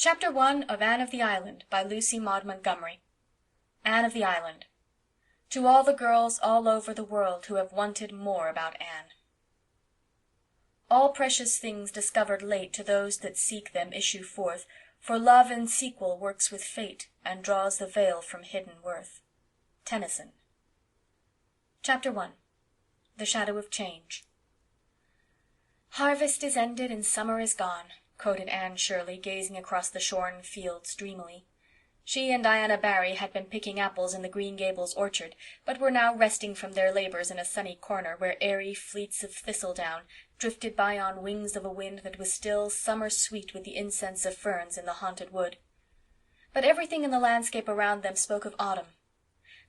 Chapter 1 of Anne of the Island, by Lucy Maud Montgomery. Anne of the Island. To all the girls all over the world who have wanted more about Anne. All precious things discovered late to those that seek them issue forth, for love in sequel works with fate, and draws the veil from hidden worth. Tennyson. Chapter 1. The Shadow of Change. "Harvest is ended and summer is gone," quoted Anne Shirley, gazing across the shorn fields dreamily. She and Diana Barry had been picking apples in the Green Gables orchard, but were now resting from their labors in a sunny corner where airy fleets of thistledown drifted by on wings of a wind that was still summer-sweet with the incense of ferns in the haunted wood. But everything in the landscape around them spoke of autumn.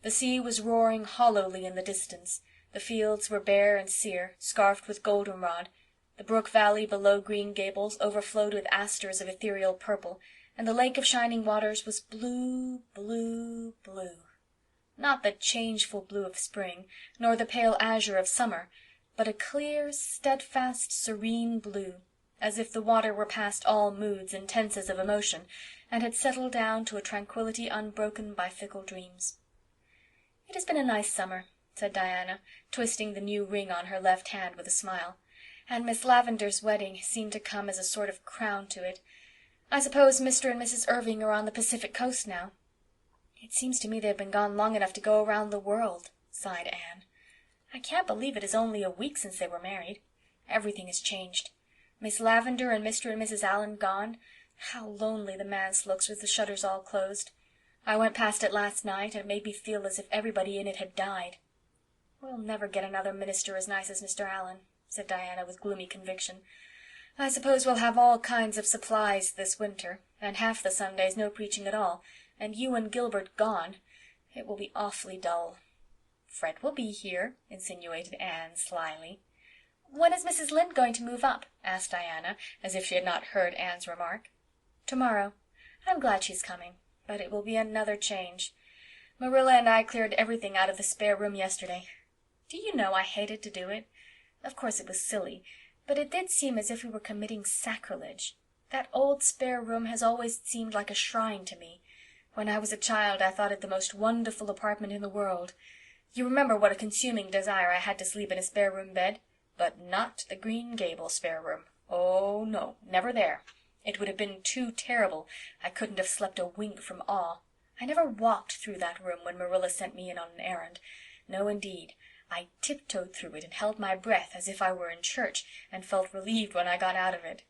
The sea was roaring hollowly in the distance, the fields were bare and sere, scarfed with goldenrod, the brook valley below Green Gables overflowed with asters of ethereal purple, and the lake of shining waters was blue, blue, blue. Not the changeful blue of spring, nor the pale azure of summer, but a clear, steadfast, serene blue, as if the water were past all moods and tenses of emotion, and had settled down to a tranquillity unbroken by fickle dreams. "It has been a nice summer," said Diana, twisting the new ring on her left hand with a smile, "and Miss Lavendar's wedding seemed to come as a sort of crown to it. I suppose Mr. and Mrs. Irving are on the Pacific coast now." "It seems to me they've been gone long enough to go around the world," sighed Anne. "I can't believe it is only a week since they were married. Everything has changed. Miss Lavendar and Mr. and Mrs. Allen gone. How lonely the manse looks with the shutters all closed. I went past it last night, and it made me feel as if everybody in it had died." "We'll never get another minister as nice as Mr. Allen," said Diana with gloomy conviction. "I suppose we'll have all kinds of supplies this winter, and half the Sundays no preaching at all, and you and Gilbert gone. It will be awfully dull." "Fred will be here," insinuated Anne slyly. "When is Mrs. Lynde going to move up?" asked Diana, as if she had not heard Anne's remark. "Tomorrow. I'm glad she's coming, but it will be another change. Marilla and I cleared everything out of the spare room yesterday. Do you know I hated to do it? Of course it was silly, but it did seem as if we were committing sacrilege. That old spare room has always seemed like a shrine to me. When I was a child I thought it the most wonderful apartment in the world. You remember what a consuming desire I had to sleep in a spare room bed? But not the Green Gables spare room. Oh, no, never there. It would have been too terrible. I couldn't have slept a wink from awe. I never walked through that room when Marilla sent me in on an errand. No, indeed. I tiptoed through it and held my breath as if I were in church, and felt relieved when I got out of it.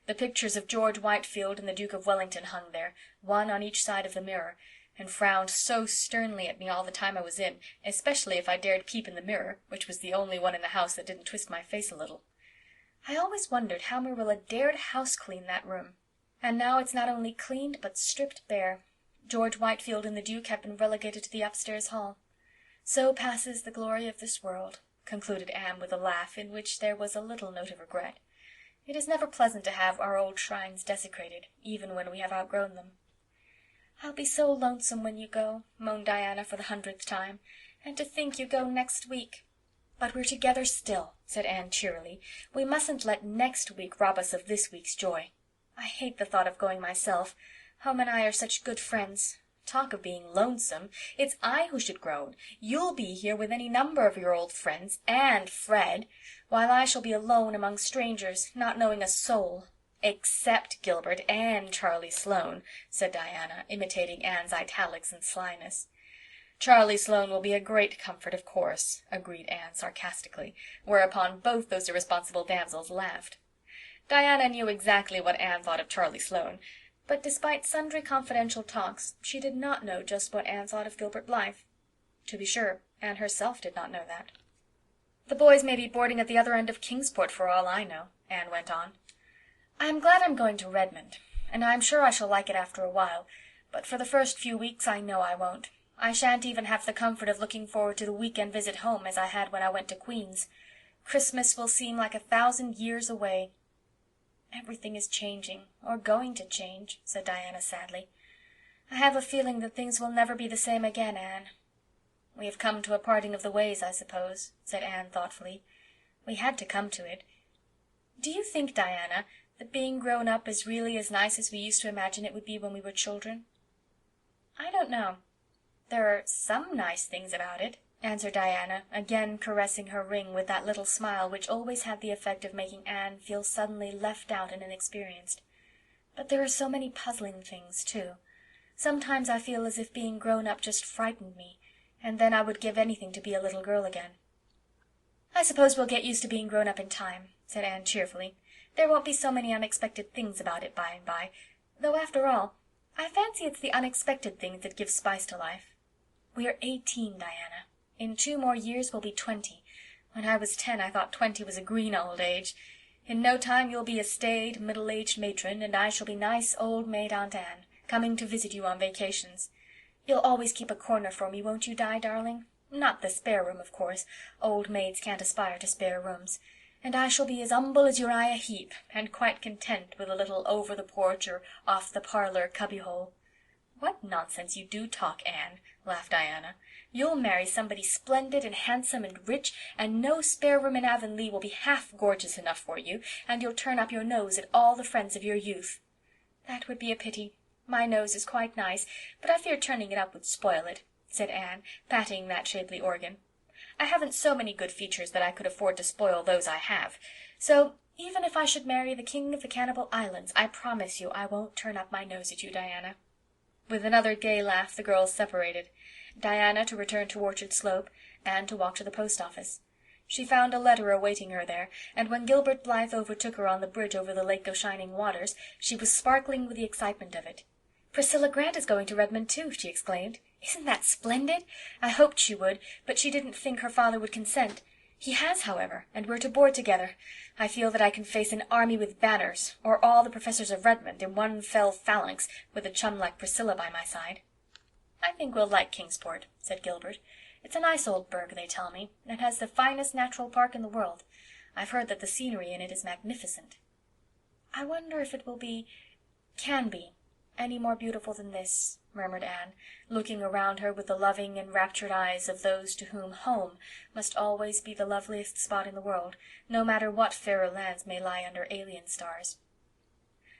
The pictures of George Whitefield and the Duke of Wellington hung there, one on each side of the mirror, and frowned so sternly at me all the time I was in, especially if I dared peep in the mirror, which was the only one in the house that didn't twist my face a little. I always wondered how Marilla dared house-clean that room. And now it's not only cleaned, but stripped bare. George Whitefield and the Duke have been relegated to the upstairs hall. So passes the glory of this world," concluded Anne with a laugh in which there was a little note of regret. "It is never pleasant to have our old shrines desecrated, even when we have outgrown them." "I'll be so lonesome when you go," moaned Diana for the 100th time. "And to think you go next week." "But we're together still," said Anne cheerily. "We mustn't let next week rob us of this week's joy. I hate the thought of going myself. Home and I are such good friends. Talk of being lonesome. It's I who should groan. You'll be here with any number of your old friends, and Fred, while I shall be alone among strangers, not knowing a soul." "Except Gilbert and Charlie Sloane," said Diana, imitating Anne's italics and slyness. "Charlie Sloane will be a great comfort, of course," agreed Anne sarcastically, whereupon both those irresponsible damsels laughed. Diana knew exactly what Anne thought of Charlie Sloane, but despite sundry confidential talks, she did not know just what Anne thought of Gilbert Blythe. To be sure, Anne herself did not know that. "The boys may be boarding at the other end of Kingsport for all I know," Anne went on. "I'm glad I'm going to Redmond, and I'm sure I shall like it after a while, but for the first few weeks I know I won't. I shan't even have the comfort of looking forward to the week-end visit home as I had when I went to Queen's. Christmas will seem like 1,000 years away." "Everything is changing, or going to change," said Diana sadly. "I have a feeling that things will never be the same again, Anne." "We have come to a parting of the ways, I suppose," said Anne thoughtfully. "We had to come to it. Do you think, Diana, that being grown up is really as nice as we used to imagine it would be when we were children?" "I don't know. There are some nice things about it," answered Diana, again caressing her ring with that little smile which always had the effect of making Anne feel suddenly left out and inexperienced. "But there are so many puzzling things, too. Sometimes I feel as if being grown up just frightened me, and then I would give anything to be a little girl again." "I suppose we'll get used to being grown up in time," said Anne cheerfully. "There won't be so many unexpected things about it by and by, though, after all, I fancy it's the unexpected things that give spice to life. We're 18, Diana. In 2 more years we'll be 20. When I was 10 I thought 20 was a green old age. In no time you'll be a staid, middle-aged matron, and I shall be nice old maid Aunt Anne, coming to visit you on vacations. You'll always keep a corner for me, won't you, Di, darling? Not the spare room, of course. Old maids can't aspire to spare rooms. And I shall be as humble as Uriah Heep, and quite content with a little over the porch or off the parlour cubbyhole." "What nonsense you do talk, Anne," laughed Diana. "You'll marry somebody splendid and handsome and rich, and no spare room in Avonlea will be half gorgeous enough for you, and you'll turn up your nose at all the friends of your youth." "That would be a pity. My nose is quite nice, but I fear turning it up would spoil it," said Anne, patting that shapely organ. "I haven't so many good features that I could afford to spoil those I have. So, even if I should marry the King of the Cannibal Islands, I promise you I won't turn up my nose at you, Diana." With another gay laugh the girls separated, Diana to return to Orchard Slope, Anne to walk to the post office. She found a letter awaiting her there, and when Gilbert Blythe overtook her on the bridge over the Lake of Shining Waters, she was sparkling with the excitement of it. "Priscilla Grant is going to Redmond too," she exclaimed. "Isn't that splendid? I hoped she would, but she didn't think her father would consent. He has, however, and we're to board together. I feel that I can face an army with banners, or all the professors of Redmond, in one fell phalanx, with a chum like Priscilla by my side." "I think we'll like Kingsport," said Gilbert. "It's a nice old burg, they tell me, and has the finest natural park in the world. I've heard that the scenery in it is magnificent." "I wonder if it can be, any more beautiful than this," murmured Anne, looking around her with the loving, enraptured eyes of those to whom home must always be the loveliest spot in the world, no matter what fairer lands may lie under alien stars.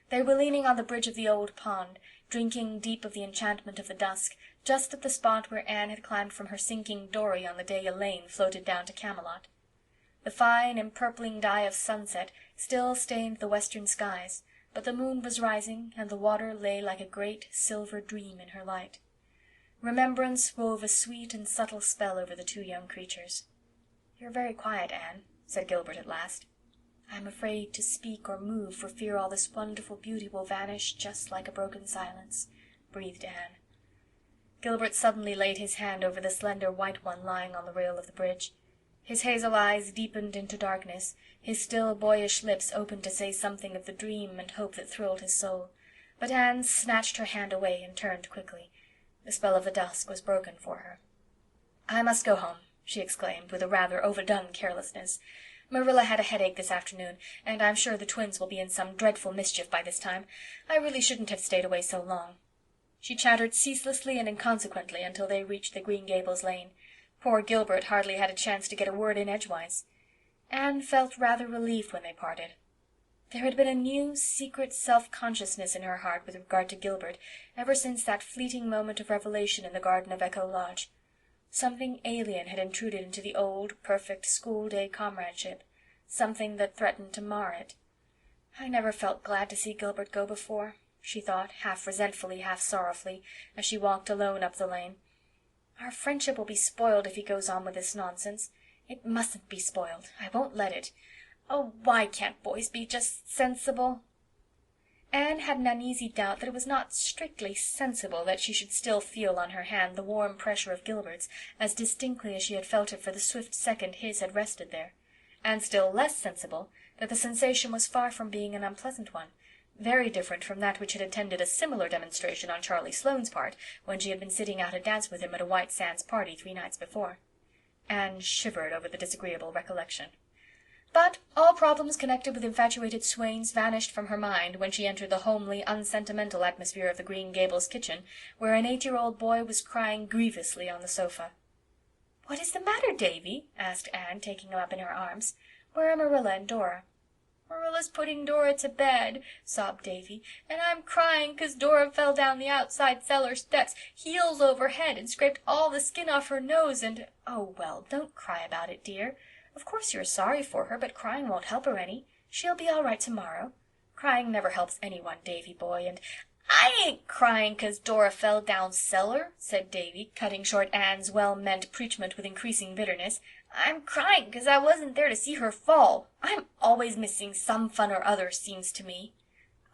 They were leaning on the bridge of the old pond, drinking deep of the enchantment of the dusk, just at the spot where Anne had climbed from her sinking dory on the day Elaine floated down to Camelot. The fine empurpling dye of sunset still stained the western skies, but the moon was rising, and the water lay like a great silver dream in her light. Remembrance wove a sweet and subtle spell over the 2 young creatures. "You're very quiet, Anne," said Gilbert at last. "I'm afraid to speak or move for fear all this wonderful beauty will vanish just like a broken silence," breathed Anne. Gilbert suddenly laid his hand over the slender white one lying on the rail of the bridge. His hazel eyes deepened into darkness, his still boyish lips opened to say something of the dream and hope that thrilled his soul, but Anne snatched her hand away and turned quickly. The spell of the dusk was broken for her. "I must go home," she exclaimed, with a rather overdone carelessness. "Marilla had a headache this afternoon, and I'm sure the twins will be in some dreadful mischief by this time. I really shouldn't have stayed away so long." She chattered ceaselessly and inconsequently until they reached the Green Gables lane. Poor Gilbert hardly had a chance to get a word in edgewise. Anne felt rather relieved when they parted. There had been a new, secret self-consciousness in her heart with regard to Gilbert ever since that fleeting moment of revelation in the garden of Echo Lodge. Something alien had intruded into the old, perfect school-day comradeship, something that threatened to mar it. "I never felt glad to see Gilbert go before," she thought, half resentfully, half sorrowfully, as she walked alone up the lane. "Our friendship will be spoiled if he goes on with this nonsense. It mustn't be spoiled. I won't let it. Oh, why can't boys be just sensible?" Anne had an uneasy doubt that it was not strictly sensible that she should still feel on her hand the warm pressure of Gilbert's as distinctly as she had felt it for the swift second his had rested there, and still less sensible that the sensation was far from being an unpleasant one, very different from that which had attended a similar demonstration on Charlie Sloane's part when she had been sitting out a dance with him at a White Sands party 3 nights before. Anne shivered over the disagreeable recollection. But all problems connected with infatuated swains vanished from her mind when she entered the homely, unsentimental atmosphere of the Green Gables kitchen, where an 8-year-old boy was crying grievously on the sofa. "What is the matter, Davy?" asked Anne, taking him up in her arms. "Where are Marilla and Dora?" "Marilla's putting Dora to bed," sobbed Davy, "and I'm crying 'cause Dora fell down the outside cellar steps, heels over head, and scraped all the skin off her nose, and—" "Oh, well, don't cry about it, dear. Of course you're sorry for her, but crying won't help her any. She'll be all right tomorrow. Crying never helps anyone, Davy boy, and—" "I ain't crying 'cause Dora fell down cellar," said Davy, cutting short Anne's well-meant preachment with increasing bitterness. "I'm crying 'cause I wasn't there to see her fall. I'm always missing some fun or other, seems to me."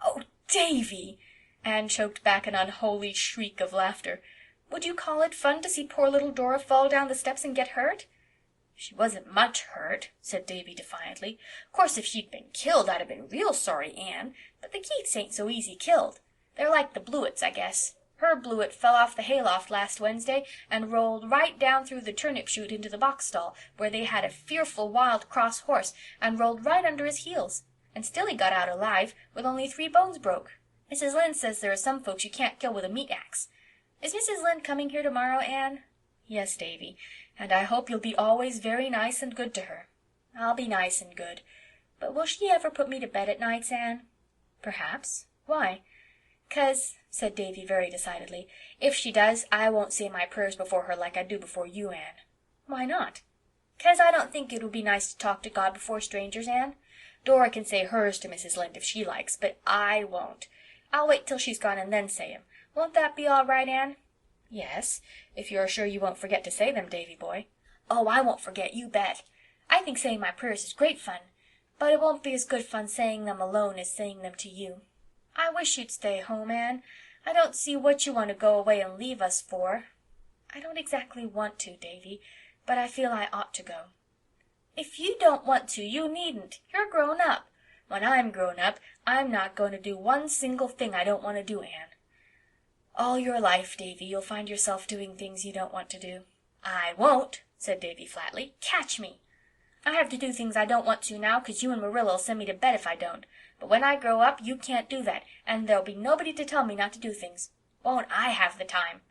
"Oh, Davy!" Anne choked back an unholy shriek of laughter. "Would you call it fun to see poor little Dora fall down the steps and get hurt?" "She wasn't much hurt," said Davy defiantly. "'Course if she'd been killed I'd have been real sorry, Anne, but the Keiths ain't so easy killed. They're like the Blewetts, I guess. Her Blewett fell off the hayloft last Wednesday and rolled right down through the turnip chute into the box stall, where they had a fearful wild cross horse, and rolled right under his heels. And still he got out alive, with only 3 bones broke. Mrs. Lynde says there are some folks you can't kill with a meat axe. Is Mrs. Lynde coming here tomorrow, Anne?" "Yes, Davy, and I hope you'll be always very nice and good to her." "I'll be nice and good. But will she ever put me to bed at nights, Anne?" "Perhaps. Why?" "'Cause," said Davy very decidedly, "if she does, I won't say my prayers before her like I do before you, Anne." "Why not?" "'Cause I don't think it would be nice to talk to God before strangers, Anne. Dora can say hers to Mrs. Lynde if she likes, but I won't. I'll wait till she's gone and then say 'em. Won't that be all right, Anne?" "Yes, if you're sure you won't forget to say them, Davy boy." "Oh, I won't forget, you bet. I think saying my prayers is great fun, but it won't be as good fun saying them alone as saying them to you. I wish you'd stay home, Anne. I don't see what you want to go away and leave us for." "I don't exactly want to, Davy, but I feel I ought to go." "If you don't want to, you needn't. You're grown up. When I'm grown up, I'm not going to do one single thing I don't want to do, Anne." "All your life, Davy, you'll find yourself doing things you don't want to do." "I won't," said Davy flatly. "Catch me. I have to do things I don't want to now, 'cause you and Marilla'll send me to bed if I don't. But when I grow up you can't do that, and there'll be nobody to tell me not to do things. Won't I have the time!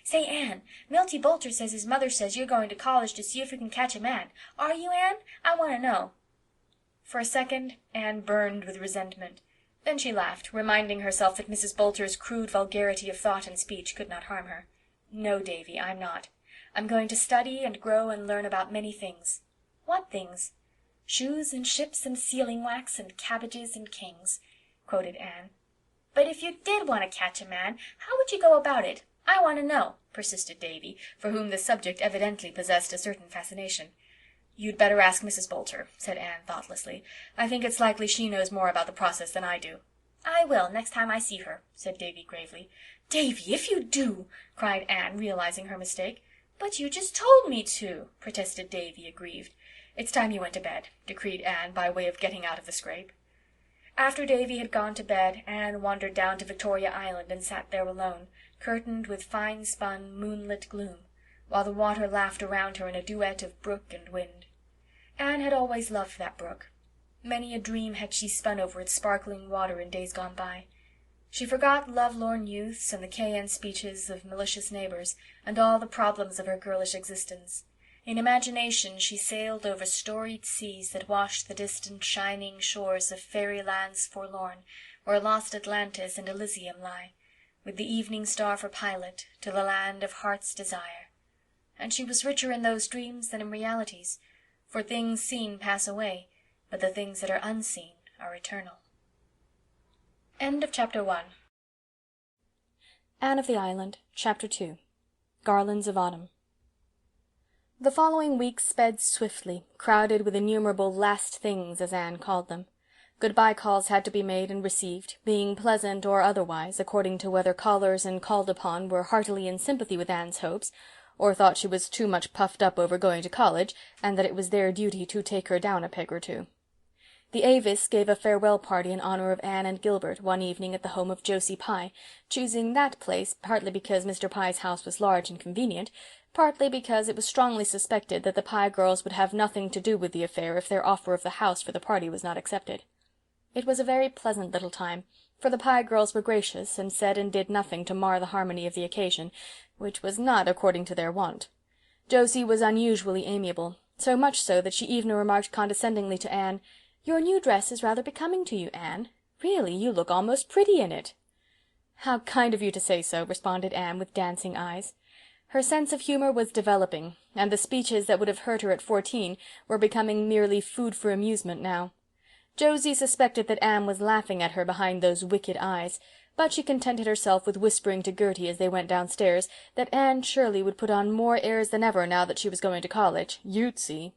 Say, Anne, Milty Boulter says his mother says you're going to college to see if you can catch a man. Are you, Anne? I want to know." For a second Anne burned with resentment. Then she laughed, reminding herself that Mrs. Boulter's crude vulgarity of thought and speech could not harm her. "No, Davy, I'm not. I'm going to study and grow and learn about many things." "What things?" "Shoes and ships and sealing wax and cabbages and kings," quoted Anne. "But if you did want to catch a man, how would you go about it? I want to know," persisted Davy, for whom the subject evidently possessed a certain fascination. "You'd better ask Mrs. Boulter," said Anne thoughtlessly. "I think it's likely she knows more about the process than I do." "I will, next time I see her," said Davy gravely. "Davy, if you do!" cried Anne, realizing her mistake. "But you just told me to," protested Davy, aggrieved. "It's time you went to bed," decreed Anne, by way of getting out of the scrape. After Davy had gone to bed, Anne wandered down to Victoria Island and sat there alone, curtained with fine-spun, moonlit gloom, while the water laughed around her in a duet of brook and wind. Anne had always loved that brook. Many a dream had she spun over its sparkling water in days gone by. She forgot lovelorn youths and the cayenne speeches of malicious neighbors, and all the problems of her girlish existence. In imagination she sailed over storied seas that washed the distant shining shores of fairy lands forlorn, where lost Atlantis and Elysium lie, with the evening star for pilot, to the land of heart's desire. And she was richer in those dreams than in realities, for things seen pass away, but the things that are unseen are eternal. End of Chapter 1. Anne of the Island, Chapter 2. Garlands of Autumn. The following week sped swiftly, crowded with innumerable last things, as Anne called them. Good-bye calls had to be made and received, being pleasant or otherwise, according to whether callers and called upon were heartily in sympathy with Anne's hopes, or thought she was too much puffed up over going to college, and that it was their duty to take her down a peg or two. The Avis gave a farewell party in honor of Anne and Gilbert one evening at the home of Josie Pye, choosing that place partly because Mr. Pye's house was large and convenient, partly because it was strongly suspected that the Pye girls would have nothing to do with the affair if their offer of the house for the party was not accepted. It was a very pleasant little time, for the Pye girls were gracious, and said and did nothing to mar the harmony of the occasion, which was not according to their wont. Josie was unusually amiable, so much so that she even remarked condescendingly to Anne, "Your new dress is rather becoming to you, Anne. Really, you look almost pretty in it." "How kind of you to say so," responded Anne, with dancing eyes. Her sense of humour was developing, and the speeches that would have hurt her at 14 were becoming merely food for amusement now. Josie suspected that Anne was laughing at her behind those wicked eyes, but she contented herself with whispering to Gertie as they went downstairs that Anne Shirley would put on more airs than ever now that she was going to college. You'd see.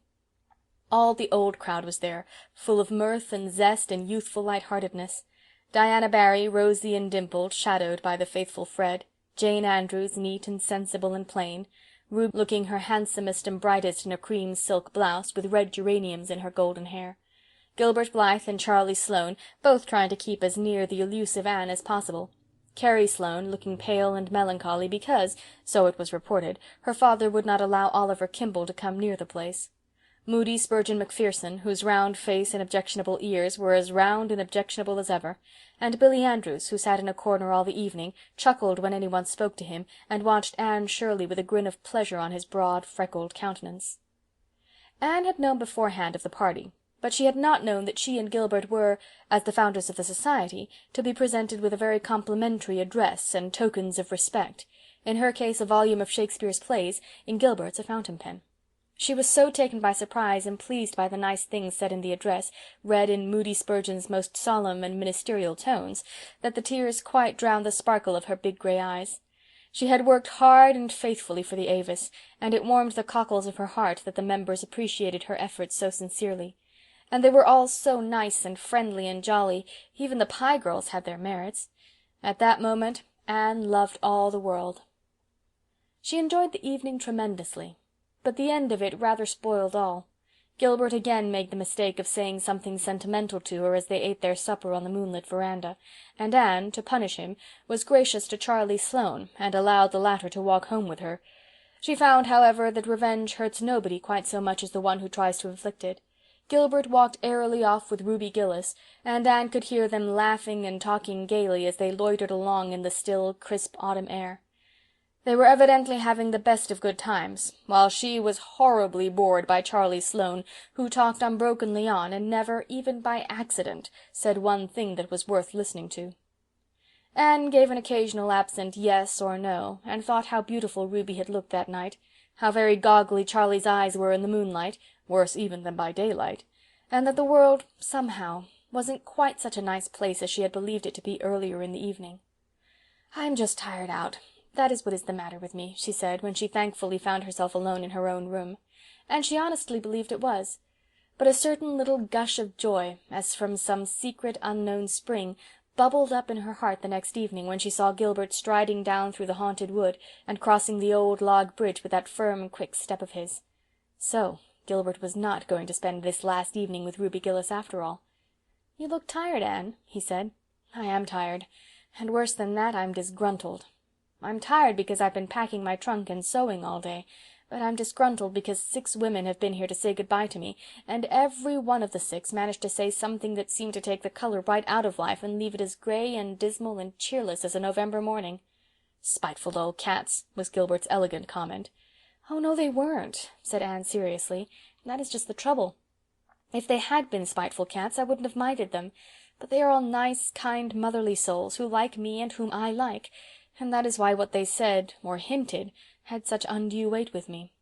All the old crowd was there, full of mirth and zest and youthful light-heartedness. Diana Barry, rosy and dimpled, shadowed by the faithful Fred; Jane Andrews, neat and sensible and plain; Ruby looking her handsomest and brightest in a cream silk blouse, with red geraniums in her golden hair; Gilbert Blythe and Charlie Sloane, both trying to keep as near the elusive Anne as possible; Carrie Sloane, looking pale and melancholy because, so it was reported, her father would not allow Oliver Kimball to come near the place; Moody Spurgeon Macpherson, whose round face and objectionable ears were as round and objectionable as ever; and Billy Andrews, who sat in a corner all the evening, chuckled when anyone spoke to him, and watched Anne Shirley with a grin of pleasure on his broad, freckled countenance. Anne had known beforehand of the party, but she had not known that she and Gilbert were, as the founders of the society, to be presented with a very complimentary address and tokens of respect; in her case a volume of Shakespeare's plays, in Gilbert's a fountain pen. She was so taken by surprise and pleased by the nice things said in the address, read in Moody Spurgeon's most solemn and ministerial tones, that the tears quite drowned the sparkle of her big grey eyes. She had worked hard and faithfully for the Avis, and it warmed the cockles of her heart that the members appreciated her efforts so sincerely. And they were all so nice and friendly and jolly, even the Pye girls had their merits. At that moment Anne loved all the world. She enjoyed the evening tremendously, but the end of it rather spoiled all. Gilbert again made the mistake of saying something sentimental to her as they ate their supper on the moonlit veranda, and Anne, to punish him, was gracious to Charlie Sloane, and allowed the latter to walk home with her. She found, however, that revenge hurts nobody quite so much as the one who tries to inflict it. Gilbert walked airily off with Ruby Gillis, and Anne could hear them laughing and talking gaily as they loitered along in the still, crisp autumn air. They were evidently having the best of good times, while she was horribly bored by Charlie Sloane, who talked unbrokenly on, and never, even by accident, said one thing that was worth listening to. Anne gave an occasional absent yes or no, and thought how beautiful Ruby had looked that night, how very goggly Charlie's eyes were in the moonlight, worse even than by daylight, and that the world, somehow, wasn't quite such a nice place as she had believed it to be earlier in the evening. "I'm just tired out. That is what is the matter with me," she said, when she thankfully found herself alone in her own room. And she honestly believed it was. But a certain little gush of joy, as from some secret unknown spring, bubbled up in her heart the next evening when she saw Gilbert striding down through the haunted wood and crossing the old log bridge with that firm, quick step of his. So Gilbert was not going to spend this last evening with Ruby Gillis after all. "You look tired, Anne," he said. "I am tired, and worse than that, I'm disgruntled. I'm tired because I've been packing my trunk and sewing all day, but I'm disgruntled because 6 women have been here to say good-bye to me, and every one of the 6 managed to say something that seemed to take the color right out of life and leave it as gray and dismal and cheerless as a November morning." "Spiteful old cats," was Gilbert's elegant comment. "Oh, no, they weren't," said Anne seriously. "That is just the trouble. If they had been spiteful cats, I wouldn't have minded them, but they are all nice, kind, motherly souls who like me and whom I like, and that is why what they said, or hinted, had such undue weight with me.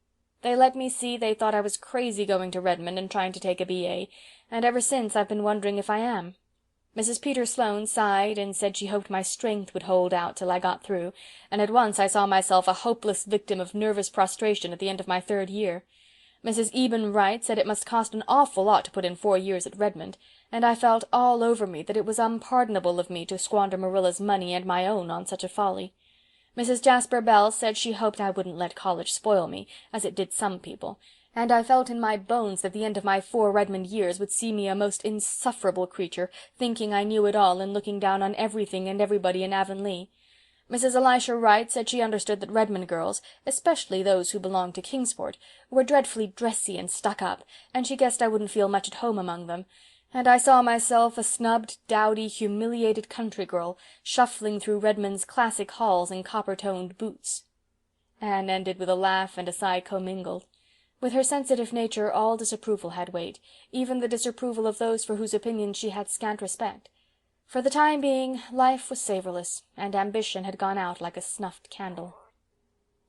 They let me see they thought I was crazy going to Redmond and trying to take a B.A., and ever since I've been wondering if I am. Mrs. Peter Sloane sighed and said she hoped my strength would hold out till I got through, and at once I saw myself a hopeless victim of nervous prostration at the end of my 3rd year. Mrs. Eben Wright said it must cost an awful lot to put in 4 years at Redmond, and I felt all over me that it was unpardonable of me to squander Marilla's money and my own on such a folly. Mrs. Jasper Bell said she hoped I wouldn't let college spoil me, as it did some people, and I felt in my bones that the end of my 4 Redmond years would see me a most insufferable creature, thinking I knew it all and looking down on everything and everybody in Avonlea. Mrs. Elisha Wright said she understood that Redmond girls, especially those who belonged to Kingsport, were dreadfully dressy and stuck-up, and she guessed I wouldn't feel much at home among them, and I saw myself a snubbed, dowdy, humiliated country girl, shuffling through Redmond's classic halls in copper-toned boots. Anne ended with a laugh and a sigh commingled. With her sensitive nature all disapproval had weight, even the disapproval of those for whose opinions she had scant respect. For the time being, life was savourless, and ambition had gone out like a snuffed candle.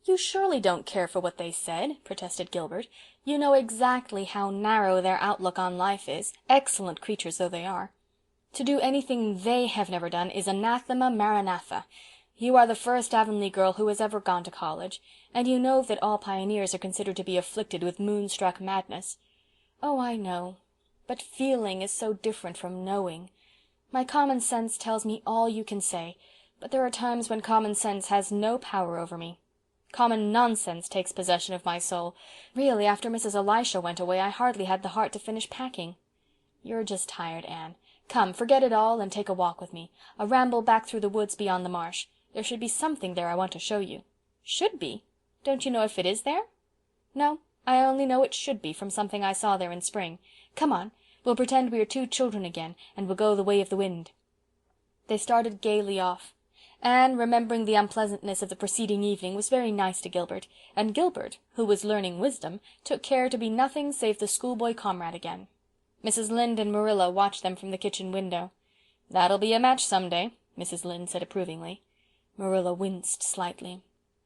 "You surely don't care for what they said," protested Gilbert. "You know exactly how narrow their outlook on life is, excellent creatures though they are. To do anything they have never done is anathema maranatha. You are the first Avonlea girl who has ever gone to college, and you know that all pioneers are considered to be afflicted with moonstruck madness." "Oh, I know. But feeling is so different from knowing. My common sense tells me all you can say, but there are times when common sense has no power over me. Common nonsense takes possession of my soul. Really, after Mrs. Elisha went away, I hardly had the heart to finish packing." "You're just tired, Anne. Come, forget it all and take a walk with me, a ramble back through the woods beyond the marsh. There should be something there I want to show you." "Should be? Don't you know if it is there?" "No, I only know it should be from something I saw there in spring. Come on, we'll pretend we are two children again, and we'll go the way of the wind." They started gaily off. Anne, remembering the unpleasantness of the preceding evening, was very nice to Gilbert, and Gilbert, who was learning wisdom, took care to be nothing save the schoolboy comrade again. Mrs. Lynde and Marilla watched them from the kitchen window. "That'll be a match some day," Mrs. Lynde said approvingly. Marilla winced slightly.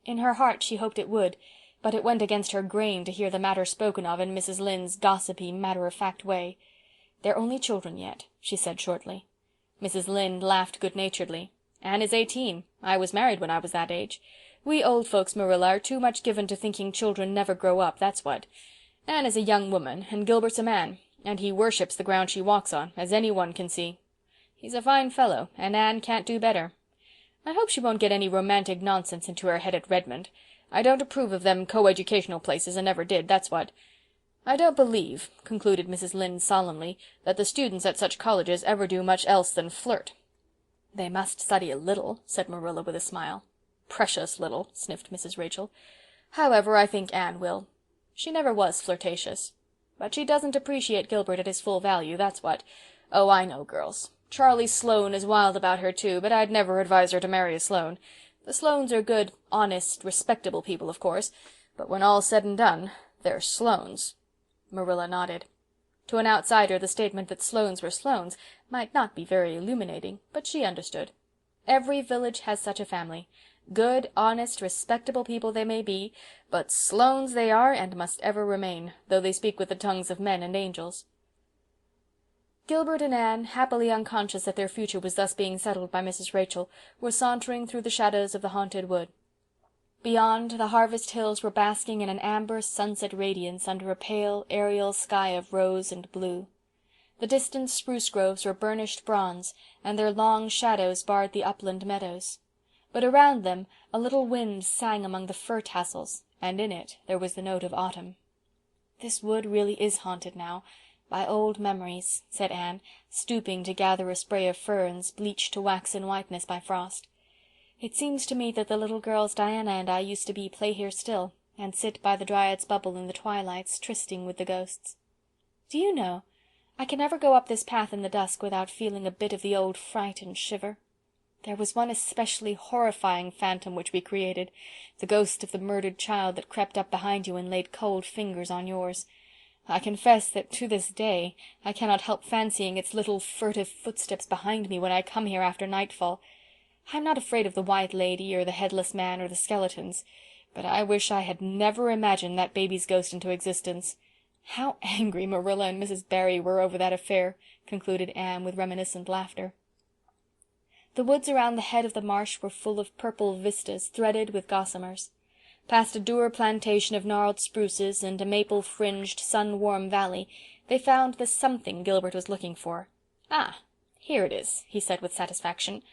In her heart she hoped it would, but it went against her grain to hear the matter spoken of in Mrs. Lynde's gossipy, matter-of-fact way. "They're only children yet," she said shortly. Mrs. Lynde laughed good-naturedly. "Anne is 18. I was married when I was that age. We old folks, Marilla, are too much given to thinking children never grow up, that's what. Anne is a young woman, and Gilbert's a man, and he worships the ground she walks on, as any one can see. He's a fine fellow, and Anne can't do better. I hope she won't get any romantic nonsense into her head at Redmond. I don't approve of them coeducational places, and never did, that's what. I don't believe," concluded Mrs. Lynde solemnly, "that the students at such colleges ever do much else than flirt." "They must study a little," said Marilla with a smile. "Precious little," sniffed Mrs. Rachel. "However, I think Anne will. She never was flirtatious. But she doesn't appreciate Gilbert at his full value, that's what. Oh, I know girls. Charlie Sloane is wild about her too, but I'd never advise her to marry a Sloane. The Sloanes are good, honest, respectable people, of course, but when all's said and done, they're Sloanes." Marilla nodded. To an outsider the statement that Sloanes were Sloanes might not be very illuminating, but she understood. Every village has such a family. Good, honest, respectable people they may be, but Sloanes they are and must ever remain, though they speak with the tongues of men and angels. Gilbert and Anne, happily unconscious that their future was thus being settled by Mrs. Rachel, were sauntering through the shadows of the haunted wood. Beyond, the harvest hills were basking in an amber sunset radiance under a pale, aerial sky of rose and blue. The distant spruce groves were burnished bronze, and their long shadows barred the upland meadows. But around them a little wind sang among the fir tassels, and in it there was the note of autumn. "This wood really is haunted now, by old memories," said Anne, stooping to gather a spray of ferns bleached to waxen whiteness by frost. "It seems to me that the little girls Diana and I used to be play here still, and sit by the Dryad's Bubble in the twilights, trysting with the ghosts. Do you know, I can never go up this path in the dusk without feeling a bit of the old fright and shiver. There was one especially horrifying phantom which we created, the ghost of the murdered child that crept up behind you and laid cold fingers on yours. I confess that to this day I cannot help fancying its little furtive footsteps behind me when I come here after nightfall. I'm not afraid of the White Lady or the Headless Man or the skeletons, but I wish I had never imagined that baby's ghost into existence. How angry Marilla and Mrs. Barry were over that affair," concluded Anne with reminiscent laughter. The woods around the head of the marsh were full of purple vistas threaded with gossamers. Past a dour plantation of gnarled spruces and a maple-fringed, sun-warm valley, they found the something Gilbert was looking for. "Ah, here it is," he said with satisfaction.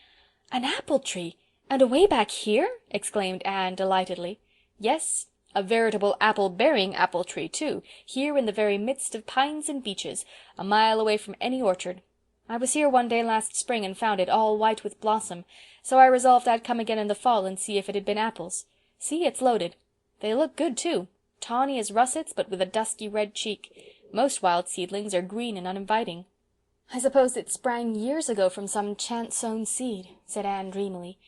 "An apple tree! And away back here?" exclaimed Anne delightedly. "Yes, a veritable apple-bearing apple tree, too, here in the very midst of pines and beeches, a mile away from any orchard. I was here one day last spring and found it all white with blossom, so I resolved I'd come again in the fall and see if it had been apples. See, it's loaded. They look good, too, tawny as russets, but with a dusky red cheek. Most wild seedlings are green and uninviting." "I suppose it sprang years ago from some chance-sown seed," said Anne dreamily.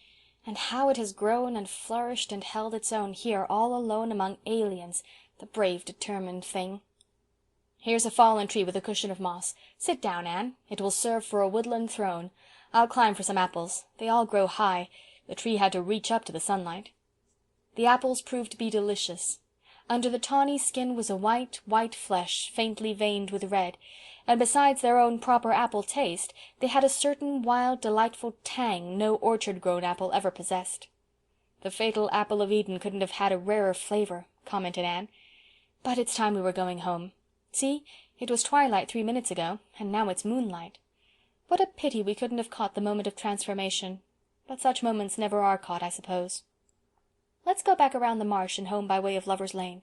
"And how it has grown and flourished and held its own here all alone among aliens, The brave, determined thing. Here's a fallen tree with a cushion of moss. Sit down, Anne. It will serve for a woodland throne. I'll climb for some apples. They all grow high. The tree had to reach up to the sunlight. The apples proved to be delicious. Under the tawny skin was a white flesh, faintly veined with red, and besides their own proper apple taste, they had a certain wild, delightful tang no orchard-grown apple ever possessed. "The fatal apple of Eden couldn't have had a rarer flavour," commented Anne. "But it's time we were going home. See, it was twilight 3 minutes ago, and now it's moonlight. What a pity we couldn't have caught the moment of transformation. But such moments never are caught, I suppose. Let's go back around the marsh and home by way of Lover's Lane.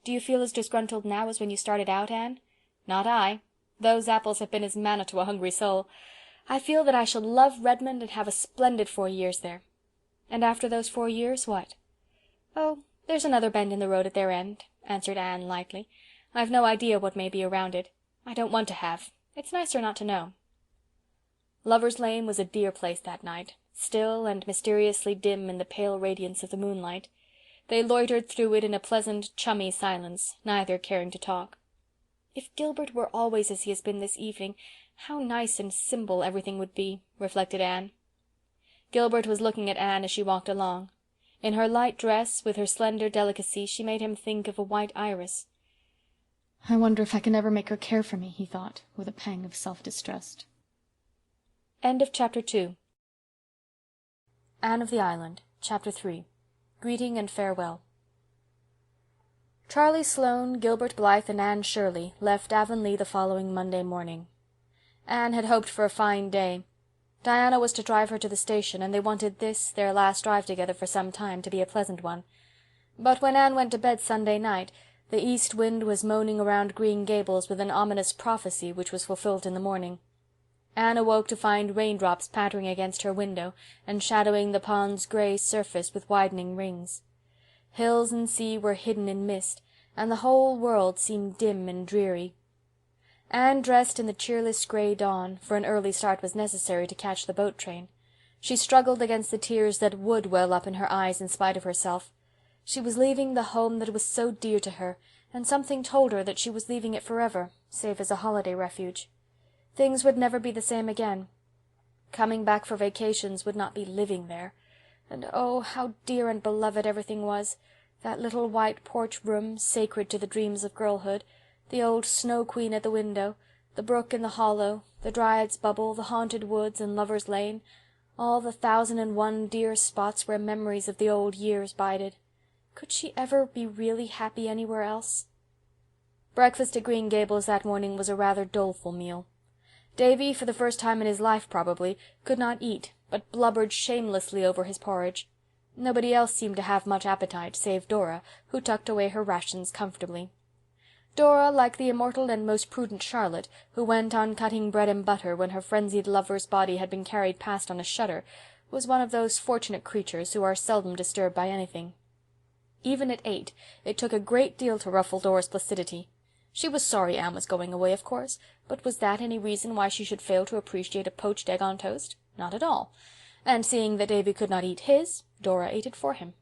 Do you feel as disgruntled now as when you started out, Anne?" "Not I. Those apples have been as manna to a hungry soul. I feel that I shall love Redmond and have a splendid 4 years there." "And after those 4 years, what?" "Oh, there's another bend in the road at their end," answered Anne lightly. "I've no idea what may be around it. I don't want to have. It's nicer not to know." Lover's Lane was a dear place that night, still and mysteriously dim in the pale radiance of the moonlight. They loitered through it in a pleasant, chummy silence, neither caring to talk. "If Gilbert were always as he has been this evening, how nice and simple everything would be," reflected Anne. Gilbert was looking at Anne as she walked along. In her light dress, with her slender delicacy, she made him think of a white iris. "I wonder if I can ever make her care for me," he thought, with a pang of self-distrust. End of Chapter 2. Anne of the Island, Chapter 3. Greeting and Farewell. Charlie Sloane, Gilbert Blythe, and Anne Shirley left Avonlea the following Monday morning. Anne had hoped for a fine day. Diana was to drive her to the station, and they wanted this, their last drive together for some time, to be a pleasant one. But when Anne went to bed Sunday night, the east wind was moaning around Green Gables with an ominous prophecy which was fulfilled in the morning. Anne awoke to find raindrops pattering against her window and shadowing the pond's grey surface with widening rings. Hills and sea were hidden in mist, and the whole world seemed dim and dreary. Anne dressed in the cheerless grey dawn, for an early start was necessary to catch the boat train. She struggled against the tears that would well up in her eyes in spite of herself. She was leaving the home that was so dear to her, and something told her that she was leaving it forever, save as a holiday refuge. Things would never be the same again. Coming back for vacations would not be living there. And oh, how dear and beloved everything was, that little white porch room, sacred to the dreams of girlhood, the old Snow Queen at the window, the brook in the hollow, the Dryad's Bubble, the haunted woods, and Lover's Lane, all the 1,001 dear spots where memories of the old years bided. Could she ever be really happy anywhere else? Breakfast at Green Gables that morning was a rather doleful meal. Davy, for the first time in his life probably, could not eat, but blubbered shamelessly over his porridge. Nobody else seemed to have much appetite, save Dora, who tucked away her rations comfortably. Dora, like the immortal and most prudent Charlotte, who went on cutting bread and butter when her frenzied lover's body had been carried past on a shutter, was one of those fortunate creatures who are seldom disturbed by anything. Even at 8, it took a great deal to ruffle Dora's placidity. She was sorry Anne was going away, of course, but was that any reason why she should fail to appreciate a poached egg on toast? Not at all. And seeing that Davy could not eat his, Dora ate it for him.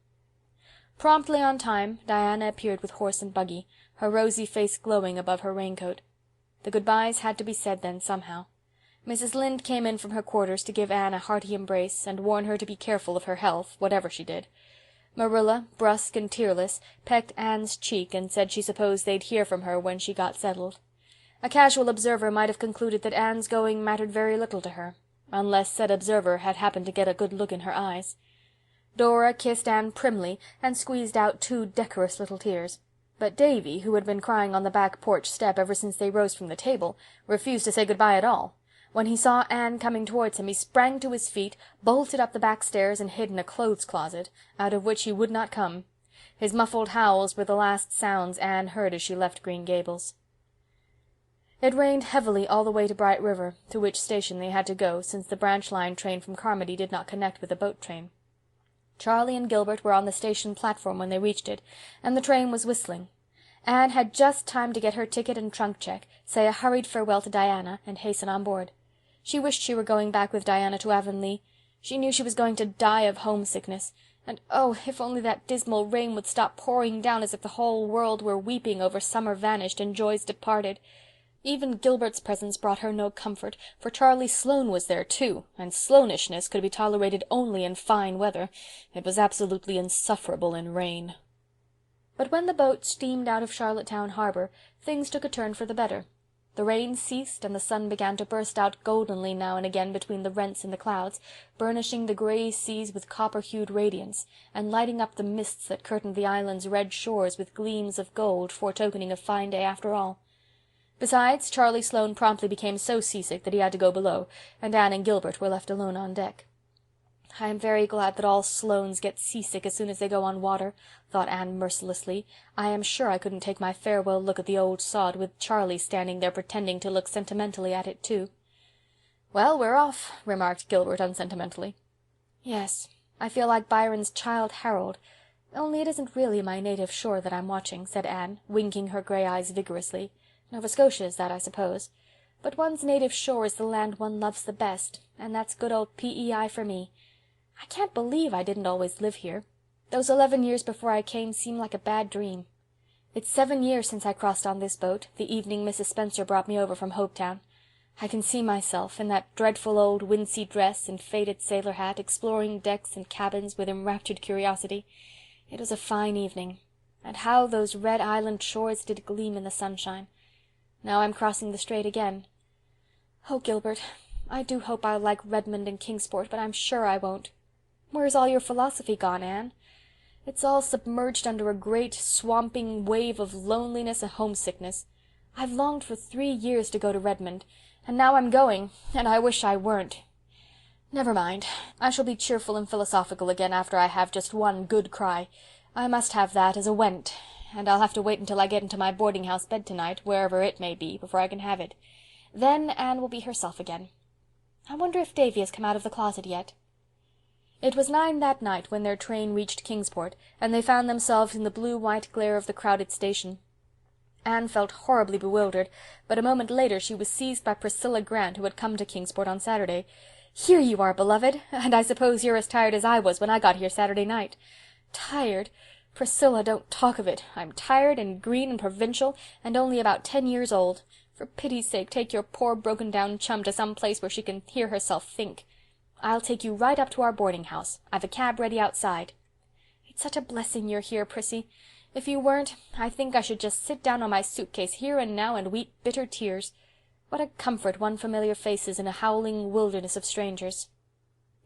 Promptly on time, Diana appeared with horse and buggy, her rosy face glowing above her raincoat. The good-byes had to be said then somehow. Mrs. Lynde came in from her quarters to give Anne a hearty embrace, and warn her to be careful of her health, whatever she did. Marilla, brusque and tearless, pecked Anne's cheek and said she supposed they'd hear from her when she got settled. A casual observer might have concluded that Anne's going mattered very little to her, unless said observer had happened to get a good look in her eyes. Dora kissed Anne primly and squeezed out 2 decorous little tears, but Davy, who had been crying on the back porch step ever since they rose from the table, refused to say good-bye at all. When he saw Anne coming towards him, he sprang to his feet, bolted up the back stairs, and hid in a clothes-closet, out of which he would not come. His muffled howls were the last sounds Anne heard as she left Green Gables. It rained heavily all the way to Bright River, to which station they had to go, since the branch line train from Carmody did not connect with the boat train. Charlie and Gilbert were on the station platform when they reached it, and the train was whistling. Anne had just time to get her ticket and trunk check, say a hurried farewell to Diana, and hasten on board. She wished she were going back with Diana to Avonlea. She knew she was going to die of homesickness, And oh, if only that dismal rain would stop pouring down as if the whole world were weeping over summer vanished and joys departed. Even Gilbert's presence brought her no comfort, for Charlie Sloane was there too, and Sloanishness could be tolerated only in fine weather. It was absolutely insufferable in rain. But when the boat steamed out of Charlottetown harbor, things took a turn for the better. The rain ceased, and the sun began to burst out goldenly now and again between the rents in the clouds, burnishing the grey seas with copper-hued radiance, and lighting up the mists that curtained the island's red shores with gleams of gold, foretokening a fine day after all. Besides, Charlie Sloane promptly became so seasick that he had to go below, and Anne and Gilbert were left alone on deck. "I am very glad that all Sloanes get seasick as soon as they go on water," thought Anne mercilessly. "I am sure I couldn't take my farewell look at the old sod, with Charlie standing there pretending to look sentimentally at it too." "Well, we're off," remarked Gilbert unsentimentally. "Yes, I feel like Byron's Childe Harold, only it isn't really my native shore that I'm watching," said Anne, winking her grey eyes vigorously. "Nova Scotia is that, I suppose. But one's native shore is the land one loves the best, and that's good old PEI for me. I can't believe I didn't always live here. Those 11 years before I came seem like a bad dream. It's 7 years since I crossed on this boat, the evening Mrs. Spencer brought me over from Hopetown. I can see myself, in that dreadful old wincey dress and faded sailor hat, exploring decks and cabins with enraptured curiosity. It was a fine evening, and how those red island shores did gleam in the sunshine. Now I'm crossing the strait again. Oh, Gilbert, I do hope I'll like Redmond and Kingsport, but I'm sure I won't. Where's all your philosophy gone, Anne? It's all submerged under a great, swamping wave of loneliness and homesickness. I've longed for 3 years to go to Redmond, and now I'm going, and I wish I weren't. Never mind, I shall be cheerful and philosophical again after I have just one good cry. I must have that as a went, and I'll have to wait until I get into my boarding-house bed tonight, wherever it may be, before I can have it. Then Anne will be herself again. I wonder if Davy has come out of the closet yet." It was 9 that night when their train reached Kingsport, and they found themselves in the blue-white glare of the crowded station. Anne felt horribly bewildered, but a moment later she was seized by Priscilla Grant, who had come to Kingsport on Saturday. "Here you are, beloved, and I suppose you're as tired as I was when I got here Saturday night." "Tired? Priscilla, don't talk of it. I'm tired and green and provincial, and only about 10 years old. For pity's sake, take your poor broken-down chum to some place where she can hear herself think. I'll take you right up to our boarding-house. I've a cab ready outside." "It's such a blessing you're here, Prissy. If you weren't, I think I should just sit down on my suitcase here and now and weep bitter tears. What a comfort one familiar face is in a howling wilderness of strangers."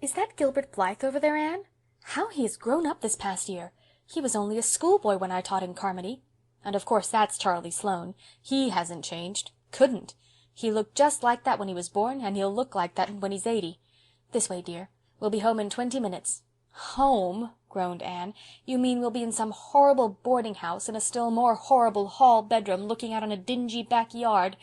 "Is that Gilbert Blythe over there, Anne? How he has grown up this past year! He was only a schoolboy when I taught in Carmody. And of course that's Charlie Sloane. He hasn't changed. Couldn't. He looked just like that when he was born, and he'll look like that when he's 80. This way, dear. We'll be home in 20 minutes. "Home?" groaned Anne. "You mean we'll be in some horrible boarding-house in a still more horrible hall bedroom looking out on a dingy backyard."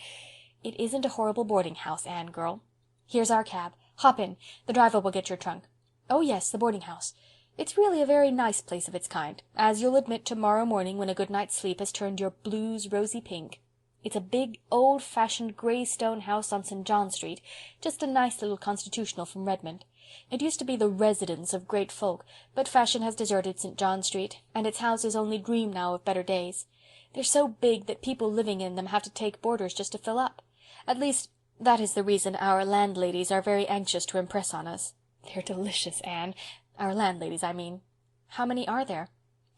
"It isn't a horrible boarding-house, Anne girl. Here's our cab. Hop in. The driver will get your trunk. Oh, yes, the boarding-house. It's really a very nice place of its kind, as you'll admit tomorrow morning when a good night's sleep has turned your blues rosy pink. It's a big, old-fashioned grey stone house on St. John Street, just a nice little constitutional from Redmond. It used to be the residence of great folk, but fashion has deserted St. John Street, and its houses only dream now of better days. They're so big that people living in them have to take boarders just to fill up. At least, that is the reason our landladies are very anxious to impress on us. They're delicious, Anne. Our landladies, I mean." "How many are there?"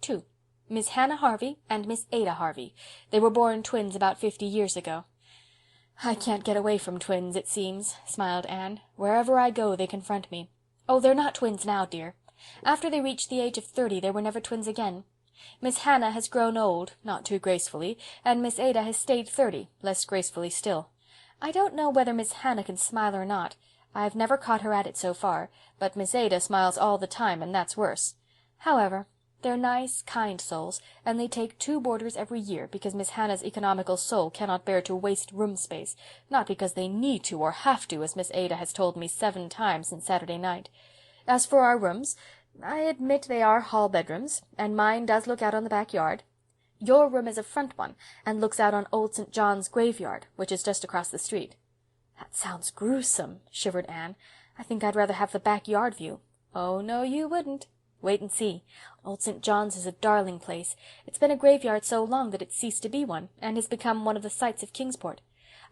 "2. Miss Hannah Harvey and Miss Ada Harvey. They were born twins about 50 years ago." "I can't get away from twins, it seems," smiled Anne. "Wherever I go they confront me. Oh, they're not twins now, dear. After they reached the age of 30 they were never twins again. Miss Hannah has grown old, not too gracefully, and Miss Ada has stayed 30, less gracefully still. I don't know whether Miss Hannah can smile or not. I've never caught her at it so far, but Miss Ada smiles all the time, and that's worse. However, they're nice, kind souls, and they take 2 boarders every year because Miss Hannah's economical soul cannot bear to waste room space, not because they need to or have to, as Miss Ada has told me 7 times since Saturday night. As for our rooms, I admit they are hall bedrooms, and mine does look out on the backyard. Your room is a front one, and looks out on old St. John's graveyard, which is just across the street." "That sounds gruesome," shivered Anne. "I think I'd rather have the backyard view." "Oh, no, you wouldn't. Wait and see. Old St. John's is a darling place. It's been a graveyard so long that it's ceased to be one, and has become one of the sights of Kingsport.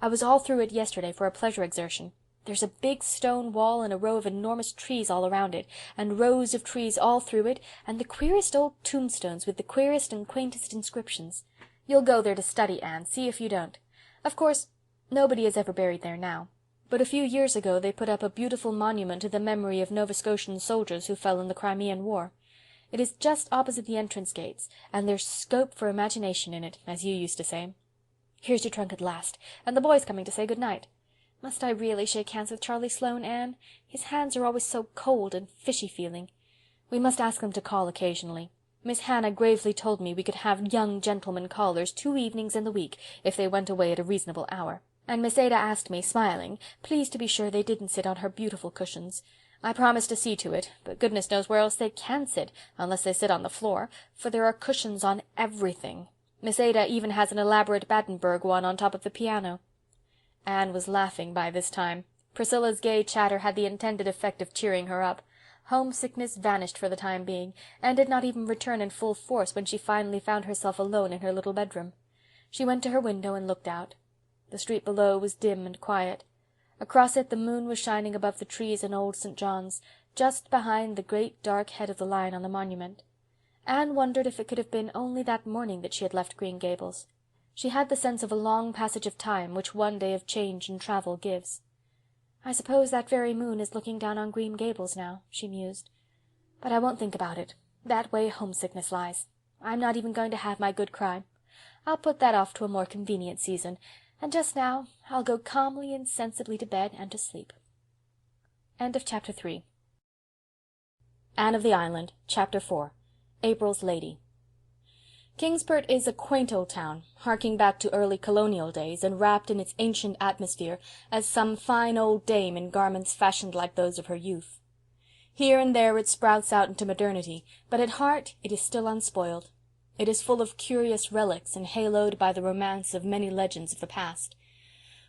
I was all through it yesterday for a pleasure exertion. There's a big stone wall and a row of enormous trees all around it, and rows of trees all through it, and the queerest old tombstones with the queerest and quaintest inscriptions. You'll go there to study, Anne, see if you don't. Of course, nobody is ever buried there now, but a few years ago they put up a beautiful monument to the memory of Nova Scotian soldiers who fell in the Crimean War. It is just opposite the entrance gates, and there's scope for imagination in it, as you used to say. Here's your trunk at last, and the boy's coming to say good night. Must I really shake hands with Charlie Sloane, Anne? His hands are always so cold and fishy-feeling. We must ask them to call occasionally. Miss Hannah gravely told me we could have young gentlemen callers 2 evenings in the week, if they went away at a reasonable hour. And Miss Ada asked me, smiling, please to be sure they didn't sit on her beautiful cushions. I promised to see to it, but goodness knows where else they can sit, unless they sit on the floor, for there are cushions on everything. Miss Ada even has an elaborate Battenberg one on top of the piano. Anne was laughing by this time. Priscilla's gay chatter had the intended effect of cheering her up. Homesickness vanished for the time being, and did not even return in full force when she finally found herself alone in her little bedroom. She went to her window and looked out. The street below was dim and quiet. Across it the moon was shining above the trees in old St. John's, just behind the great dark head of the lion on the monument. Anne wondered if it could have been only that morning that she had left Green Gables. She had the sense of a long passage of time which one day of change and travel gives. I suppose that very moon is looking down on Green Gables now, she mused. But I won't think about it. That way homesickness lies. I'm not even going to have my good cry. I'll put that off to a more convenient season, and just now I'll go calmly and sensibly to bed and to sleep. End of Chapter 3. Anne of the Island, Chapter 4. April's Lady. Kingsport is a quaint old town, harking back to early colonial days, and wrapped in its ancient atmosphere as some fine old dame in garments fashioned like those of her youth. Here and there it sprouts out into modernity, but at heart it is still unspoiled. It is full of curious relics, and haloed by the romance of many legends of the past.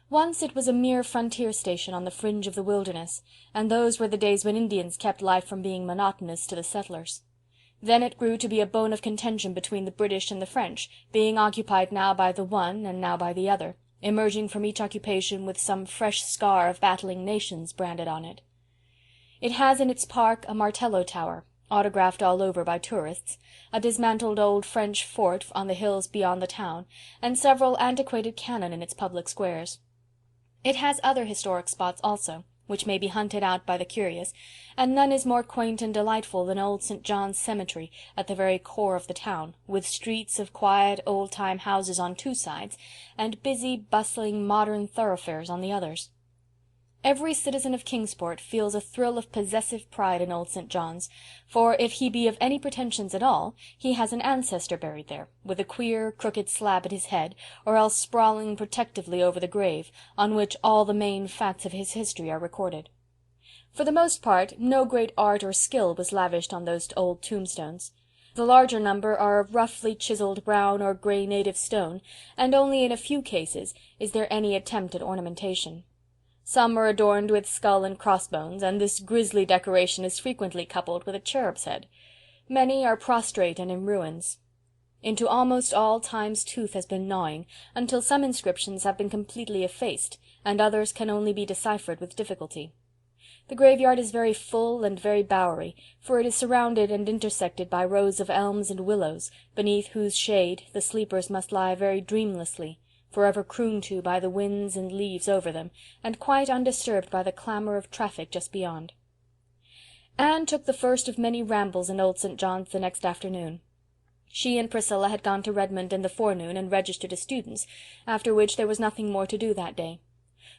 Once it was a mere frontier station on the fringe of the wilderness, and those were the days when Indians kept life from being monotonous to the settlers. Then it grew to be a bone of contention between the British and the French, being occupied now by the one and now by the other, emerging from each occupation with some fresh scar of battling nations branded on it. It has in its park a Martello Tower, autographed all over by tourists, a dismantled old French fort on the hills beyond the town, and several antiquated cannon in its public squares. It has other historic spots also, which may be hunted out by the curious, and none is more quaint and delightful than old St. John's Cemetery at the very core of the town, with streets of quiet old-time houses on 2 sides, and busy, bustling, modern thoroughfares on the others. Every citizen of Kingsport feels a thrill of possessive pride in old St. John's, for if he be of any pretensions at all, he has an ancestor buried there, with a queer, crooked slab at his head, or else sprawling protectively over the grave, on which all the main facts of his history are recorded. For the most part, no great art or skill was lavished on those old tombstones. The larger number are of roughly chiselled brown or grey native stone, and only in a few cases is there any attempt at ornamentation. Some are adorned with skull and crossbones, and this grisly decoration is frequently coupled with a cherub's head. Many are prostrate and in ruins. Into almost all Time's tooth has been gnawing, until some inscriptions have been completely effaced, and others can only be deciphered with difficulty. The graveyard is very full and very bowery, for it is surrounded and intersected by rows of elms and willows, beneath whose shade the sleepers must lie very dreamlessly, forever crooned to by the winds and leaves over them, and quite undisturbed by the clamour of traffic just beyond. Anne took the first of many rambles in old St. John's the next afternoon. She and Priscilla had gone to Redmond in the forenoon and registered as students, after which there was nothing more to do that day.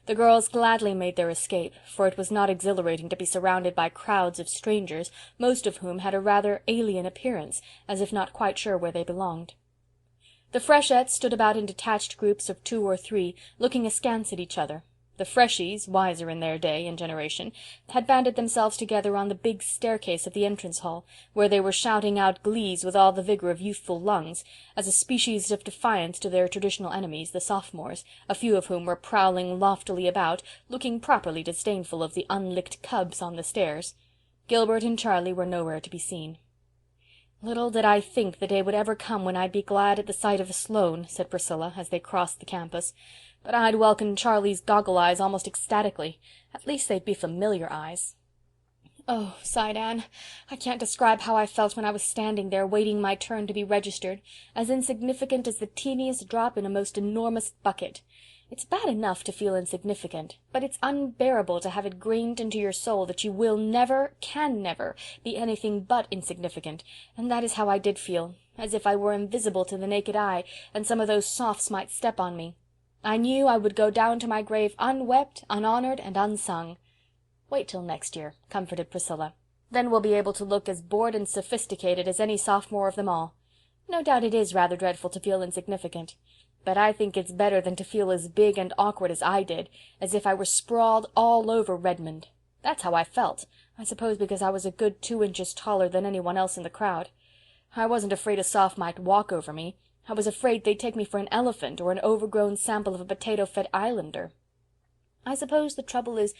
The girls gladly made their escape, for it was not exhilarating to be surrounded by crowds of strangers, most of whom had a rather alien appearance, as if not quite sure where they belonged. The freshettes stood about in detached groups of 2 or 3, looking askance at each other. The freshies, wiser in their day and generation, had banded themselves together on the big staircase of the entrance hall, where they were shouting out glees with all the vigour of youthful lungs, as a species of defiance to their traditional enemies, the sophomores, a few of whom were prowling loftily about, looking properly disdainful of the unlicked cubs on the stairs. Gilbert and Charlie were nowhere to be seen. "Little did I think the day would ever come when I'd be glad at the sight of a Sloane," said Priscilla, as they crossed the campus. "But I'd welcome Charlie's goggle eyes almost ecstatically. At least they'd be familiar eyes." "Oh," sighed Anne, "I can't describe how I felt when I was standing there waiting my turn to be registered, as insignificant as the teeniest drop in a most enormous bucket. It's bad enough to feel insignificant, but it's unbearable to have it grained into your soul that you will never, can never, be anything but insignificant, and that is how I did feel, as if I were invisible to the naked eye, and some of those Sophs might step on me. I knew I would go down to my grave unwept, unhonored, and unsung." "Wait till next year," comforted Priscilla. "Then we'll be able to look as bored and sophisticated as any sophomore of them all. No doubt it is rather dreadful to feel insignificant, but I think it's better than to feel as big and awkward as I did, as if I were sprawled all over Redmond. That's how I felt, I suppose because I was a good 2 inches taller than anyone else in the crowd. I wasn't afraid a Soph might walk over me. I was afraid they'd take me for an elephant or an overgrown sample of a potato-fed islander. I suppose the trouble is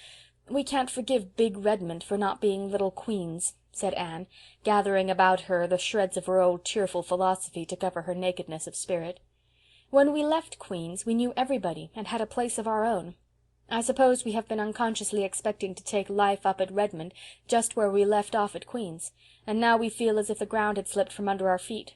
we can't forgive big Redmond for not being little Queen's," said Anne, gathering about her the shreds of her old cheerful philosophy to cover her nakedness of spirit. "When we left Queen's we knew everybody and had a place of our own. I suppose we have been unconsciously expecting to take life up at Redmond just where we left off at Queen's, and now we feel as if the ground had slipped from under our feet.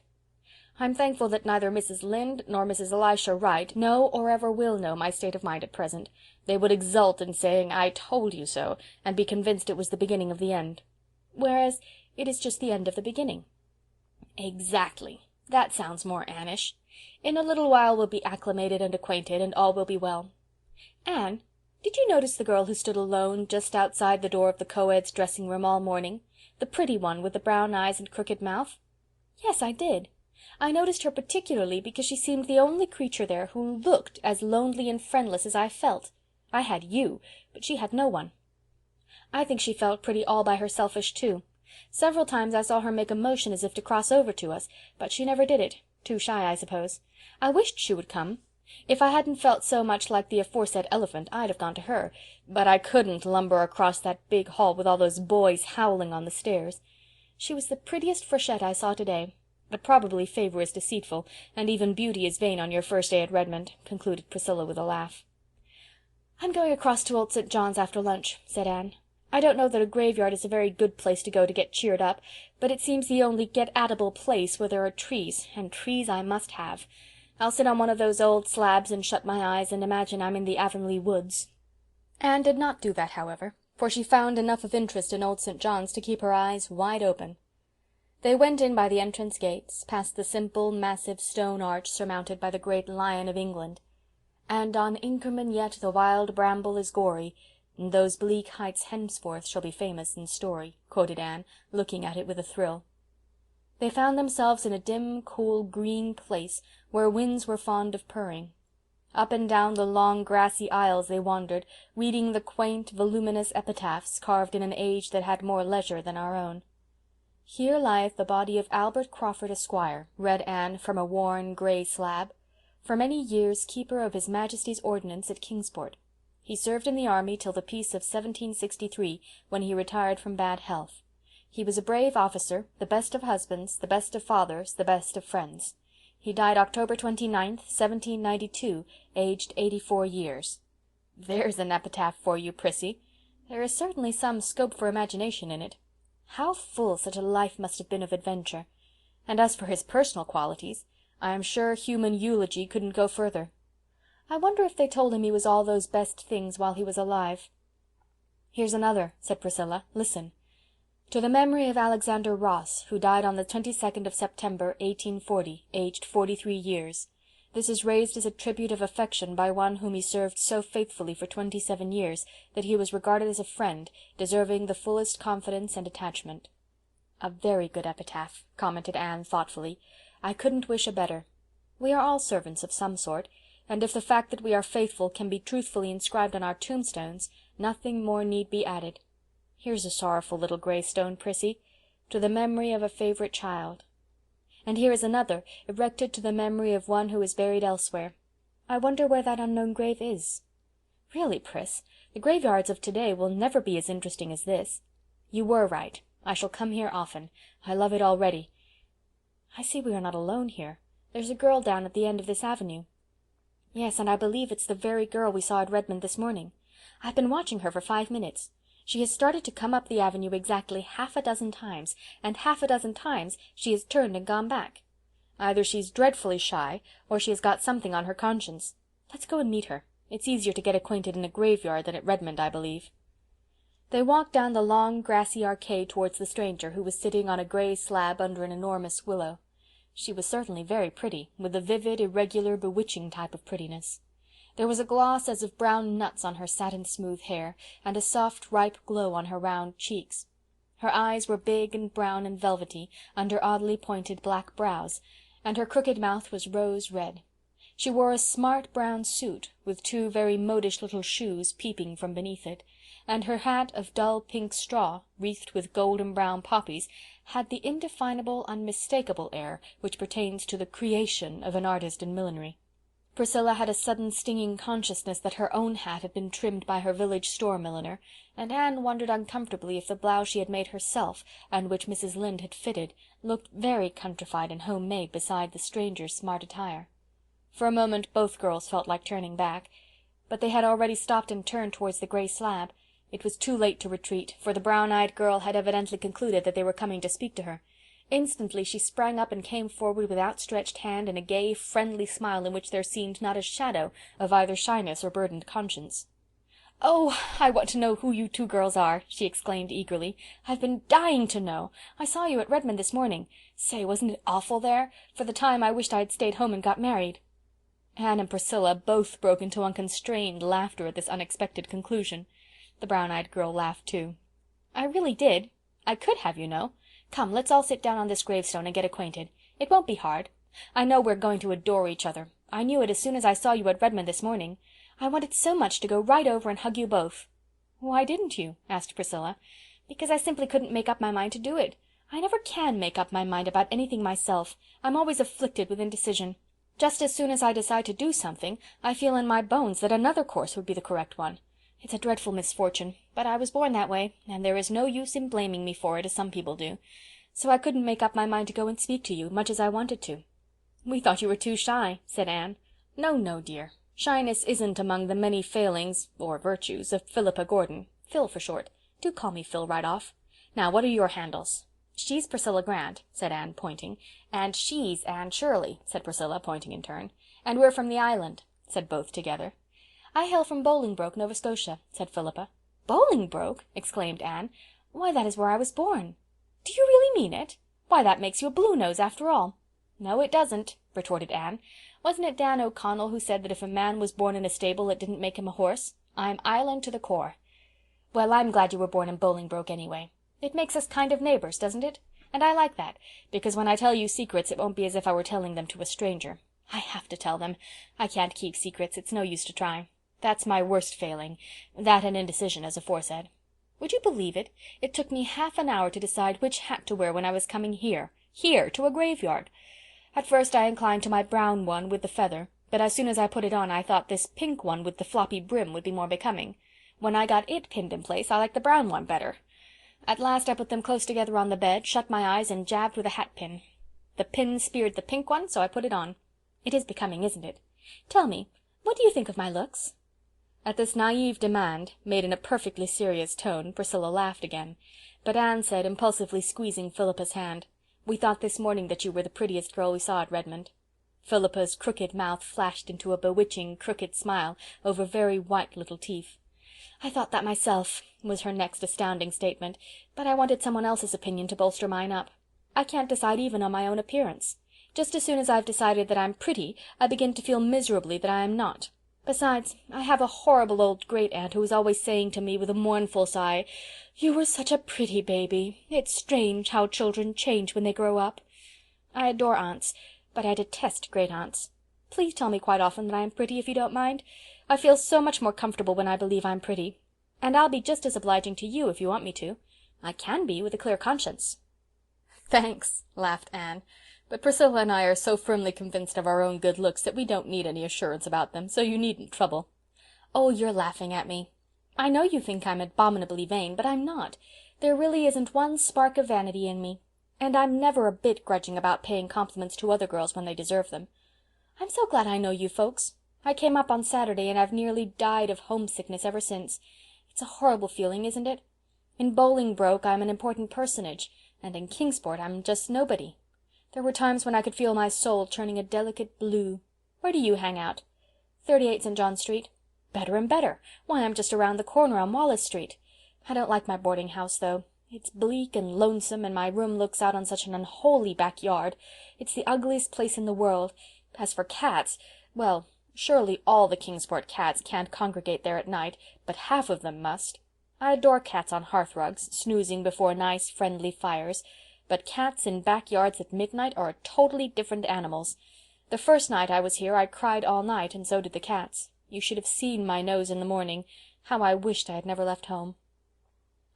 I'm thankful that neither Mrs. Lynde nor Mrs. Elisha Wright know or ever will know my state of mind at present. They would exult in saying, 'I told you so,' and be convinced it was the beginning of the end. Whereas it is just the end of the beginning." "Exactly. That sounds more Annish. In a little while we'll be acclimated and acquainted, and all will be well. Anne, did you notice the girl who stood alone just outside the door of the co-ed's dressing room all morning? The pretty one with the brown eyes and crooked mouth?" "Yes, I did. I noticed her particularly because she seemed the only creature there who looked as lonely and friendless as I felt. I had you, but she had no one. I think she felt pretty all by herselfish too. Several times I saw her make a motion as if to cross over to us, but she never did it. Too shy, I suppose. I wished she would come. If I hadn't felt so much like the aforesaid elephant, I'd have gone to her, but I couldn't lumber across that big hall with all those boys howling on the stairs. She was the prettiest freshette I saw today. But probably favor is deceitful, and even beauty is vain on your first day at Redmond," concluded Priscilla with a laugh. "I'm going across to old St. John's after lunch," said Anne. "I don't know that a graveyard is a very good place to go to get cheered up, but it seems the only get-at-able place where there are trees, and trees I must have. I'll sit on one of those old slabs and shut my eyes and imagine I'm in the Avonlea woods." Anne did not do that, however, for she found enough of interest in old St. John's to keep her eyes wide open. They went in by the entrance gates, past the simple, massive stone arch surmounted by the great Lion of England. "And on Inkerman yet the wild bramble is gory, and those bleak heights henceforth shall be famous in story," quoted Anne, looking at it with a thrill. They found themselves in a dim, cool, green place where winds were fond of purring. Up and down the long grassy aisles they wandered, reading the quaint, voluminous epitaphs carved in an age that had more leisure than our own. "Here lieth the body of Albert Crawford, Esquire," read Anne from a worn, grey slab. "For many years keeper of His Majesty's Ordnance at Kingsport. He served in the army till the peace of 1763, when he retired from bad health. He was a brave officer, the best of husbands, the best of fathers, the best of friends. He died October 29th, 1792, aged 84 years. There's an epitaph for you, Prissy. There is certainly some scope for imagination in it. How full such a life must have been of adventure! And as for his personal qualities, I am sure human eulogy couldn't go further. I wonder if they told him he was all those best things while he was alive." "Here's another," said Priscilla. "Listen. To the memory of Alexander Ross, who died on the 22nd of September, 1840, aged 43 years. This is raised as a tribute of affection by one whom he served so faithfully for 27 years that he was regarded as a friend, deserving the fullest confidence and attachment." "A very good epitaph," commented Anne thoughtfully. "I couldn't wish a better. We are all servants of some sort, and if the fact that we are faithful can be truthfully inscribed on our tombstones, nothing more need be added. Here's a sorrowful little grey stone, Prissy, to the memory of a favourite child. And here is another, erected to the memory of one who is buried elsewhere. I wonder where that unknown grave is. Really, Pris, the graveyards of today will never be as interesting as this. You were right. I shall come here often. I love it already. I see we are not alone here. There's a girl down at the end of this avenue." "Yes, and I believe it's the very girl we saw at Redmond this morning. I've been watching her for 5 minutes. She has started to come up the avenue exactly half a dozen times, and half a dozen times she has turned and gone back. Either she's dreadfully shy, or she has got something on her conscience. Let's go and meet her. It's easier to get acquainted in a graveyard than at Redmond, I believe." They walked down the long grassy arcade towards the stranger, who was sitting on a grey slab under an enormous willow. She was certainly very pretty, with a vivid, irregular, bewitching type of prettiness. There was a gloss as of brown nuts on her satin-smooth hair, and a soft, ripe glow on her round cheeks. Her eyes were big and brown and velvety, under oddly pointed black brows, and her crooked mouth was rose-red. She wore a smart brown suit, with two very modish little shoes peeping from beneath it, and her hat of dull pink straw, wreathed with golden brown poppies, had the indefinable, unmistakable air which pertains to the creation of an artist in millinery. Priscilla had a sudden stinging consciousness that her own hat had been trimmed by her village store milliner, and Anne wondered uncomfortably if the blouse she had made herself, and which Mrs. Lynde had fitted, looked very countrified and home-made beside the stranger's smart attire. For a moment both girls felt like turning back, but they had already stopped and turned towards the grey slab. It was too late to retreat, for the brown-eyed girl had evidently concluded that they were coming to speak to her. Instantly she sprang up and came forward with outstretched hand and a gay, friendly smile in which there seemed not a shadow of either shyness or burdened conscience. "Oh, I want to know who you two girls are," she exclaimed eagerly. "I've been dying to know. I saw you at Redmond this morning. Say, wasn't it awful there? For the time I wished I had stayed home and got married." Anne and Priscilla both broke into unconstrained laughter at this unexpected conclusion. The brown-eyed girl laughed too. "I really did. I could have, you know. Come, let's all sit down on this gravestone and get acquainted. It won't be hard. I know we're going to adore each other. I knew it as soon as I saw you at Redmond this morning. I wanted so much to go right over and hug you both." "Why didn't you?" asked Priscilla. "Because I simply couldn't make up my mind to do it. I never can make up my mind about anything myself. I'm always afflicted with indecision. Just as soon as I decide to do something, I feel in my bones that another course would be the correct one. It's a dreadful misfortune, but I was born that way, and there is no use in blaming me for it, as some people do. So I couldn't make up my mind to go and speak to you, much as I wanted to." "We thought you were too shy," said Anne. "No, no, dear. Shyness isn't among the many failings, or virtues, of Philippa Gordon. Phil for short. Do call me Phil right off. Now, what are your handles?" "She's Priscilla Grant," said Anne, pointing. "And she's Anne Shirley," said Priscilla, pointing in turn. "And we're from the island," said both together. "I hail from Bolingbroke, Nova Scotia," said Philippa. "Bolingbroke!" exclaimed Anne. "Why, that is where I was born." "Do you really mean it? Why, that makes you a Bluenose after all." "No, it doesn't," retorted Anne. "Wasn't it Dan O'Connell who said that if a man was born in a stable it didn't make him a horse? I'm island to the core." "Well, I'm glad you were born in Bolingbroke anyway. It makes us kind of neighbors, doesn't it? And I like that, because when I tell you secrets it won't be as if I were telling them to a stranger. I have to tell them. I can't keep secrets. It's no use to try. That's my worst failing, that and indecision, as aforesaid. Would you believe it? It took me half an hour to decide which hat to wear when I was coming here, to a graveyard. At first I inclined to my brown one with the feather, but as soon as I put it on I thought this pink one with the floppy brim would be more becoming. When I got it pinned in place I liked the brown one better. At last I put them close together on the bed, shut my eyes, and jabbed with a hat pin. The pin speared the pink one, so I put it on. It is becoming, isn't it? Tell me, what do you think of my looks?" At this naive demand, made in a perfectly serious tone, Priscilla laughed again, but Anne said, impulsively squeezing Philippa's hand, "We thought this morning that you were the prettiest girl we saw at Redmond." Philippa's crooked mouth flashed into a bewitching crooked smile over very white little teeth. "I thought that myself," was her next astounding statement, "but I wanted someone else's opinion to bolster mine up. I can't decide even on my own appearance. Just as soon as I've decided that I'm pretty, I begin to feel miserably that I am not. Besides, I have a horrible old great-aunt who is always saying to me with a mournful sigh, 'You were such a pretty baby. It's strange how children change when they grow up.' I adore aunts, but I detest great-aunts. Please tell me quite often that I am pretty, if you don't mind. I feel so much more comfortable when I believe I'm pretty. And I'll be just as obliging to you if you want me to. I can be, with a clear conscience." "Thanks," laughed Anne. "But Priscilla and I are so firmly convinced of our own good looks that we don't need any assurance about them, so you needn't trouble." "Oh, you're laughing at me. I know you think I'm abominably vain, but I'm not. There really isn't one spark of vanity in me. and I'm never a bit grudging about paying compliments to other girls when they deserve them. I'm so glad I know you folks. I came up on Saturday, and I've nearly died of homesickness ever since. It's a horrible feeling, isn't it? In Bolingbroke I'm an important personage, and in Kingsport I'm just nobody. There were times when I could feel my soul turning a delicate blue. Where do you hang out? 38 St. John Street. Better and better. Why, I'm just around the corner on Wallace Street. I don't like my boarding house, though. It's bleak and lonesome, and my room looks out on such an unholy backyard. It's the ugliest place in the world. As for cats, well, surely all the Kingsport cats can't congregate there at night, but half of them must. I adore cats on hearthrugs, snoozing before nice, friendly fires, but cats in backyards at midnight are totally different animals. The first night I was here I cried all night, and so did the cats. You should have seen my nose in the morning. How I wished I had never left home.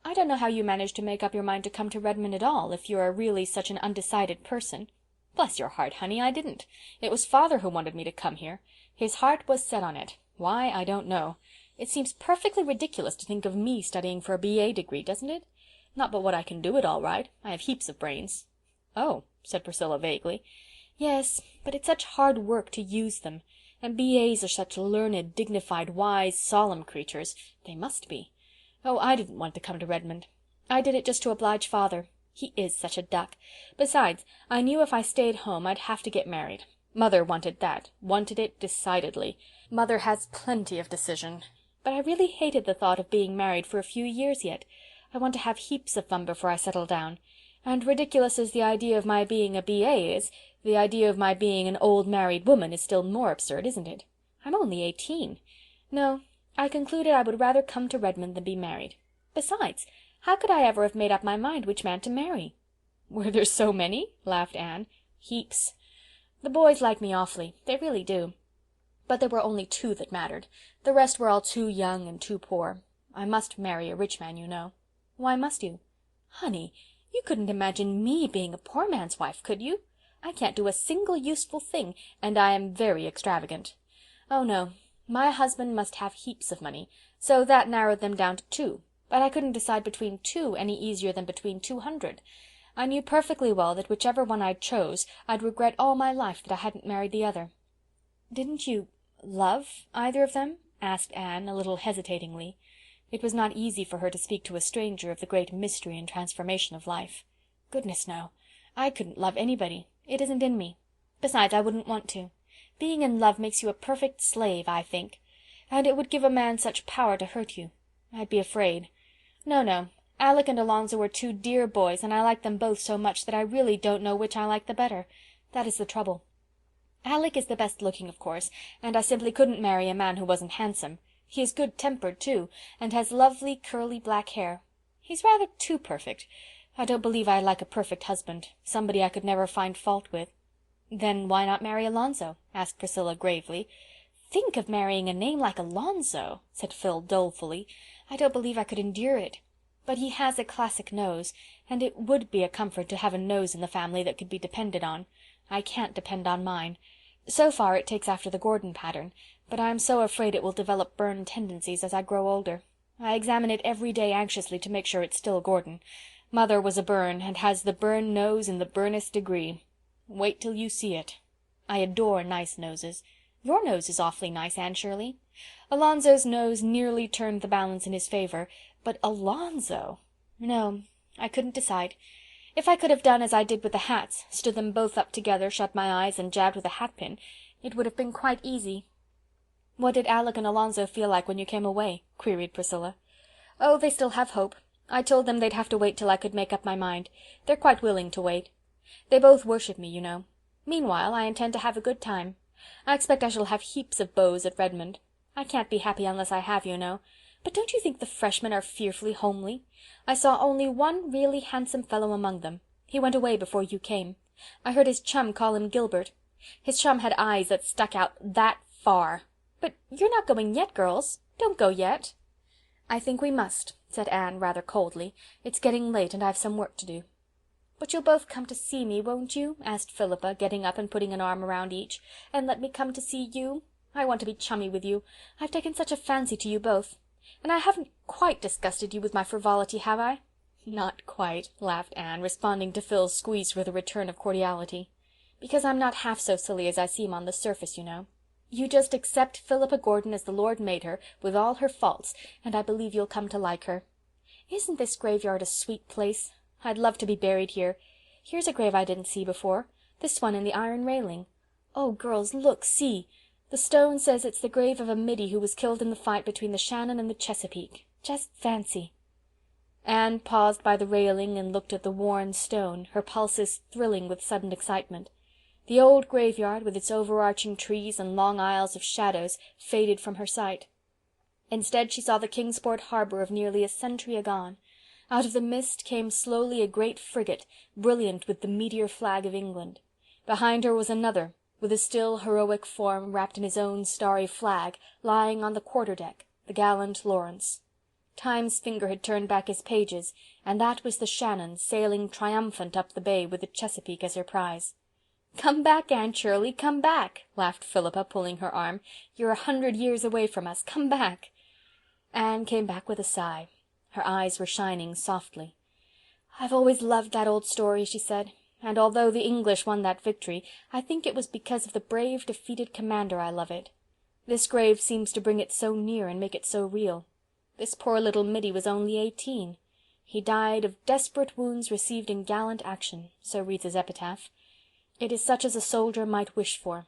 I don't know how you managed to make up your mind to come to Redmond at all, if you are really such an undecided person. Bless your heart, honey, I didn't. It was father who wanted me to come here. His heart was set on it. Why, I don't know. It seems perfectly ridiculous to think of me studying for a B.A. degree, doesn't it? Not but what I can do it all right. I have heaps of brains. Oh, said Priscilla vaguely. Yes, but it's such hard work to use them. And B.A.'s are such learned, dignified, wise, solemn creatures. They must be. Oh, I didn't want to come to Redmond. I did it just to oblige father. He is such a duck. Besides, I knew if I stayed home I'd have to get married. Mother wanted that, wanted it decidedly. Mother has plenty of decision. But I really hated the thought of being married for a few years yet. I want to have heaps of fun before I settle down. And ridiculous as the idea of my being a B.A. is, the idea of my being an old married woman is still more absurd, isn't it? I'm only 18. No, I concluded I would rather come to Redmond than be married. Besides, how could I ever have made up my mind which man to marry? Were there so many? Laughed Anne. Heaps. The boys like me awfully. They really do. But there were only 2 that mattered. The rest were all too young and too poor. I must marry a rich man, you know. Why must you? Honey, you couldn't imagine me being a poor man's wife, could you? I can't do a single useful thing, and I am very extravagant. Oh, no, my husband must have heaps of money, so that narrowed them down to 2. But I couldn't decide between 2 any easier than between 200. I knew perfectly well that whichever one I chose, I'd regret all my life that I hadn't married the other. Didn't you love either of them? Asked Anne, a little hesitatingly. It was not easy for her to speak to a stranger of the great mystery and transformation of life. Goodness, no. I couldn't love anybody. It isn't in me. Besides, I wouldn't want to. Being in love makes you a perfect slave, I think. And it would give a man such power to hurt you. I'd be afraid. No, no. Alec and Alonzo are 2 dear boys, and I like them both so much that I really don't know which I like the better. That is the trouble. Alec is the best looking, of course, and I simply couldn't marry a man who wasn't handsome. He is good-tempered, too, and has lovely curly black hair. He's rather too perfect. I don't believe I like a perfect husband, somebody I could never find fault with. Then why not marry Alonzo? Asked Priscilla gravely. Think of marrying a name like Alonzo, said Phil dolefully. I don't believe I could endure it. But he has a classic nose, and it would be a comfort to have a nose in the family that could be depended on. I can't depend on mine. So far it takes after the Gordon pattern, but I am so afraid it will develop Byrne tendencies as I grow older. I examine it every day anxiously to make sure it's still Gordon. Mother was a Byrne, and has the Byrne nose in the Byrnest degree. Wait till you see it. I adore nice noses. Your nose is awfully nice, Anne Shirley. Alonzo's nose nearly turned the balance in his favor, but Alonzo— No, I couldn't decide. If I could have done as I did with the hats, stood them both up together, shut my eyes, and jabbed with a hatpin, it would have been quite easy. What did Alec and Alonzo feel like when you came away? Queried Priscilla. Oh, they still have hope. I told them they'd have to wait till I could make up my mind. They're quite willing to wait. They both worship me, you know. Meanwhile, I intend to have a good time. I expect I shall have heaps of beaux at Redmond. I can't be happy unless I have, you know. But don't you think the freshmen are fearfully homely? I saw only one really handsome fellow among them. He went away before you came. I heard his chum call him Gilbert. His chum had eyes that stuck out that far. But you're not going yet, girls. Don't go yet. I think we must, said Anne rather coldly. It's getting late and I've some work to do. But you'll both come to see me, won't you? Asked Philippa, getting up and putting an arm around each. And let me come to see you. I want to be chummy with you. I've taken such a fancy to you both. And I haven't quite disgusted you with my frivolity, have I? "Not quite," laughed Anne, responding to Phil's squeeze with a return of cordiality. "Because I'm not half so silly as I seem on the surface, you know. You just accept Philippa Gordon as the Lord made her, with all her faults, and I believe you'll come to like her. Isn't this graveyard a sweet place? I'd love to be buried here. Here's a grave I didn't see before. This one in the iron railing. Oh, girls, look, see! The stone says it's the grave of a middy who was killed in the fight between the Shannon and the Chesapeake. Just fancy!" Anne paused by the railing and looked at the worn stone, her pulses thrilling with sudden excitement. The old graveyard, with its overarching trees and long aisles of shadows, faded from her sight. Instead she saw the Kingsport harbour of nearly a century agone. Out of the mist came slowly a great frigate, brilliant with the meteor flag of England. Behind her was another, with a still heroic form wrapped in his own starry flag, lying on the quarter-deck, the gallant Lawrence. Time's finger had turned back his pages, and that was the Shannon sailing triumphant up the bay with the Chesapeake as her prize. "Come back, Anne Shirley, come back," laughed Philippa, pulling her arm. "You're 100 years away from us. Come back." Anne came back with a sigh. Her eyes were shining softly. "I've always loved that old story," she said, "and although the English won that victory, I think it was because of the brave, defeated commander I love it. This grave seems to bring it so near and make it so real. This poor little middy was only 18. He died of desperate wounds received in gallant action, so reads his epitaph. It is such as a soldier might wish for."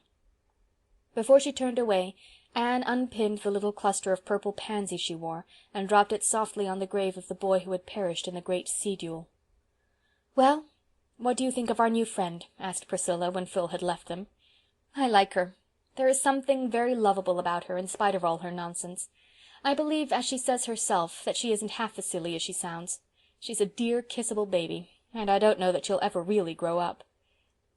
Before she turned away, Anne unpinned the little cluster of purple pansies she wore, and dropped it softly on the grave of the boy who had perished in the great sea duel. "Well, what do you think of our new friend?" asked Priscilla, when Phil had left them. "I like her. There is something very lovable about her, in spite of all her nonsense. I believe, as she says herself, that she isn't half as silly as she sounds. She's a dear, kissable baby, and I don't know that she'll ever really grow up."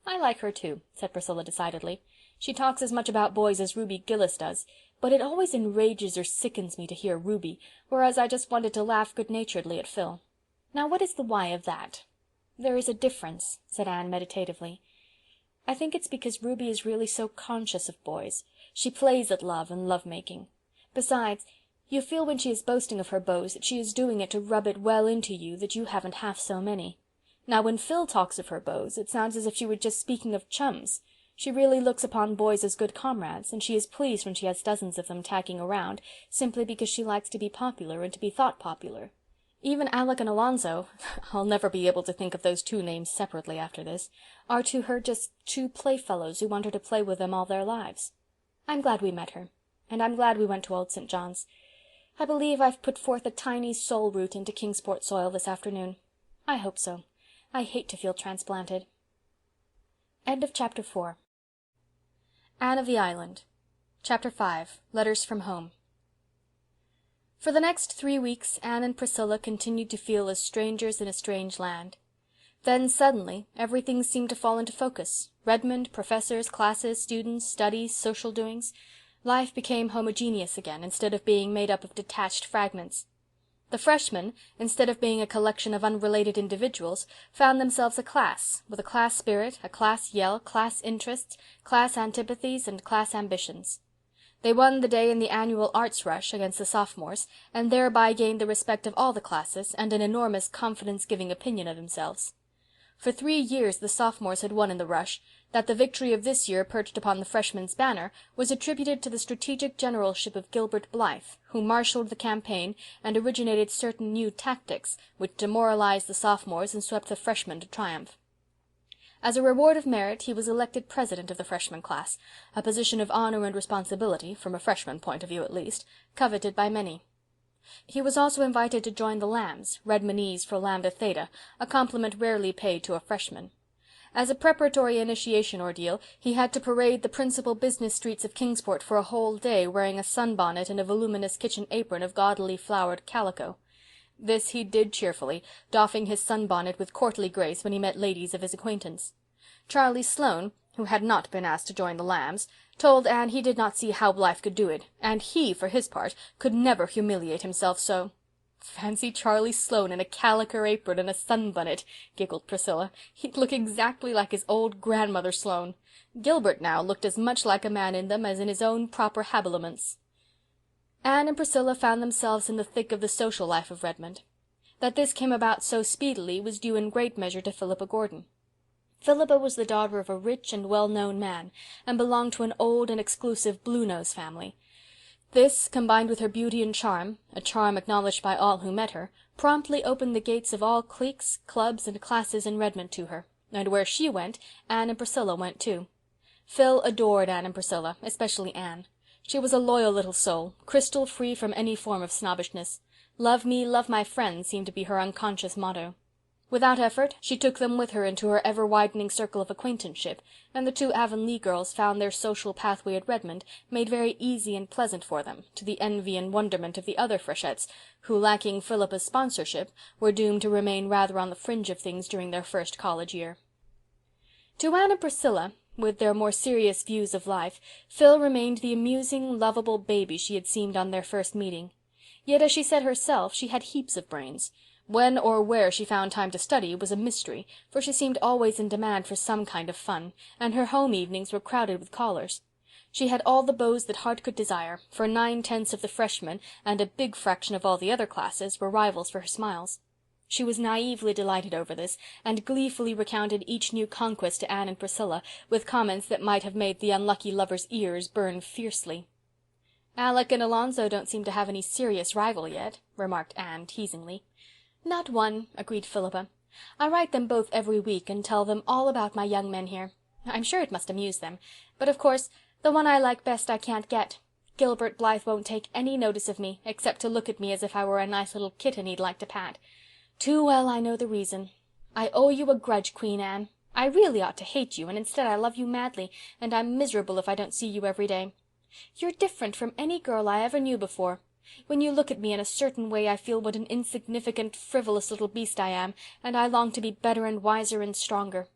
"I like her too," said Priscilla decidedly. "She talks as much about boys as Ruby Gillis does, but it always enrages or sickens me to hear Ruby, whereas I just wanted to laugh good-naturedly at Phil. Now what is the why of that?" "There is a difference," said Anne meditatively. "I think it's because Ruby is really so conscious of boys. She plays at love and love-making. Besides, you feel when she is boasting of her beaux that she is doing it to rub it well into you that you haven't half so many. Now when Phil talks of her beaux, it sounds as if she were just speaking of chums. She really looks upon boys as good comrades, and she is pleased when she has dozens of them tagging around, simply because she likes to be popular and to be thought popular. Even Alec and Alonzo I'll never be able to think of those two names separately after this are to her just two playfellows who want her to play with them all their lives. I'm glad we met her, and I'm glad we went to Old St. John's. I believe I've put forth a tiny soul root into Kingsport soil this afternoon. I hope so. I hate to feel transplanted. End of Chapter 4. Anne of the Island. Chapter 5. Letters from Home. For the next 3 weeks Anne and Priscilla continued to feel as strangers in a strange land. Then suddenly everything seemed to fall into focus. Redmond, professors, classes, students, studies, social doings. Life became homogeneous again, instead of being made up of detached fragments. The freshmen, instead of being a collection of unrelated individuals, found themselves a class, with a class spirit, a class yell, class interests, class antipathies, and class ambitions. They won the day in the annual arts rush against the sophomores, and thereby gained the respect of all the classes and an enormous confidence-giving opinion of themselves. For 3 years the sophomores had won in the rush. That the victory of this year perched upon the freshmen's banner was attributed to the strategic generalship of Gilbert Blythe, who marshalled the campaign and originated certain new tactics which demoralized the sophomores and swept the freshmen to triumph. As a reward of merit he was elected president of the freshman class, a position of honor and responsibility, from a freshman point of view at least, coveted by many. He was also invited to join the Lambs, Redmondese for Lambda Theta, a compliment rarely paid to a freshman. As a preparatory initiation ordeal, he had to parade the principal business streets of Kingsport for a whole day, wearing a sunbonnet and a voluminous kitchen apron of gaudily flowered calico. This he did cheerfully, doffing his sunbonnet with courtly grace when he met ladies of his acquaintance. Charlie Sloane, who had not been asked to join the Lambs, told Anne he did not see how Blythe could do it, and he, for his part, could never humiliate himself so. "Fancy Charlie Sloane in a calico apron and a sunbonnet," giggled Priscilla. "He'd look exactly like his old grandmother Sloane. Gilbert, now, looked as much like a man in them as in his own proper habiliments." Anne and Priscilla found themselves in the thick of the social life of Redmond. That this came about so speedily was due in great measure to Philippa Gordon. Philippa was the daughter of a rich and well-known man, and belonged to an old and exclusive Bluenose family. This, combined with her beauty and charm, a charm acknowledged by all who met her, promptly opened the gates of all cliques, clubs, and classes in Redmond to her, and where she went, Anne and Priscilla went too. Phil adored Anne and Priscilla, especially Anne. She was a loyal little soul, crystal free from any form of snobbishness. Love me, love my friends seemed to be her unconscious motto. Without effort, she took them with her into her ever-widening circle of acquaintanceship, and the two Avonlea girls found their social pathway at Redmond made very easy and pleasant for them, to the envy and wonderment of the other Freshettes, who, lacking Philippa's sponsorship, were doomed to remain rather on the fringe of things during their first college year. To Anne and Priscilla, with their more serious views of life, Phil remained the amusing, lovable baby she had seemed on their first meeting. Yet, as she said herself, she had heaps of brains. When or where she found time to study was a mystery, for she seemed always in demand for some kind of fun, and her home evenings were crowded with callers. She had all the beaux that heart could desire, for 9/10 of the freshmen, and a big fraction of all the other classes, were rivals for her smiles. She was naively delighted over this, and gleefully recounted each new conquest to Anne and Priscilla, with comments that might have made the unlucky lovers' ears burn fiercely. "Alec and Alonzo don't seem to have any serious rival yet," remarked Anne teasingly. "Not one," agreed Philippa. "I write them both every week and tell them all about my young men here. I'm sure it must amuse them, but of course the one I like best I can't get. Gilbert Blythe won't take any notice of me, except to look at me as if I were a nice little kitten he'd like to pat. Too well I know the reason. I owe you a grudge, Queen Anne. I really ought to hate you, and instead I love you madly, and I'm miserable if I don't see you every day. You're different from any girl I ever knew before. When you look at me in a certain way I feel what an insignificant, frivolous little beast I am, and I long to be better and wiser and stronger.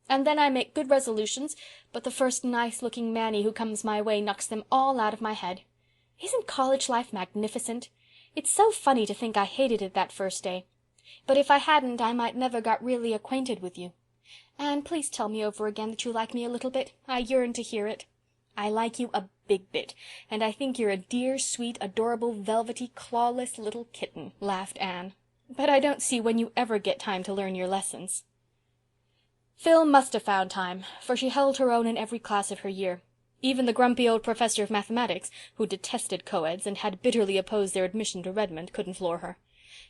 And then I make good resolutions, but the first nice-looking manny who comes my way knocks them all out of my head. Isn't college life magnificent? It's so funny to think I hated it that first day. But if I hadn't I might never got really acquainted with you. Anne, please tell me over again that you like me a little bit. I yearn to hear it." "I like you a big bit, and I think you're a dear, sweet, adorable, velvety, clawless little kitten," laughed Anne. "But I don't see when you ever get time to learn your lessons." Phil must have found time, for she held her own in every class of her year. Even the grumpy old professor of mathematics, who detested co-eds and had bitterly opposed their admission to Redmond, couldn't floor her.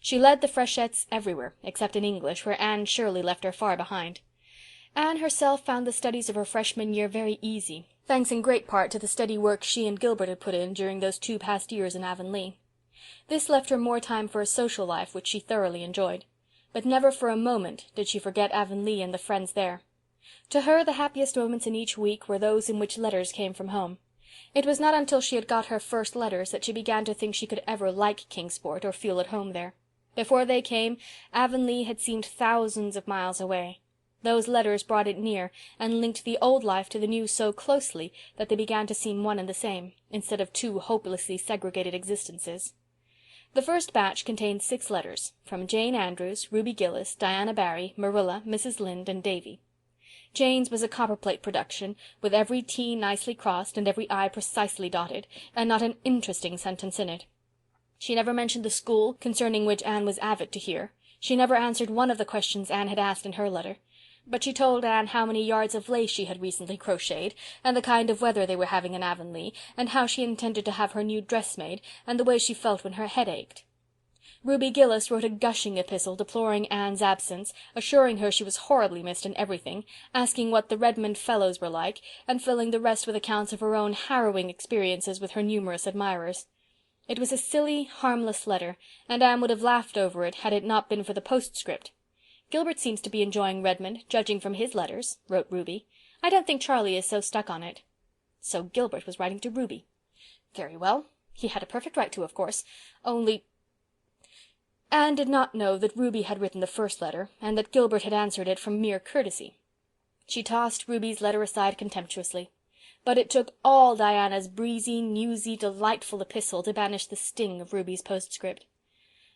She led the Freshettes everywhere, except in English, where Anne Shirley left her far behind. Anne herself found the studies of her freshman year very easy, thanks in great part to the steady work she and Gilbert had put in during those 2 past years in Avonlea. This left her more time for a social life which she thoroughly enjoyed. But never for a moment did she forget Avonlea and the friends there. To her the happiest moments in each week were those in which letters came from home. It was not until she had got her first letters that she began to think she could ever like Kingsport or feel at home there. Before they came, Avonlea had seemed thousands of miles away. Those letters brought it near, and linked the old life to the new so closely that they began to seem one and the same, instead of 2 hopelessly segregated existences. The first batch contained 6 letters, from Jane Andrews, Ruby Gillis, Diana Barry, Marilla, Mrs. Lynde, and Davy. Jane's was a copperplate production, with every T nicely crossed and every I precisely dotted, and not an interesting sentence in it. She never mentioned the school, concerning which Anne was avid to hear. She never answered one of the questions Anne had asked in her letter. But she told Anne how many yards of lace she had recently crocheted, and the kind of weather they were having in Avonlea, and how she intended to have her new dress made, and the way she felt when her head ached. Ruby Gillis wrote a gushing epistle deploring Anne's absence, assuring her she was horribly missed in everything, asking what the Redmond fellows were like, and filling the rest with accounts of her own harrowing experiences with her numerous admirers. It was a silly, harmless letter, and Anne would have laughed over it had it not been for the postscript. "Gilbert seems to be enjoying Redmond, judging from his letters," wrote Ruby. "I don't think Charlie is so stuck on it." So Gilbert was writing to Ruby. Very well. He had a perfect right to, of course. Only Anne did not know that Ruby had written the first letter, and that Gilbert had answered it from mere courtesy. She tossed Ruby's letter aside contemptuously. But it took all Diana's breezy, newsy, delightful epistle to banish the sting of Ruby's postscript.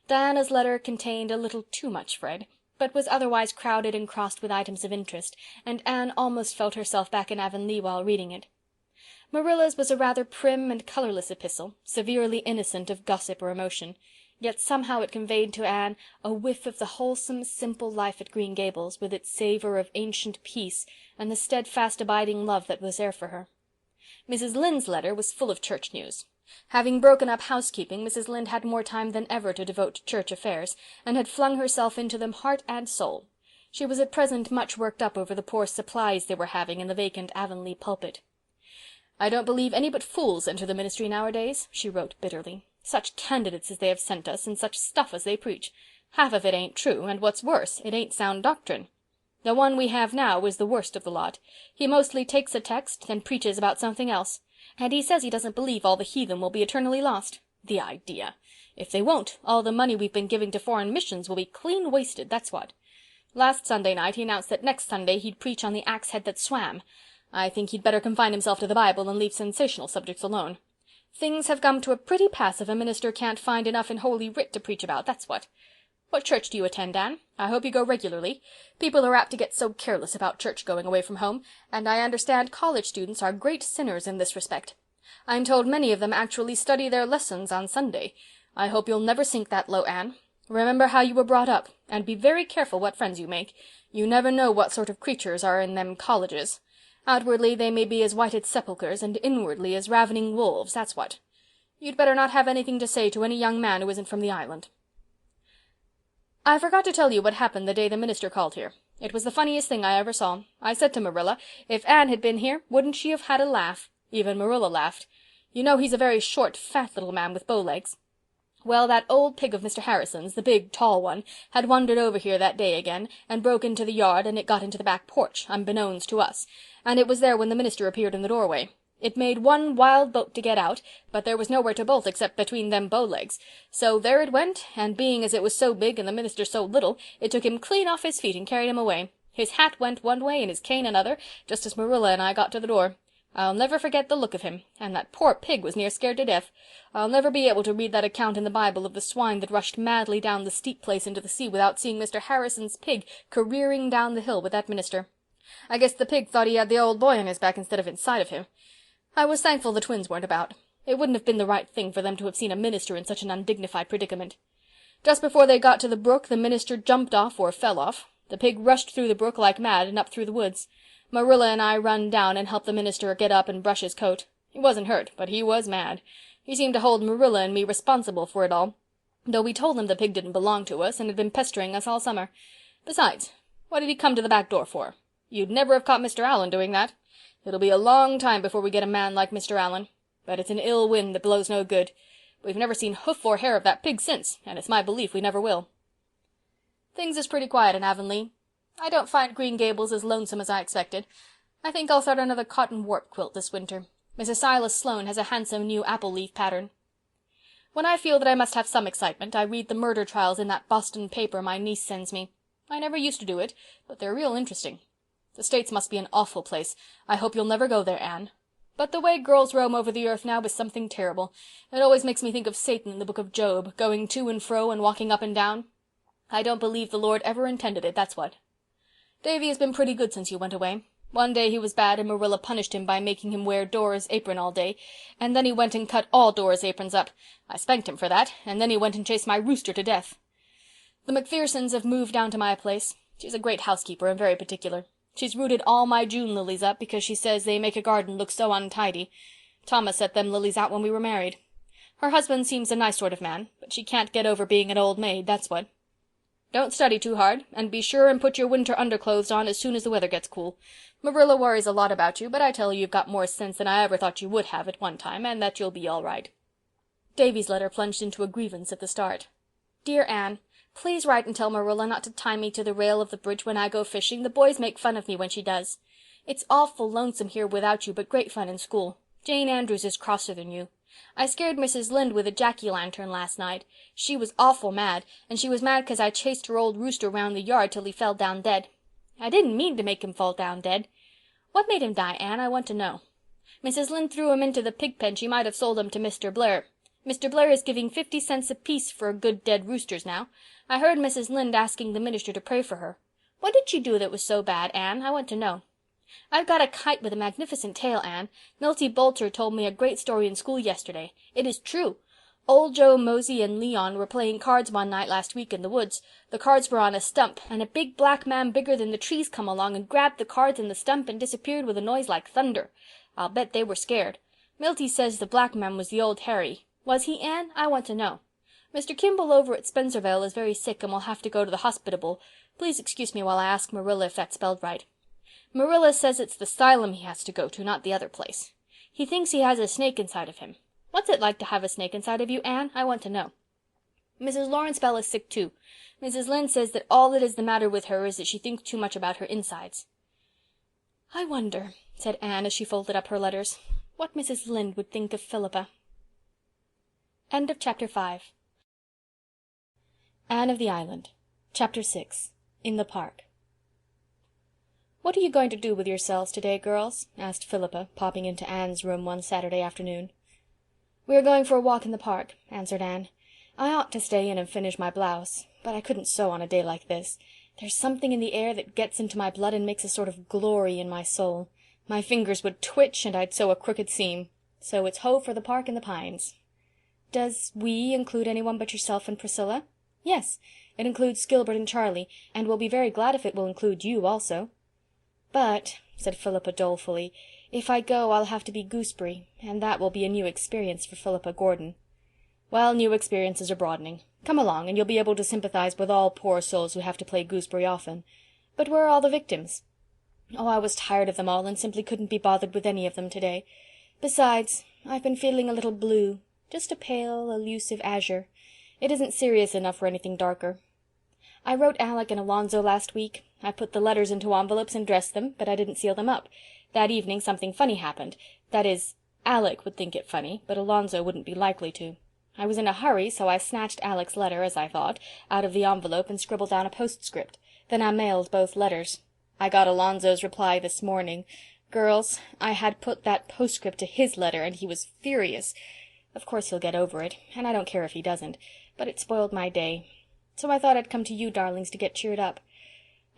Diana's letter contained a little too much Fred, but was otherwise crowded and crossed with items of interest, and Anne almost felt herself back in Avonlea while reading it. Marilla's was a rather prim and colourless epistle, severely innocent of gossip or emotion, yet somehow it conveyed to Anne a whiff of the wholesome, simple life at Green Gables, with its savour of ancient peace and the steadfast abiding love that was there for her. Mrs. Lynde's letter was full of church news. Having broken up housekeeping, Mrs. Lynde had more time than ever to devote to church affairs, and had flung herself into them heart and soul. She was at present much worked up over the poor supplies they were having in the vacant Avonlea pulpit. "I don't believe any but fools enter the ministry nowadays," she wrote bitterly. "Such candidates as they have sent us, and such stuff as they preach. Half of it ain't true, and what's worse, it ain't sound doctrine. The one we have now is the worst of the lot. He mostly takes a text, then preaches about something else. And he says he doesn't believe all the heathen will be eternally lost. The idea! If they won't, all the money we've been giving to foreign missions will be clean wasted, that's what. Last Sunday night he announced that next Sunday he'd preach on the axe head that swam. I think he'd better confine himself to the Bible and leave sensational subjects alone. Things have come to a pretty pass if a minister can't find enough in Holy Writ to preach about, that's what. What church do you attend, Anne? I hope you go regularly. People are apt to get so careless about church going away from home, and I understand college students are great sinners in this respect. I'm told many of them actually study their lessons on Sunday. I hope you'll never sink that low, Anne. Remember how you were brought up, and be very careful what friends you make. You never know what sort of creatures are in them colleges. Outwardly they may be as white as sepulchres, and inwardly as ravening wolves, that's what. You'd better not have anything to say to any young man who isn't from the island. I forgot to tell you what happened the day the minister called here. It was the funniest thing I ever saw. I said to Marilla, if Anne had been here, wouldn't she have had a laugh? Even Marilla laughed. You know he's a very short, fat little man with bow legs. Well, that old pig of Mr. Harrison's, the big, tall one, had wandered over here that day again, and broke into the yard, and it got into the back porch, unbeknowns to us, and it was there when the minister appeared in the doorway. It made one wild bolt to get out, but there was nowhere to bolt except between them bow legs. So there it went, and being as it was so big and the minister so little, it took him clean off his feet and carried him away. His hat went one way and his cane another, just as Marilla and I got to the door. I'll never forget the look of him, and that poor pig was near scared to death. I'll never be able to read that account in the Bible of the swine that rushed madly down the steep place into the sea without seeing Mr. Harrison's pig careering down the hill with that minister. I guess the pig thought he had the old boy on his back instead of inside of him. I was thankful the twins weren't about. It wouldn't have been the right thing for them to have seen a minister in such an undignified predicament. Just before they got to the brook, the minister jumped off or fell off. The pig rushed through the brook like mad and up through the woods. Marilla and I run down and helped the minister get up and brush his coat. He wasn't hurt, but he was mad. He seemed to hold Marilla and me responsible for it all, though we told him the pig didn't belong to us and had been pestering us all summer. Besides, what did he come to the back door for? You'd never have caught Mr. Allen doing that. It'll be a long time before we get a man like Mr. Allen, but it's an ill wind that blows no good. We've never seen hoof or hair of that pig since, and it's my belief we never will. Things is pretty quiet in Avonlea. I don't find Green Gables as lonesome as I expected. I think I'll start another cotton warp quilt this winter. Mrs. Silas Sloane has a handsome new apple leaf pattern. When I feel that I must have some excitement, I read the murder trials in that Boston paper my niece sends me. I never used to do it, but they're real interesting. The States must be an awful place. I hope you'll never go there, Anne. But the way girls roam over the earth now is something terrible. It always makes me think of Satan in the book of Job, going to and fro and walking up and down. I don't believe the Lord ever intended it, that's what. Davy has been pretty good since you went away. One day he was bad and Marilla punished him by making him wear Dora's apron all day, and then he went and cut all Dora's aprons up. I spanked him for that, and then he went and chased my rooster to death. The Macphersons have moved down to my place. She's a great housekeeper and very particular. She's rooted all my June lilies up because she says they make a garden look so untidy. Thomas set them lilies out when we were married. Her husband seems a nice sort of man, but she can't get over being an old maid, that's what. Don't study too hard, and be sure and put your winter underclothes on as soon as the weather gets cool. Marilla worries a lot about you, but I tell you you've got more sense than I ever thought you would have at one time, and that you'll be all right. Davy's letter plunged into a grievance at the start. Dear Anne, please write and tell Marilla not to tie me to the rail of the bridge when I go fishing. The boys make fun of me when she does. It's awful lonesome here without you, but great fun in school. Jane Andrews is crosser than you. I scared Mrs. Lynde with a jack-o'-lantern last night. She was awful mad, and she was mad 'cause I chased her old rooster round the yard till he fell down dead. I didn't mean to make him fall down dead. What made him die, Anne? I want to know. Mrs. Lynde threw him into the pig pen. She might have sold him to Mr. Blair. Mr. Blair is giving 50 cents apiece for good dead roosters now. I heard Mrs. Lynde asking the minister to pray for her. What did she do that was so bad, Anne? I want to know. I've got a kite with a magnificent tail, Anne. Milty Boulter told me a great story in school yesterday. It is true. Old Joe Mosey and Leon were playing cards one night last week in the woods. The cards were on a stump, and a big black man bigger than the trees come along and grabbed the cards and the stump and disappeared with a noise like thunder. I'll bet they were scared. Milty says the black man was the old Harry. Was he, Anne? I want to know. Mr. Kimball over at Spencervale is very sick and will have to go to the hospitable. Please excuse me while I ask Marilla if that's spelled right. Marilla says it's the 'sylum he has to go to, not the other place. He thinks he has a snake inside of him. What's it like to have a snake inside of you, Anne? I want to know. Mrs. Lawrence Bell is sick too. Mrs. Lynde says that all that is the matter with her is that she thinks too much about her insides. I wonder, said Anne as she folded up her letters, what Mrs. Lynde would think of Philippa. End of chapter 5. Anne of the Island. Chapter 6. In the Park. "What are you going to do with yourselves today, girls?" asked Philippa, popping into Anne's room one Saturday afternoon. "We are going for a walk in the park," answered Anne. "I ought to stay in and finish my blouse, but I couldn't sew on a day like this. There's something in the air that gets into my blood and makes a sort of glory in my soul. My fingers would twitch and I'd sew a crooked seam. So it's ho for the park and the pines." "Does 'we' include anyone but yourself and Priscilla?" "Yes, it includes Gilbert and Charlie, and we'll be very glad if it will include you also." "But," said Philippa dolefully, "if I go I'll have to be gooseberry, and that will be a new experience for Philippa Gordon." "Well, new experiences are broadening. Come along, and you'll be able to sympathize with all poor souls who have to play gooseberry often. But where are all the victims?" "Oh, I was tired of them all and simply couldn't be bothered with any of them today. Besides, I've been feeling a little blue, just a pale, elusive azure. It isn't serious enough for anything darker. I wrote Alec and Alonzo last week. I put the letters into envelopes and dressed them, but I didn't seal them up. That evening something funny happened. That is, Alec would think it funny, but Alonzo wouldn't be likely to. I was in a hurry, so I snatched Alec's letter, as I thought, out of the envelope and scribbled down a postscript. Then I mailed both letters. I got Alonzo's reply this morning. Girls, I had put that postscript to his letter, and he was furious. Of course he'll get over it, and I don't care if he doesn't, but it spoiled my day. So I thought I'd come to you, darlings, to get cheered up.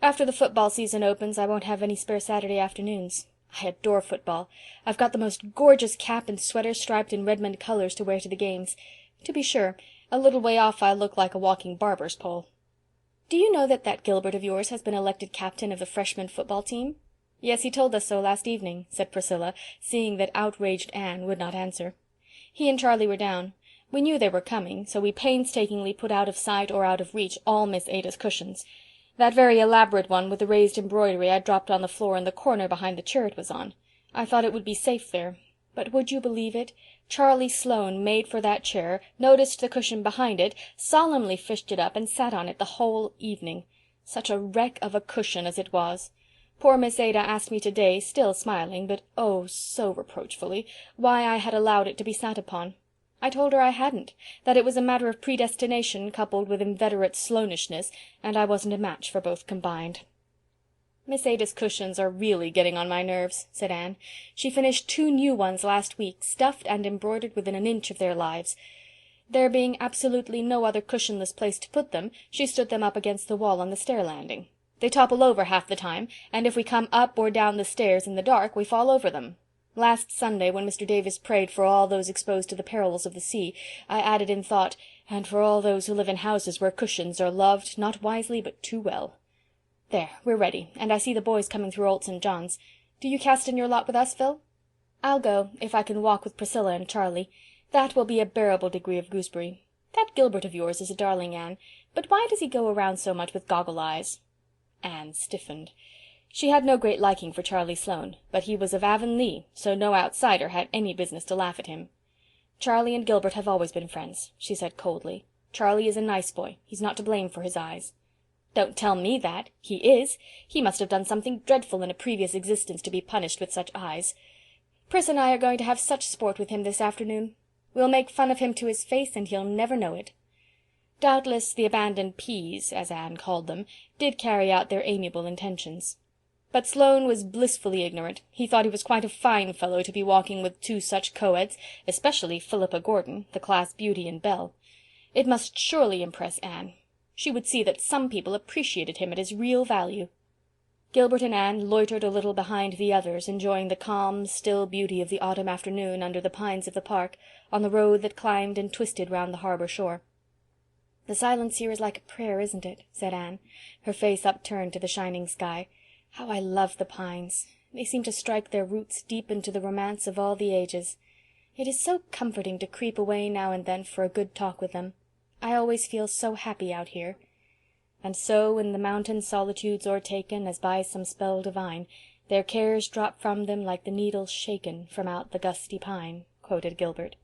After the football season opens, I won't have any spare Saturday afternoons. I adore football. I've got the most gorgeous cap and sweater striped in Redmond colors to wear to the games. To be sure, a little way off I look like a walking barber's pole. Do you know that Gilbert of yours has been elected captain of the freshman football team? Yes, he told us so last evening, said Priscilla, seeing that outraged Anne would not answer. He and Charlie were down. We knew they were coming, so we painstakingly put out of sight or out of reach all Miss Ada's cushions. That very elaborate one with the raised embroidery I dropped on the floor in the corner behind the chair it was on. I thought it would be safe there. But would you believe it? Charlie Sloane made for that chair, noticed the cushion behind it, solemnly fished it up, and sat on it the whole evening. Such a wreck of a cushion as it was. Poor Miss Ada asked me today, still smiling, but oh, so reproachfully, why I had allowed it to be sat upon. I told her I hadn't, that it was a matter of predestination coupled with inveterate Sloanishness, and I wasn't a match for both combined. Miss Ada's cushions are really getting on my nerves, said Anne. She finished 2 new ones last week, stuffed and embroidered within an inch of their lives. There being absolutely no other cushionless place to put them, she stood them up against the wall on the stair landing. They topple over half the time, and if we come up or down the stairs in the dark, we fall over them. Last Sunday, when Mr. Davis prayed for all those exposed to the perils of the sea, I added in thought, and for all those who live in houses where cushions are loved, not wisely, but too well. There, we're ready, and I see the boys coming through Old St. John's. Do you cast in your lot with us, Phil? I'll go, if I can walk with Priscilla and Charlie. That will be a bearable degree of gooseberry. That Gilbert of yours is a darling, Anne, but why does he go around so much with goggle eyes? Anne stiffened. She had no great liking for Charlie Sloane, but he was of Avonlea, so no outsider had any business to laugh at him. Charlie and Gilbert have always been friends, she said coldly. Charlie is a nice boy. He's not to blame for his eyes. Don't tell me that. He is. He must have done something dreadful in a previous existence to be punished with such eyes. Pris and I are going to have such sport with him this afternoon. We'll make fun of him to his face, and he'll never know it. Doubtless the abandoned peas, as Anne called them, did carry out their amiable intentions. But Sloane was blissfully ignorant. He thought he was quite a fine fellow to be walking with 2 such co-eds, especially Philippa Gordon, the class beauty and belle. It must surely impress Anne. She would see that some people appreciated him at his real value. Gilbert and Anne loitered a little behind the others, enjoying the calm, still beauty of the autumn afternoon under the pines of the park, on the road that climbed and twisted round the harbour shore. "The silence here is like a prayer, isn't it?" said Anne, her face upturned to the shining sky. "How I love the pines! They seem to strike their roots deep into the romance of all the ages. It is so comforting to creep away now and then for a good talk with them. I always feel so happy out here. And so, in the mountain solitudes o'ertaken, as by some spell divine, their cares drop from them like the needles shaken from out the gusty pine," quoted Gilbert.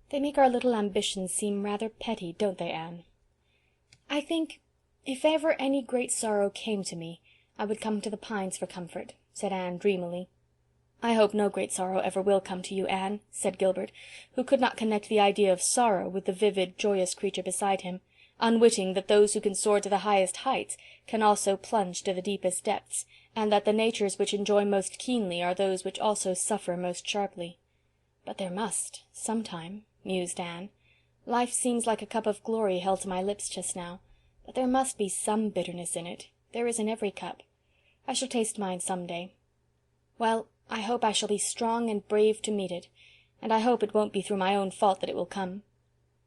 "They make our little ambitions seem rather petty, don't they, Anne?" "I think, if ever any great sorrow came to me, I would come to the pines for comfort," said Anne dreamily. "I hope no great sorrow ever will come to you, Anne," said Gilbert, who could not connect the idea of sorrow with the vivid, joyous creature beside him, unwitting that those who can soar to the highest heights can also plunge to the deepest depths, and that the natures which enjoy most keenly are those which also suffer most sharply. "But there must, sometime," mused Anne. "Life seems like a cup of glory held to my lips just now, but there must be some bitterness in it. There is in every cup. I shall taste mine some day. Well, I hope I shall be strong and brave to meet it, and I hope it won't be through my own fault that it will come.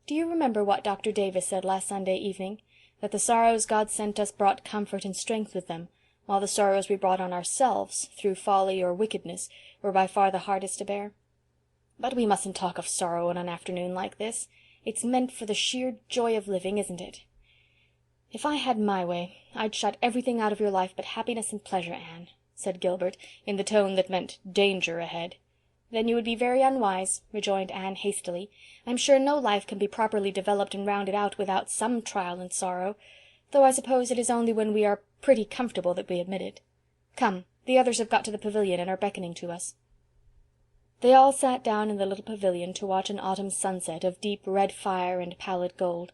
Do you remember what Dr. Davis said last Sunday evening? That the sorrows God sent us brought comfort and strength with them, while the sorrows we brought on ourselves, through folly or wickedness, were by far the hardest to bear? But we mustn't talk of sorrow on an afternoon like this. It's meant for the sheer joy of living, isn't it? If I had my way, I'd shut everything out of your life but happiness and pleasure, Anne," said Gilbert, in the tone that meant danger ahead. "Then you would be very unwise," rejoined Anne hastily. "I'm sure no life can be properly developed and rounded out without some trial and sorrow, though I suppose it is only when we are pretty comfortable that we admit it. Come, the others have got to the pavilion and are beckoning to us." They all sat down in the little pavilion to watch an autumn sunset of deep red fire and pallid gold.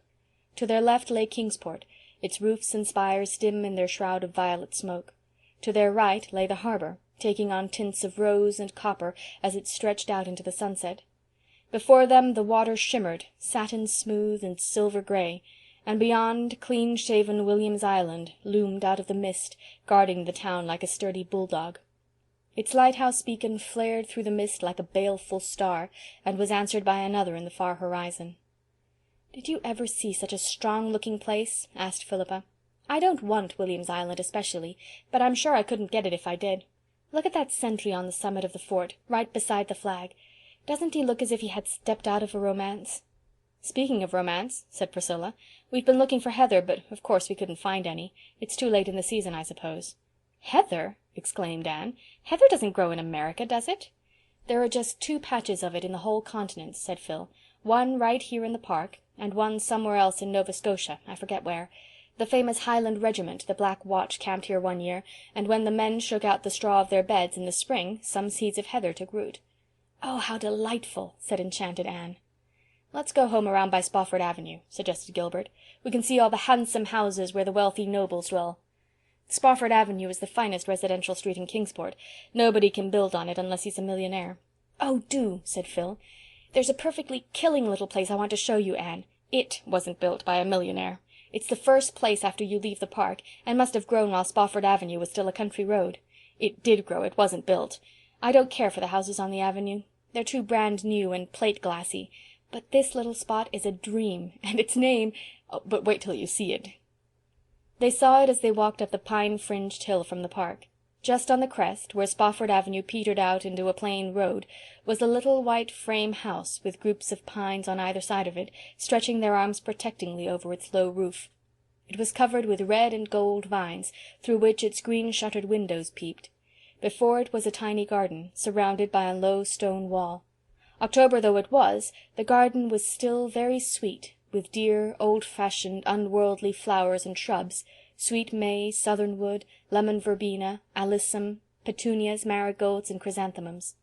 To their left lay Kingsport, its roofs and spires dim in their shroud of violet smoke. To their right lay the harbour, taking on tints of rose and copper as it stretched out into the sunset. Before them the water shimmered, satin smooth and silver grey, and beyond, clean-shaven William's Island loomed out of the mist, guarding the town like a sturdy bulldog. Its lighthouse beacon flared through the mist like a baleful star, and was answered by another in the far horizon. "Did you ever see such a strong-looking place?" asked Philippa. "I don't want William's Island especially, but I'm sure I couldn't get it if I did. Look at that sentry on the summit of the fort, right beside the flag. Doesn't he look as if he had stepped out of a romance?" "Speaking of romance," said Priscilla, "we've been looking for heather, but of course we couldn't find any. It's too late in the season, I suppose." "Heather!" exclaimed Anne. "Heather doesn't grow in America, does it?" "There are just 2 patches of it in the whole continent," said Phil. "One right here in the park, and one somewhere else in Nova Scotia, I forget where. The famous Highland Regiment, the Black Watch, camped here one year, and when the men shook out the straw of their beds in the spring, some seeds of heather took root." "Oh, how delightful!" said enchanted Anne. "Let's go home around by Spofford Avenue," suggested Gilbert. "We can see all the handsome houses where the wealthy nobles dwell. Spofford Avenue is the finest residential street in Kingsport. Nobody can build on it unless he's a millionaire." "Oh, do," said Phil. "There's a perfectly killing little place I want to show you, Anne. It wasn't built by a millionaire. It's the first place after you leave the park, and must have grown while Spofford Avenue was still a country road. It did grow, it wasn't built. I don't care for the houses on the avenue. They're too brand new and plate glassy. But this little spot is a dream, and its name— oh, but wait till you see it." They saw it as they walked up the pine-fringed hill from the park. Just on the crest, where Spofford Avenue petered out into a plain road, was a little white frame house with groups of pines on either side of it, stretching their arms protectingly over its low roof. It was covered with red and gold vines, through which its green-shuttered windows peeped. Before it was a tiny garden, surrounded by a low stone wall. October though it was, the garden was still very sweet, with dear, old-fashioned, unworldly flowers and shrubs, sweet may, southernwood, lemon verbena, alyssum, petunias, marigolds, and chrysanthemums.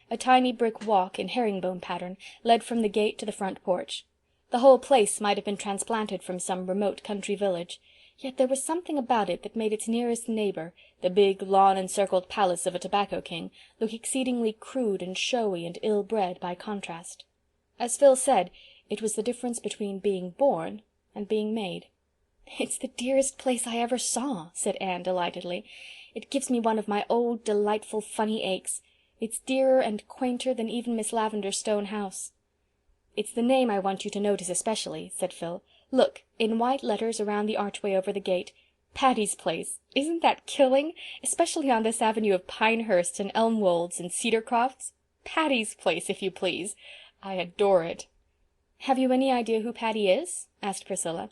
A tiny brick walk in herringbone pattern led from the gate to the front porch. The whole place might have been transplanted from some remote country village, yet there was something about it that made its nearest neighbour, the big lawn-encircled palace of a tobacco king, look exceedingly crude and showy and ill-bred by contrast. As Phil said, it was the difference between being born and being made. "It's the dearest place I ever saw," said Anne delightedly. It gives me one of my old, delightful, funny aches. It's dearer and quainter than even Miss Lavendar's stone house." "It's the name I want you to notice especially," said Phil. "Look, in white letters around the archway over the gate. Patty's Place. Isn't that killing? Especially on this avenue of Pinehursts and Elmwolds and Cedarcrofts. Patty's Place, if you please. I adore it." "Have you any idea who Patty is?" asked Priscilla.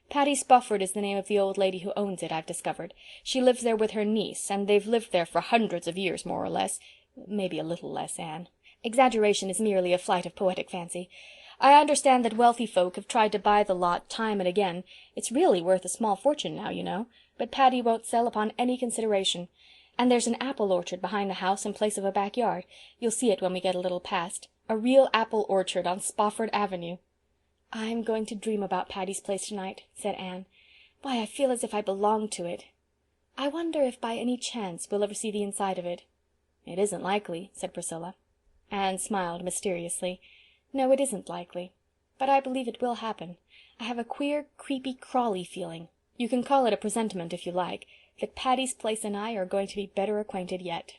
"Patty Spofford is the name of the old lady who owns it, I've discovered. She lives there with her niece, and they've lived there for hundreds of years, more or less. Maybe a little less, Anne. Exaggeration is merely a flight of poetic fancy. I understand that wealthy folk have tried to buy the lot time and again. It's really worth a small fortune now, you know. But Patty won't sell upon any consideration. And there's an apple orchard behind the house in place of a backyard. You'll see it when we get a little past. A real apple orchard on Spofford Avenue." "I'm going to dream about Patty's Place tonight," said Anne. "Why, I feel as if I belonged to it. I wonder if by any chance we'll ever see the inside of it." "It isn't likely," said Priscilla. Anne smiled mysteriously. "No, it isn't likely. But I believe it will happen. I have a queer, creepy, crawly feeling. You can call it a presentiment if you like, that Patty's Place and I are going to be better acquainted yet."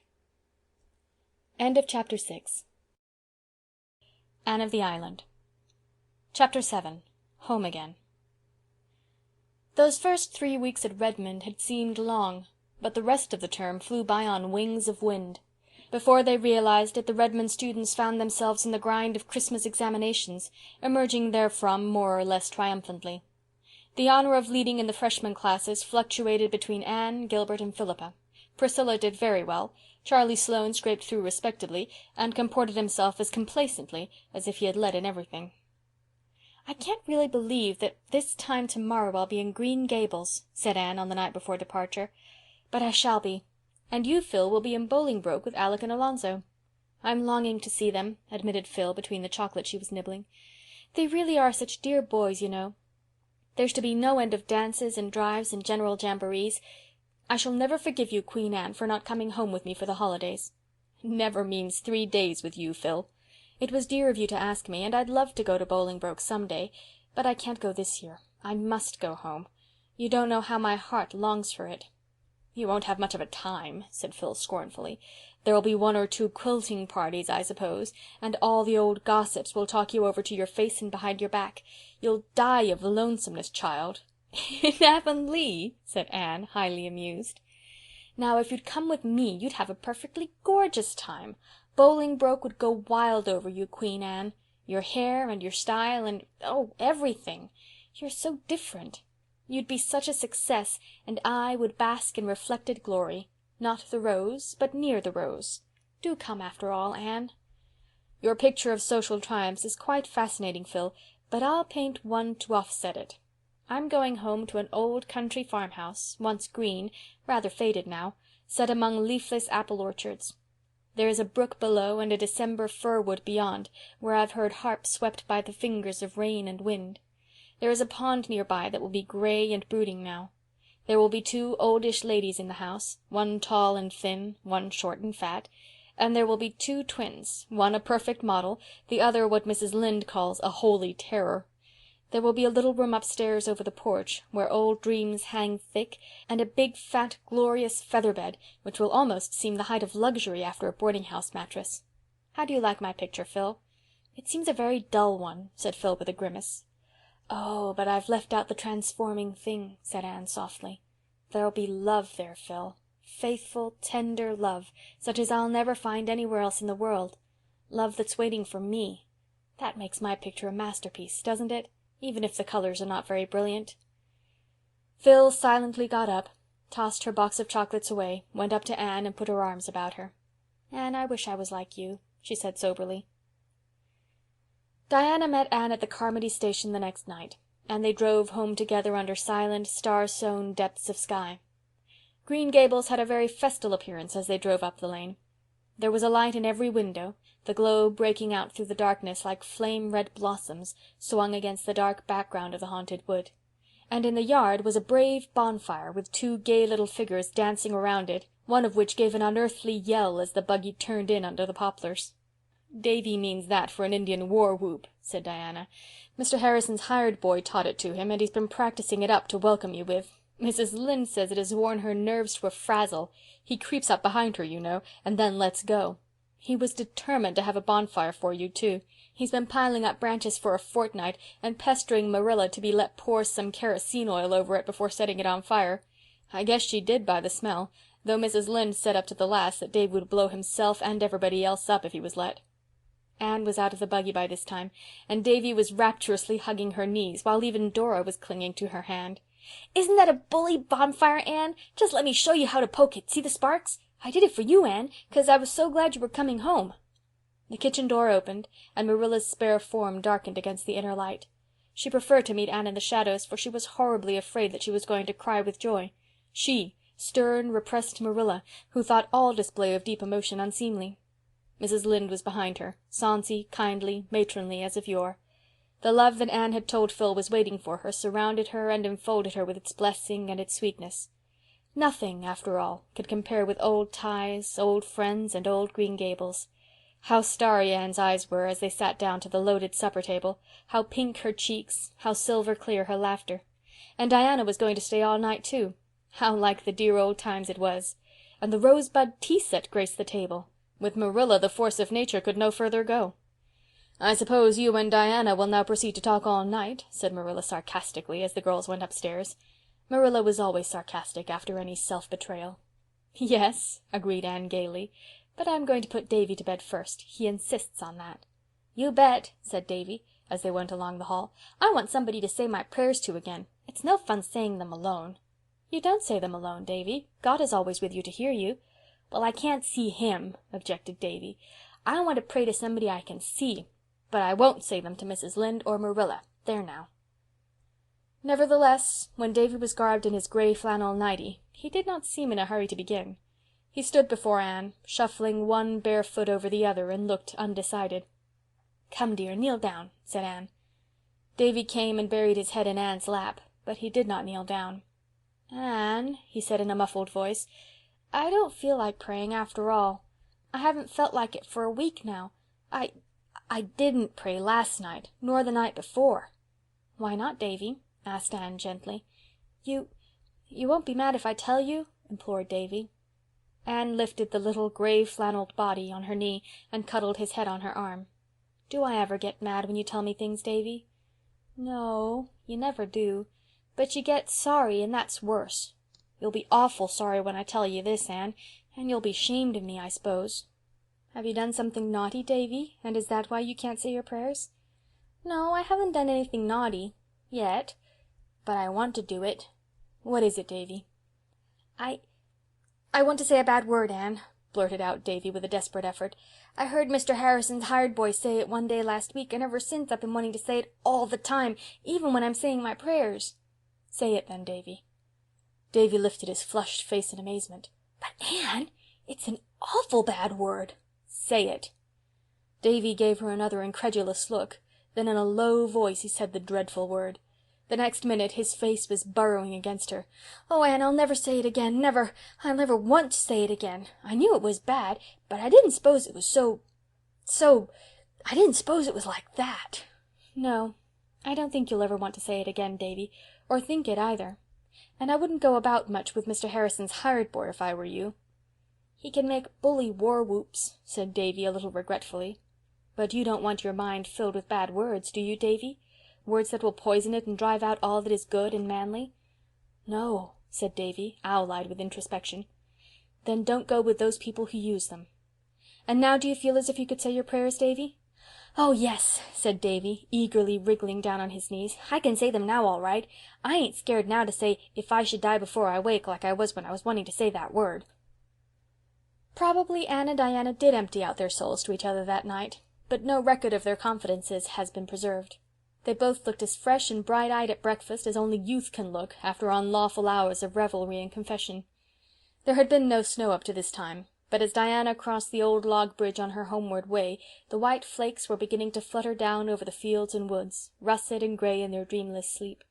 End of chapter 6. Anne of the Island. Chapter 7. Home Again. Those first 3 weeks at Redmond had seemed long, but the rest of the term flew by on wings of wind. Before they realized it, the Redmond students found themselves in the grind of Christmas examinations, emerging therefrom more or less triumphantly. The honor of leading in the freshman classes fluctuated between Anne, Gilbert, and Philippa. Priscilla did very well, Charlie Sloane scraped through respectably, and comported himself as complacently as if he had led in everything. "I can't really believe that this time tomorrow I'll be in Green Gables," said Anne on the night before departure. "But I shall be. And you, Phil, will be in Bolingbroke with Alec and Alonzo." "I'm longing to see them," admitted Phil between the chocolate she was nibbling. "They really are such dear boys, you know. There's to be no end of dances and drives and general jamborees. I shall never forgive you, Queen Anne, for not coming home with me for the holidays." "Never means 3 days with you, Phil. It was dear of you to ask me, and I'd love to go to Bolingbroke some day, but I can't go this year. I must go home. You don't know how my heart longs for it." "You won't have much of a time," said Phil scornfully. "There'll be 1 or 2 quilting parties, I suppose, and all the old gossips will talk you over to your face and behind your back. You'll die of lonesomeness, child." "In Avonlea," said Anne, highly amused. "Now, if you'd come with me you'd have a perfectly gorgeous time. Bolingbroke would go wild over you, Queen Anne. Your hair and your style and, oh, everything. You're so different. You'd be such a success, and I would bask in reflected glory. Not the rose, but near the rose. Do come after all, Anne." "Your picture of social triumphs is quite fascinating, Phil, but I'll paint one to offset it. I'm going home to an old country farmhouse, once green, rather faded now, set among leafless apple orchards. There is a brook below and a December fir wood beyond, where I've heard harps swept by the fingers of rain and wind. There is a pond nearby that will be gray and brooding now. There will be 2 oldish ladies in the house, one tall and thin, one short and fat, and there will be 2 twins, one a perfect model, the other what Mrs. Lynde calls a holy terror. There will be a little room upstairs over the porch, where old dreams hang thick, and a big, fat, glorious feather bed, which will almost seem the height of luxury after a boarding-house mattress. How do you like my picture, Phil?" "It seems a very dull one," said Phil with a grimace. "Oh, but I've left out the transforming thing," said Anne softly. "There'll be love there, Phil. Faithful, tender love, such as I'll never find anywhere else in the world. Love that's waiting for me. That makes my picture a masterpiece, doesn't it? Even if the colors are not very brilliant." Phil silently got up, tossed her box of chocolates away, went up to Anne and put her arms about her. "Anne, I wish I was like you," she said soberly. Diana met Anne at the Carmody station the next night, and they drove home together under silent, star-sown depths of sky. Green Gables had a very festal appearance as they drove up the lane. There was a light in every window, the glow breaking out through the darkness like flame-red blossoms swung against the dark background of the haunted wood. And in the yard was a brave bonfire with 2 gay little figures dancing around it, one of which gave an unearthly yell as the buggy turned in under the poplars. "Davy means that for an Indian war-whoop," said Diana. "Mr. Harrison's hired boy taught it to him, and he's been practicing it up to welcome you with. Mrs. Lynde says it has worn her nerves to a frazzle. He creeps up behind her, you know, and then lets go. He was determined to have a bonfire for you, too. He's been piling up branches for a fortnight and pestering Marilla to be let pour some kerosene oil over it before setting it on fire. I guess she did by the smell, though Mrs. Lynde said up to the last that Dave would blow himself and everybody else up if he was let. Anne was out of the buggy by this time, and Davy was rapturously hugging her knees, while even Dora was clinging to her hand. "Isn't that a bully bonfire, Anne? Just let me show you how to poke it. See the sparks? I did it for you, Anne, 'cause I was so glad you were coming home." The kitchen door opened, and Marilla's spare form darkened against the inner light. She preferred to meet Anne in the shadows, for she was horribly afraid that she was going to cry with joy. She, stern, repressed Marilla, who thought all display of deep emotion unseemly. Mrs. Lynde was behind her, sonsy, kindly, matronly, as of yore. The love that Anne had told Phil was waiting for her surrounded her and enfolded her with its blessing and its sweetness. Nothing, after all, could compare with old ties, old friends, and old Green Gables. How starry Anne's eyes were as they sat down to the loaded supper table, how pink her cheeks, how silver clear her laughter. And Diana was going to stay all night, too. How like the dear old times it was. And the rosebud tea set graced the table. With Marilla the force of nature could no further go. "I suppose you and Diana will now proceed to talk all night," said Marilla sarcastically, as the girls went upstairs. Marilla was always sarcastic after any self-betrayal. "Yes," agreed Anne gaily, "but I'm going to put Davy to bed first. He insists on that." "You bet," said Davy, as they went along the hall. "I want somebody to say my prayers to again. It's no fun saying them alone." "You don't say them alone, Davy. God is always with you to hear you." "Well, I can't see him," objected Davy. "I want to pray to somebody I can see. But I won't say them to Mrs. Lynde or Marilla. There now." Nevertheless, when Davy was garbed in his gray flannel nightie, he did not seem in a hurry to begin. He stood before Anne, shuffling one bare foot over the other, and looked undecided. "Come, dear, kneel down," said Anne. Davy came and buried his head in Anne's lap, but he did not kneel down. "Anne," he said in a muffled voice, "I don't feel like praying after all. I haven't felt like it for a week now. I didn't pray last night, nor the night before." "Why not, Davy?" asked Anne gently. You won't be mad if I tell you?" implored Davy. Anne lifted the little gray-flanneled body on her knee and cuddled his head on her arm. "Do I ever get mad when you tell me things, Davy?" "No, you never do. But you get sorry, and that's worse. You'll be awful sorry when I tell you this, Anne, and you'll be 'shamed of me, I s'pose." "Have you done something naughty, Davy, and is that why you can't say your prayers?" "No, I haven't done anything naughty yet, but I want to do it." "What is it, Davy?" I want to say a bad word, Anne," blurted out Davy with a desperate effort. "I heard Mr. Harrison's hired boy say it one day last week, and ever since I've been wanting to say it all the time, even when I'm saying my prayers." "Say it then, Davy." Davy lifted his flushed face in amazement. "But, Anne, it's an awful bad word." "Say it." Davy gave her another incredulous look. Then in a low voice he said the dreadful word. The next minute his face was burrowing against her. "Oh, Anne, I'll never say it again, never. I'll never want to say it again. I knew it was bad, but I didn't suppose it was I didn't suppose it was like that." "No, I don't think you'll ever want to say it again, Davy, or think it either. And I wouldn't go about much with Mr. Harrison's hired boy if I were you." "He can make bully war whoops," said Davy a little regretfully. "But you don't want your mind filled with bad words, do you, Davy? Words that will poison it and drive out all that is good and manly?" "No," said Davy, owl-eyed with introspection. "Then don't go with those people who use them. And now do you feel as if you could say your prayers, Davy?" "Oh, yes," said Davy, eagerly wriggling down on his knees. "I can say them now all right. I ain't scared now to say 'if I should die before I wake,' like I was when I was wanting to say that word." Probably Anne and Diana did empty out their souls to each other that night, but no record of their confidences has been preserved. They both looked as fresh and bright-eyed at breakfast as only youth can look after unlawful hours of revelry and confession. There had been no snow up to this time, but as Diana crossed the old log bridge on her homeward way, the white flakes were beginning to flutter down over the fields and woods, russet and gray in their dreamless sleep.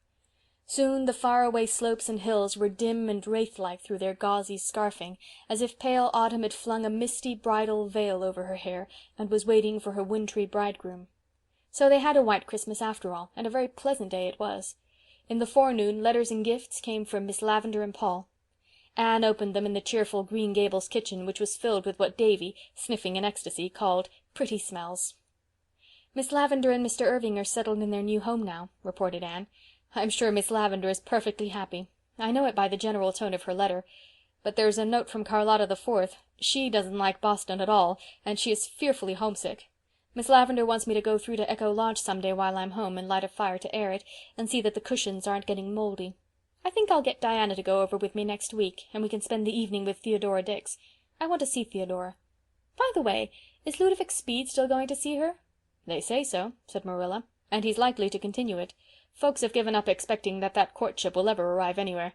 Soon the far-away slopes and hills were dim and wraith-like through their gauzy scarfing, as if pale autumn had flung a misty bridal veil over her hair and was waiting for her wintry bridegroom. So they had a white Christmas after all, and a very pleasant day it was. In the forenoon letters and gifts came from Miss Lavendar and Paul. Anne opened them in the cheerful Green Gables kitchen, which was filled with what Davy, sniffing in ecstasy, called pretty smells. "Miss Lavendar and Mr. Irving are settled in their new home now," reported Anne. "I'm sure Miss Lavendar is perfectly happy. I know it by the general tone of her letter. But there's a note from Charlotta the Fourth. She doesn't like Boston at all, and she is fearfully homesick. Miss Lavendar wants me to go through to Echo Lodge some day while I'm home and light a fire to air it, and see that the cushions aren't getting mouldy. I think I'll get Diana to go over with me next week, and we can spend the evening with Theodora Dix. I want to see Theodora. By the way, is Ludovic Speed still going to see her?" "They say so," said Marilla, "and he's likely to continue it. Folks have given up expecting that courtship will ever arrive anywhere."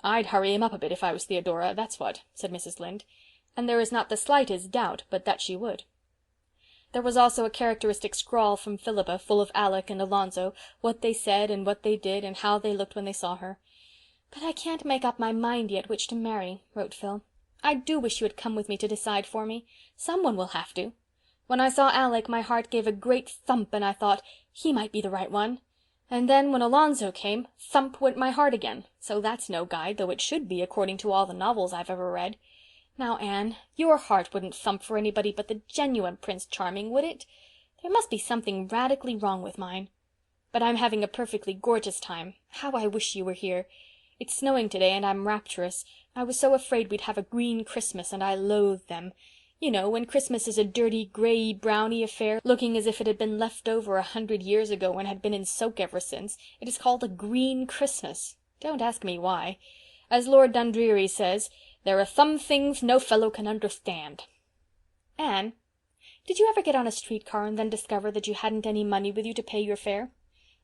"I'd hurry him up a bit if I was Theodora, that's what," said Mrs. Lynde, and there is not the slightest doubt but that she would. There was also a characteristic scrawl from Philippa, full of Alec and Alonzo, what they said and what they did and how they looked when they saw her. "But I can't make up my mind yet which to marry," wrote Phil. "I do wish you had come with me to decide for me. Someone will have to. When I saw Alec my heart gave a great thump and I thought he might be the right one. And then when Alonzo came, thump went my heart again, so that's no guide, though it should be according to all the novels I've ever read. Now, Anne, your heart wouldn't thump for anybody but the genuine Prince Charming, would it? There must be something radically wrong with mine. But I'm having a perfectly gorgeous time. How I wish you were here. It's snowing today and I'm rapturous. I was so afraid we'd have a green Christmas and I loathe them. You know, when Christmas is a dirty, grey, browny affair, looking as if it had been left over 100 years ago and had been in soak ever since, it is called a green Christmas. Don't ask me why. As Lord Dundreary says, there are some things no fellow can understand. Anne, did you ever get on a streetcar and then discover that you hadn't any money with you to pay your fare?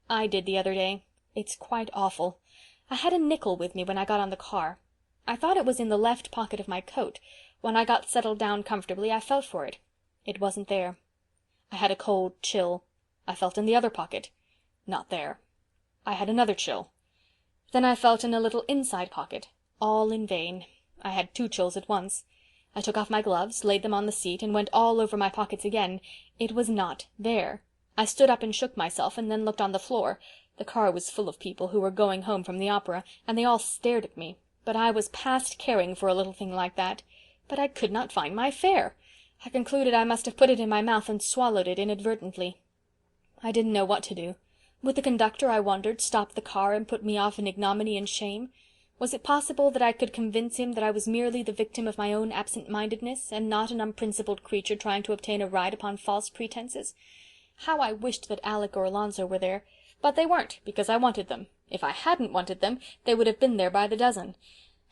I did the other day. It's quite awful. I had a nickel with me when I got on the car. I thought it was in the left pocket of my coat. When I got settled down comfortably, I felt for it. It wasn't there. I had a cold chill. I felt in the other pocket. Not there. I had another chill. Then I felt in a little inside pocket. All in vain. I had 2 chills at once. I took off my gloves, laid them on the seat, and went all over my pockets again. It was not there. I stood up and shook myself, and then looked on the floor. The car was full of people who were going home from the opera, and they all stared at me. But I was past caring for a little thing like that. But I could not find my fare. I concluded I must have put it in my mouth and swallowed it inadvertently. I didn't know what to do. Would the conductor, I wondered, stop the car and put me off in ignominy and shame? Was it possible that I could convince him that I was merely the victim of my own absent-mindedness, and not an unprincipled creature trying to obtain a ride upon false pretenses? How I wished that Alec or Alonzo were there, but they weren't, because I wanted them. If I hadn't wanted them, they would have been there by the dozen.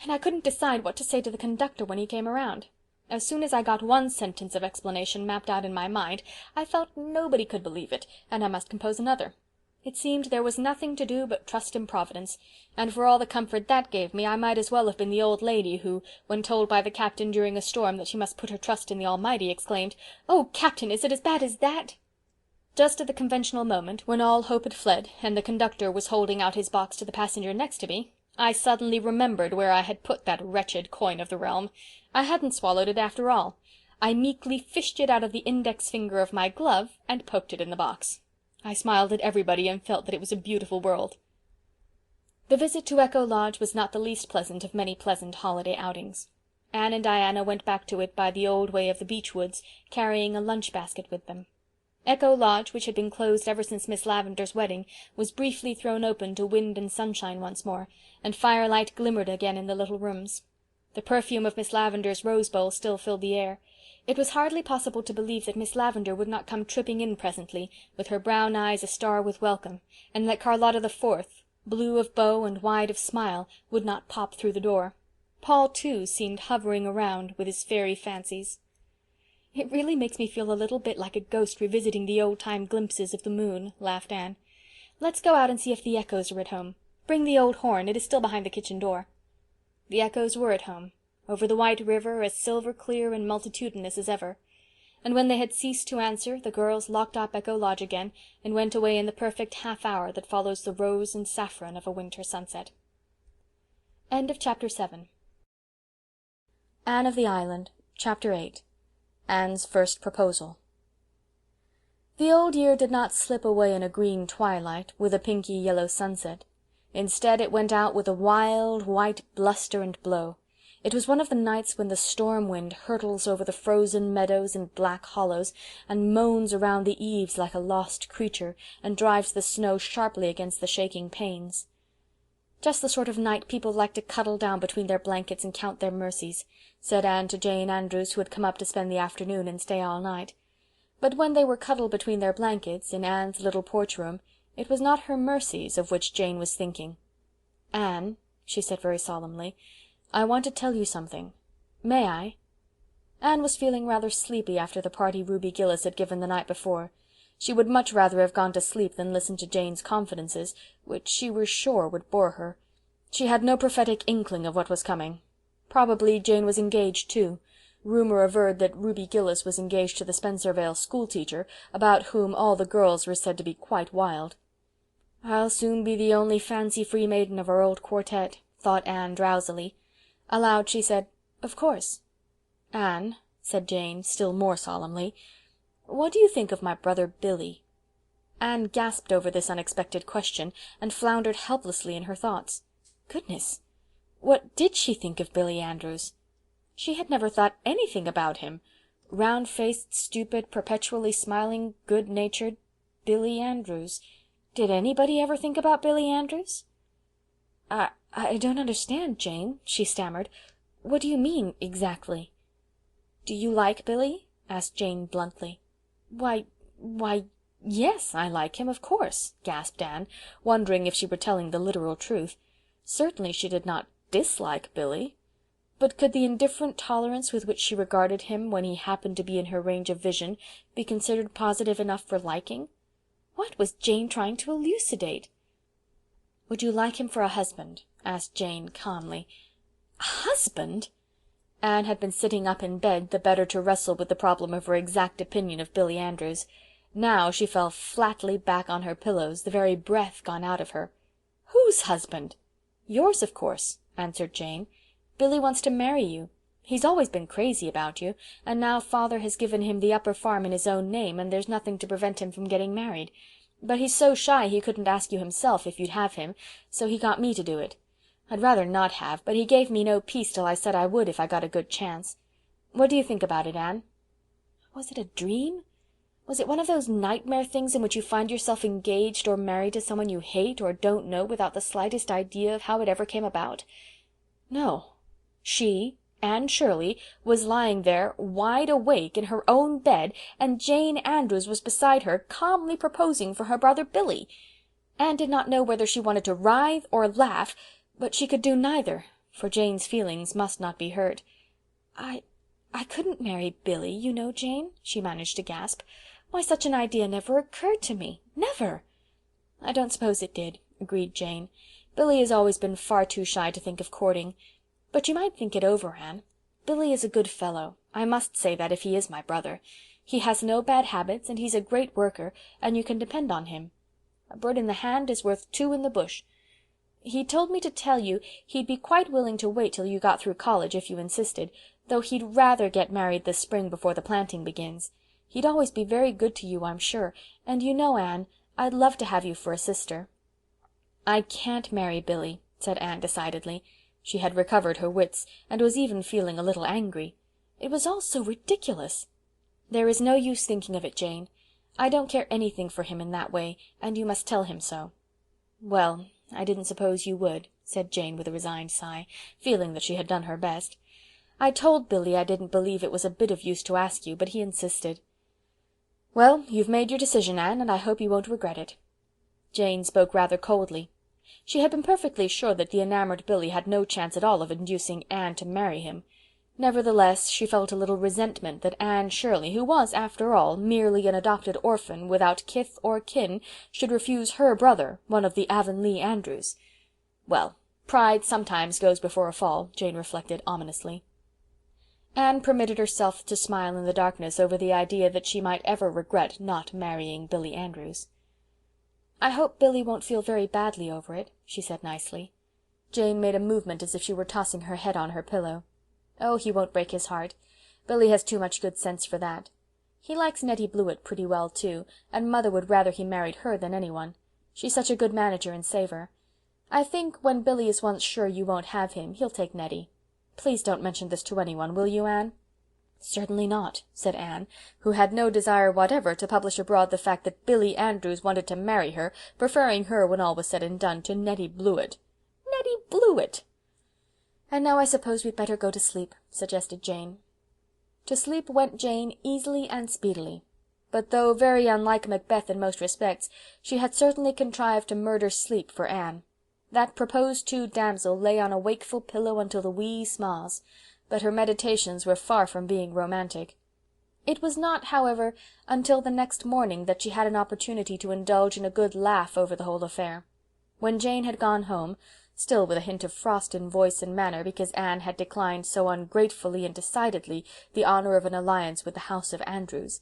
And I couldn't decide what to say to the conductor when he came around. As soon as I got one sentence of explanation mapped out in my mind, I felt nobody could believe it, and I must compose another. It seemed there was nothing to do but trust in Providence, and for all the comfort that gave me, I might as well have been the old lady who, when told by the captain during a storm that she must put her trust in the Almighty, exclaimed, "Oh, Captain, is it as bad as that?" Just at the conventional moment, when all hope had fled, and the conductor was holding out his box to the passenger next to me, I suddenly remembered where I had put that wretched coin of the realm. I hadn't swallowed it after all. I meekly fished it out of the index finger of my glove and poked it in the box. I smiled at everybody and felt that it was a beautiful world. The visit to Echo Lodge was not the least pleasant of many pleasant holiday outings. Anne and Diana went back to it by the old way of the beech woods, carrying a lunch-basket with them. Echo Lodge, which had been closed ever since Miss Lavendar's wedding, was briefly thrown open to wind and sunshine once more, and firelight glimmered again in the little rooms. The perfume of Miss Lavendar's rose bowl still filled the air. It was hardly possible to believe that Miss Lavendar would not come tripping in presently, with her brown eyes a-star with welcome, and that Charlotta the Fourth, blue of bow and wide of smile, would not pop through the door. Paul, too, seemed hovering around with his fairy fancies. "It really makes me feel a little bit like a ghost revisiting the old-time glimpses of the moon," laughed Anne. "Let's go out and see if the Echoes are at home. Bring the old horn, it is still behind the kitchen door." The Echoes were at home, over the white river, as silver-clear and multitudinous as ever. And when they had ceased to answer, the girls locked up Echo Lodge again, and went away in the perfect half-hour that follows the rose and saffron of a winter sunset. End of Chapter 7. Anne of the Island, Chapter 8. Anne's First Proposal. The old year did not slip away in a green twilight, with a pinky yellow sunset. Instead it went out with a wild, white bluster and blow. It was one of the nights when the storm wind hurtles over the frozen meadows and black hollows, and moans around the eaves like a lost creature, and drives the snow sharply against the shaking panes. "Just the sort of night people like to cuddle down between their blankets and count their mercies," said Anne to Jane Andrews, who had come up to spend the afternoon and stay all night. But when they were cuddled between their blankets, in Anne's little porch room, it was not her mercies of which Jane was thinking. "Anne," she said very solemnly, "I want to tell you something. May I?" Anne was feeling rather sleepy after the party Ruby Gillis had given the night before. She would much rather have gone to sleep than listen to Jane's confidences, which she was sure would bore her. She had no prophetic inkling of what was coming. Probably Jane was engaged too. Rumour averred that Ruby Gillis was engaged to the Spencervale schoolteacher, about whom all the girls were said to be quite wild. "I'll soon be the only fancy-free maiden of our old quartet," thought Anne drowsily. Aloud she said, "Of course." "Anne," said Jane, still more solemnly, "what do you think of my brother Billy?" Anne gasped over this unexpected question, and floundered helplessly in her thoughts. Goodness! What did she think of Billy Andrews? She had never thought anything about him. Round-faced, stupid, perpetually smiling, good-natured Billy Andrews. Did anybody ever think about Billy Andrews? I don't understand, Jane," she stammered. "What do you mean, exactly?" "Do you like Billy?" asked Jane bluntly. Why, yes, I like him, of course," gasped Anne, wondering if she were telling the literal truth. Certainly she did not dislike Billy. But could the indifferent tolerance with which she regarded him when he happened to be in her range of vision be considered positive enough for liking? What was Jane trying to elucidate? "Would you like him for a husband?" asked Jane calmly. A husband! Anne had been sitting up in bed the better to wrestle with the problem of her exact opinion of Billy Andrews. Now she fell flatly back on her pillows, the very breath gone out of her. "Whose husband?" "Yours, of course," answered Jane. "Billy wants to marry you. He's always been crazy about you, and now father has given him the upper farm in his own name, and there's nothing to prevent him from getting married. But he's so shy he couldn't ask you himself if you'd have him, so he got me to do it. I'd rather not have, but he gave me no peace till I said I would if I got a good chance. What do you think about it, Anne?" Was it a dream? Was it one of those nightmare things in which you find yourself engaged or married to someone you hate or don't know without the slightest idea of how it ever came about? No. She, Anne Shirley, was lying there wide awake in her own bed, and Jane Andrews was beside her, calmly proposing for her brother Billy. Anne did not know whether she wanted to writhe or laugh, but she could do neither, for Jane's feelings must not be hurt. I couldn't marry Billy, you know, Jane," she managed to gasp. "Why, such an idea never occurred to me. Never." "I don't suppose it did," agreed Jane. "Billy has always been far too shy to think of courting. But you might think it over, Anne. Billy is a good fellow. I must say that if he is my brother. He has no bad habits, and he's a great worker, and you can depend on him. A bird in the hand is worth two in the bush. He told me to tell you he'd be quite willing to wait till you got through college if you insisted, though he'd rather get married this spring before the planting begins. He'd always be very good to you, I'm sure, and you know, Anne, I'd love to have you for a sister." "I can't marry Billy," said Anne decidedly. She had recovered her wits, and was even feeling a little angry. It was all so ridiculous. "There is no use thinking of it, Jane. I don't care anything for him in that way, and you must tell him so." "Well, I didn't suppose you would," said Jane with a resigned sigh, feeling that she had done her best. "I told Billy I didn't believe it was a bit of use to ask you, but he insisted." "Well, you've made your decision, Anne, and I hope you won't regret it." Jane spoke rather coldly. She had been perfectly sure that the enamored Billy had no chance at all of inducing Anne to marry him. Nevertheless, she felt a little resentment that Anne Shirley, who was, after all, merely an adopted orphan without kith or kin, should refuse her brother, one of the Avonlea Andrews. Well, pride sometimes goes before a fall, Jane reflected ominously. Anne permitted herself to smile in the darkness over the idea that she might ever regret not marrying Billy Andrews. "I hope Billy won't feel very badly over it," she said nicely. Jane made a movement as if she were tossing her head on her pillow. "Oh, he won't break his heart. Billy has too much good sense for that. He likes Nettie Blewett pretty well, too, and mother would rather he married her than any one. She's such a good manager and saver. I think when Billy is once sure you won't have him, he'll take Nettie. Please don't mention this to anyone, will you, Anne?" "Certainly not," said Anne, who had no desire whatever to publish abroad the fact that Billy Andrews wanted to marry her, preferring her, when all was said and done, to Nettie Blewett. Nettie Blewett! "And now I suppose we'd better go to sleep," suggested Jane. To sleep went Jane easily and speedily. But though very unlike Macbeth in most respects, she had certainly contrived to murder sleep for Anne. That proposed-to damsel lay on a wakeful pillow until the wee sma's, but her meditations were far from being romantic. It was not, however, until the next morning that she had an opportunity to indulge in a good laugh over the whole affair. When Jane had gone home, still with a hint of frost in voice and manner because Anne had declined so ungratefully and decidedly the honour of an alliance with the house of Andrews,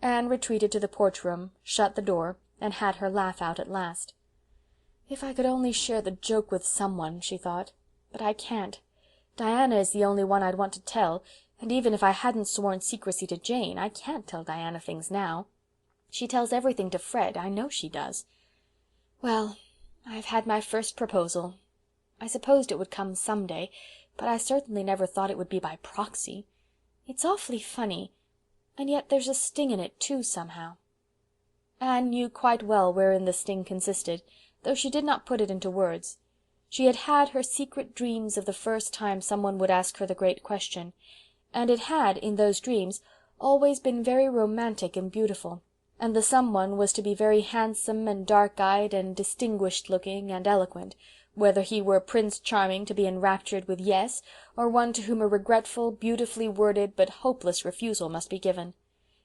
Anne retreated to the porch-room, shut the door, and had her laugh out at last. "If I could only share the joke with someone," she thought, "but I can't. Diana is the only one I'd want to tell, and even if I hadn't sworn secrecy to Jane, I can't tell Diana things now. She tells everything to Fred, I know she does. Well, I've had my first proposal. I supposed it would come some day, but I certainly never thought it would be by proxy. It's awfully funny, and yet there's a sting in it too, somehow." Anne knew quite well wherein the sting consisted, though she did not put it into words. She had had her secret dreams of the first time someone would ask her the great question, and it had, in those dreams, always been very romantic and beautiful, and the someone was to be very handsome and dark-eyed and distinguished-looking and eloquent, whether he were Prince Charming to be enraptured with yes, or one to whom a regretful, beautifully worded, but hopeless refusal must be given.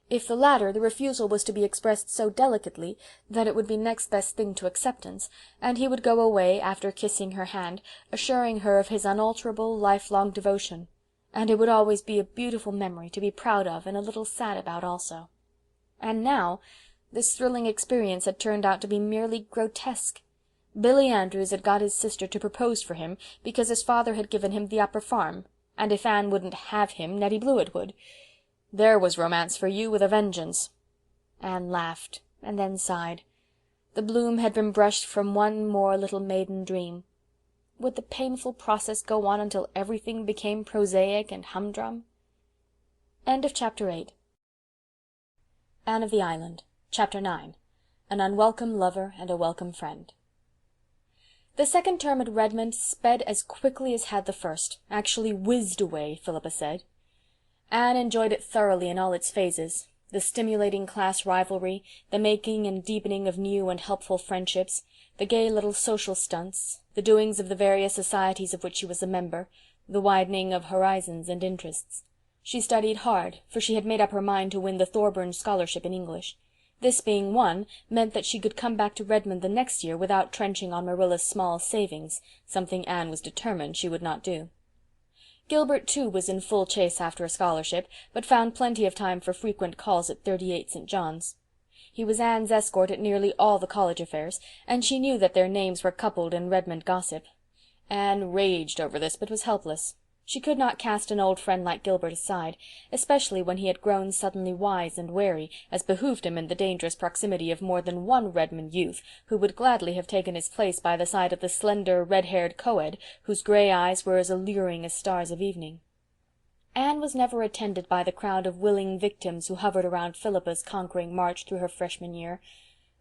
If the latter, the refusal was to be expressed so delicately that it would be next best thing to acceptance, and he would go away, after kissing her hand, assuring her of his unalterable, lifelong devotion, and it would always be a beautiful memory to be proud of and a little sad about also. And now this thrilling experience had turned out to be merely grotesque. Billy Andrews had got his sister to propose for him because his father had given him the upper farm, and if Anne wouldn't have him, Nettie Blewett would. There was romance for you with a vengeance. Anne laughed, and then sighed. The bloom had been brushed from one more little maiden dream. Would the painful process go on until everything became prosaic and humdrum? End of Chapter 8. Anne of the Island. Chapter 9. An unwelcome lover and a welcome friend. The second term at Redmond sped as quickly as had the first, actually whizzed away, Philippa said. Anne enjoyed it thoroughly in all its phases, the stimulating class rivalry, the making and deepening of new and helpful friendships, the gay little social stunts, the doings of the various societies of which she was a member, the widening of horizons and interests. She studied hard, for she had made up her mind to win the Thorburn scholarship in English. This being won meant that she could come back to Redmond the next year without trenching on Marilla's small savings, something Anne was determined she would not do. Gilbert, too, was in full chase after a scholarship, but found plenty of time for frequent calls at 38 St. John's. He was Anne's escort at nearly all the college affairs, and she knew that their names were coupled in Redmond gossip. Anne raged over this, but was helpless. She could not cast an old friend like Gilbert aside, especially when he had grown suddenly wise and wary, as behooved him in the dangerous proximity of more than one Redmond youth, who would gladly have taken his place by the side of the slender, red-haired co-ed, whose grey eyes were as alluring as stars of evening. Anne was never attended by the crowd of willing victims who hovered around Philippa's conquering march through her freshman year,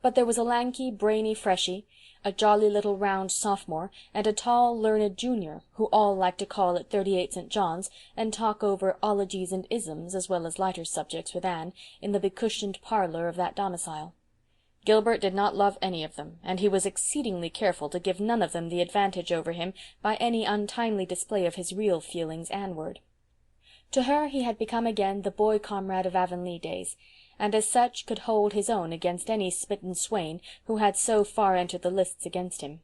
but there was a lanky, brainy freshie, a jolly little round sophomore, and a tall, learned junior, who all liked to call at 38 St. John's and talk over ologies and isms, as well as lighter subjects, with Anne, in the becushioned parlour of that domicile. Gilbert did not love any of them, and he was exceedingly careful to give none of them the advantage over him by any untimely display of his real feelings Anneward. To her he had become again the boy comrade of Avonlea days, and as such could hold his own against any smitten swain who had so far entered the lists against him.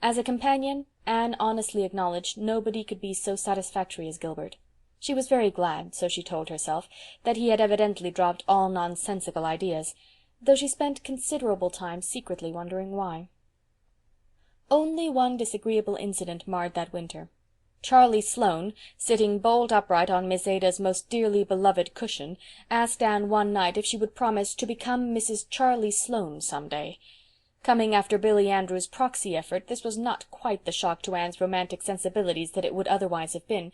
As a companion, Anne honestly acknowledged nobody could be so satisfactory as Gilbert. She was very glad, so she told herself, that he had evidently dropped all nonsensical ideas, though she spent considerable time secretly wondering why. Only one disagreeable incident marred that winter. Charlie Sloane, sitting bolt upright on Miss Ada's most dearly beloved cushion, asked Anne one night if she would promise to become Mrs. Charlie Sloane some day. Coming after Billy Andrews' proxy effort, this was not quite the shock to Anne's romantic sensibilities that it would otherwise have been,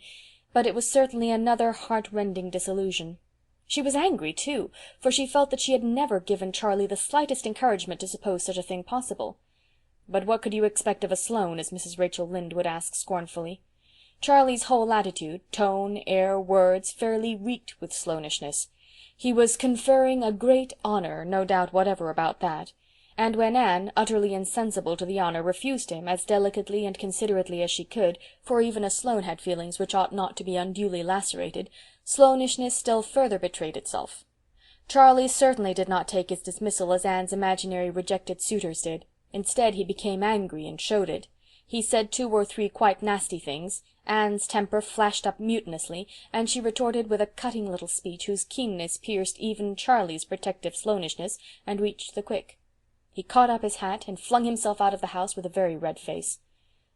but it was certainly another heart-rending disillusion. She was angry, too, for she felt that she had never given Charlie the slightest encouragement to suppose such a thing possible. "But what could you expect of a Sloane?" as Mrs. Rachel Lynde would ask scornfully. Charlie's whole attitude, tone, air, words, fairly reeked with Sloanishness. He was conferring a great honour, no doubt whatever about that, and when Anne, utterly insensible to the honour, refused him, as delicately and considerately as she could, for even a Sloane had feelings which ought not to be unduly lacerated, Sloanishness still further betrayed itself. Charlie certainly did not take his dismissal as Anne's imaginary rejected suitors did. Instead, he became angry and showed it. He said 2 or 3 quite nasty things. Anne's temper flashed up mutinously, and she retorted with a cutting little speech whose keenness pierced even Charlie's protective Sloanishness and reached the quick. He caught up his hat and flung himself out of the house with a very red face.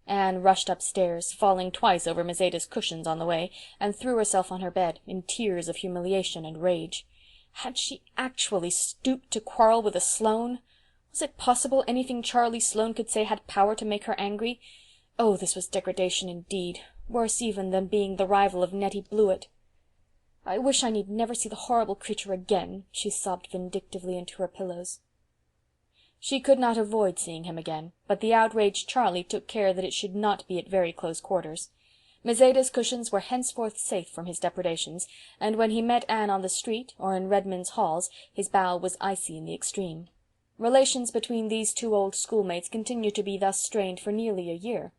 Anne rushed upstairs, falling twice over Miss Ada's cushions on the way, and threw herself on her bed, in tears of humiliation and rage. Had she actually stooped to quarrel with a Sloane? Was it possible anything Charlie Sloane could say had power to make her angry? Oh, this was degradation indeed, worse even than being the rival of Nettie Blewett. "I wish I need never see the horrible creature again," she sobbed vindictively into her pillows. She could not avoid seeing him again, but the outraged Charlie took care that it should not be at very close quarters. Miss Ada's cushions were henceforth safe from his depredations, and when he met Anne on the street, or in Redmond's halls, his bow was icy in the extreme. Relations between these 2 old schoolmates continued to be thus strained for nearly a year.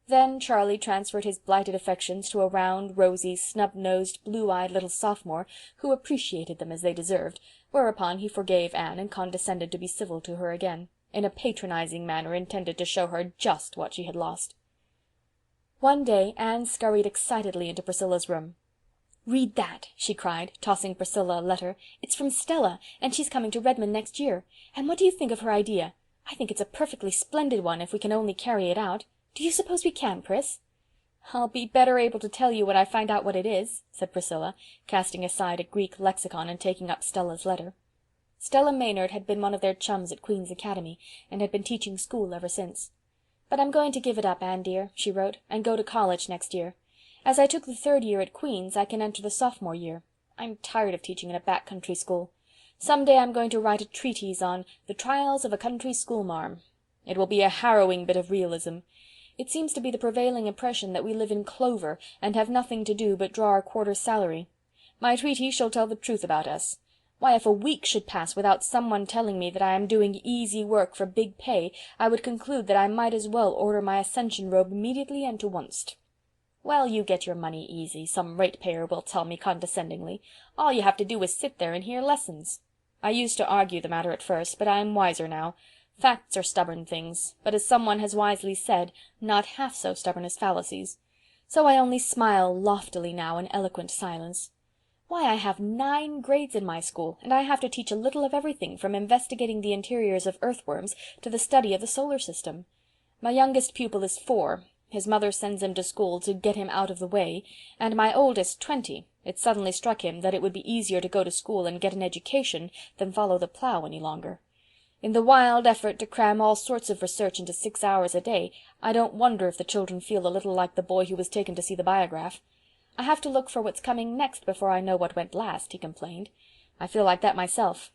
Then Charlie transferred his blighted affections to a round, rosy, snub-nosed, blue-eyed little sophomore, who appreciated them as they deserved, whereupon he forgave Anne and condescended to be civil to her again, in a patronizing manner intended to show her just what she had lost. One day Anne scurried excitedly into Priscilla's room. "Read that," she cried, tossing Priscilla a letter. "It's from Stella, and she's coming to Redmond next year. And what do you think of her idea? I think it's a perfectly splendid one, if we can only carry it out. Do you suppose we can, Pris?" "I'll be better able to tell you when I find out what it is," said Priscilla, casting aside a Greek lexicon and taking up Stella's letter. Stella Maynard had been one of their chums at Queen's Academy, and had been teaching school ever since. "But I'm going to give it up, Anne dear," she wrote, "and go to college next year. As I took the 3rd year at Queen's, I can enter the sophomore year. I'm tired of teaching in a back country school. Some day I'm going to write a treatise on The Trials of a Country Schoolmarm. It will be a harrowing bit of realism. It seems to be the prevailing impression that we live in clover, and have nothing to do but draw our quarter's salary. My treatise shall tell the truth about us. Why, if a week should pass without someone telling me that I am doing easy work for big pay, I would conclude that I might as well order my ascension robe immediately and to onest. Well, you get your money easy, some ratepayer will tell me condescendingly. All you have to do is sit there and hear lessons. I used to argue the matter at first, but I am wiser now. Facts are stubborn things, but as someone has wisely said, not half so stubborn as fallacies. So I only smile loftily now in eloquent silence. Why, I have 9 grades in my school, and I have to teach a little of everything, from investigating the interiors of earthworms to the study of the solar system. My youngest pupil is 4. His mother sends him to school to get him out of the way, and my oldest 20. It suddenly struck him that it would be easier to go to school and get an education than follow the plough any longer. In the wild effort to cram all sorts of research into 6 hours a day, I don't wonder if the children feel a little like the boy who was taken to see the Biograph. I have to look for what's coming next before I know what went last, he complained. I feel like that myself.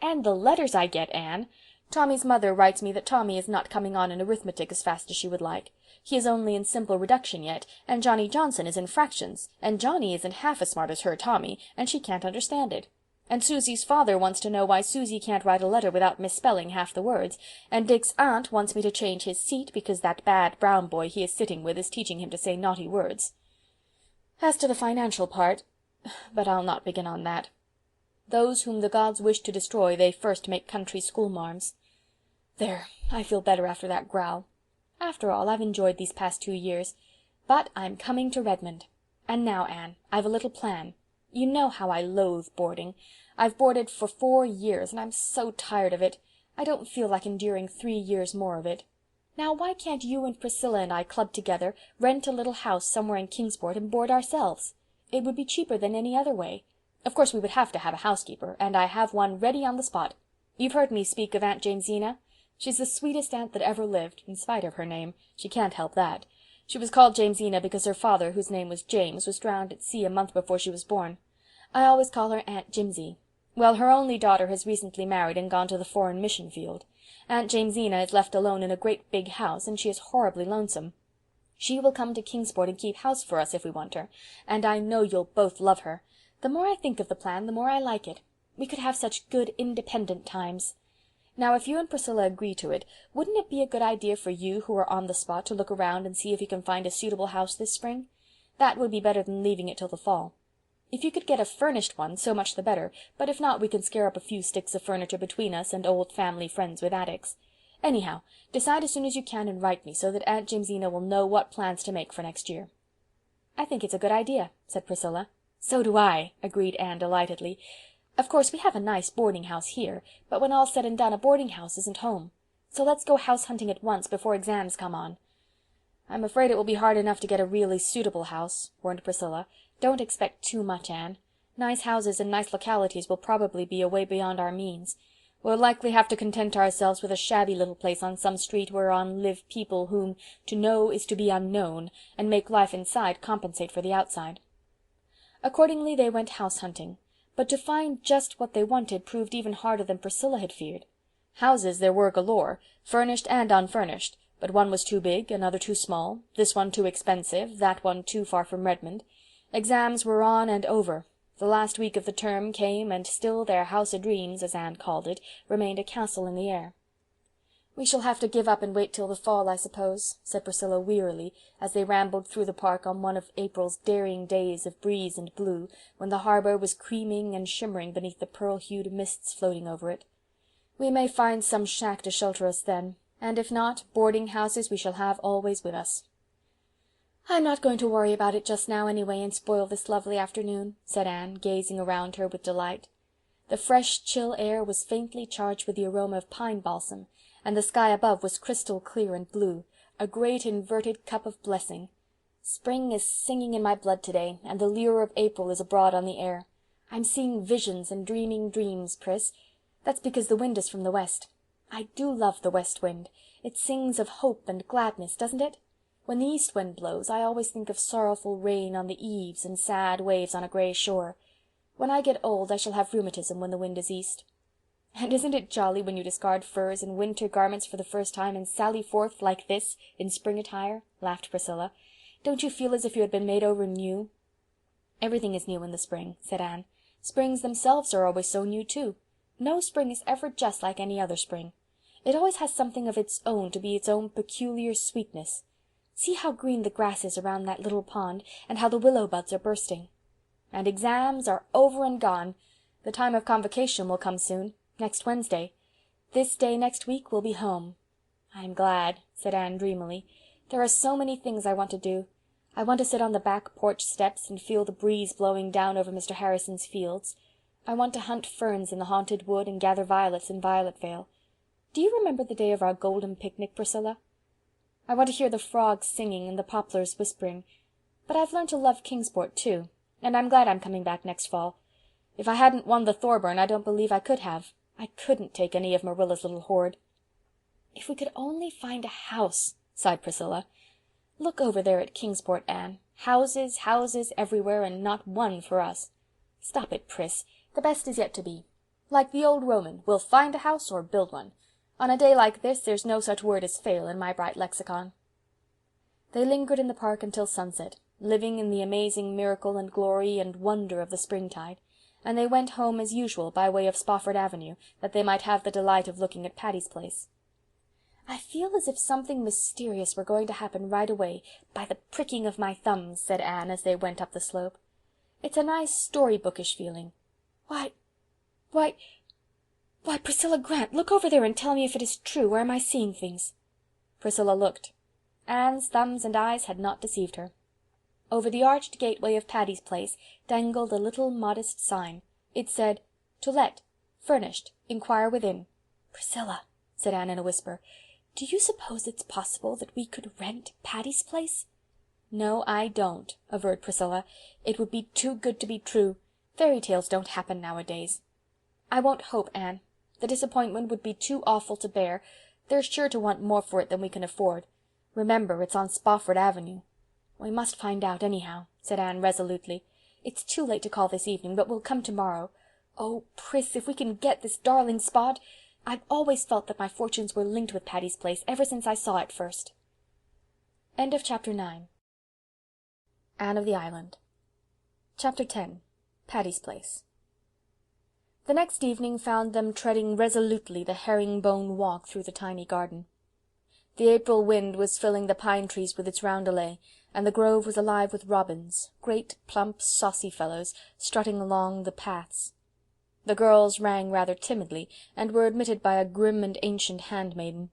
And the letters I get, Anne! Tommy's mother writes me that Tommy is not coming on in arithmetic as fast as she would like. He is only in simple reduction yet, and Johnny Johnson is in fractions, and Johnny isn't half as smart as her Tommy, and she can't understand it. And Susie's father wants to know why Susie can't write a letter without misspelling half the words, and Dick's aunt wants me to change his seat because that bad brown boy he is sitting with is teaching him to say naughty words. As to the financial part, but I'll not begin on that. Those whom the gods wish to destroy they first make country schoolmarms. There, I feel better after that growl. After all, I've enjoyed these past 2 years. But I'm coming to Redmond. And now, Anne, I've a little plan. You know how I loathe boarding. I've boarded for 4 years, and I'm so tired of it. I don't feel like enduring 3 years more of it. Now why can't you and Priscilla and I club together, rent a little house somewhere in Kingsport, and board ourselves? It would be cheaper than any other way. Of course we would have to have a housekeeper, and I have one ready on the spot. You've heard me speak of Aunt Jamesina? She's the sweetest aunt that ever lived, in spite of her name. She can't help that. She was called Jamesina because her father, whose name was James, was drowned at sea a month before she was born. I always call her Aunt Jimsy. Well, her only daughter has recently married and gone to the foreign mission field. Aunt Jamesina is left alone in a great big house, and she is horribly lonesome. She will come to Kingsport and keep house for us if we want her, and I know you'll both love her. The more I think of the plan, the more I like it. We could have such good independent times. Now, if you and Priscilla agree to it, wouldn't it be a good idea for you, who are on the spot, to look around and see if you can find a suitable house this spring? That would be better than leaving it till the fall. If you could get a furnished one, so much the better, but if not, we can scare up a few sticks of furniture between us and old family friends with attics. Anyhow, decide as soon as you can and write me, so that Aunt Jamesina will know what plans to make for next year." "I think it's a good idea," said Priscilla. "So do I," agreed Anne delightedly. "Of course we have a nice boarding house here, but when all's said and done a boarding house isn't home. So let's go house hunting at once, before exams come on." "I'm afraid it will be hard enough to get a really suitable house," warned Priscilla. "Don't expect too much, Anne. Nice houses in nice localities will probably be away beyond our means. We'll likely have to content ourselves with a shabby little place on some street whereon live people whom to know is to be unknown, and make life inside compensate for the outside." Accordingly they went house hunting, but to find just what they wanted proved even harder than Priscilla had feared. Houses there were galore, furnished and unfurnished, but one was too big, another too small, this one too expensive, that one too far from Redmond. Exams were on and over. The last week of the term came, and still their house o' dreams, as Anne called it, remained a castle in the air. "We shall have to give up and wait till the fall, I suppose," said Priscilla wearily, as they rambled through the park on one of April's daring days of breeze and blue, when the harbour was creaming and shimmering beneath the pearl-hued mists floating over it. "We may find some shack to shelter us then, and if not, boarding houses we shall have always with us." "I'm not going to worry about it just now, anyway, and spoil this lovely afternoon," said Anne, gazing around her with delight. The fresh, chill air was faintly charged with the aroma of pine balsam, and the sky above was crystal clear and blue, a great inverted cup of blessing. "Spring is singing in my blood today, and the lure of April is abroad on the air. I'm seeing visions and dreaming dreams, Pris. That's because the wind is from the west. I do love the west wind. It sings of hope and gladness, doesn't it? When the east wind blows, I always think of sorrowful rain on the eaves and sad waves on a grey shore. When I get old I shall have rheumatism when the wind is east. And isn't it jolly when you discard furs and winter garments for the first time and sally forth like this in spring attire?" laughed Priscilla. "Don't you feel as if you had been made over new?" "Everything is new in the spring," said Anne. "Springs themselves are always so new too. No spring is ever just like any other spring. It always has something of its own to be its own peculiar sweetness. See how green the grass is around that little pond, and how the willow buds are bursting. And exams are over and gone. The time of convocation will come soon, next Wednesday. This day next week we'll be home." "I'm glad," said Anne dreamily. "There are so many things I want to do. I want to sit on the back porch steps and feel the breeze blowing down over Mr. Harrison's fields. I want to hunt ferns in the haunted wood and gather violets in Violet Vale. Do you remember the day of our golden picnic, Priscilla? I want to hear the frogs singing and the poplars whispering. But I've learned to love Kingsport too, and I'm glad I'm coming back next fall. If I hadn't won the Thorburn I don't believe I could have. I couldn't take any of Marilla's little hoard." "If we could only find a house," sighed Priscilla. "Look over there at Kingsport, Anne. Houses, houses everywhere, and not one for us." "Stop it, Pris. The best is yet to be. Like the old Roman, we'll find a house or build one. On a day like this there's no such word as fail in my bright lexicon." They lingered in the park until sunset, living in the amazing miracle and glory and wonder of the springtide, and they went home as usual by way of Spofford Avenue, that they might have the delight of looking at Patty's Place. "I feel as if something mysterious were going to happen right away, by the pricking of my thumbs," said Anne, as they went up the slope. "It's a nice story-bookish feeling. Why, Priscilla Grant, look over there and tell me if it is true, or am I seeing things?" Priscilla looked. Anne's thumbs and eyes had not deceived her. Over the arched gateway of Patty's Place dangled a little modest sign. It said, "To let, furnished, inquire within." "Priscilla," said Anne in a whisper, Do you suppose it's possible that we could rent Patty's Place?" "No, I don't," averred Priscilla. "It would be too good to be true. Fairy tales don't happen nowadays." "I won't hope, Anne. The disappointment would be too awful to bear. They're sure to want more for it than we can afford. Remember, it's on Spofford Avenue." "We must find out, anyhow," said Anne resolutely. "It's too late to call this evening, but we'll come tomorrow. Oh, Pris, if we can get this darling spot! I've always felt that my fortunes were linked with Patty's Place ever since I saw it first." End of Chapter 9. Anne of the Island. Chapter 10. Patty's Place. The next evening found them treading resolutely the herring-bone walk through the tiny garden. The April wind was filling the pine trees with its roundelay, and the grove was alive with robins, great, plump, saucy fellows, strutting along the paths. The girls rang rather timidly, and were admitted by a grim and ancient handmaiden.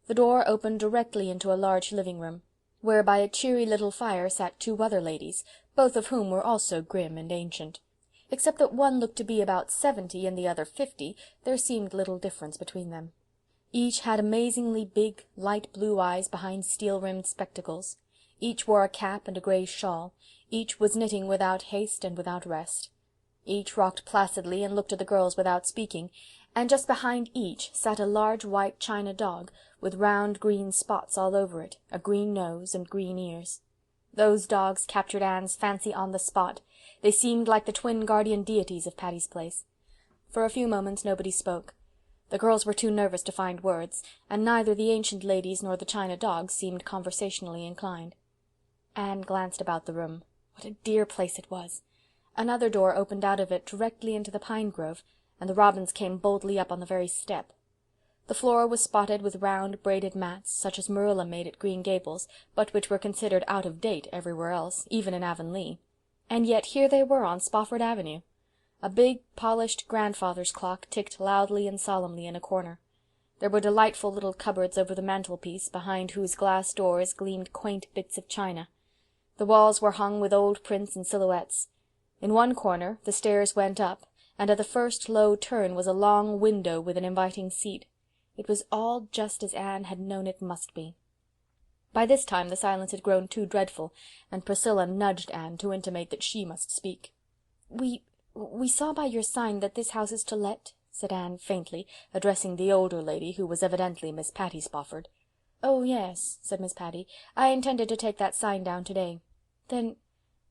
The door opened directly into a large living-room, where by a cheery little fire sat two other ladies, both of whom were also grim and ancient. Except that one looked to be about 70 and the other 50, there seemed little difference between them. Each had amazingly big, light blue eyes behind steel-rimmed spectacles. Each wore a cap and a grey shawl. Each was knitting without haste and without rest. Each rocked placidly and looked at the girls without speaking, and just behind each sat a large white china dog, with round green spots all over it, a green nose and green ears. Those dogs captured Anne's fancy on the spot. They seemed like the twin guardian deities of Patty's Place. For a few moments nobody spoke. The girls were too nervous to find words, and neither the ancient ladies nor the china dog seemed conversationally inclined. Anne glanced about the room. What a dear place it was! Another door opened out of it directly into the pine grove, and the robins came boldly up on the very step. The floor was spotted with round braided mats, such as Marilla made at Green Gables, but which were considered out of date everywhere else, even in Avonlea. And yet here they were on Spofford Avenue. A big, polished grandfather's clock ticked loudly and solemnly in a corner. There were delightful little cupboards over the mantelpiece, behind whose glass doors gleamed quaint bits of china. The walls were hung with old prints and silhouettes. In one corner the stairs went up, and at the first low turn was a long window with an inviting seat. It was all just as Anne had known it must be. By this time the silence had grown too dreadful, and Priscilla nudged Anne to intimate that she must speak. We saw by your sign that this house is to let," said Anne faintly, addressing the older lady, who was evidently Miss Patty Spofford. "Oh, yes," said Miss Patty. "I intended to take that sign down today." Then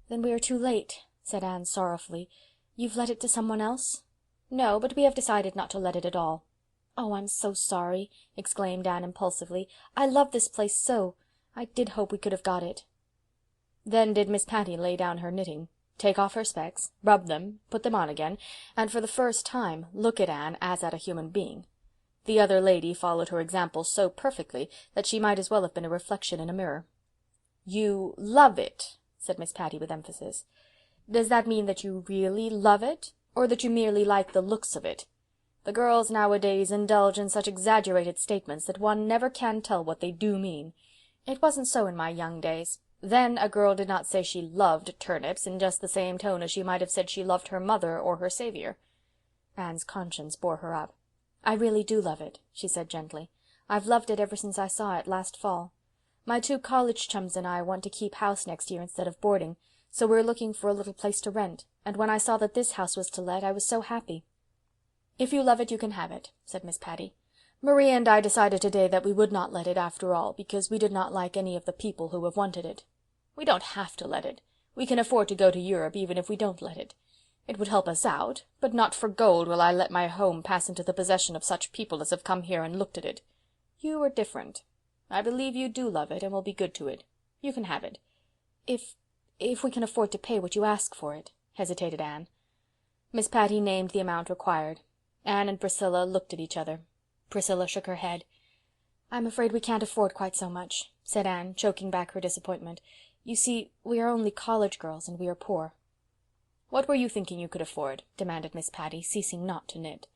we are too late," said Anne sorrowfully. "You've let it to someone else?" "No, but we have decided not to let it at all." "Oh, I'm so sorry," exclaimed Anne impulsively. "I love this place so. I did hope we could have got it." Then did Miss Patty lay down her knitting, take off her specs, rub them, put them on again, and for the first time look at Anne as at a human being. The other lady followed her example so perfectly that she might as well have been a reflection in a mirror. "You love it," said Miss Patty with emphasis. "Does that mean that you really love it, or that you merely like the looks of it? The girls nowadays indulge in such exaggerated statements that one never can tell what they do mean. It wasn't so in my young days. Then a girl did not say she loved turnips in just the same tone as she might have said she loved her mother or her Saviour." Anne's conscience bore her up. "I really do love it," she said gently. "I've loved it ever since I saw it last fall. My 2 college chums and I want to keep house next year instead of boarding, so we're looking for a little place to rent, and when I saw that this house was to let I was so happy." "If you love it you can have it," said Miss Patty. "Maria and I decided today that we would not let it after all, because we did not like any of the people who have wanted it. We don't have to let it. We can afford to go to Europe even if we don't let it. It would help us out, but not for gold will I let my home pass into the possession of such people as have come here and looked at it. You are different. I believe you do love it and will be good to it. You can have it." If we can afford to pay what you ask for it," hesitated Anne. Miss Patty named the amount required. Anne and Priscilla looked at each other. Priscilla shook her head. "I'm afraid we can't afford quite so much," said Anne, choking back her disappointment. "You see, we are only college girls and we are poor." "What were you thinking you could afford?" demanded Miss Patty, ceasing not to knit.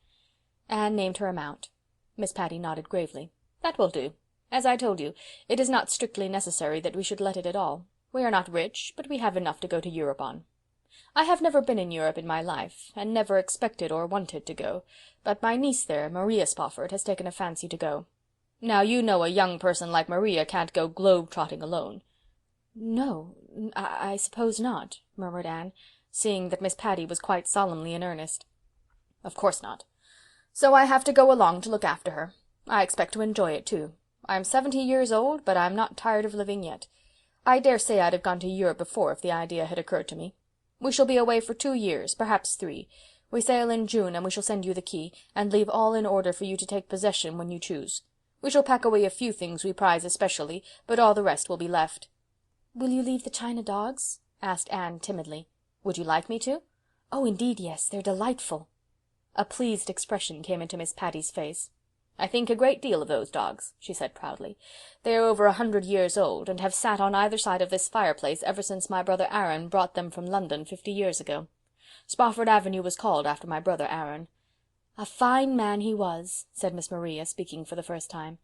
Anne named her amount. Miss Patty nodded gravely. "That will do. As I told you, it is not strictly necessary that we should let it at all. We are not rich, but we have enough to go to Europe on. I have never been in Europe in my life, and never expected or wanted to go, but my niece there, Maria Spofford, has taken a fancy to go. Now you know a young person like Maria can't go globe-trotting alone." "No, I suppose not," murmured Anne, seeing that Miss Patty was quite solemnly in earnest. "Of course not. So I have to go along to look after her. I expect to enjoy it, too. I'm 70 years old, but I'm not tired of living yet. I dare say I'd have gone to Europe before if the idea had occurred to me. We shall be away for 2 years, perhaps 3. We sail in June, and we shall send you the key, and leave all in order for you to take possession when you choose. We shall pack away a few things we prize especially, but all the rest will be left." "Will you leave the china dogs?" asked Anne timidly. "Would you like me to?" "Oh, indeed, yes, they're delightful." A pleased expression came into Miss Patty's face. "I think a great deal of those dogs," she said proudly. "They are over 100 years old, and have sat on either side of this fireplace ever since my brother Aaron brought them from London 50 years ago. Spofford Avenue was called after my brother Aaron." "A fine man he was," said Miss Maria, speaking for the first time.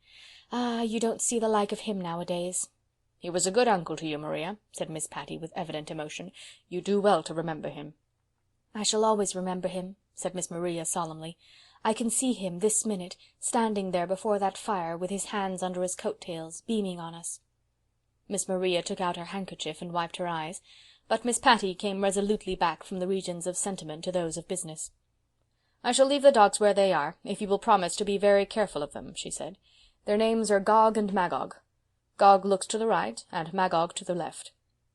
"Ah, you don't see the like of him nowadays." "He was a good uncle to you, Maria," said Miss Patty with evident emotion. "You do well to remember him." "I shall always remember him," said Miss Maria solemnly. "I can see him this minute, standing there before that fire, with his hands under his coat-tails, beaming on us." Miss Maria took out her handkerchief and wiped her eyes, but Miss Patty came resolutely back from the regions of sentiment to those of business. "I shall leave the dogs where they are, if you will promise to be very careful of them," she said. "Their names are Gog and Magog. Gog looks to the right, and Magog to the left.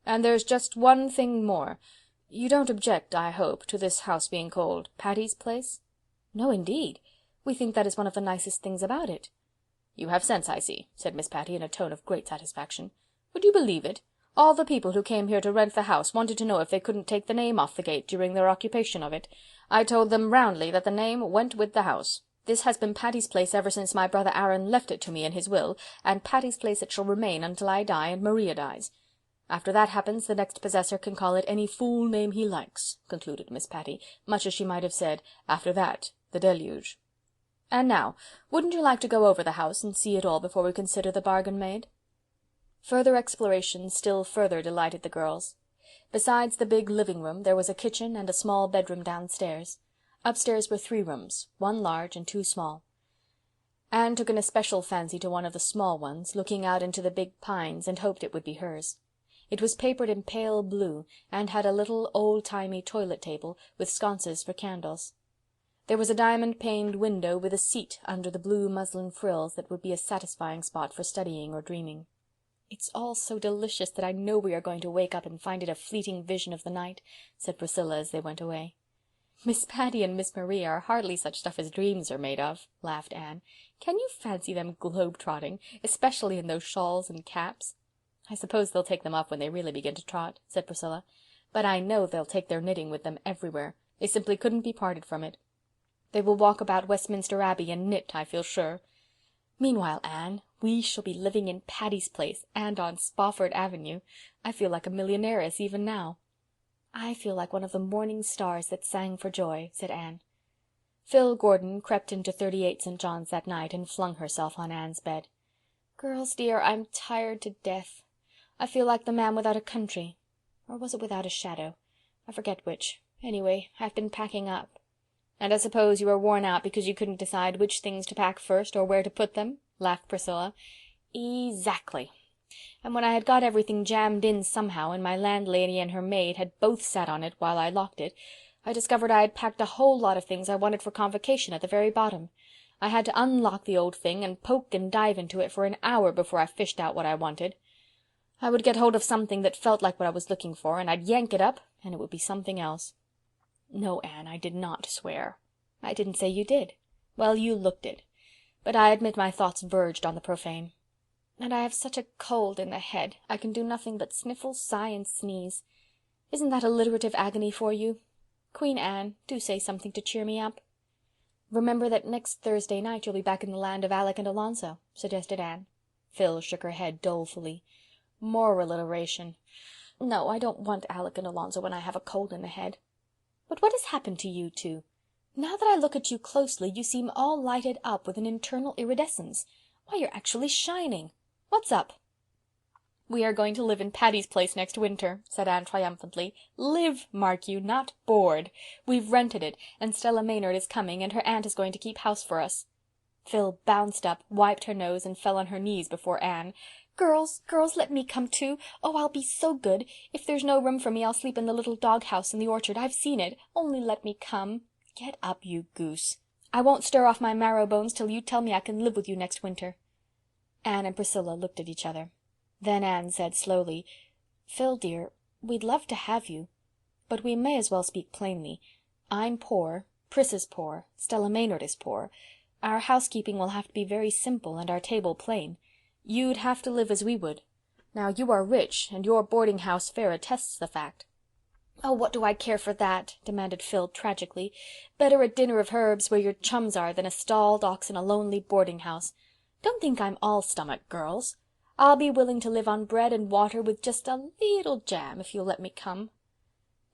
And there's just one thing more. You don't object, I hope, to this house being called Patty's Place?" "No, indeed. We think that is one of the nicest things about it." "You have sense, I see," said Miss Patty in a tone of great satisfaction. "Would you believe it? All the people who came here to rent the house wanted to know if they couldn't take the name off the gate during their occupation of it. I told them roundly that the name went with the house. This has been Patty's Place ever since my brother Aaron left it to me in his will, and Patty's Place it shall remain until I die and Maria dies. After that happens, the next possessor can call it any fool name he likes," concluded Miss Patty, much as she might have said, "After that, the deluge. And now, wouldn't you like to go over the house and see it all before we consider the bargain made?" Further exploration still further delighted the girls. Besides the big living room, there was a kitchen and a small bedroom downstairs. Upstairs were 3 rooms, 1 large and 2 small. Anne took an especial fancy to one of the small ones, looking out into the big pines, and hoped it would be hers. It was papered in pale blue, and had a little old-timey toilet table, with sconces for candles. There was a diamond-paned window with a seat under the blue muslin frills that would be a satisfying spot for studying or dreaming. "It's all so delicious that I know we are going to wake up and find it a fleeting vision of the night," said Priscilla as they went away. "Miss Patty and Miss Maria are hardly such stuff as dreams are made of," laughed Anne. "Can you fancy them globe-trotting, especially in those shawls and caps?" "I suppose they'll take them off when they really begin to trot," said Priscilla. "But I know they'll take their knitting with them everywhere. They simply couldn't be parted from it. They will walk about Westminster Abbey and knit, I feel sure. Meanwhile, Anne, we shall be living in Patty's Place and on Spofford Avenue. I feel like a millionairess even now." "I feel like one of the morning stars that sang for joy," said Anne. Phil Gordon crept into 38 St. John's that night and flung herself on Anne's bed. "Girls, dear, I'm tired to death. I feel like the man without a country. Or was it without a shadow? I forget which. Anyway, I've been packing up." "And I suppose you are worn out because you couldn't decide which things to pack first or where to put them?" laughed Priscilla. "Exactly. And when I had got everything jammed in somehow, and my landlady and her maid had both sat on it while I locked it, I discovered I had packed a whole lot of things I wanted for convocation at the very bottom. I had to unlock the old thing and poke and dive into it for an hour before I fished out what I wanted. I would get hold of something that felt like what I was looking for, and I'd yank it up, and it would be something else." "No, Anne, I did not swear." "I didn't say you did. Well, you looked it. But I admit my thoughts verged on the profane. And I have such a cold in the head, I can do nothing but sniffle, sigh, and sneeze. Isn't that alliterative agony for you? Queen Anne, do say something to cheer me up." "Remember that next Thursday night you'll be back in the land of Alec and Alonzo," suggested Anne. Phil shook her head dolefully. "More alliteration. No, I don't want Alec and Alonzo when I have a cold in the head. But what has happened to you two? Now that I look at you closely, you seem all lighted up with an internal iridescence. Why, you're actually shining. What's up?" "We are going to live in Patty's Place next winter," said Anne triumphantly. "Live, mark you, not board. We've rented it, and Stella Maynard is coming, and her aunt is going to keep house for us." Phil bounced up, wiped her nose, and fell on her knees before Anne. "Girls, girls, let me come too. Oh, I'll be so good. If there's no room for me, I'll sleep in the little dog-house in the orchard. I've seen it. Only let me come." "Get up, you goose." "I won't stir off my marrow bones till you tell me I can live with you next winter." Anne and Priscilla looked at each other. Then Anne said slowly, "Phil, dear, we'd love to have you, but we may as well speak plainly. I'm poor, Pris is poor, Stella Maynard is poor. Our housekeeping will have to be very simple and our table plain. You'd have to live as we would. Now you are rich, and your boarding-house fare attests the fact." "Oh, what do I care for that?" demanded Phil tragically. "Better a dinner of herbs where your chums are than a stalled ox in a lonely boarding-house. Don't think I'm all stomach, girls. I'll be willing to live on bread and water with just a leetle jam, if you'll let me come."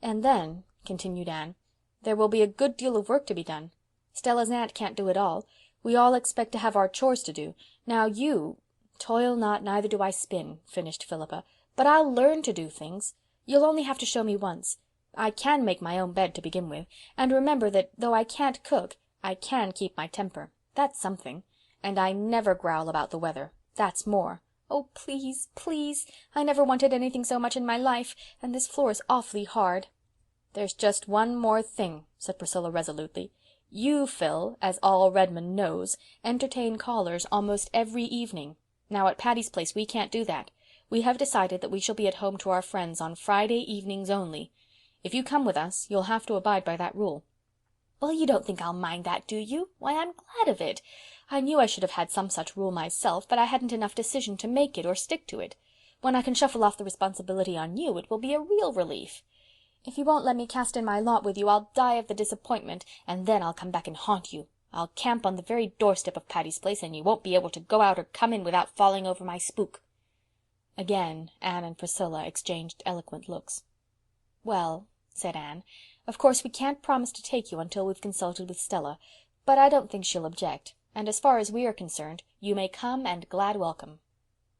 "And then," continued Anne, "there will be a good deal of work to be done. Stella's aunt can't do it all. We all expect to have our chores to do. Now you—" "Toil not, neither do I spin," finished Philippa. "But I'll learn to do things. You'll only have to show me once. I can make my own bed to begin with, and remember that though I can't cook, I can keep my temper. That's something. And I never growl about the weather. That's more. Oh, please, please. I never wanted anything so much in my life, and this floor is awfully hard." "There's just one more thing," said Priscilla resolutely. "You, Phil, as all Redmond knows, entertain callers almost every evening. Now at Patty's Place we can't do that. We have decided that we shall be at home to our friends on Friday evenings only. If you come with us, you'll have to abide by that rule." "Well, you don't think I'll mind that, do you? Why, I'm glad of it. I knew I should have had some such rule myself, but I hadn't enough decision to make it or stick to it. When I can shuffle off the responsibility on you, it will be a real relief. If you won't let me cast in my lot with you, I'll die of the disappointment, and then I'll come back and haunt you. I'll camp on the very doorstep of Patty's Place, and you won't be able to go out or come in without falling over my spook." Again Anne and Priscilla exchanged eloquent looks. "Well," said Anne, "of course we can't promise to take you until we've consulted with Stella, but I don't think she'll object, and as far as we are concerned, you may come and glad welcome.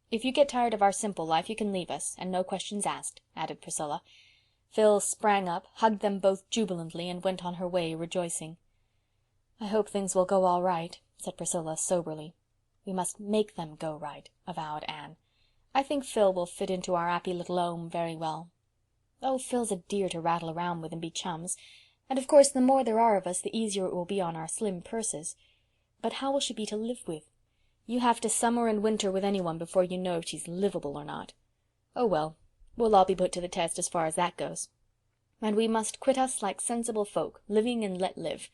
If you get tired of our simple life you can leave us, and no questions asked," added Priscilla. Phil sprang up, hugged them both jubilantly, and went on her way rejoicing. "I hope things will go all right," said Priscilla soberly. "We must make them go right," avowed Anne. "I think Phil will fit into our happy little home very well. Oh, Phil's a dear to rattle around with and be chums, and of course the more there are of us the easier it will be on our slim purses. But how will she be to live with? You have to summer and winter with anyone before you know if she's livable or not. Oh well, we'll all be put to the test as far as that goes. And we must quit us like sensible folk, living and let live.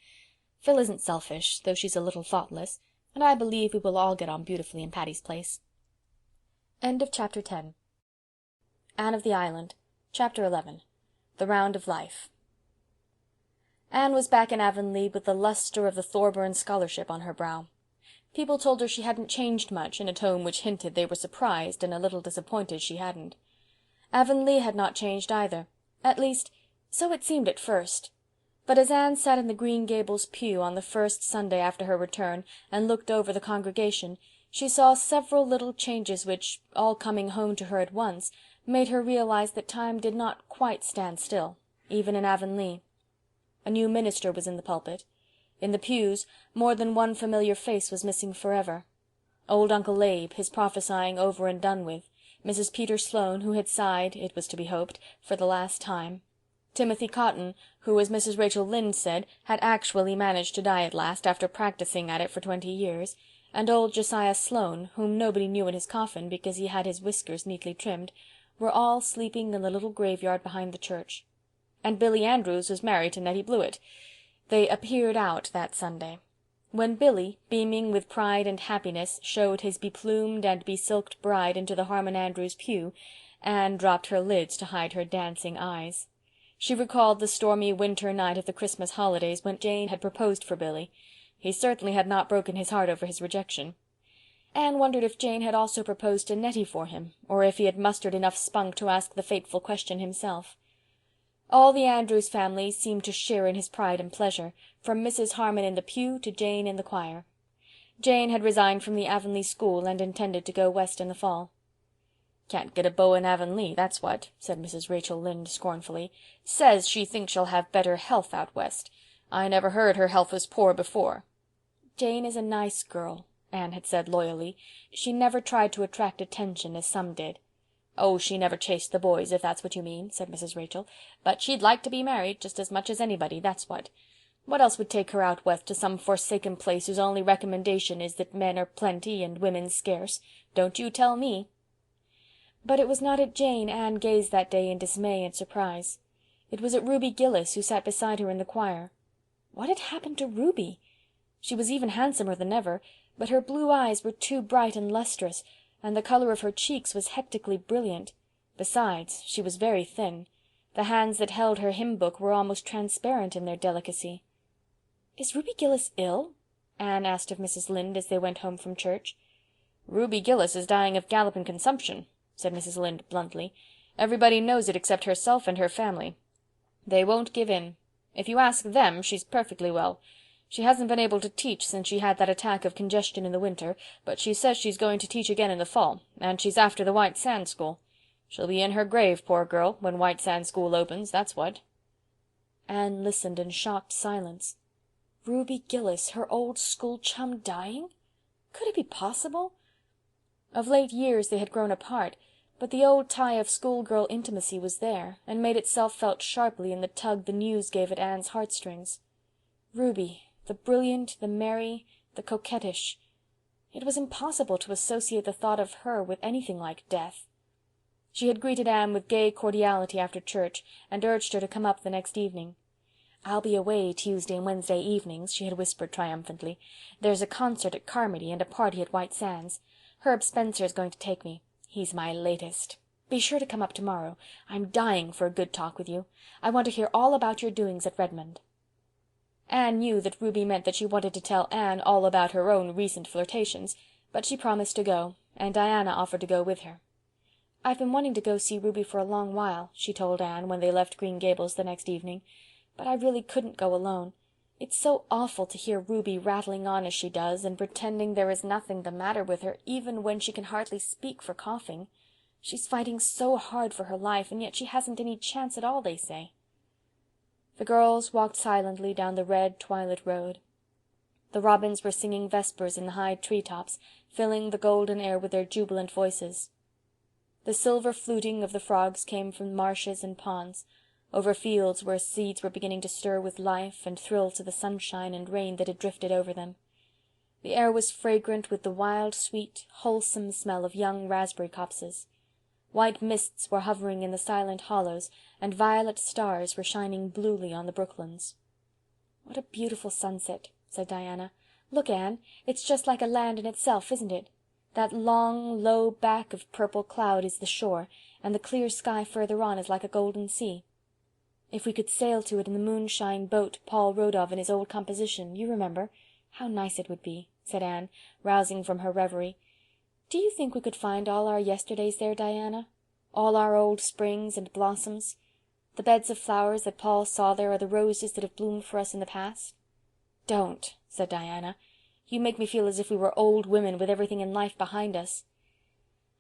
Phil isn't selfish, though she's a little thoughtless, and I believe we will all get on beautifully in Patty's Place." End of Chapter 10. Anne of the Island. Chapter 11. The Round of Life. Anne was back in Avonlea with the lustre of the Thorburn scholarship on her brow. People told her she hadn't changed much, in a tone which hinted they were surprised and a little disappointed she hadn't. Avonlea had not changed either. At least, so it seemed at first. But as Anne sat in the Green Gables pew on the first Sunday after her return and looked over the congregation, she saw several little changes which, all coming home to her at once, made her realize that time did not quite stand still, even in Avonlea. A new minister was in the pulpit. In the pews, more than one familiar face was missing forever. Old Uncle Abe, his prophesying over and done with, Mrs. Peter Sloane, who had sighed, it was to be hoped, for the last time, Timothy Cotton, who, as Mrs. Rachel Lynde said, had actually managed to die at last after practicing at it for 20 years, and old Josiah Sloane, whom nobody knew in his coffin because he had his whiskers neatly trimmed, were all sleeping in the little graveyard behind the church. And Billy Andrews was married to Nettie Blewett. They appeared out that Sunday. When Billy, beaming with pride and happiness, showed his beplumed and besilked bride into the Harmon Andrews pew, Anne dropped her lids to hide her dancing eyes. She recalled the stormy winter night of the Christmas holidays when Jane had proposed for Billy. He certainly had not broken his heart over his rejection. Anne wondered if Jane had also proposed to Nettie for him, or if he had mustered enough spunk to ask the fateful question himself. All the Andrews family seemed to share in his pride and pleasure, from Mrs. Harmon in the pew to Jane in the choir. Jane had resigned from the Avonlea school and intended to go west in the fall. "Can't get a beau in Avonlea, that's what," said Mrs. Rachel Lynde scornfully. "Says she thinks she'll have better health out west. I never heard her health was poor before." "Jane is a nice girl," Anne had said loyally. "She never tried to attract attention as some did." "Oh, she never chased the boys, if that's what you mean," said Mrs. Rachel. "But she'd like to be married just as much as anybody, that's what. What else would take her out west to some forsaken place whose only recommendation is that men are plenty and women scarce? Don't you tell me." But it was not at Jane Anne gazed that day in dismay and surprise. It was at Ruby Gillis, who sat beside her in the choir. What had happened to Ruby? She was even handsomer than ever, but her blue eyes were too bright and lustrous, and the colour of her cheeks was hectically brilliant. Besides, she was very thin. The hands that held her hymn-book were almost transparent in their delicacy. "Is Ruby Gillis ill?" Anne asked of Mrs. Lynde as they went home from church. "Ruby Gillis is dying of galloping consumption," said Mrs. Lynde bluntly. "Everybody knows it except herself and her family. They won't give in. If you ask them, she's perfectly well. She hasn't been able to teach since she had that attack of congestion in the winter, but she says she's going to teach again in the fall, and she's after the White Sands School. She'll be in her grave, poor girl, when White Sands School opens, that's what." Anne listened in shocked silence. Ruby Gillis, her old school chum, dying? Could it be possible? Of late years they had grown apart, but the old tie of schoolgirl intimacy was there, and made itself felt sharply in the tug the news gave at Anne's heartstrings. Ruby, the brilliant, the merry, the coquettish. It was impossible to associate the thought of her with anything like death. She had greeted Anne with gay cordiality after church, and urged her to come up the next evening. "I'll be away Tuesday and Wednesday evenings," she had whispered triumphantly. "There's a concert at Carmody and a party at White Sands. Herb Spencer is going to take me. He's my latest. Be sure to come up tomorrow. I'm dying for a good talk with you. I want to hear all about your doings at Redmond." Anne knew that Ruby meant that she wanted to tell Anne all about her own recent flirtations, but she promised to go, and Diana offered to go with her. "I've been wanting to go see Ruby for a long while," she told Anne when they left Green Gables the next evening, "but I really couldn't go alone. It's so awful to hear Ruby rattling on as she does, and pretending there is nothing the matter with her, even when she can hardly speak for coughing. She's fighting so hard for her life, and yet she hasn't any chance at all, they say." The girls walked silently down the red twilit road. The robins were singing vespers in the high tree-tops, filling the golden air with their jubilant voices. The silver fluting of the frogs came from marshes and ponds, over fields where seeds were beginning to stir with life and thrill to the sunshine and rain that had drifted over them. The air was fragrant with the wild, sweet, wholesome smell of young raspberry copses. White mists were hovering in the silent hollows, and violet stars were shining bluely on the brooklands. "What a beautiful sunset," said Diana. "Look, Anne, it's just like a land in itself, isn't it? That long, low back of purple cloud is the shore, and the clear sky further on is like a golden sea. If we could sail to it in the moonshine boat Paul wrote of in his old composition, you remember, how nice it would be," said Anne, rousing from her reverie. "Do you think we could find all our yesterdays there, Diana? All our old springs and blossoms? The beds of flowers that Paul saw there are the roses that have bloomed for us in the past?" "Don't," said Diana. "You make me feel as if we were old women with everything in life behind us."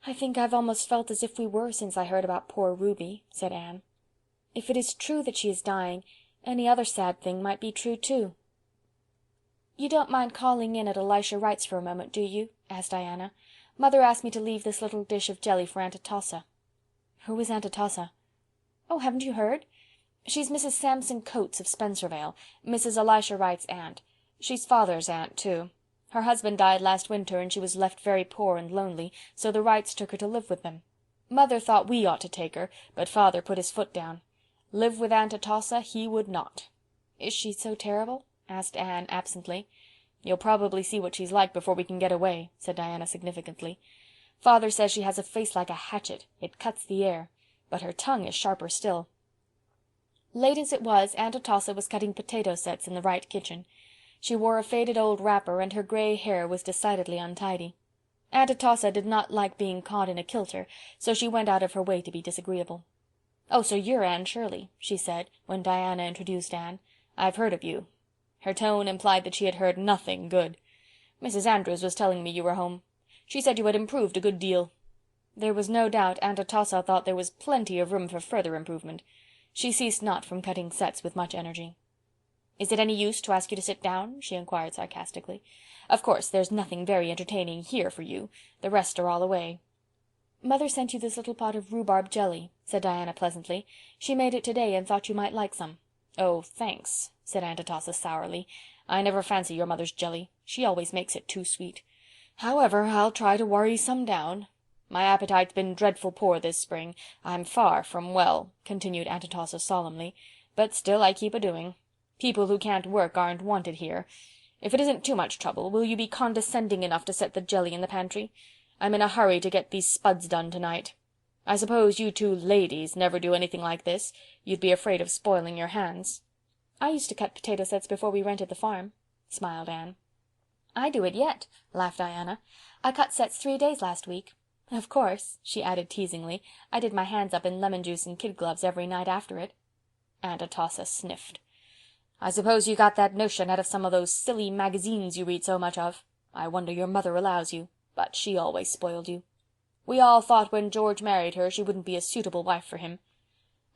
"I think I've almost felt as if we were since I heard about poor Ruby," said Anne. "If it is true that she is dying, any other sad thing might be true too." "You don't mind calling in at Elisha Wright's for a moment, do you?" asked Diana. "Mother asked me to leave this little dish of jelly for Aunt Atossa." "Who is Aunt Atossa?" "Oh, haven't you heard? She's Mrs. Samson Coates of Spencervale, Mrs. Elisha Wright's aunt. She's father's aunt, too. Her husband died last winter, and she was left very poor and lonely, so the Wrights took her to live with them. Mother thought we ought to take her, but father put his foot down. Live with Aunt Atossa he would not." "Is she so terrible?" asked Anne absently. "You'll probably see what she's like before we can get away," said Diana significantly. "Father says she has a face like a hatchet. It cuts the air. But her tongue is sharper still." Late as it was, Aunt Atossa was cutting potato sets in the Wright kitchen. She wore a faded old wrapper, and her gray hair was decidedly untidy. Aunt Atossa did not like being caught in a kilter, so she went out of her way to be disagreeable. "Oh, so you're Anne Shirley," she said, when Diana introduced Anne. "I've heard of you." Her tone implied that she had heard nothing good. "Mrs. Andrews was telling me you were home. She said you had improved a good deal." There was no doubt Aunt Atossa thought there was plenty of room for further improvement. She ceased not from cutting sets with much energy. "Is it any use to ask you to sit down?" she inquired sarcastically. "Of course, there's nothing very entertaining here for you. The rest are all away." "Mother sent you this little pot of rhubarb jelly," said Diana pleasantly. "She made it today and thought you might like some." "Oh, thanks," said Aunt Atossa sourly. "I never fancy your mother's jelly. She always makes it too sweet. However, I'll try to worry some down. My appetite's been dreadful poor this spring. I'm far from well," continued Aunt Atossa solemnly, "but still I keep a-doing. People who can't work aren't wanted here. If it isn't too much trouble, will you be condescending enough to set the jelly in the pantry? I'm in a hurry to get these spuds done tonight. I suppose you two ladies never do anything like this. You'd be afraid of spoiling your hands." "I used to cut potato sets before we rented the farm," smiled Anne. "I do it yet," laughed Diana. "I cut sets 3 days last week. Of course," she added teasingly, "I did my hands up in lemon juice and kid gloves every night after it." Aunt Atossa sniffed. "I suppose you got that notion out of some of those silly magazines you read so much of. I wonder your mother allows you. But she always spoiled you. We all thought when George married her she wouldn't be a suitable wife for him."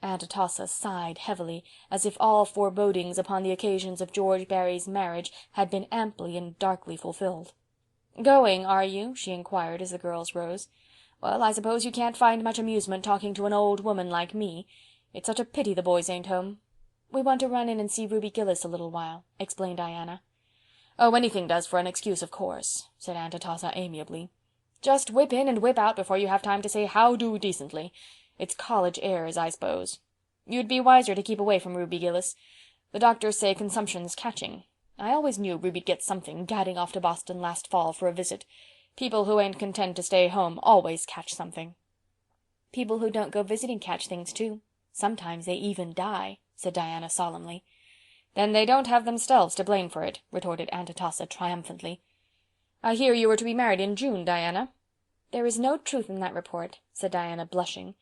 Aunt Atossa sighed heavily, as if all forebodings upon the occasions of George Barry's marriage had been amply and darkly fulfilled. "Going, are you?" she inquired as the girls rose. "Well, I suppose you can't find much amusement talking to an old woman like me. It's such a pity the boys ain't home." "We want to run in and see Ruby Gillis a little while," explained Diana. "Oh, anything does for an excuse, of course," said Aunt Atossa amiably. "Just whip in and whip out before you have time to say how do decently. It's college airs, I suppose. You'd be wiser to keep away from Ruby Gillis. The doctors say consumption's catching. I always knew Ruby'd get something, gadding off to Boston last fall for a visit. People who ain't content to stay home always catch something." "People who don't go visiting catch things too. Sometimes they even die," said Diana solemnly. "Then they don't have themselves to blame for it," retorted Aunt Atossa triumphantly. "I hear you were to be married in June, Diana." "There is no truth in that report," said Diana, blushing.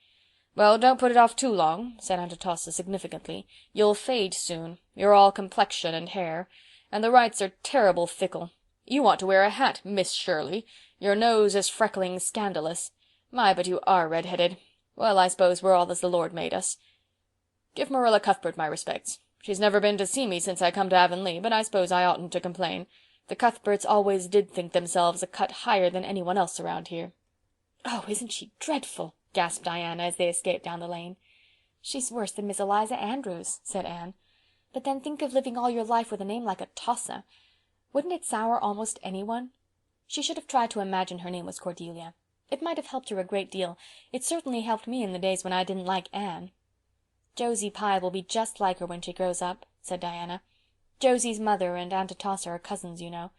"Well, don't put it off too long," said Aunt Atossa significantly. "You'll fade soon. You're all complexion and hair. And the Wrights are terrible fickle. You ought to wear a hat, Miss Shirley. Your nose is freckling scandalous. My, but you are red-headed. Well, I suppose we're all as the Lord made us. Give Marilla Cuthbert my respects. She's never been to see me since I come to Avonlea, but I suppose I oughtn't to complain. The Cuthberts always did think themselves a cut higher than anyone else around here." "Oh, isn't she dreadful?" gasped Diana as they escaped down the lane. "She's worse than Miss Eliza Andrews," said Anne. "But then think of living all your life with a name like Atossa. Wouldn't it sour almost anyone? She should have tried to imagine her name was Cordelia. It might have helped her a great deal. It certainly helped me in the days when I didn't like Anne." "Josie Pye will be just like her when she grows up," said Diana. "Josie's mother and Aunt Atossa are cousins, you know.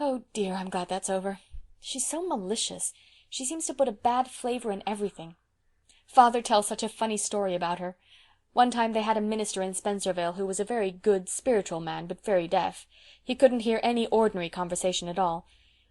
Oh dear, I'm glad that's over. She's so malicious. She seems to put a bad flavor in everything. Father tells such a funny story about her. One time they had a minister in Spencervale who was a very good, spiritual man, but very deaf. He couldn't hear any ordinary conversation at all.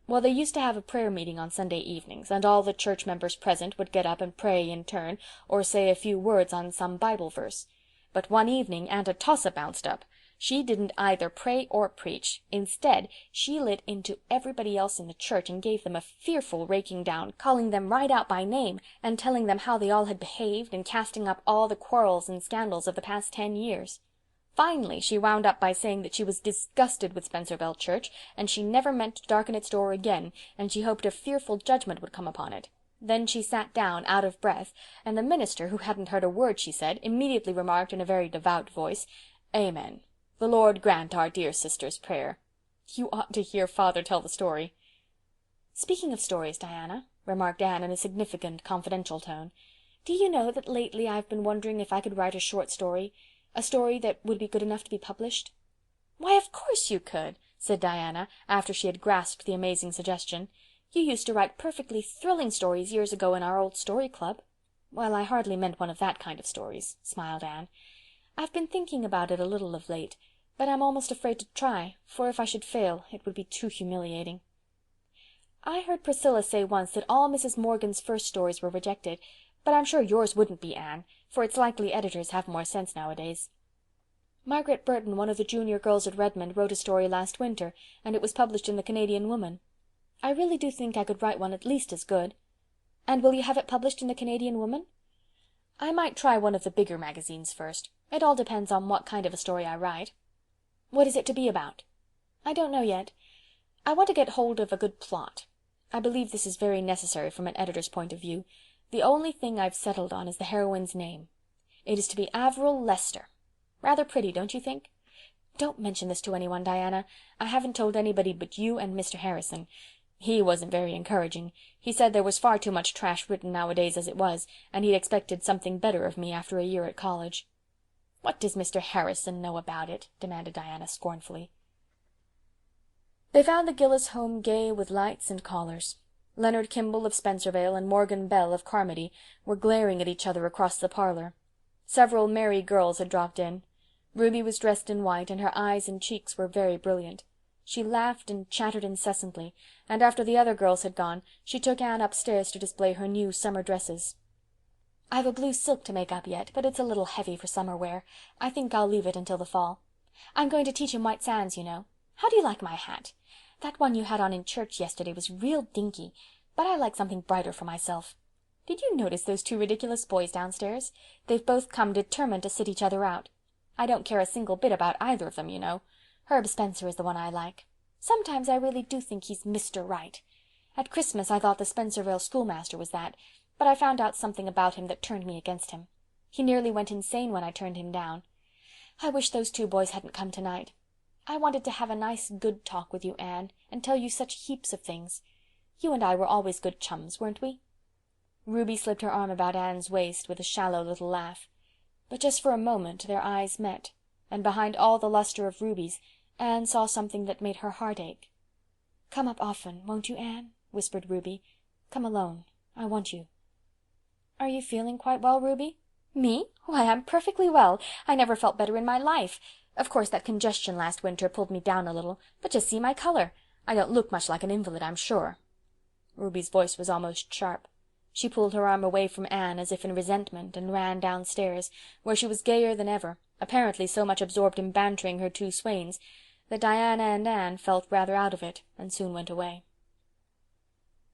Well, they used to have a prayer meeting on Sunday evenings, and all the church members present would get up and pray in turn, or say a few words on some Bible verse. But one evening Aunt Atossa bounced up. She didn't either pray or preach. Instead, she lit into everybody else in the church and gave them a fearful raking down, calling them right out by name, and telling them how they all had behaved, and casting up all the quarrels and scandals of the past 10 years. Finally, she wound up by saying that she was disgusted with Spencervale Church, and she never meant to darken its door again, and she hoped a fearful judgment would come upon it. Then she sat down, out of breath, and the minister, who hadn't heard a word she said, immediately remarked in a very devout voice, "Amen. The Lord grant our dear sister's prayer." You ought to hear father tell the story. "Speaking of stories, Diana," remarked Anne in a significant, confidential tone, "do you know that lately I've been wondering if I could write a short story, a story that would be good enough to be published?" "Why, of course you could," said Diana, after she had grasped the amazing suggestion. "You used to write perfectly thrilling stories years ago in our old story club." "Well, I hardly meant one of that kind of stories," smiled Anne. "I've been thinking about it a little of late, but I'm almost afraid to try, for if I should fail it would be too humiliating. I heard Priscilla say once that all Mrs. Morgan's first stories were rejected, but I'm sure yours wouldn't be, Anne, for it's likely editors have more sense nowadays. Margaret Burton, one of the junior girls at Redmond, wrote a story last winter, and it was published in the Canadian Woman. I really do think I could write one at least as good. And will you have it published in the Canadian Woman?" "I might try one of the bigger magazines first. It all depends on what kind of a story I write." What is it to be about?" "I don't know yet. I want to get hold of a good plot. I believe this is very necessary from an editor's point of view. The only thing I've settled on is the heroine's name. It is to be Averil Lester. Rather pretty, don't you think? Don't mention this to anyone, Diana. I haven't told anybody but you and Mr. Harrison. He wasn't very encouraging. He said there was far too much trash written nowadays as it was, and he'd expected something better of me after a year at college." "What does Mr. Harrison know about it?" demanded Diana scornfully. They found the Gillis home gay with lights and callers. Leonard Kimball of Spencervale and Morgan Bell of Carmody were glaring at each other across the parlor. Several merry girls had dropped in. Ruby was dressed in white, and her eyes and cheeks were very brilliant. She laughed and chattered incessantly, and after the other girls had gone, she took Anne upstairs to display her new summer dresses. "I've a blue silk to make up yet, but it's a little heavy for summer wear. I think I'll leave it until the fall. I'm going to teach in White Sands, you know. How do you like my hat? That one you had on in church yesterday was real dinky, but I like something brighter for myself. Did you notice those two ridiculous boys downstairs? They've both come determined to sit each other out. I don't care a single bit about either of them, you know. Herb Spencer is the one I like. Sometimes I really do think he's Mr. Right. At Christmas I thought the Spencervale schoolmaster was that, but I found out something about him that turned me against him. He nearly went insane when I turned him down. I wish those two boys hadn't come tonight. I wanted to have a nice good talk with you, Anne, and tell you such heaps of things. You and I were always good chums, weren't we?" Ruby slipped her arm about Anne's waist with a shallow little laugh. But just for a moment their eyes met, and behind all the luster of Ruby's, Anne saw something that made her heart ache. "Come up often, won't you, Anne?" whispered Ruby. "Come alone. I want you." "Are you feeling quite well, Ruby?" "Me? Why, I'm perfectly well. I never felt better in my life. Of course that congestion last winter pulled me down a little, but just see my color. I don't look much like an invalid, I'm sure." Ruby's voice was almost sharp. She pulled her arm away from Anne as if in resentment, and ran downstairs, where she was gayer than ever, apparently so much absorbed in bantering her two swains that Diana and Anne felt rather out of it, and soon went away.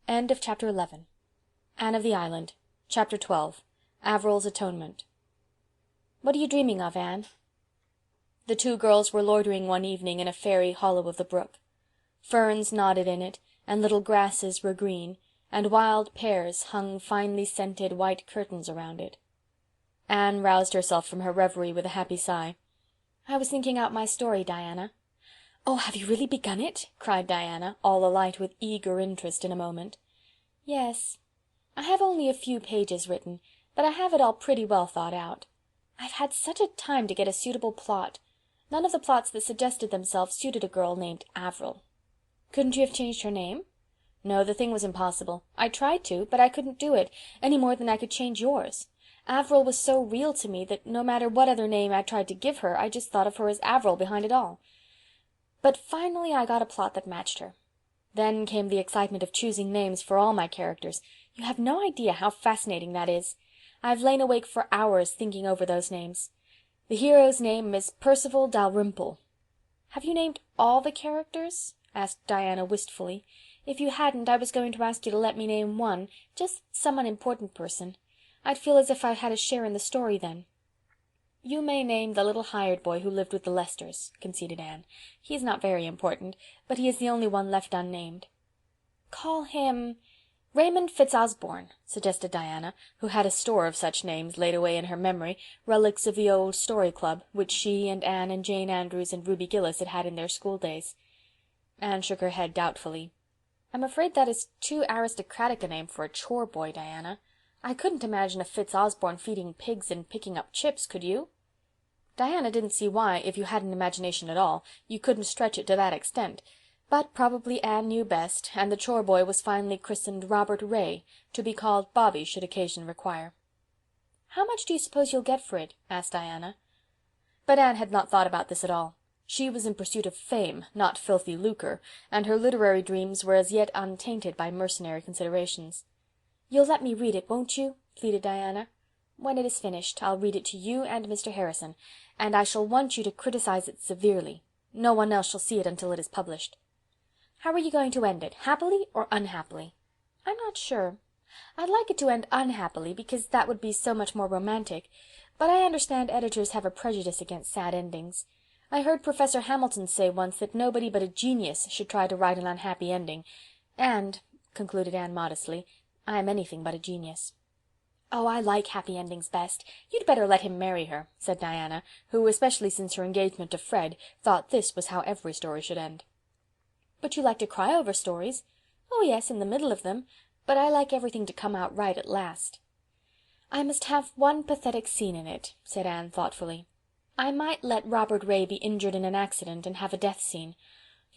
End of Chapter 11. Anne of the Island. Chapter 12. Averil's Atonement. "What are you dreaming of, Anne?" The two girls were loitering one evening in a fairy hollow of the brook. Ferns nodded in it, and little grasses were green, and wild pears hung finely scented white curtains around it. Anne roused herself from her reverie with a happy sigh. "I was thinking out my story, Diana." "Oh, have you really begun it?" cried Diana, all alight with eager interest in a moment. "Yes. I have only a few pages written, but I have it all pretty well thought out. I've had such a time to get a suitable plot. None of the plots that suggested themselves suited a girl named Averil." "Couldn't you have changed her name?" "No, the thing was impossible. I tried to, but I couldn't do it, any more than I could change yours. Averil was so real to me that no matter what other name I tried to give her, I just thought of her as Averil behind it all. But finally I got a plot that matched her. Then came the excitement of choosing names for all my characters. You have no idea how fascinating that is. I've lain awake for hours thinking over those names. The hero's name is Percival Dalrymple." "Have you named all the characters?" asked Diana wistfully. "If you hadn't, I was going to ask you to let me name one, just some unimportant person. I'd feel as if I had a share in the story then." "You may name the little hired boy who lived with the Lesters," conceded Anne. "He is not very important, but he is the only one left unnamed." "Call him Raymond Fitzosborne," suggested Diana, who had a store of such names laid away in her memory, relics of the old Story Club, which she and Anne and Jane Andrews and Ruby Gillis had had in their school days. Anne shook her head doubtfully. "I'm afraid that is too aristocratic a name for a chore boy, Diana. I couldn't imagine a Fitzosborne feeding pigs and picking up chips, could you?" Diana didn't see why, if you had an imagination at all, you couldn't stretch it to that extent, but probably Anne knew best, and the chore boy was finally christened Robert Ray, to be called Bobby should occasion require. "How much do you suppose you'll get for it?" asked Diana. But Anne had not thought about this at all. She was in pursuit of fame, not filthy lucre, and her literary dreams were as yet untainted by mercenary considerations. "You'll let me read it, won't you?" pleaded Diana. "When it is finished, I'll read it to you and Mr. Harrison, and I shall want you to criticize it severely. No one else shall see it until it is published." "How are you going to end it, happily or unhappily?" "I'm not sure. I'd like it to end unhappily, because that would be so much more romantic, but I understand editors have a prejudice against sad endings. I heard Professor Hamilton say once that nobody but a genius should try to write an unhappy ending. And," concluded Anne modestly, "I am anything but a genius." "Oh, I like happy endings best. You'd better let him marry her," said Diana, who, especially since her engagement to Fred, thought this was how every story should end. "But you like to cry over stories." "Oh, yes, in the middle of them. But I like everything to come out right at last." "I must have one pathetic scene in it," said Anne thoughtfully. "I might let Robert Ray be injured in an accident and have a death scene."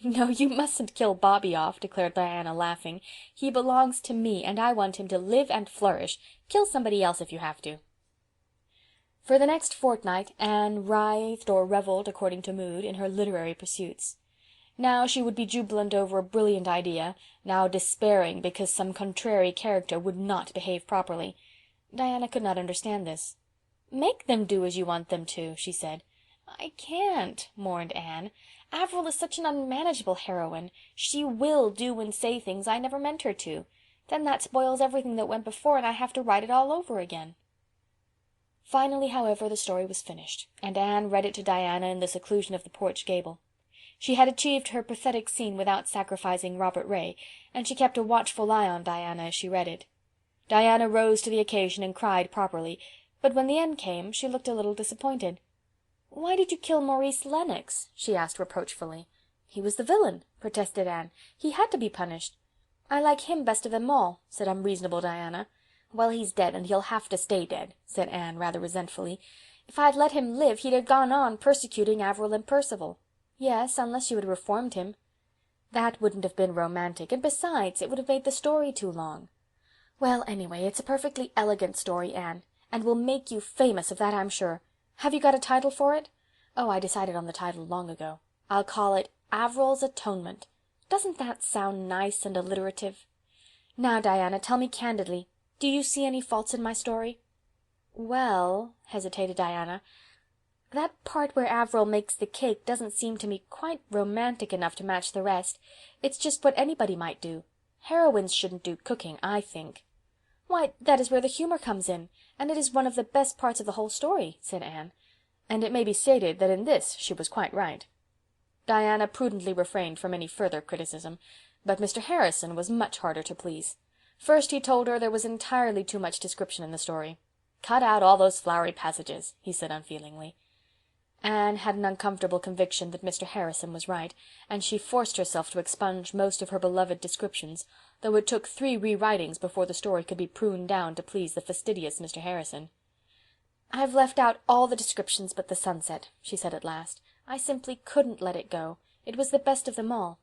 "No, you mustn't kill Bobby off," declared Diana, laughing. "He belongs to me, and I want him to live and flourish. Kill somebody else if you have to." For the next fortnight Anne writhed or revelled, according to mood, in her literary pursuits. Now she would be jubilant over a brilliant idea, now despairing because some contrary character would not behave properly. Diana could not understand this. "Make them do as you want them to," she said. "I can't," mourned Anne. "Avril is such an unmanageable heroine. She will do and say things I never meant her to. Then that spoils everything that went before, and I have to write it all over again." Finally, however, the story was finished, and Anne read it to Diana in the seclusion of the porch gable. She had achieved her pathetic scene without sacrificing Robert Ray, and she kept a watchful eye on Diana as she read it. Diana rose to the occasion and cried properly, but when the end came she looked a little disappointed. "Why did you kill Maurice Lennox?" she asked reproachfully. "He was the villain," protested Anne. "He had to be punished." "I like him best of them all," said unreasonable Diana. "Well, he's dead, and he'll have to stay dead," said Anne rather resentfully. "If I'd let him live he'd have gone on persecuting Avril and Percival." "Yes, unless you had reformed him." "That wouldn't have been romantic, and besides, it would have made the story too long." "Well, anyway, it's a perfectly elegant story, Anne, and will make you famous, of that I'm sure. Have you got a title for it?" "Oh, I decided on the title long ago. I'll call it Avril's Atonement. Doesn't that sound nice and alliterative? Now, Diana, tell me candidly, do you see any faults in my story?" "Well," hesitated Diana, "that part where Avril makes the cake doesn't seem to me quite romantic enough to match the rest. It's just what anybody might do. Heroines shouldn't do cooking, I think." "Why, that is where the humor comes in, and it is one of the best parts of the whole story," said Anne. And it may be stated that in this she was quite right. Diana prudently refrained from any further criticism, but Mr. Harrison was much harder to please. First he told her there was entirely too much description in the story. "Cut out all those flowery passages," he said unfeelingly. Anne had an uncomfortable conviction that Mr. Harrison was right, and she forced herself to expunge most of her beloved descriptions, though it took 3 rewritings before the story could be pruned down to please the fastidious Mr. Harrison. "I've left out all the descriptions but the sunset," she said at last. "I simply couldn't let it go. It was the best of them all."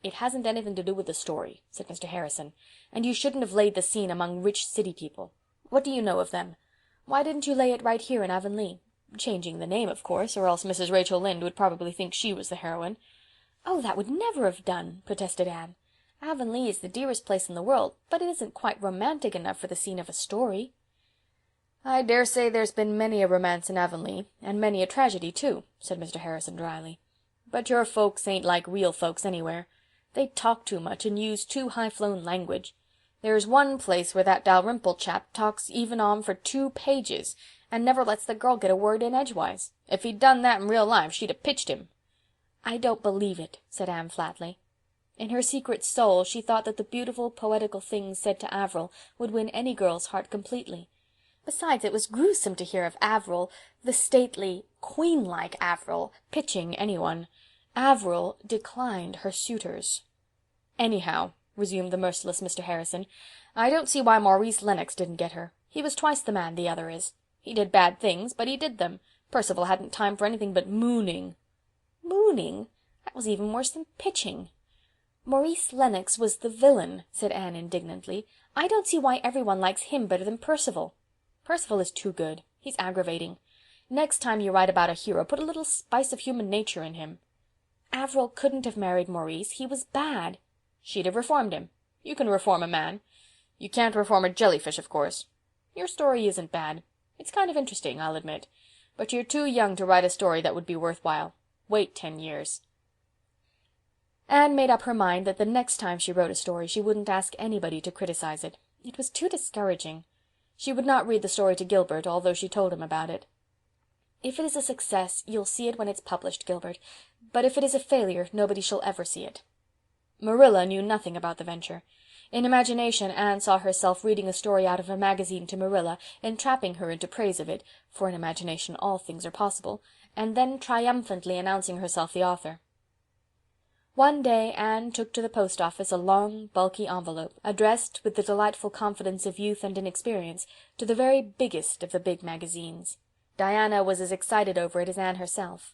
"It hasn't anything to do with the story," said Mr. Harrison, "and you shouldn't have laid the scene among rich city people. What do you know of them? Why didn't you lay it right here in Avonlea? Changing the name, of course, or else Mrs. Rachel Lynde would probably think she was the heroine." "Oh, that would never have done," protested Anne. "Avonlea is the dearest place in the world, but it isn't quite romantic enough for the scene of a story." "I dare say there's been many a romance in Avonlea, and many a tragedy, too," said Mr. Harrison dryly. "But your folks ain't like real folks anywhere. They talk too much and use too high-flown language. There's one place where that Dalrymple chap talks even on for 2 pages, and never lets the girl get a word in edgewise. If he'd done that in real life, she'd have pitched him." "I don't believe it," said Anne flatly. In her secret soul she thought that the beautiful, poetical things said to Avril would win any girl's heart completely. Besides, it was gruesome to hear of Avril, the stately, queen-like Avril, pitching anyone. Avril declined her suitors. "Anyhow," resumed the merciless Mr. Harrison, "I don't see why Maurice Lennox didn't get her. He was twice the man the other is. He did bad things, but he did them. Percival hadn't time for anything but mooning." "Mooning? That was even worse than pitching." "Maurice Lennox was the villain," said Anne indignantly. "I don't see why everyone likes him better than Percival." "Percival is too good. He's aggravating. Next time you write about a hero, put a little spice of human nature in him." "Avril couldn't have married Maurice. He was bad." "She'd have reformed him. You can reform a man. You can't reform a jellyfish, of course. Your story isn't bad. It's kind of interesting, I'll admit. But you're too young to write a story that would be worthwhile. Wait 10 years. Anne made up her mind that the next time she wrote a story she wouldn't ask anybody to criticize it. It was too discouraging. She would not read the story to Gilbert, although she told him about it. If it is a success, you'll see it when it's published, Gilbert, but if it is a failure, nobody shall ever see it." Marilla knew nothing about the venture. In imagination Anne saw herself reading a story out of a magazine to Marilla, entrapping her into praise of it, for in imagination all things are possible, and then triumphantly announcing herself the author. One day Anne took to the post office a long, bulky envelope, addressed, with the delightful confidence of youth and inexperience, to the very biggest of the big magazines. Diana was as excited over it as Anne herself.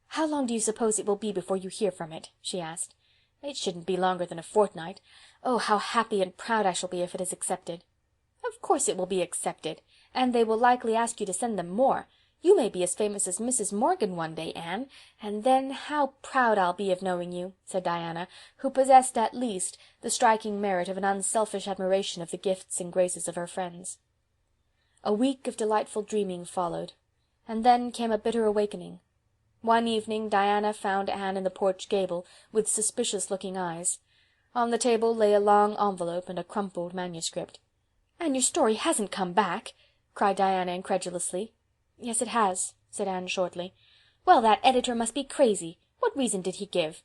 "How long do you suppose it will be before you hear from it?" she asked. "It shouldn't be longer than a fortnight. Oh, how happy and proud I shall be if it is accepted." "Of course it will be accepted, "And they will likely ask you to send them more. You may be as famous as Mrs. Morgan one day, Anne, and then how proud I'll be of knowing you," said Diana, who possessed at least the striking merit of an unselfish admiration of the gifts and graces of her friends. A week of delightful dreaming followed, and then came a bitter awakening. One evening Diana found Anne in the porch gable, with suspicious-looking eyes. On the table lay a long envelope and a crumpled manuscript. "And your story hasn't come back?" cried Diana incredulously. "Yes, it has," said Anne shortly. "Well, that editor must be crazy. What reason did he give?"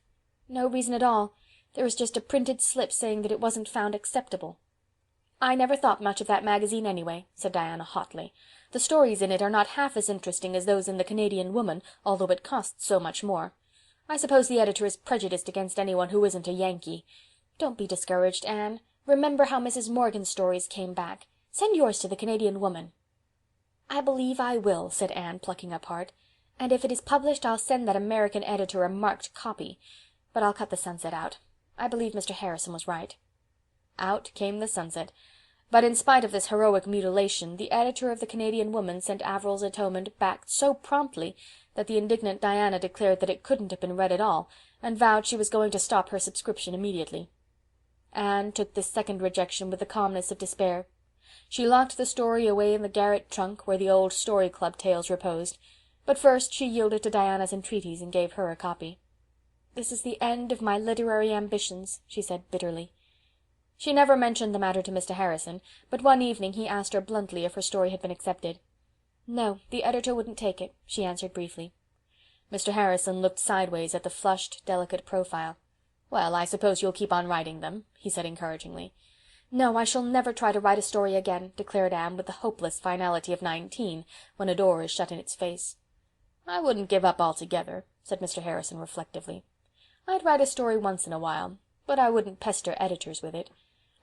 "No reason at all. There was just a printed slip saying that it wasn't found acceptable." "I never thought much of that magazine anyway," said Diana hotly. "The stories in it are not half as interesting as those in the Canadian Woman, although it costs so much more. I suppose the editor is prejudiced against anyone who isn't a Yankee. Don't be discouraged, Anne. Remember how Mrs. Morgan's stories came back. Send yours to the Canadian Woman." "I believe I will," said Anne, plucking up heart. "And if it is published I'll send that American editor a marked copy. But I'll cut the sunset out. I believe Mr. Harrison was right." Out came the sunset. But in spite of this heroic mutilation, the editor of the Canadian Woman sent Averil's Atonement back so promptly that the indignant Diana declared that it couldn't have been read at all, and vowed she was going to stop her subscription immediately. Anne took this second rejection with the calmness of despair. She locked the story away in the garret trunk where the old Story Club tales reposed, but first she yielded to Diana's entreaties and gave her a copy. "This is the end of my literary ambitions," she said bitterly. She never mentioned the matter to Mr. Harrison, but one evening he asked her bluntly if her story had been accepted. "No, the editor wouldn't take it," she answered briefly. Mr. Harrison looked sideways at the flushed, delicate profile. "Well, I suppose you'll keep on writing them," he said encouragingly. "No, I shall never try to write a story again," declared Anne with the hopeless finality of 19, when a door is shut in its face. "I wouldn't give up altogether," said Mr. Harrison reflectively. "I'd write a story once in a while, but I wouldn't pester editors with it.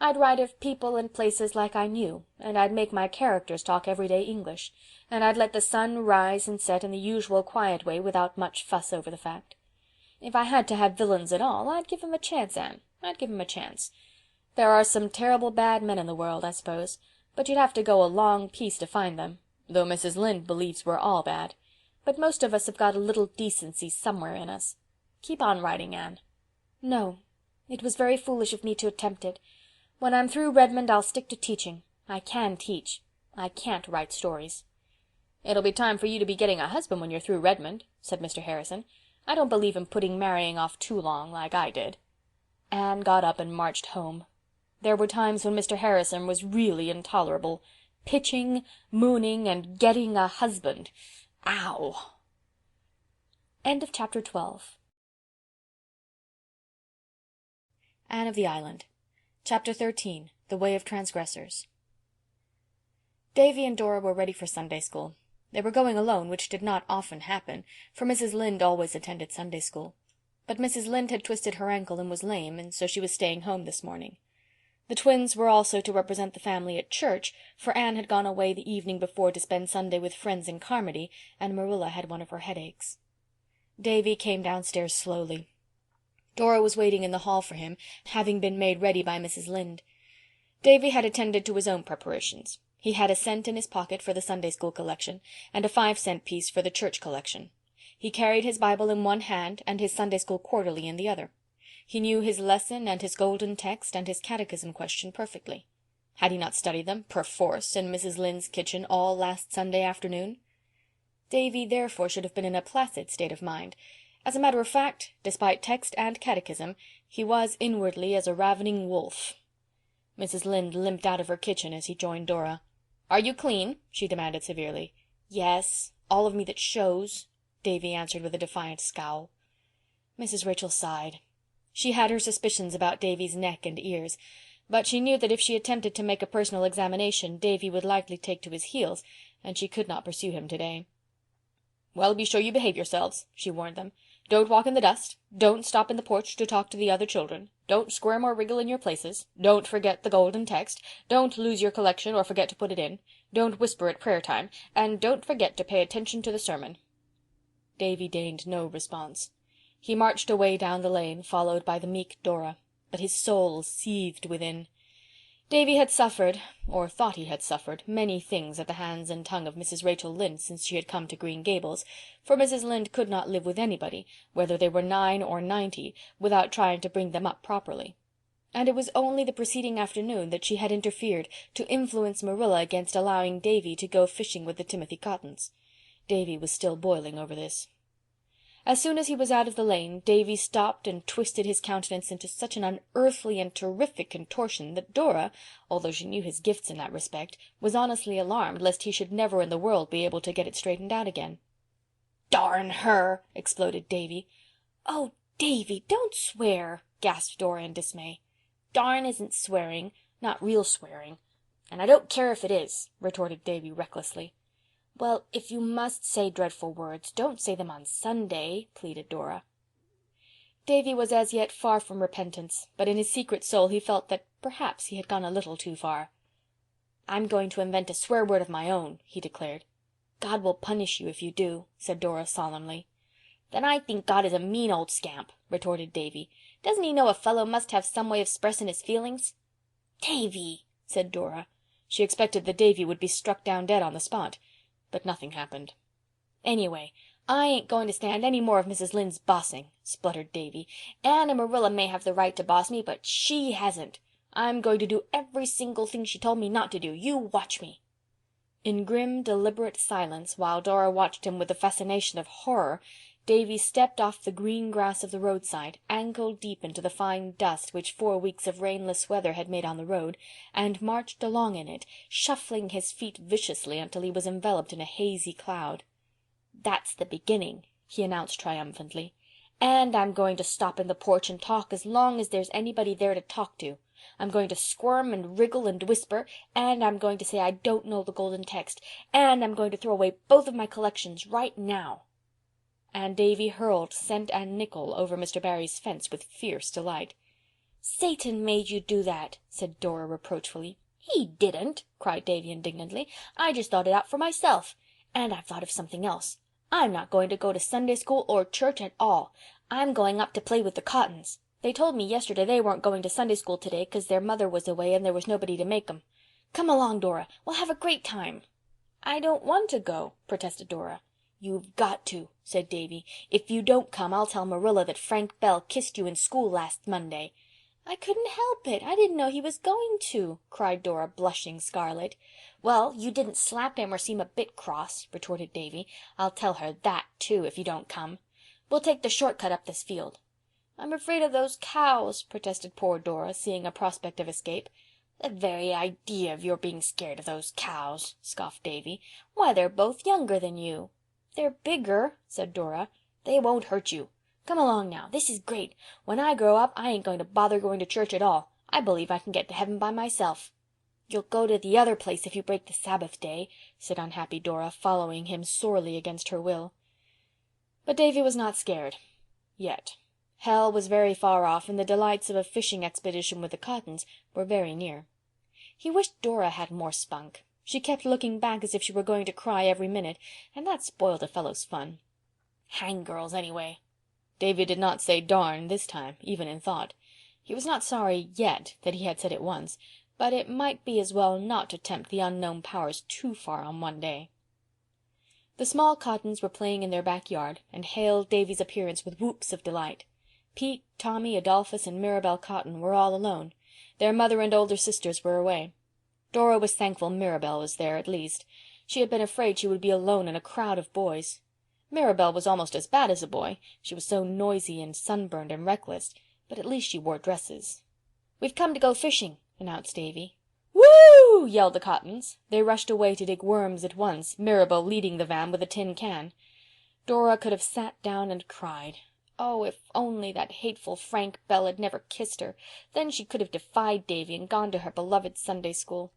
I'd write of people and places like I knew, and I'd make my characters talk everyday English, and I'd let the sun rise and set in the usual quiet way without much fuss over the fact. If I had to have villains at all, I'd give 'em a chance, Anne. I'd give 'em a chance. There are some terrible bad men in the world, I suppose, but you'd have to go a long piece to find them, though Mrs. Lynde believes we're all bad. But most of us have got a little decency somewhere in us. Keep on writing, Anne." "No, it was very foolish of me to attempt it. When I'm through Redmond I'll stick to teaching. I can teach. I can't write stories." "It'll be time for you to be getting a husband when you're through Redmond," said Mr. Harrison. "I don't believe in putting marrying off too long, like I did." Anne got up and marched home. There were times when Mr. Harrison was really intolerable. Pitching, mooning, and getting a husband. Ow! End of chapter 12. Anne of the Island. Chapter 13. The Way of Transgressors. Davy and Dora were ready for Sunday school. They were going alone, which did not often happen, for Mrs. Lynde always attended Sunday school. But Mrs. Lynde had twisted her ankle and was lame, and so she was staying home this morning. The twins were also to represent the family at church, for Anne had gone away the evening before to spend Sunday with friends in Carmody, and Marilla had one of her headaches. Davy came downstairs slowly. Dora was waiting in the hall for him, having been made ready by Mrs. Lynde. Davy had attended to his own preparations. He had a cent in his pocket for the Sunday school collection, and a 5-cent piece for the church collection. He carried his Bible in one hand and his Sunday school quarterly in the other. He knew his lesson and his golden text and his catechism question perfectly. Had he not studied them, perforce, in Mrs. Lynde's kitchen all last Sunday afternoon? Davy therefore should have been in a placid state of mind. As a matter of fact, despite text and catechism, he was inwardly as a ravening wolf. Mrs. Lynde limped out of her kitchen as he joined Dora. "Are you clean?" she demanded severely. "Yes," all of me that shows," Davy answered with a defiant scowl. Mrs. Rachel sighed. She had her suspicions about Davy's neck and ears, but she knew that if she attempted to make a personal examination Davy would likely take to his heels, and she could not pursue him today. "Well, be sure you behave yourselves," she warned them. "Don't walk in the dust. Don't stop in the porch to talk to the other children. Don't squirm or wriggle in your places. Don't forget the golden text. Don't lose your collection or forget to put it in. Don't whisper at prayer time. And don't forget to pay attention to the sermon." Davy deigned no response. He marched away down the lane, followed by the meek Dora, but his soul seethed within. Davy had suffered, or thought he had suffered, many things at the hands and tongue of Mrs. Rachel Lynde since she had come to Green Gables, for Mrs. Lynde could not live with anybody, whether they were 9 or 90, without trying to bring them up properly. And it was only the preceding afternoon that she had interfered to influence Marilla against allowing Davy to go fishing with the Timothy Cottons. Davy was still boiling over this. As soon as he was out of the lane, Davy stopped and twisted his countenance into such an unearthly and terrific contortion that Dora, although she knew his gifts in that respect, was honestly alarmed lest he should never in the world be able to get it straightened out again. "Darn her!" exploded Davy. "Oh, Davy, don't swear," gasped Dora in dismay. "Darn isn't swearing, not real swearing." "And I don't care if it is," retorted Davy recklessly. "Well, if you must say dreadful words, don't say them on Sunday," pleaded Dora. Davy was as yet far from repentance, but in his secret soul he felt that perhaps he had gone a little too far. "I'm going to invent a swear word of my own," he declared. "God will punish you if you do," said Dora solemnly. "Then I think God is a mean old scamp," retorted Davy. "Doesn't he know a fellow must have some way of 'spressin' his feelings?" "Davy!" said Dora. She expected that Davy would be struck down dead on the spot. But nothing happened. "Anyway, I ain't going to stand any more of Mrs. Lynde's bossing," spluttered Davy. "Anne and Marilla may have the right to boss me, but she hasn't. I'm going to do every single thing she told me not to do. You watch me." In grim, deliberate silence, while Dora watched him with the fascination of horror, Davy stepped off the green grass of the roadside, ankle deep into the fine dust which 4 weeks of rainless weather had made on the road, and marched along in it, shuffling his feet viciously until he was enveloped in a hazy cloud. "That's the beginning," he announced triumphantly. "And I'm going to stop in the porch and talk as long as there's anybody there to talk to. I'm going to squirm and wriggle and whisper, and I'm going to say I don't know the golden text, and I'm going to throw away both of my collections right now." And Davy hurled cent and nickel over Mr. Barry's fence with fierce delight. "Satan made you do that," said Dora reproachfully. "He didn't," cried Davy indignantly. "I just thought it out for myself. And I've thought of something else. I'm not going to go to Sunday school or church at all. I'm going up to play with the Cottons. They told me yesterday they weren't going to Sunday school today 'cause their mother was away and there was nobody to make 'em. Come along, Dora. We'll have a great time." "I don't want to go," protested Dora. "You've got to," said Davy. "If you don't come, I'll tell Marilla that Frank Bell kissed you in school last Monday." "I couldn't help it. I didn't know he was going to," cried Dora, blushing scarlet. "Well, you didn't slap him or seem a bit cross," retorted Davy. "I'll tell her that, too, if you don't come. We'll take the short cut up this field." "I'm afraid of those cows," protested poor Dora, seeing a prospect of escape. "The very idea of your being scared of those cows," scoffed Davy. "Why, they're both younger than you." "They're bigger," said Dora. "They won't hurt you. Come along now. This is great. When I grow up I ain't going to bother going to church at all. I believe I can get to heaven by myself." "You'll go to the other place if you break the Sabbath day," said unhappy Dora, following him sorely against her will. But Davy was not scared. Yet. Hell was very far off, and the delights of a fishing expedition with the Cottons were very near. He wished Dora had more spunk. She kept looking back as if she were going to cry every minute, and that spoiled a fellow's fun. Hang girls, anyway. Davy did not say darn this time, even in thought. He was not sorry yet that he had said it once, but it might be as well not to tempt the unknown powers too far on one day. The small Cottons were playing in their backyard, and hailed Davy's appearance with whoops of delight. Pete, Tommy, Adolphus, and Mirabel Cotton were all alone. Their mother and older sisters were away. Dora was thankful Mirabel was there, at least. She had been afraid she would be alone in a crowd of boys. Mirabel was almost as bad as a boy. She was so noisy and sunburned and reckless, but at least she wore dresses. "We've come to go fishing," announced Davy. "Woo!" "Woo!" yelled the Cottons. They rushed away to dig worms at once, Mirabel leading the van with a tin can. Dora could have sat down and cried. Oh, if only that hateful Frank Bell had never kissed her! Then she could have defied Davy and gone to her beloved Sunday school.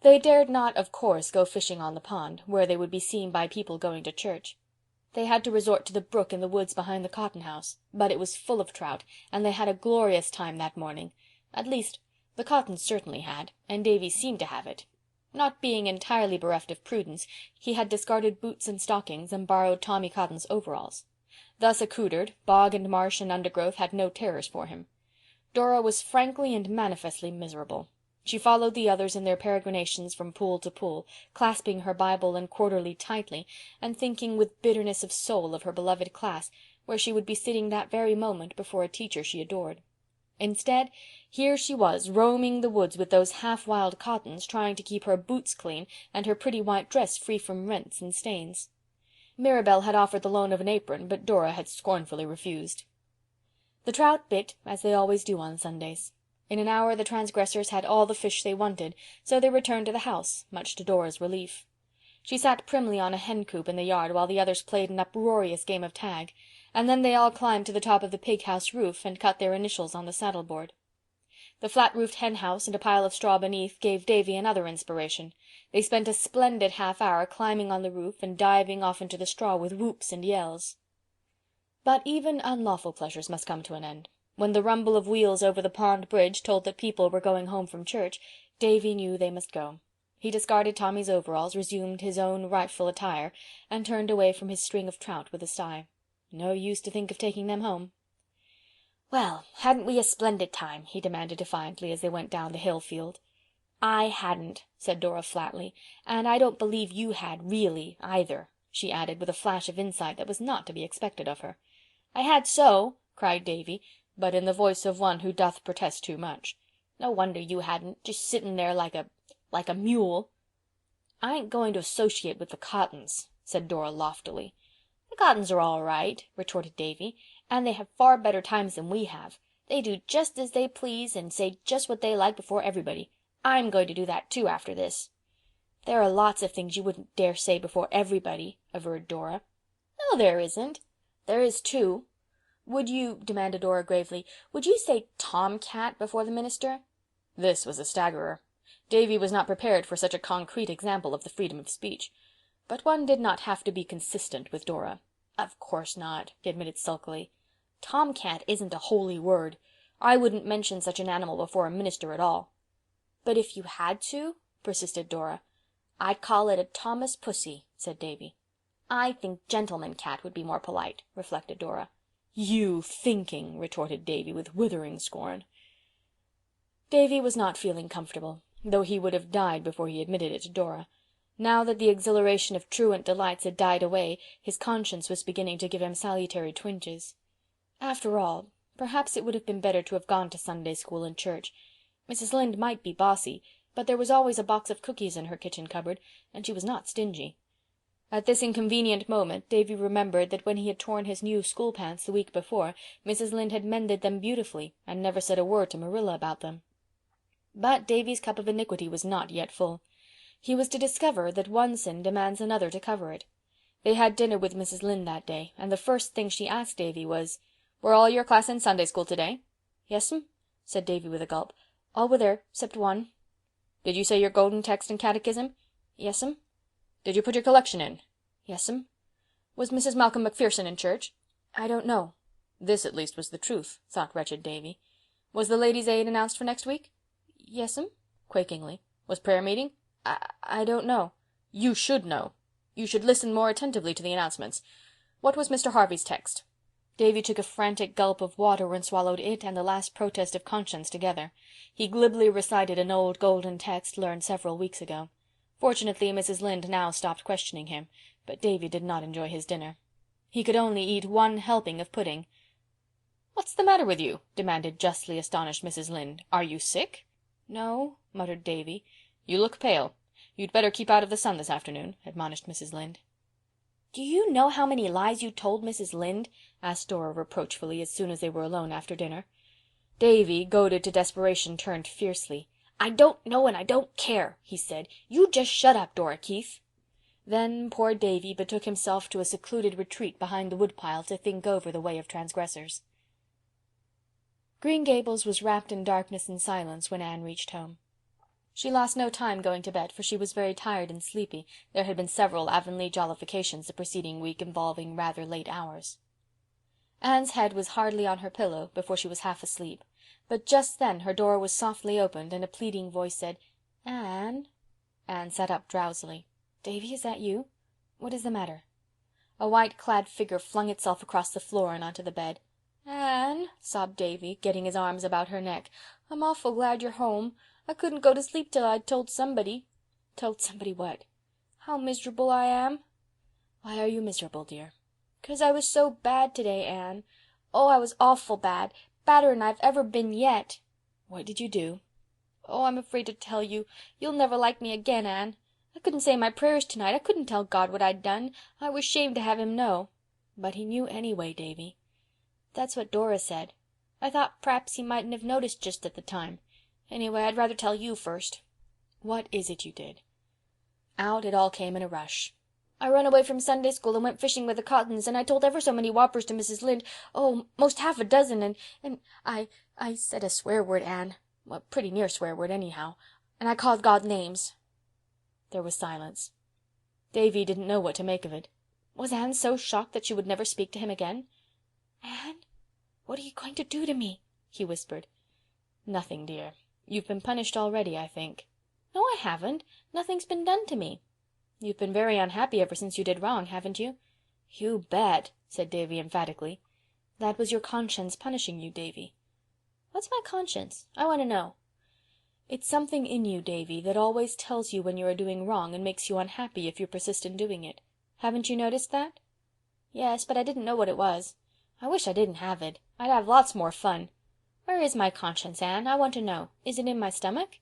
They dared not, of course, go fishing on the pond, where they would be seen by people going to church. They had to resort to the brook in the woods behind the cotton house, but it was full of trout, and they had a glorious time that morning. At least, the Cottons certainly had, and Davy seemed to have it. Not being entirely bereft of prudence, he had discarded boots and stockings and borrowed Tommy Cotton's overalls. Thus accoutered, bog and marsh and undergrowth had no terrors for him. Dora was frankly and manifestly miserable. She followed the others in their peregrinations from pool to pool, clasping her Bible and Quarterly tightly, and thinking with bitterness of soul of her beloved class, where she would be sitting that very moment before a teacher she adored. Instead, here she was roaming the woods with those half-wild Cottons, trying to keep her boots clean and her pretty white dress free from rents and stains. Mirabel had offered the loan of an apron, but Dora had scornfully refused. The trout bit, as they always do on Sundays. In an hour the transgressors had all the fish they wanted, so they returned to the house, much to Dora's relief. She sat primly on a hen-coop in the yard while the others played an uproarious game of tag, and then they all climbed to the top of the pig-house roof and cut their initials on the saddle-board. The flat-roofed hen-house and a pile of straw beneath gave Davy another inspiration. They spent a splendid half-hour climbing on the roof and diving off into the straw with whoops and yells. But even unlawful pleasures must come to an end. When the rumble of wheels over the pond bridge told that people were going home from church, Davy knew they must go. He discarded Tommy's overalls, resumed his own rightful attire, and turned away from his string of trout with a sigh. No use to think of taking them home. "Well, hadn't we a splendid time?" he demanded defiantly as they went down the hill field. "I hadn't," said Dora flatly, "and I don't believe you had, really, either," she added with a flash of insight that was not to be expected of her. "I had so," cried Davy, but in the voice of one who doth protest too much. "No wonder you hadn't, just sitting there like a mule." "I ain't going to associate with the Cottons," said Dora loftily. "The Cottons are all right," retorted Davy, "and they have far better times than we have. They do just as they please and say just what they like before everybody. I'm going to do that too after this." "There are lots of things you wouldn't dare say before everybody," averred Dora. "No, there isn't." "There is too." "Would you," demanded Dora gravely, "would you say tomcat before the minister?" This was a staggerer. Davy was not prepared for such a concrete example of the freedom of speech. But one did not have to be consistent with Dora. "Of course not," he admitted sulkily. "Tomcat isn't a holy word. I wouldn't mention such an animal before a minister at all." "But if you had to?" persisted Dora. "I'd call it a Thomas Pussy," said Davy. "I think gentleman cat would be more polite," reflected Dora. "You thinking!" retorted Davy with withering scorn. Davy was not feeling comfortable, though he would have died before he admitted it to Dora. Now that the exhilaration of truant delights had died away, his conscience was beginning to give him salutary twinges. After all, perhaps it would have been better to have gone to Sunday school and church. Mrs. Lynde might be bossy, but there was always a box of cookies in her kitchen cupboard, and she was not stingy. At this inconvenient moment Davy remembered that when he had torn his new school pants the week before, Mrs. Lynde had mended them beautifully and never said a word to Marilla about them. But Davy's cup of iniquity was not yet full. He was to discover that one sin demands another to cover it. They had dinner with Mrs. Lynde that day, and the first thing she asked Davy was, "Were all your class in Sunday school today?" "Yes'm," said Davy with a gulp. "All were there, 'cept one." "Did you say your golden text and catechism?" "Yes'm." "Did you put your collection in?" "Yes'm." "Was Mrs. Malcolm MacPherson in church?" "I don't know." This at least was the truth, thought wretched Davy. "Was the Ladies' Aid announced for next week?" "Yes'm," quakingly. "Was prayer meeting?" I don't know." "You should know. You should listen more attentively to the announcements. What was Mr. Harvey's text?" Davy took a frantic gulp of water and swallowed it and the last protest of conscience together. He glibly recited an old golden text learned several weeks ago. Fortunately Mrs. Lynde now stopped questioning him, but Davy did not enjoy his dinner. He could only eat one helping of pudding. "What's the matter with you?" demanded justly astonished Mrs. Lynde. "Are you sick?" "No," muttered Davy. "You look pale. You'd better keep out of the sun this afternoon," admonished Mrs. Lynde. "Do you know how many lies you told Mrs. Lynde?" asked Dora reproachfully as soon as they were alone after dinner. Davy, goaded to desperation, turned fiercely. "I don't know and I don't care," he said. "You just shut up, Dora Keith." Then poor Davy betook himself to a secluded retreat behind the woodpile to think over the way of transgressors. Green Gables was wrapped in darkness and silence when Anne reached home. She lost no time going to bed, for she was very tired and sleepy. There had been several Avonlea jollifications the preceding week involving rather late hours. Anne's head was hardly on her pillow before she was half asleep, but just then her door was softly opened and a pleading voice said, "Anne." Anne sat up drowsily. "Davy, is that you? What is the matter?" A white-clad figure flung itself across the floor and onto the bed. "Anne," sobbed Davy, getting his arms about her neck, "I'm awful glad you're home. I couldn't go to sleep till I'd told somebody." "Told somebody what?" "How miserable I am." "Why are you miserable, dear?" "'Cause I was so bad today, Anne. Oh, I was awful bad. Badder'n I've ever been yet." "What did you do?" "Oh, I'm afraid to tell you. You'll never like me again, Anne. I couldn't say my prayers tonight. I couldn't tell God what I'd done. I was shamed to have him know." "But he knew anyway, Davy." "That's what Dora said. I thought p'raps he mightn't have noticed just at the time. Anyway, I'd rather tell you first." "What is it you did?" Out it all came in a rush. "I run away from Sunday school and went fishing with the Cottons, and I told ever so many whoppers to Mrs. Lynde, oh, most half a dozen, and I said a swear word, Anne. Well, pretty near swear word, anyhow. And I called God names." There was silence. Davy didn't know what to make of it. Was Anne so shocked that she would never speak to him again? "Anne, what are you going to do to me?" he whispered. "Nothing, dear. You've been punished already, I think." "No, I haven't. Nothing's been done to me." "You've been very unhappy ever since you did wrong, haven't you?" "You bet," said Davy emphatically. "That was your conscience punishing you, Davy." "What's my conscience? I want to know." "It's something in you, Davy, that always tells you when you are doing wrong and makes you unhappy if you persist in doing it. Haven't you noticed that?" "Yes, but I didn't know what it was. I wish I didn't have it. I'd have lots more fun. Where is my conscience, Anne? I want to know. Is it in my stomach?"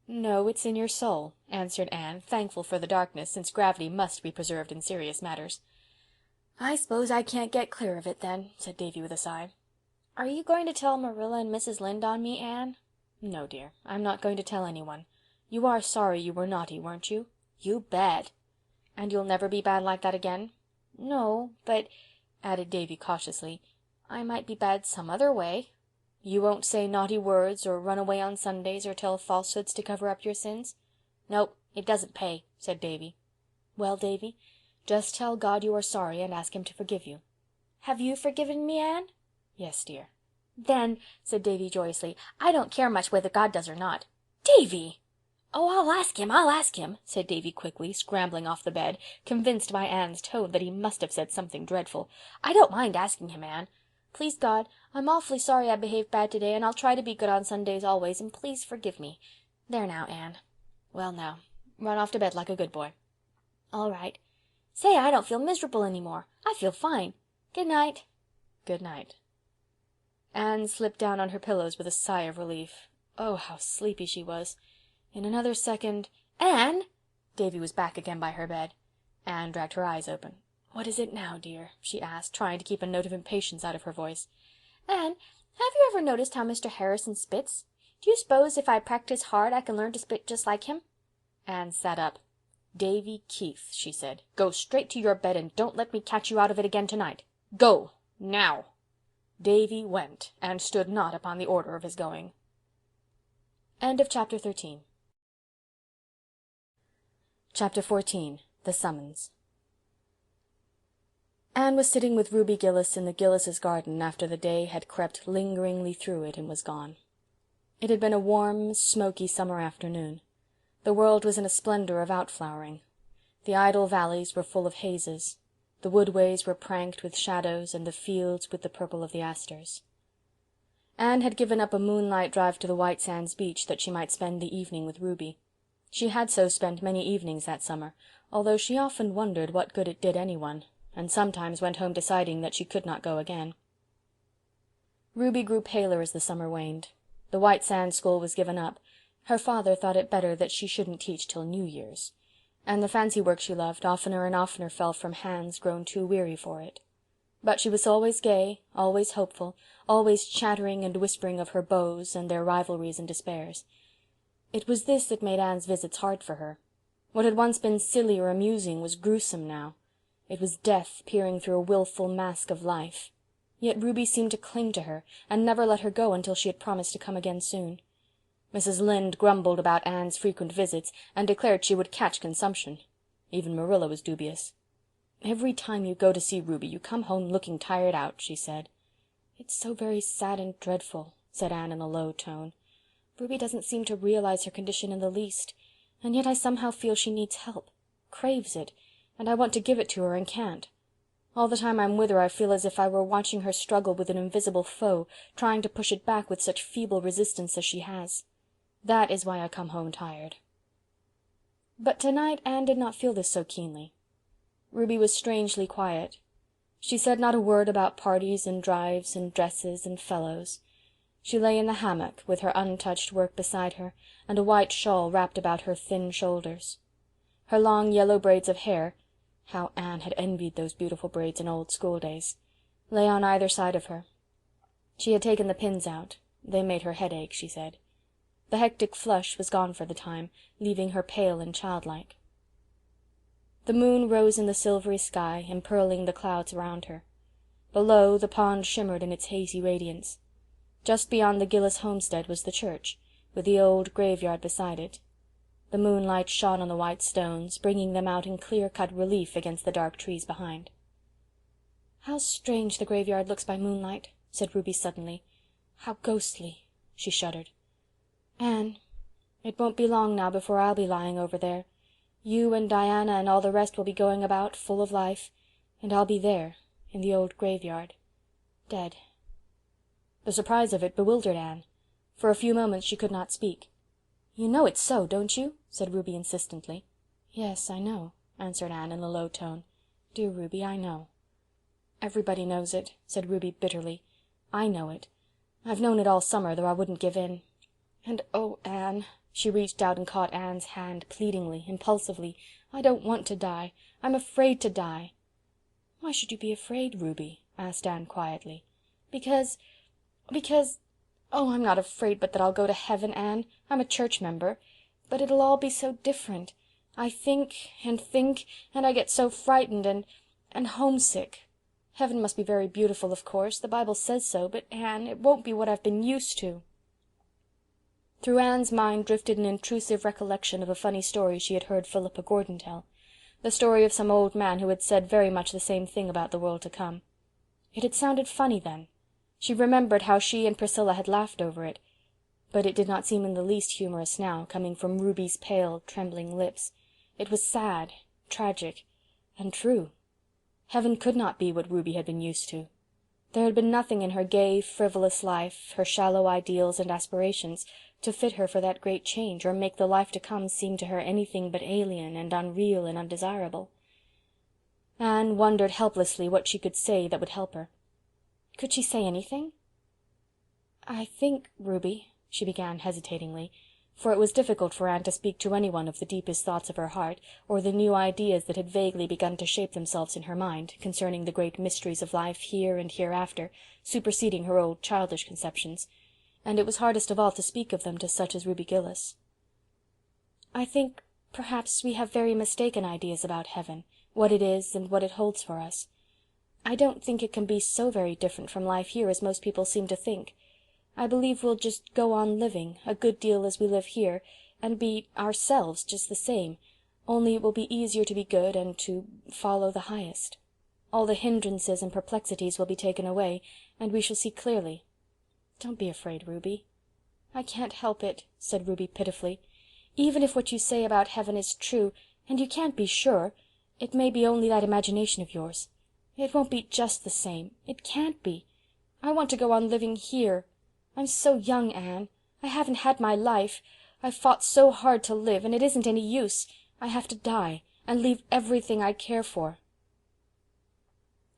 "No, it's in your soul," answered Anne, thankful for the darkness, since gravity must be preserved in serious matters. "I suppose I can't get clear of it, then," said Davy with a sigh. "Are you going to tell Marilla and Mrs. Lynde on me, Anne?" "No, dear, I'm not going to tell anyone. You are sorry you were naughty, weren't you?" "You bet." "And you'll never be bad like that again?" "No, but," added Davy cautiously, "I might be bad some other way." "You won't say naughty words, or run away on Sundays, or tell falsehoods to cover up your sins?" "Nope, it doesn't pay," said Davy. "Well, Davy, just tell God you are sorry and ask him to forgive you." "Have you forgiven me, Anne?" "Yes, dear." "Then," said Davy joyously, "I don't care much whether God does or not." "Davy!" "Oh, I'll ask him," said Davy quickly, scrambling off the bed, convinced by Anne's tone that he must have said something dreadful. "I don't mind asking him, Anne. Please, God, I'm awfully sorry I behaved bad today, and I'll try to be good on Sundays always, and please forgive me. There now, Anne." "Well now, run off to bed like a good boy." "All right. Say, I don't feel miserable any more. I feel fine. Good night." "Good night." Anne slipped down on her pillows with a sigh of relief. Oh, how sleepy she was. In another second— "Anne!" Davy was back again by her bed. Anne dragged her eyes open. "What is it now, dear?" she asked, trying to keep a note of impatience out of her voice. "Anne, have you ever noticed how Mr. Harrison spits? Do you suppose if I practice hard I can learn to spit just like him?" Anne sat up. "Davy Keith," she said, "go straight to your bed and don't let me catch you out of it again tonight. Go, now." Davy went, and stood not upon the order of his going. End of Chapter 13. Chapter 14. The Summons. Anne was sitting with Ruby Gillis in the Gillis's garden after the day had crept lingeringly through it and was gone. It had been a warm, smoky summer afternoon. The world was in a splendor of outflowering. The idle valleys were full of hazes. The woodways were pranked with shadows, and the fields with the purple of the asters. Anne had given up a moonlight drive to the White Sands beach that she might spend the evening with Ruby. She had so spent many evenings that summer, although she often wondered what good it did anyone, and sometimes went home deciding that she could not go again. Ruby grew paler as the summer waned. The White Sands school was given up. Her father thought it better that she shouldn't teach till New Year's, and the fancy work she loved oftener and oftener fell from hands grown too weary for it. But she was always gay, always hopeful, always chattering and whispering of her beaux and their rivalries and despairs. It was this that made Anne's visits hard for her. What had once been silly or amusing was gruesome now. It was death peering through a wilful mask of life. Yet Ruby seemed to cling to her, and never let her go until she had promised to come again soon. Mrs. Lynde grumbled about Anne's frequent visits, and declared she would catch consumption. Even Marilla was dubious. "Every time you go to see Ruby you come home looking tired out," she said. "It's so very sad and dreadful," said Anne in a low tone. "Ruby doesn't seem to realize her condition in the least, and yet I somehow feel she needs help, craves it, and I want to give it to her and can't. All the time I'm with her I feel as if I were watching her struggle with an invisible foe, trying to push it back with such feeble resistance as she has. That is why I come home tired." But tonight Anne did not feel this so keenly. Ruby was strangely quiet. She said not a word about parties and drives and dresses and fellows. She lay in the hammock with her untouched work beside her, and a white shawl wrapped about her thin shoulders. Her long yellow braids of hair, how Anne had envied those beautiful braids in old schooldays, lay on either side of her. She had taken the pins out. They made her head ache, she said. The hectic flush was gone for the time, leaving her pale and childlike. The moon rose in the silvery sky, empearling the clouds around her. Below, the pond shimmered in its hazy radiance. Just beyond the Gillis homestead was the church, with the old graveyard beside it. The moonlight shone on the white stones, bringing them out in clear-cut relief against the dark trees behind. "How strange the graveyard looks by moonlight," said Ruby suddenly. "How ghostly." She shuddered. "Anne, it won't be long now before I'll be lying over there. You and Diana and all the rest will be going about, full of life, and I'll be there, in the old graveyard, dead." The surprise of it bewildered Anne. For a few moments she could not speak. "You know it's so, don't you?" said Ruby insistently. "Yes, I know," answered Anne in a low tone. "Dear Ruby, I know." "Everybody knows it," said Ruby bitterly. "I know it. I've known it all summer, though I wouldn't give in. And oh, Anne," she reached out and caught Anne's hand pleadingly, impulsively, "I don't want to die. I'm afraid to die." "Why should you be afraid, Ruby?" asked Anne quietly. Because... oh, I'm not afraid but that I'll go to heaven, Anne. I'm a church member. But it'll all be so different. I think, and I get so frightened and homesick. Heaven must be very beautiful, of course. The Bible says so, but, Anne, it won't be what I've been used to." Through Anne's mind drifted an intrusive recollection of a funny story she had heard Philippa Gordon tell. The story of some old man who had said very much the same thing about the world to come. It had sounded funny then. She remembered how she and Priscilla had laughed over it. But it did not seem in the least humorous now, coming from Ruby's pale, trembling lips. It was sad, tragic, and true. Heaven could not be what Ruby had been used to. There had been nothing in her gay, frivolous life, her shallow ideals and aspirations, to fit her for that great change, or make the life to come seem to her anything but alien and unreal and undesirable. Anne wondered helplessly what she could say that would help her. Could she say anything? "I think, Ruby," she began hesitatingly, for it was difficult for Anne to speak to anyone of the deepest thoughts of her heart, or the new ideas that had vaguely begun to shape themselves in her mind, concerning the great mysteries of life here and hereafter, superseding her old childish conceptions, and it was hardest of all to speak of them to such as Ruby Gillis. "I think perhaps we have very mistaken ideas about heaven, what it is and what it holds for us. I don't think it can be so very different from life here as most people seem to think. I believe we'll just go on living, a good deal as we live here, and be ourselves just the same, only it will be easier to be good and to follow the highest. All the hindrances and perplexities will be taken away, and we shall see clearly. Don't be afraid, Ruby." "I can't help it," said Ruby pitifully. "Even if what you say about heaven is true, and you can't be sure, it may be only that imagination of yours. It won't be just the same. It can't be. I want to go on living here. I'm so young, Anne. I haven't had my life. I've fought so hard to live, and it isn't any use. I have to die, and leave everything I care for."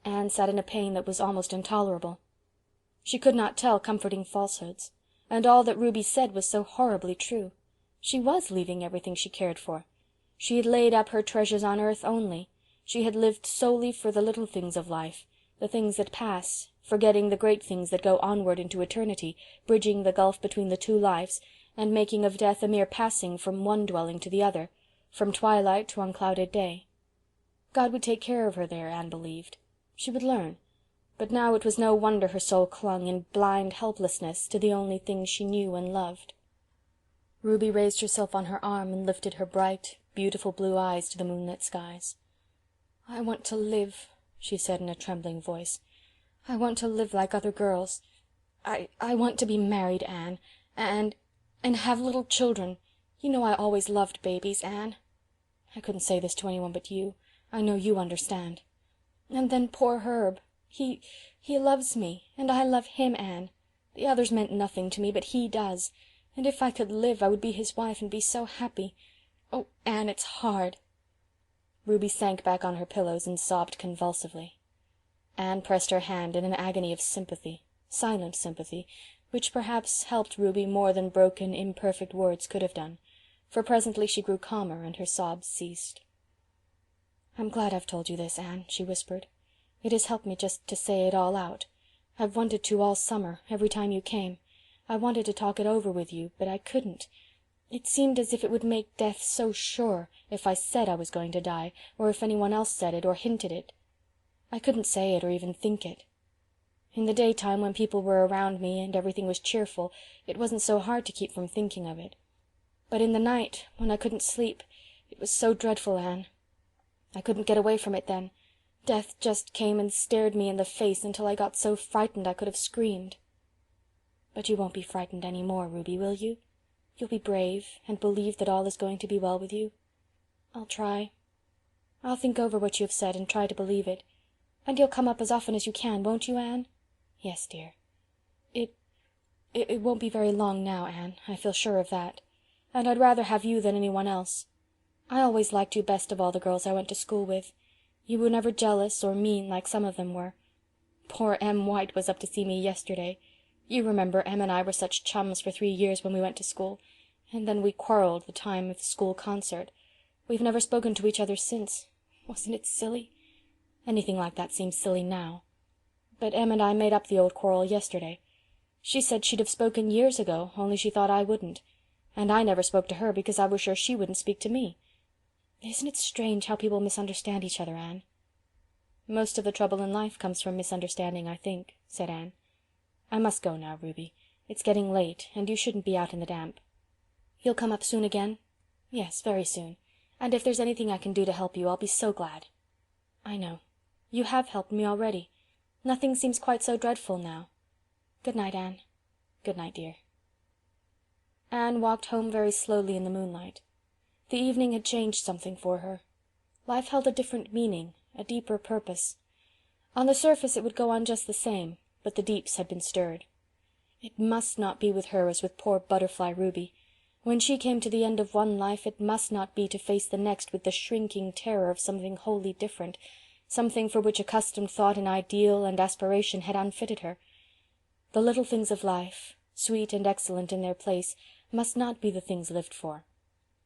Anne sat in a pain that was almost intolerable. She could not tell comforting falsehoods, and all that Ruby said was so horribly true. She was leaving everything she cared for. She had laid up her treasures on earth only. She had lived solely for the little things of life, the things that pass, forgetting the great things that go onward into eternity, bridging the gulf between the two lives, and making of death a mere passing from one dwelling to the other, from twilight to unclouded day. God would take care of her there, Anne believed. She would learn, but now it was no wonder her soul clung in blind helplessness to the only thing she knew and loved. Ruby raised herself on her arm and lifted her bright, beautiful blue eyes to the moonlit skies. "I want to live," she said in a trembling voice. "I want to live like other girls. I want to be married, Anne, and have little children. You know I always loved babies, Anne. I couldn't say this to anyone but you. I know you understand. And then poor Herb. He loves me, and I love him, Anne. The others meant nothing to me, but he does. And if I could live, I would be his wife and be so happy. Oh, Anne, it's hard." Ruby sank back on her pillows and sobbed convulsively. Anne pressed her hand in an agony of sympathy, silent sympathy, which perhaps helped Ruby more than broken, imperfect words could have done, for presently she grew calmer and her sobs ceased. "I'm glad I've told you this, Anne," she whispered. "It has helped me just to say it all out. I've wanted to all summer, every time you came. I wanted to talk it over with you, but I couldn't. It seemed as if it would make death so sure if I said I was going to die, or if anyone else said it or hinted it. I couldn't say it or even think it. In the daytime, when people were around me and everything was cheerful, it wasn't so hard to keep from thinking of it. But in the night, when I couldn't sleep, it was so dreadful, Anne. I couldn't get away from it then. Death just came and stared me in the face until I got so frightened I could have screamed. But you won't be frightened any more, Ruby, will you? You'll be brave, and believe that all is going to be well with you. I'll try. I'll think over what you have said and try to believe it. And you'll come up as often as you can, won't you, Anne? Yes, dear. It won't be very long now, Anne, I feel sure of that. And I'd rather have you than anyone else. I always liked you best of all the girls I went to school with. You were never jealous or mean like some of them were. Poor Em White was up to see me yesterday. You remember Em and I were such chums for 3 years when we went to school, and then we quarreled the time of the school concert. We've never spoken to each other since. Wasn't it silly? Anything like that seems silly now. But Em and I made up the old quarrel yesterday. She said she'd have spoken years ago, only she thought I wouldn't. And I never spoke to her because I was sure she wouldn't speak to me. Isn't it strange how people misunderstand each other, Anne? Most of the trouble in life comes from misunderstanding, I think, said Anne. I must go now, Ruby. It's getting late, and you shouldn't be out in the damp. You'll come up soon again? Yes, very soon. And if there's anything I can do to help you, I'll be so glad. I know. You have helped me already. Nothing seems quite so dreadful now. Good night, Anne. Good night, dear. Anne walked home very slowly in the moonlight. The evening had changed something for her. Life held a different meaning, a deeper purpose. On the surface it would go on just the same, but the deeps had been stirred. It must not be with her as with poor Butterfly Ruby. When she came to the end of one life, it must not be to face the next with the shrinking terror of something wholly different, something for which accustomed thought and ideal and aspiration had unfitted her. The little things of life, sweet and excellent in their place, must not be the things lived for.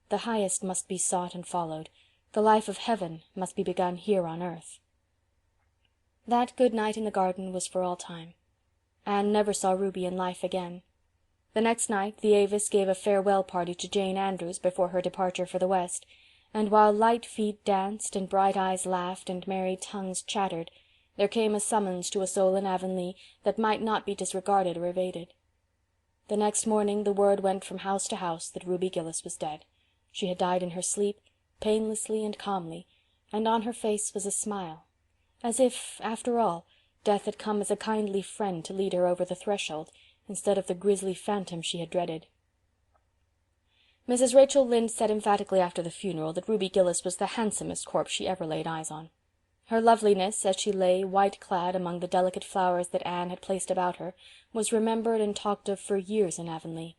The highest must be sought and followed. The life of heaven must be begun here on earth. That good night in the garden was for all time. Anne never saw Ruby in life again. The next night the Avis gave a farewell party to Jane Andrews before her departure for the West, and while light feet danced and bright eyes laughed and merry tongues chattered, there came a summons to a soul in Avonlea that might not be disregarded or evaded. The next morning the word went from house to house that Ruby Gillis was dead. She had died in her sleep, painlessly and calmly, and on her face was a smile, as if, after all, death had come as a kindly friend to lead her over the threshold, instead of the grisly phantom she had dreaded. Mrs. Rachel Lynde said emphatically after the funeral that Ruby Gillis was the handsomest corpse she ever laid eyes on. Her loveliness, as she lay white-clad among the delicate flowers that Anne had placed about her, was remembered and talked of for years in Avonlea.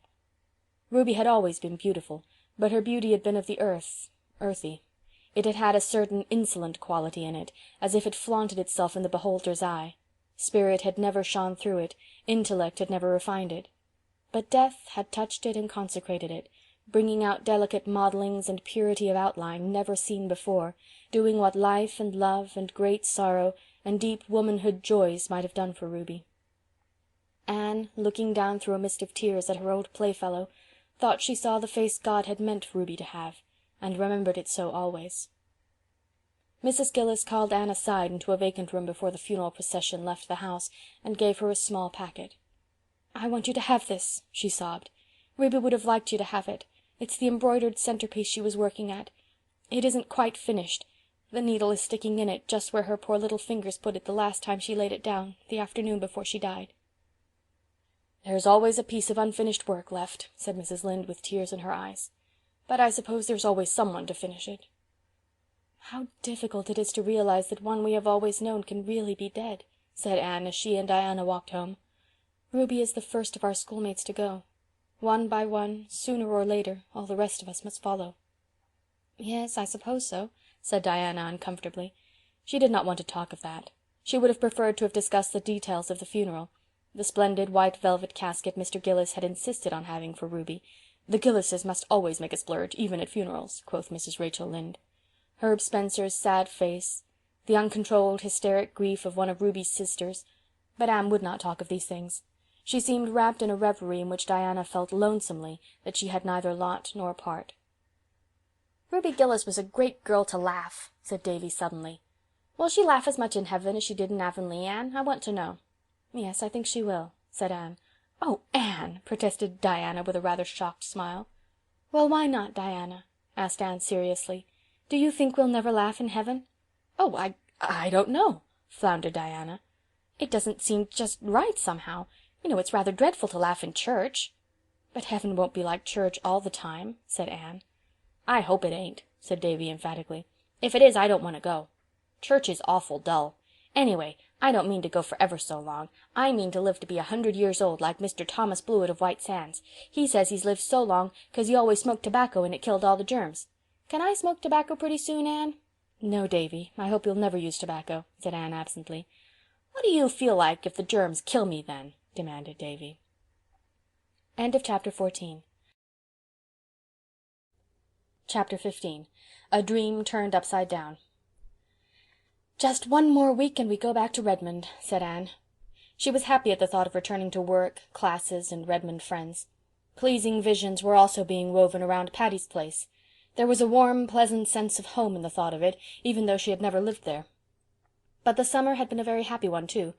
Ruby had always been beautiful, but her beauty had been of the earth, earthy. It had had a certain insolent quality in it, as if it flaunted itself in the beholder's eye. Spirit had never shone through it, intellect had never refined it. But death had touched it and consecrated it, bringing out delicate modellings and purity of outline never seen before, doing what life and love and great sorrow and deep womanhood joys might have done for Ruby. Anne, looking down through a mist of tears at her old playfellow, thought she saw the face God had meant Ruby to have, and remembered it so always. Mrs. Gillis called Anne aside into a vacant room before the funeral procession left the house, and gave her a small packet. "I want you to have this," she sobbed. "Ruby would have liked you to have it. It's the embroidered centerpiece she was working at. It isn't quite finished. The needle is sticking in it just where her poor little fingers put it the last time she laid it down, the afternoon before she died." "There's always a piece of unfinished work left," said Mrs. Lynde with tears in her eyes. "But I suppose there's always someone to finish it." "How difficult it is to realize that one we have always known can really be dead," said Anne as she and Diana walked home. "Ruby is the first of our schoolmates to go. One by one, sooner or later, all the rest of us must follow." "Yes, I suppose so," said Diana uncomfortably. She did not want to talk of that. She would have preferred to have discussed the details of the funeral. The splendid white velvet casket Mr. Gillis had insisted on having for Ruby. "The Gillises must always make a splurge, even at funerals," quoth Mrs. Rachel Lynde. Herb Spencer's sad face, the uncontrolled hysteric grief of one of Ruby's sisters. But Anne would not talk of these things. She seemed wrapped in a reverie in which Diana felt lonesomely that she had neither lot nor part. "Ruby Gillis was a great girl to laugh," said Davy suddenly. "Will she laugh as much in heaven as she did in Avonlea, Anne? I want to know." "Yes, I think she will," said Anne. "Oh, Anne!" protested Diana with a rather shocked smile. "Well, why not, Diana?" asked Anne seriously. "Do you think we'll never laugh in heaven?" "Oh, I don't know," floundered Diana. "It doesn't seem just right, somehow. You know, it's rather dreadful to laugh in church." "But heaven won't be like church all the time," said Anne. "I hope it ain't," said Davy emphatically. "If it is, I don't want to go. Church is awful dull. Anyway, I don't mean to go for ever so long. I mean to live to be 100 years old, like Mr. Thomas Blewett of White Sands. He says he's lived so long 'cause he always smoked tobacco and it killed all the germs. Can I smoke tobacco pretty soon, Anne?" "No, Davy, I hope you'll never use tobacco," said Anne absently. "What do you feel like if the germs kill me then?" demanded Davy. Chapter 15. A Dream Turned Upside Down. "Just one more week and we go back to Redmond," said Anne. She was happy at the thought of returning to work, classes, and Redmond friends. Pleasing visions were also being woven around Patty's Place. There was a warm, pleasant sense of home in the thought of it, even though she had never lived there. But the summer had been a very happy one, too.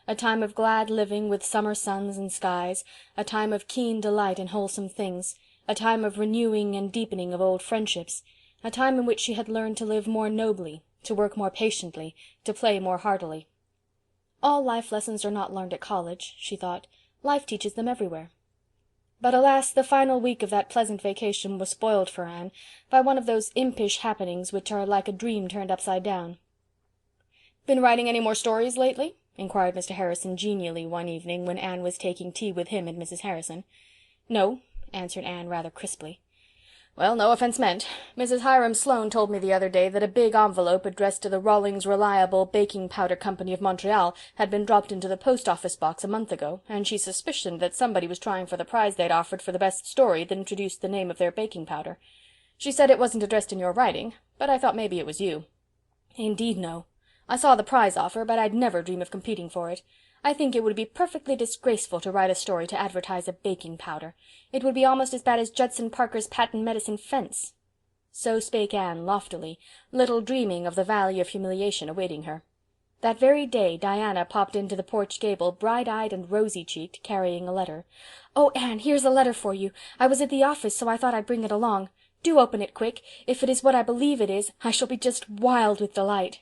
A time of glad living with summer suns and skies, a time of keen delight in wholesome things, a time of renewing and deepening of old friendships, a time in which she had learned to live more nobly, to work more patiently, to play more heartily. All life lessons are not learned at college, she thought. Life teaches them everywhere. But alas, the final week of that pleasant vacation was spoiled for Anne by one of those impish happenings which are like a dream turned upside down. "Been writing any more stories lately?" inquired Mr. Harrison genially one evening when Anne was taking tea with him and Mrs. Harrison. "No," answered Anne rather crisply. "Well, no offense meant. Mrs. Hiram Sloane told me the other day that a big envelope addressed to the Rawlings Reliable Baking Powder Company of Montreal had been dropped into the post office box a month ago, and she suspicioned that somebody was trying for the prize they'd offered for the best story that introduced the name of their baking powder. She said it wasn't addressed in your writing, but I thought maybe it was you." "Indeed, no. I saw the prize offer, but I'd never dream of competing for it. I think it would be perfectly disgraceful to write a story to advertise a baking powder. It would be almost as bad as Judson Parker's patent medicine fence." So spake Anne loftily, little dreaming of the valley of humiliation awaiting her. That very day Diana popped into the porch gable, bright-eyed and rosy-cheeked, carrying a letter. "Oh, Anne, here's a letter for you. I was at the office, so I thought I'd bring it along. Do open it quick. If it is what I believe it is, I shall be just wild with delight."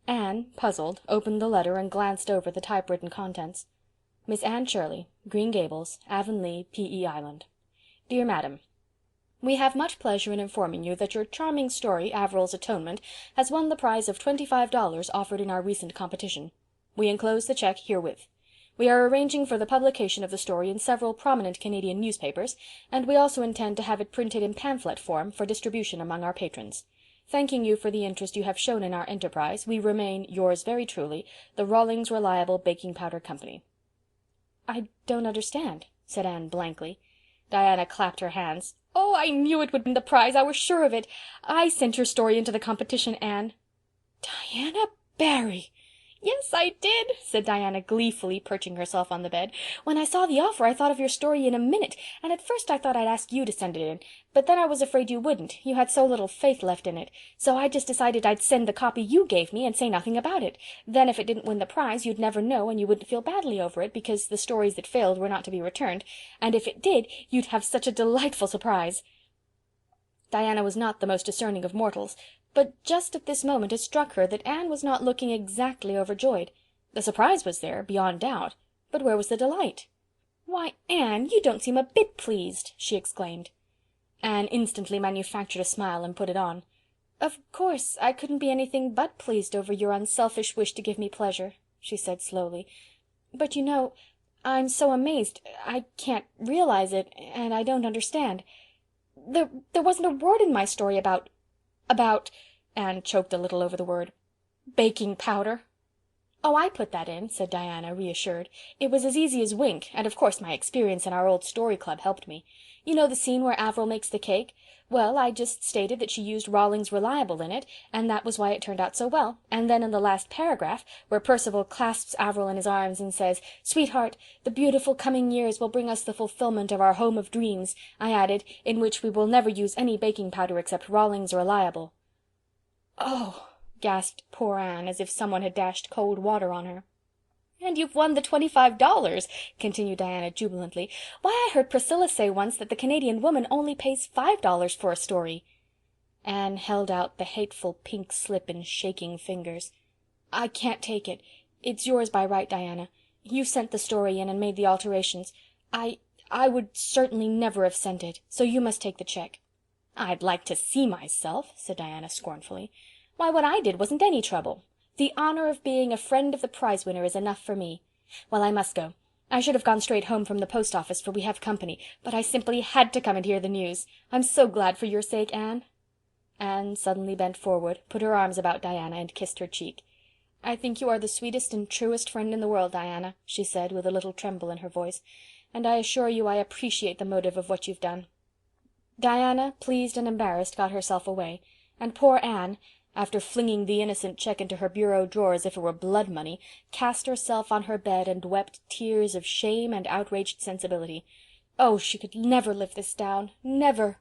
Anne, puzzled, opened the letter and glanced over the typewritten contents. Miss Anne Shirley, Green Gables, Avonlea, P.E. Island. Dear Madam, we have much pleasure in informing you that your charming story, Averil's Atonement, has won the prize of $25 offered in our recent competition. We enclose the check herewith. We are arranging for the publication of the story in several prominent Canadian newspapers, and we also intend to have it printed in pamphlet form for distribution among our patrons. Thanking you for the interest you have shown in our enterprise, we remain, yours very truly, the Rawlings Reliable Baking Powder Company. "I don't understand," said Anne blankly. Diana clapped her hands. "Oh, I knew it would win the prize. I was sure of it. I sent your story into the competition, Anne." "Diana Barry! "Yes, I did," said Diana gleefully, perching herself on the bed. "When I saw the offer I thought of your story in a minute, and at first I thought I'd ask you to send it in, but then I was afraid you wouldn't, you had so little faith left in it, so I just decided I'd send the copy you gave me and say nothing about it. Then if it didn't win the prize you'd never know and you wouldn't feel badly over it, because the stories that failed were not to be returned, and if it did you'd have such a delightful surprise." Diana was not the most discerning of mortals, but just at this moment it struck her that Anne was not looking exactly overjoyed. The surprise was there, beyond doubt, but where was the delight? "Why, Anne, you don't seem a bit pleased," she exclaimed. Anne instantly manufactured a smile and put it on. "Of course, I couldn't be anything but pleased over your unselfish wish to give me pleasure," she said slowly. "But you know, I'm so amazed, I can't realize it, and I don't understand. There wasn't a word in my story about... Anne choked a little over the word. "Baking powder." "Oh, I put that in," said Diana, reassured. "It was as easy as wink, and of course my experience in our old story club helped me. You know the scene where Averil makes the cake? Well, I just stated that she used Rawlings Reliable in it, and that was why it turned out so well, and then in the last paragraph, where Percival clasps Averil in his arms and says, 'Sweetheart, the beautiful coming years will bring us the fulfillment of our home of dreams,' I added, 'in which we will never use any baking powder except Rawlings Reliable.'" "Oh," gasped poor Anne, as if someone had dashed cold water on her. "And you've won the $25, continued Diana jubilantly. "Why, I heard Priscilla say once that the Canadian woman only pays $5 for a story." Anne held out the hateful pink slip in shaking fingers. "I can't take it. It's yours by right, Diana. You sent the story in and made the alterations. I would certainly never have sent it, so you must take the check." "I'd like to see myself," said Diana scornfully. "Why, what I did wasn't any trouble. The honor of being a friend of the prize winner is enough for me. Well, I must go. I should have gone straight home from the post office, for we have company, but I simply had to come and hear the news. I'm so glad for your sake, Anne." Anne suddenly bent forward, put her arms about Diana, and kissed her cheek. "I think you are the sweetest and truest friend in the world, Diana," she said, with a little tremble in her voice, "and I assure you I appreciate the motive of what you've done." Diana, pleased and embarrassed, got herself away, and poor Anne, after flinging the innocent check into her bureau drawer as if it were blood money, cast herself on her bed and wept tears of shame and outraged sensibility. Oh, she could never live this down, never!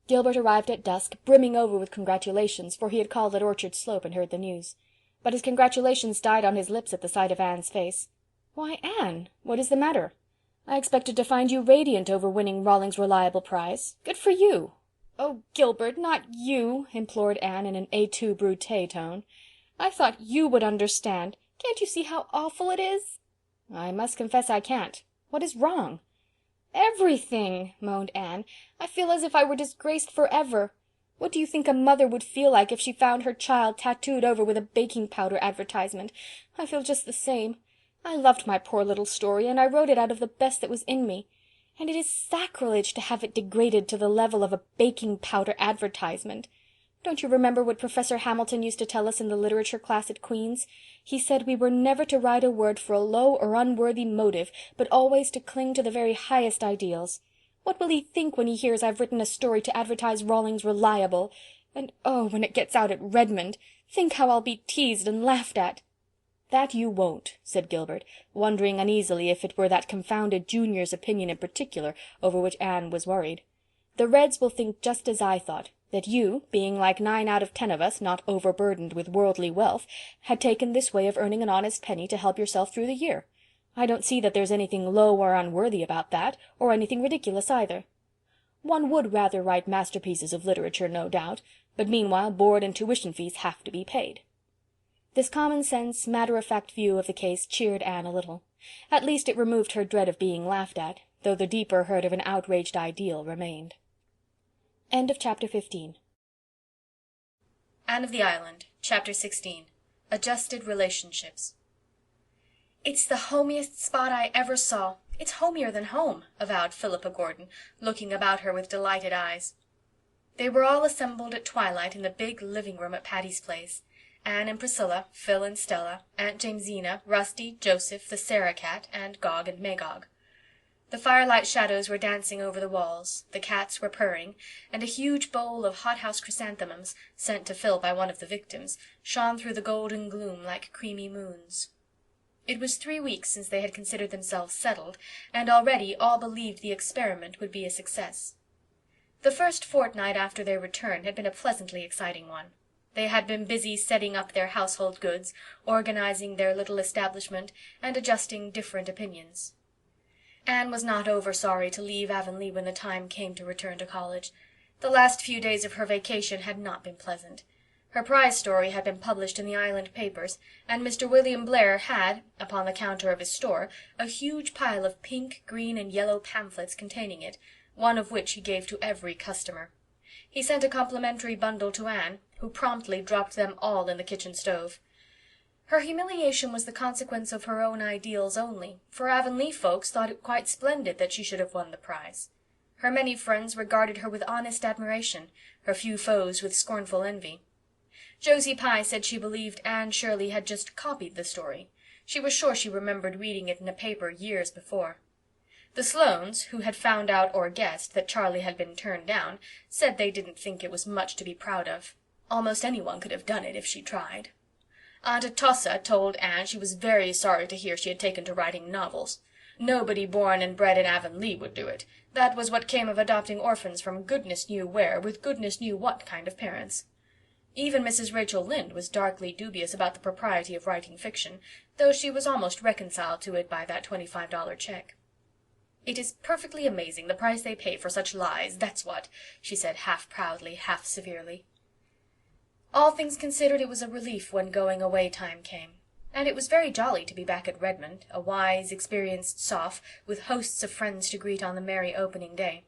Gilbert arrived at dusk, brimming over with congratulations, for he had called at Orchard Slope and heard the news. But his congratulations died on his lips at the sight of Anne's face. "Why, Anne, what is the matter? I expected to find you radiant over winning Rawlings Reliable prize. Good for you!" "Oh, Gilbert, not you," implored Anne in an et tu Brute tone. "I thought you would understand. Can't you see how awful it is?" "I must confess I can't. What is wrong?" "Everything," moaned Anne. "I feel as if I were disgraced forever. What do you think a mother would feel like if she found her child tattooed over with a baking powder advertisement? I feel just the same. I loved my poor little story, and I wrote it out of the best that was in me. And it is sacrilege to have it degraded to the level of a baking powder advertisement. Don't you remember what Professor Hamilton used to tell us in the literature class at Queen's? He said we were never to write a word for a low or unworthy motive, but always to cling to the very highest ideals. What will he think when he hears I've written a story to advertise Rawlings Reliable? And oh, when it gets out at Redmond, think how I'll be teased and laughed at." "That you won't," said Gilbert, wondering uneasily if it were that confounded junior's opinion in particular over which Anne was worried. "The Reds will think just as I thought, that you, being like 9 out of 10 of us, not overburdened with worldly wealth, had taken this way of earning an honest penny to help yourself through the year. I don't see that there's anything low or unworthy about that, or anything ridiculous either. One would rather write masterpieces of literature, no doubt, but meanwhile board and tuition fees have to be paid." This common-sense, matter-of-fact view of the case cheered Anne a little. At least it removed her dread of being laughed at, though the deeper hurt of an outraged ideal remained. End of chapter 15. Anne of the Island, chapter 16. Adjusted Relationships. "It's the homiest spot I ever saw. It's homier than home," avowed Philippa Gordon, looking about her with delighted eyes. They were all assembled at twilight in the big living-room at Patty's Place. Anne and Priscilla, Phil and Stella, Aunt Jamesina, Rusty, Joseph, the Sarah cat, and Gog and Magog. The firelight shadows were dancing over the walls, the cats were purring, and a huge bowl of hothouse chrysanthemums, sent to Phil by one of the victims, shone through the golden gloom like creamy moons. It was 3 weeks since they had considered themselves settled, and already all believed the experiment would be a success. The first fortnight after their return had been a pleasantly exciting one. They had been busy setting up their household goods, organizing their little establishment, and adjusting different opinions. Anne was not over sorry to leave Avonlea when the time came to return to college. The last few days of her vacation had not been pleasant. Her prize story had been published in the island papers, and Mr. William Blair had, upon the counter of his store, a huge pile of pink, green, and yellow pamphlets containing it, one of which he gave to every customer. He sent a complimentary bundle to Anne, who promptly dropped them all in the kitchen stove. Her humiliation was the consequence of her own ideals only, for Avonlea folks thought it quite splendid that she should have won the prize. Her many friends regarded her with honest admiration, her few foes with scornful envy. Josie Pye said she believed Anne Shirley had just copied the story. She was sure she remembered reading it in a paper years before. The Sloanes, who had found out or guessed that Charlie had been turned down, said they didn't think it was much to be proud of. Almost anyone could have done it if she tried. Aunt Atossa told Anne she was very sorry to hear she had taken to writing novels. Nobody born and bred in Avonlea would do it. That was what came of adopting orphans from goodness knew where, with goodness knew what kind of parents. Even Mrs. Rachel Lynde was darkly dubious about the propriety of writing fiction, though she was almost reconciled to it by that $25 check. "It is perfectly amazing, the price they pay for such lies, that's what," she said half proudly, half severely. All things considered, it was a relief when going-away time came. And it was very jolly to be back at Redmond, a wise, experienced soph, with hosts of friends to greet on the merry opening day.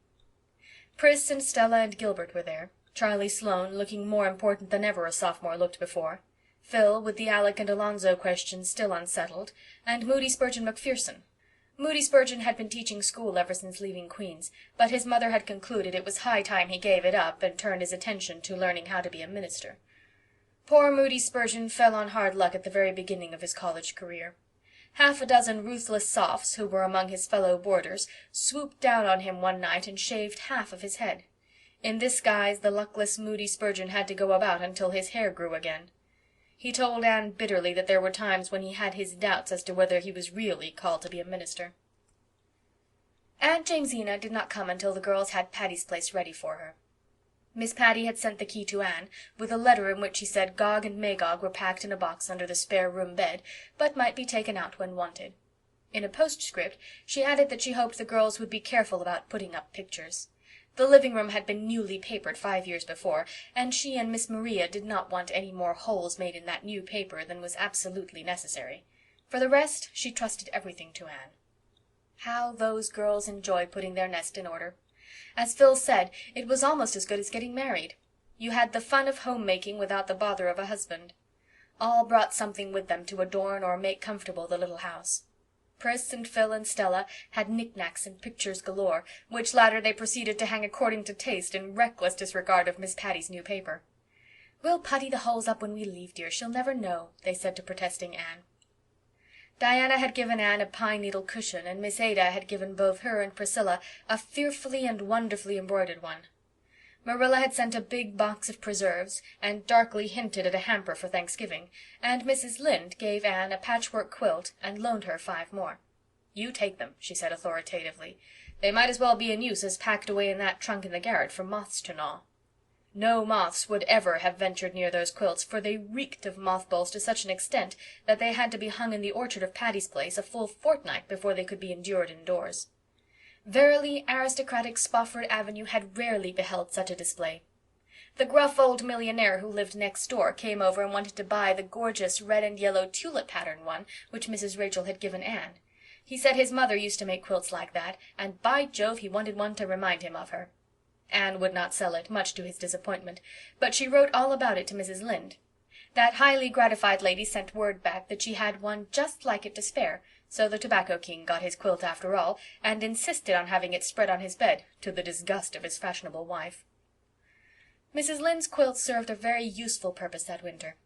Pris and Stella and Gilbert were there, Charlie Sloane looking more important than ever a sophomore looked before, Phil with the Alec and Alonzo question still unsettled, and Moody Spurgeon Macpherson. Moody Spurgeon had been teaching school ever since leaving Queen's, but his mother had concluded it was high time he gave it up and turned his attention to learning how to be a minister. Poor Moody Spurgeon fell on hard luck at the very beginning of his college career. Half a dozen ruthless sophs, who were among his fellow boarders, swooped down on him one night and shaved half of his head. In this guise the luckless Moody Spurgeon had to go about until his hair grew again. He told Anne bitterly that there were times when he had his doubts as to whether he was really called to be a minister. Aunt Jamesina did not come until the girls had Patty's Place ready for her. Miss Patty had sent the key to Anne, with a letter in which she said Gog and Magog were packed in a box under the spare-room bed, but might be taken out when wanted. In a postscript she added that she hoped the girls would be careful about putting up pictures. The living-room had been newly papered 5 years before, and she and Miss Maria did not want any more holes made in that new paper than was absolutely necessary. For the rest, she trusted everything to Anne. How those girls enjoyed putting their nest in order! As Phil said, it was almost as good as getting married. You had the fun of homemaking without the bother of a husband. All brought something with them to adorn or make comfortable the little house. Pris and Phil and Stella had knickknacks and pictures galore, which latter they proceeded to hang according to taste in reckless disregard of Miss Patty's new paper. "We'll putty the holes up when we leave, dear. She'll never know," they said to protesting Anne. Diana had given Anne a pine needle cushion, and Miss Ada had given both her and Priscilla a fearfully and wonderfully embroidered one. Marilla had sent a big box of preserves, and darkly hinted at a hamper for Thanksgiving, and Mrs. Lynde gave Anne a patchwork quilt and loaned her 5 more. "You take them," she said authoritatively. "They might as well be in use as packed away in that trunk in the garret for moths to gnaw." No moths would ever have ventured near those quilts, for they reeked of mothballs to such an extent that they had to be hung in the orchard of Patty's Place a full fortnight before they could be endured indoors. Verily, aristocratic Spofford Avenue had rarely beheld such a display. The gruff old millionaire who lived next door came over and wanted to buy the gorgeous red and yellow tulip-pattern one which Mrs. Rachel had given Anne. He said his mother used to make quilts like that, and by Jove he wanted one to remind him of her. Anne would not sell it, much to his disappointment, but she wrote all about it to Mrs. Lynde. That highly gratified lady sent word back that she had one just like it to spare, so the Tobacco King got his quilt after all, and insisted on having it spread on his bed, to the disgust of his fashionable wife. Mrs. Lynde's quilt served a very useful purpose that winter.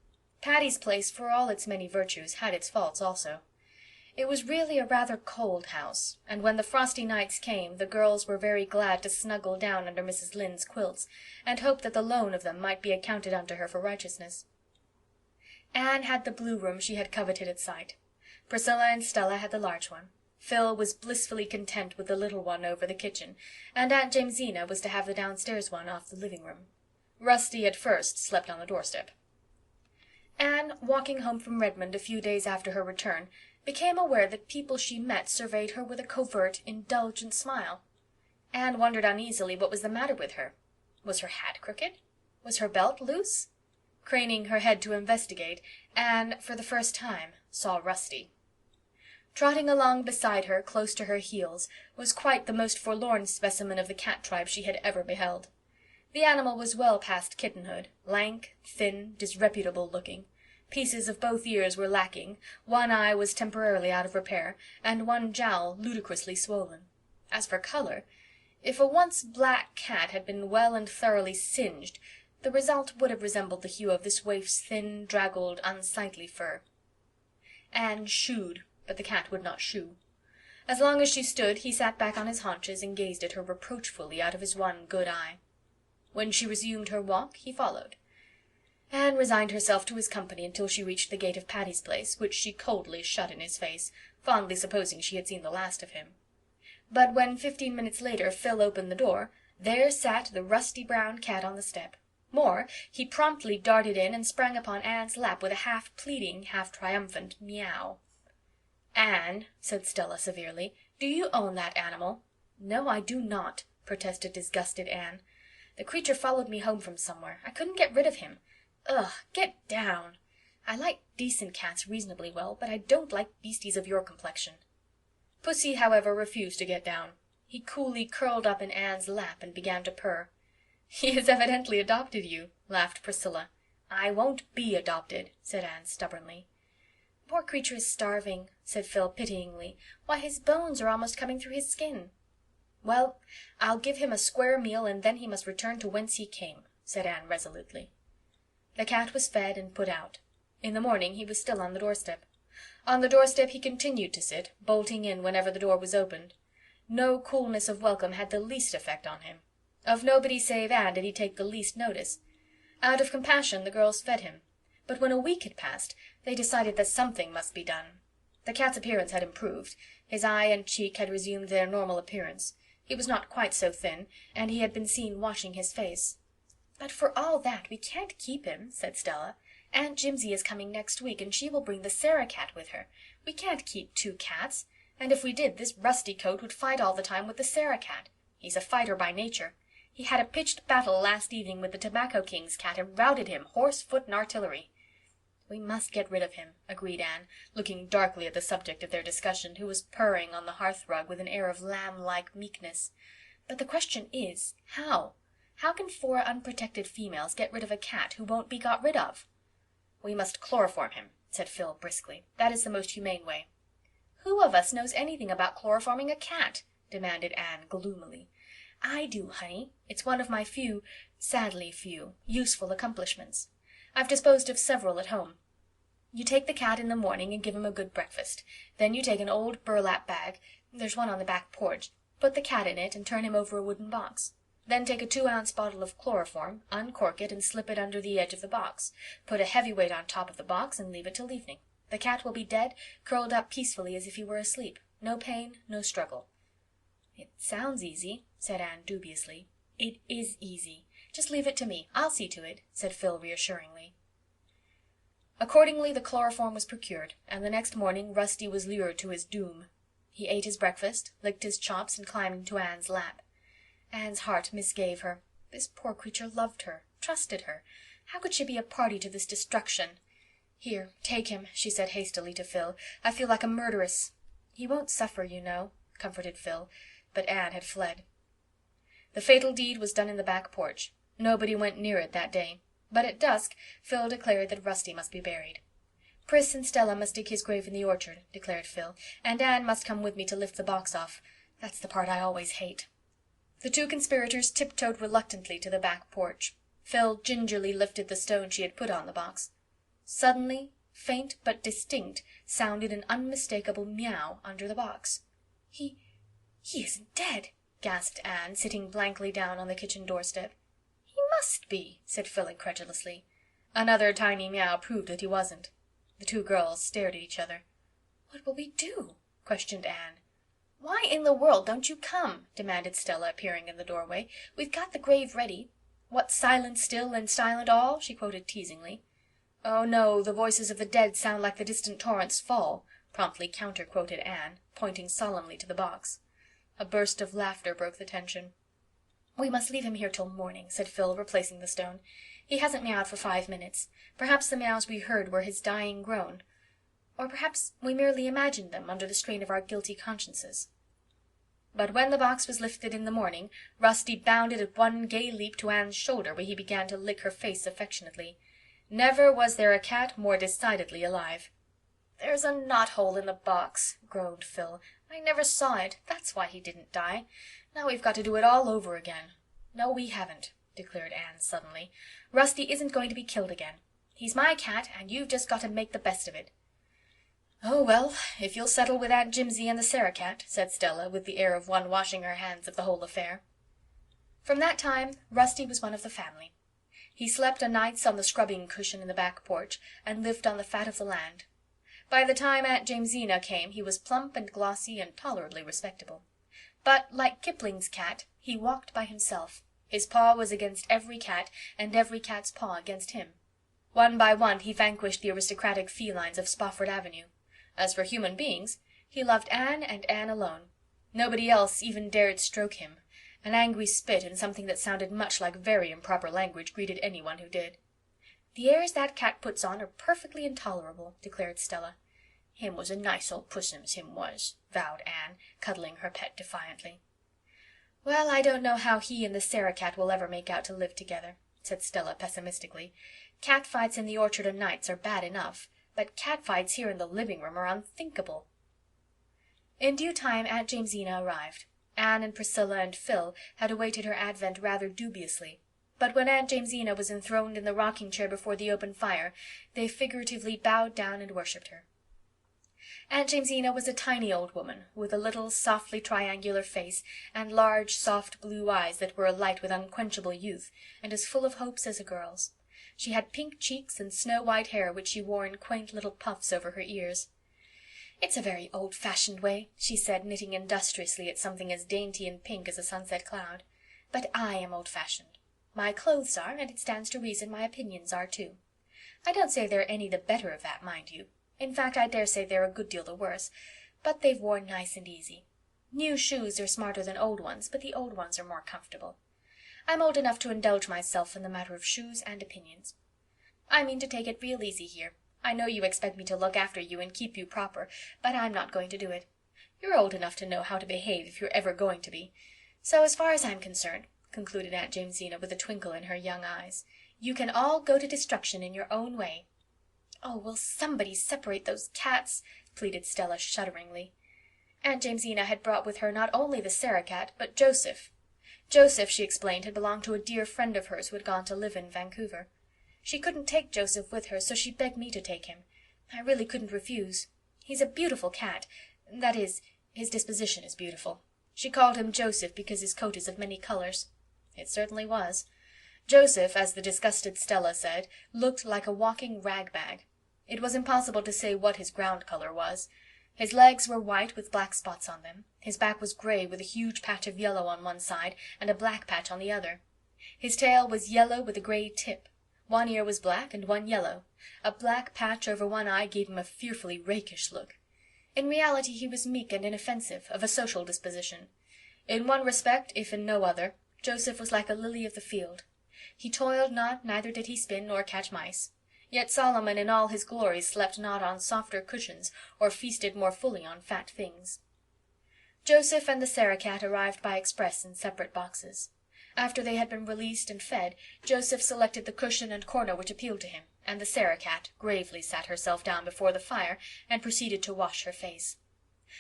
Patty's Place, for all its many virtues, had its faults also. It was really a rather cold house, and when the frosty nights came the girls were very glad to snuggle down under Mrs. Lynde's quilts, and hoped that the loan of them might be accounted unto her for righteousness. Anne had the blue room she had coveted at sight. Priscilla and Stella had the large one. Phil was blissfully content with the little one over the kitchen, and Aunt Jamesina was to have the downstairs one off the living room. Rusty at first slept on the doorstep. Anne, walking home from Redmond a few days after her return, became aware that people she met surveyed her with a covert, indulgent smile. Anne wondered uneasily what was the matter with her. Was her hat crooked? Was her belt loose? Craning her head to investigate, Anne, for the first time, saw Rusty. Trotting along beside her, close to her heels, was quite the most forlorn specimen of the cat tribe she had ever beheld. The animal was well past kittenhood, lank, thin, disreputable looking. Pieces of both ears were lacking, one eye was temporarily out of repair, and one jowl ludicrously swollen. As for colour, if a once black cat had been well and thoroughly singed, the result would have resembled the hue of this waif's thin, draggled, unsightly fur. Anne shooed, but the cat would not shoo. As long as she stood, he sat back on his haunches and gazed at her reproachfully out of his one good eye. When she resumed her walk, he followed. Anne resigned herself to his company until she reached the gate of Patty's place, which she coldly shut in his face, fondly supposing she had seen the last of him. But when 15 minutes later Phil opened the door, there sat the rusty brown cat on the step. More, he promptly darted in and sprang upon Anne's lap with a half-pleading, half-triumphant meow. "Anne," said Stella severely, "do you own that animal?" "No, I do not," protested disgusted Anne. "The creature followed me home from somewhere. I couldn't get rid of him. Ugh, get down. I like decent cats reasonably well, but I don't like beasties of your complexion." Pussy, however, refused to get down. He coolly curled up in Anne's lap and began to purr. "He has evidently adopted you," laughed Priscilla. "I won't be adopted," said Anne stubbornly. "Poor creature is starving," said Phil pityingly. "Why, his bones are almost coming through his skin." "Well, I'll give him a square meal, and then he must return to whence he came," said Anne resolutely. The cat was fed and put out. In the morning he was still on the doorstep. On the doorstep he continued to sit, bolting in whenever the door was opened. No coolness of welcome had the least effect on him. Of nobody save Anne did he take the least notice. Out of compassion the girls fed him. But when a week had passed, they decided that something must be done. The cat's appearance had improved. His eye and cheek had resumed their normal appearance. He was not quite so thin, and he had been seen washing his face. "But for all that, we can't keep him," said Stella. "Aunt Jimsy is coming next week, and she will bring the Sarah cat with her. We can't keep 2 cats, and if we did, this rusty coat would fight all the time with the Sarah cat. He's a fighter by nature. He had a pitched battle last evening with the Tobacco King's cat and routed him, horse, foot, and artillery." "We must get rid of him," agreed Anne, looking darkly at the subject of their discussion, who was purring on the hearth-rug with an air of lamb-like meekness. "But the question is, how? How can 4 unprotected females get rid of a cat who won't be got rid of?" "We must chloroform him," said Phil briskly. "That is the most humane way." "Who of us knows anything about chloroforming a cat?" demanded Anne gloomily. "I do, honey. It's one of my few, sadly few, useful accomplishments. I've disposed of several at home. You take the cat in the morning and give him a good breakfast. Then you take an old burlap bag, there's one on the back porch, put the cat in it and turn him over a wooden box. Then take a 2-ounce bottle of chloroform, uncork it and slip it under the edge of the box. Put a heavy weight on top of the box and leave it till evening. The cat will be dead, curled up peacefully as if he were asleep. No pain, no struggle." "It sounds easy," said Anne dubiously. "It is easy. Just leave it to me. I'll see to it," said Phil reassuringly. Accordingly the chloroform was procured, and the next morning Rusty was lured to his doom. He ate his breakfast, licked his chops, and climbed into Anne's lap. Anne's heart misgave her. This poor creature loved her, trusted her. How could she be a party to this destruction? "Here, take him," she said hastily to Phil. "I feel like a murderess." "He won't suffer, you know," comforted Phil, but Anne had fled. The fatal deed was done in the back porch. Nobody went near it that day, but at dusk Phil declared that Rusty must be buried. "Pris and Stella must dig his grave in the orchard," declared Phil, "and Anne must come with me to lift the box off. That's the part I always hate." The 2 conspirators tiptoed reluctantly to the back porch. Phil gingerly lifted the stone she had put on the box. Suddenly faint but distinct, sounded an unmistakable meow under the box. He isn't dead," gasped Anne, sitting blankly down on the kitchen doorstep. "He must be," said Phil incredulously. Another tiny meow proved that he wasn't. The two girls stared at each other. "What will we do?" questioned Anne. "Why in the world don't you come?" demanded Stella, appearing in the doorway. "We've got the grave ready. 'What silent still and silent all?'" she quoted teasingly. "Oh, no, the voices of the dead sound like the distant torrent's fall," promptly counter-quoted Anne, pointing solemnly to the box. A burst of laughter broke the tension. "We must leave him here till morning," said Phil, replacing the stone. "He hasn't meowed for 5 minutes. Perhaps the meows we heard were his dying groan. Or perhaps we merely imagined them under the strain of our guilty consciences." But when the box was lifted in the morning, Rusty bounded at one gay leap to Anne's shoulder, where he began to lick her face affectionately. Never was there a cat more decidedly alive. "There's a knot-hole in the box," groaned Phil. "I never saw it. That's why he didn't die. Now we've got to do it all over again." "No, we haven't," declared Anne suddenly. "Rusty isn't going to be killed again. He's my cat, and you've just got to make the best of it." "Oh, well, if you'll settle with Aunt Jimsie and the Sarah-cat," said Stella, with the air of one washing her hands of the whole affair. From that time Rusty was one of the family. He slept o' nights on the scrubbing cushion in the back porch, and lived on the fat of the land. By the time Aunt Jamesina came he was plump and glossy and tolerably respectable. But, like Kipling's cat, he walked by himself. His paw was against every cat, and every cat's paw against him. One by one he vanquished the aristocratic felines of Spofford Avenue. As for human beings, he loved Anne and Anne alone. Nobody else even dared stroke him. An angry spit and something that sounded much like very improper language greeted anyone who did. "The airs that cat puts on are perfectly intolerable," declared Stella. "Him was a nice old pussums, him was," vowed Anne, cuddling her pet defiantly. "Well, I don't know how he and the Sarah-cat will ever make out to live together," said Stella pessimistically. "Cat fights in the orchard o' nights are bad enough, but cat fights here in the living-room are unthinkable." In due time Aunt Jamesina arrived. Anne and Priscilla and Phil had awaited her advent rather dubiously, but when Aunt Jamesina was enthroned in the rocking-chair before the open fire, they figuratively bowed down and worshipped her. Aunt Jamesina was a tiny old woman, with a little, softly triangular face, and large, soft blue eyes that were alight with unquenchable youth, and as full of hopes as a girl's. She had pink cheeks and snow-white hair which she wore in quaint little puffs over her ears. "It's a very old-fashioned way," she said, knitting industriously at something as dainty and pink as a sunset cloud. "But I am old-fashioned. My clothes are, and it stands to reason my opinions are, too. I don't say they're any the better of that, mind you. In fact, I dare say they're a good deal the worse, but they've worn nice and easy. New shoes are smarter than old ones, but the old ones are more comfortable. I'm old enough to indulge myself in the matter of shoes and opinions. I mean to take it real easy here. I know you expect me to look after you and keep you proper, but I'm not going to do it. You're old enough to know how to behave if you're ever going to be. So as far as I'm concerned," concluded Aunt Jamesina with a twinkle in her young eyes, "you can all go to destruction in your own way." "Oh, will somebody separate those cats?" pleaded Stella shudderingly. Aunt Jamesina had brought with her not only the Sarah-cat, but Joseph. Joseph, she explained, had belonged to a dear friend of hers who had gone to live in Vancouver. She couldn't take Joseph with her, so she begged me to take him. I really couldn't refuse. He's a beautiful cat. That is, his disposition is beautiful. She called him Joseph because his coat is of many colors. It certainly was. Joseph, as the disgusted Stella said, looked like a walking rag-bag. It was impossible to say what his ground color was. His legs were white with black spots on them. His back was gray with a huge patch of yellow on one side and a black patch on the other. His tail was yellow with a gray tip. One ear was black and one yellow. A black patch over one eye gave him a fearfully rakish look. In reality he was meek and inoffensive, of a social disposition. In one respect, if in no other, Joseph was like a lily of the field. He toiled not, neither did he spin nor catch mice. Yet Solomon in all his glory slept not on softer cushions, or feasted more fully on fat things. Joseph and the Sarah-cat arrived by express in separate boxes. After they had been released and fed, Joseph selected the cushion and corner which appealed to him, and the Sarah-cat gravely sat herself down before the fire and proceeded to wash her face.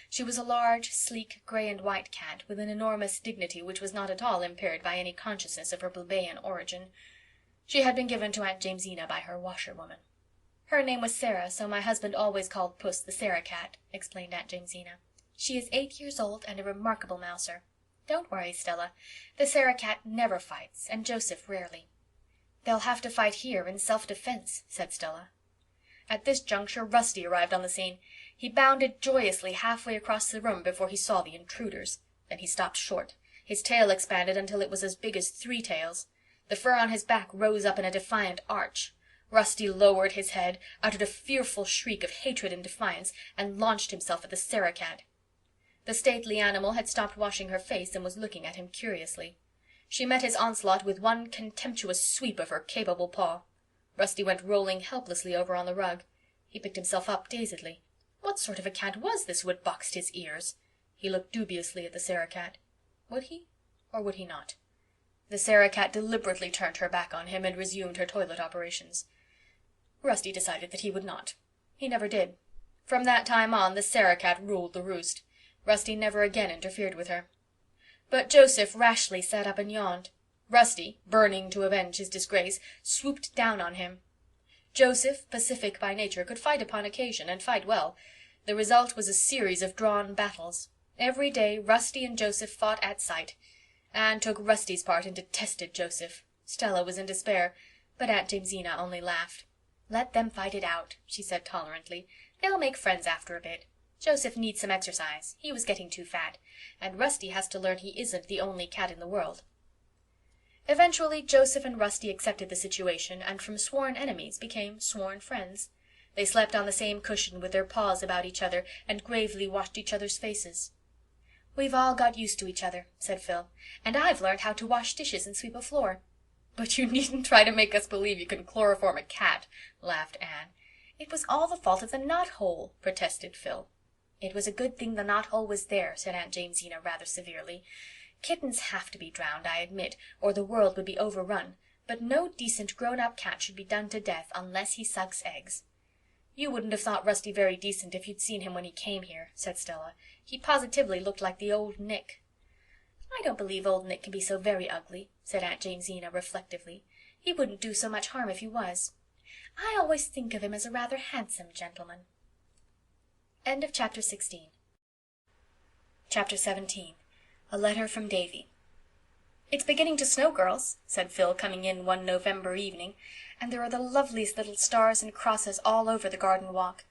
She was a large, sleek, grey and white cat, with an enormous dignity which was not at all impaired by any consciousness of her plebeian origin. She had been given to Aunt Jamesina by her washerwoman. "Her name was Sarah, so my husband always called Puss the Sarah cat," explained Aunt Jamesina. "She is 8 years old and a remarkable mouser. Don't worry, Stella. The Sarah cat never fights, and Joseph rarely." "They'll have to fight here in self-defense," said Stella. At this juncture Rusty arrived on the scene. He bounded joyously halfway across the room before he saw the intruders. Then he stopped short. His tail expanded until it was as big as 3 tails. The fur on his back rose up in a defiant arch. Rusty lowered his head, uttered a fearful shriek of hatred and defiance, and launched himself at the Sarah cat. The stately animal had stopped washing her face and was looking at him curiously. She met his onslaught with one contemptuous sweep of her capable paw. Rusty went rolling helplessly over on the rug. He picked himself up dazedly. What sort of a cat was this who had boxed his ears? He looked dubiously at the Sarah cat. Would he, or would he not? The Sarah cat deliberately turned her back on him and resumed her toilet operations. Rusty decided that he would not. He never did. From that time on the Sarah cat ruled the roost. Rusty never again interfered with her. But Joseph rashly sat up and yawned. Rusty, burning to avenge his disgrace, swooped down on him. Joseph, pacific by nature, could fight upon occasion, and fight well. The result was a series of drawn battles. Every day Rusty and Joseph fought at sight. Anne took Rusty's part and detested Joseph. Stella was in despair, but Aunt Jamesina only laughed. "Let them fight it out," she said tolerantly. "They'll make friends after a bit. Joseph needs some exercise. He was getting too fat. And Rusty has to learn he isn't the only cat in the world." Eventually Joseph and Rusty accepted the situation, and from sworn enemies became sworn friends. They slept on the same cushion with their paws about each other, and gravely watched each other's faces. "We've all got used to each other," said Phil, "and I've learned how to wash dishes and sweep a floor." "But you needn't try to make us believe you can chloroform a cat," laughed Anne. "It was all the fault of the knot-hole," protested Phil. "It was a good thing the knot-hole was there," said Aunt Jamesina rather severely. "Kittens have to be drowned, I admit, or the world would be overrun, but no decent grown-up cat should be done to death unless he sucks eggs." "You wouldn't have thought Rusty very decent if you'd seen him when he came here," said Stella. "He positively looked like the old Nick." "I don't believe old Nick can be so very ugly," said Aunt Jamesina reflectively. "He wouldn't do so much harm if he was. I always think of him as a rather handsome gentleman." End of chapter 16. Chapter 17. A Letter from Davy. "It's beginning to snow, girls," said Phil, coming in one November evening, "and there are the loveliest little stars and crosses all over the garden walk.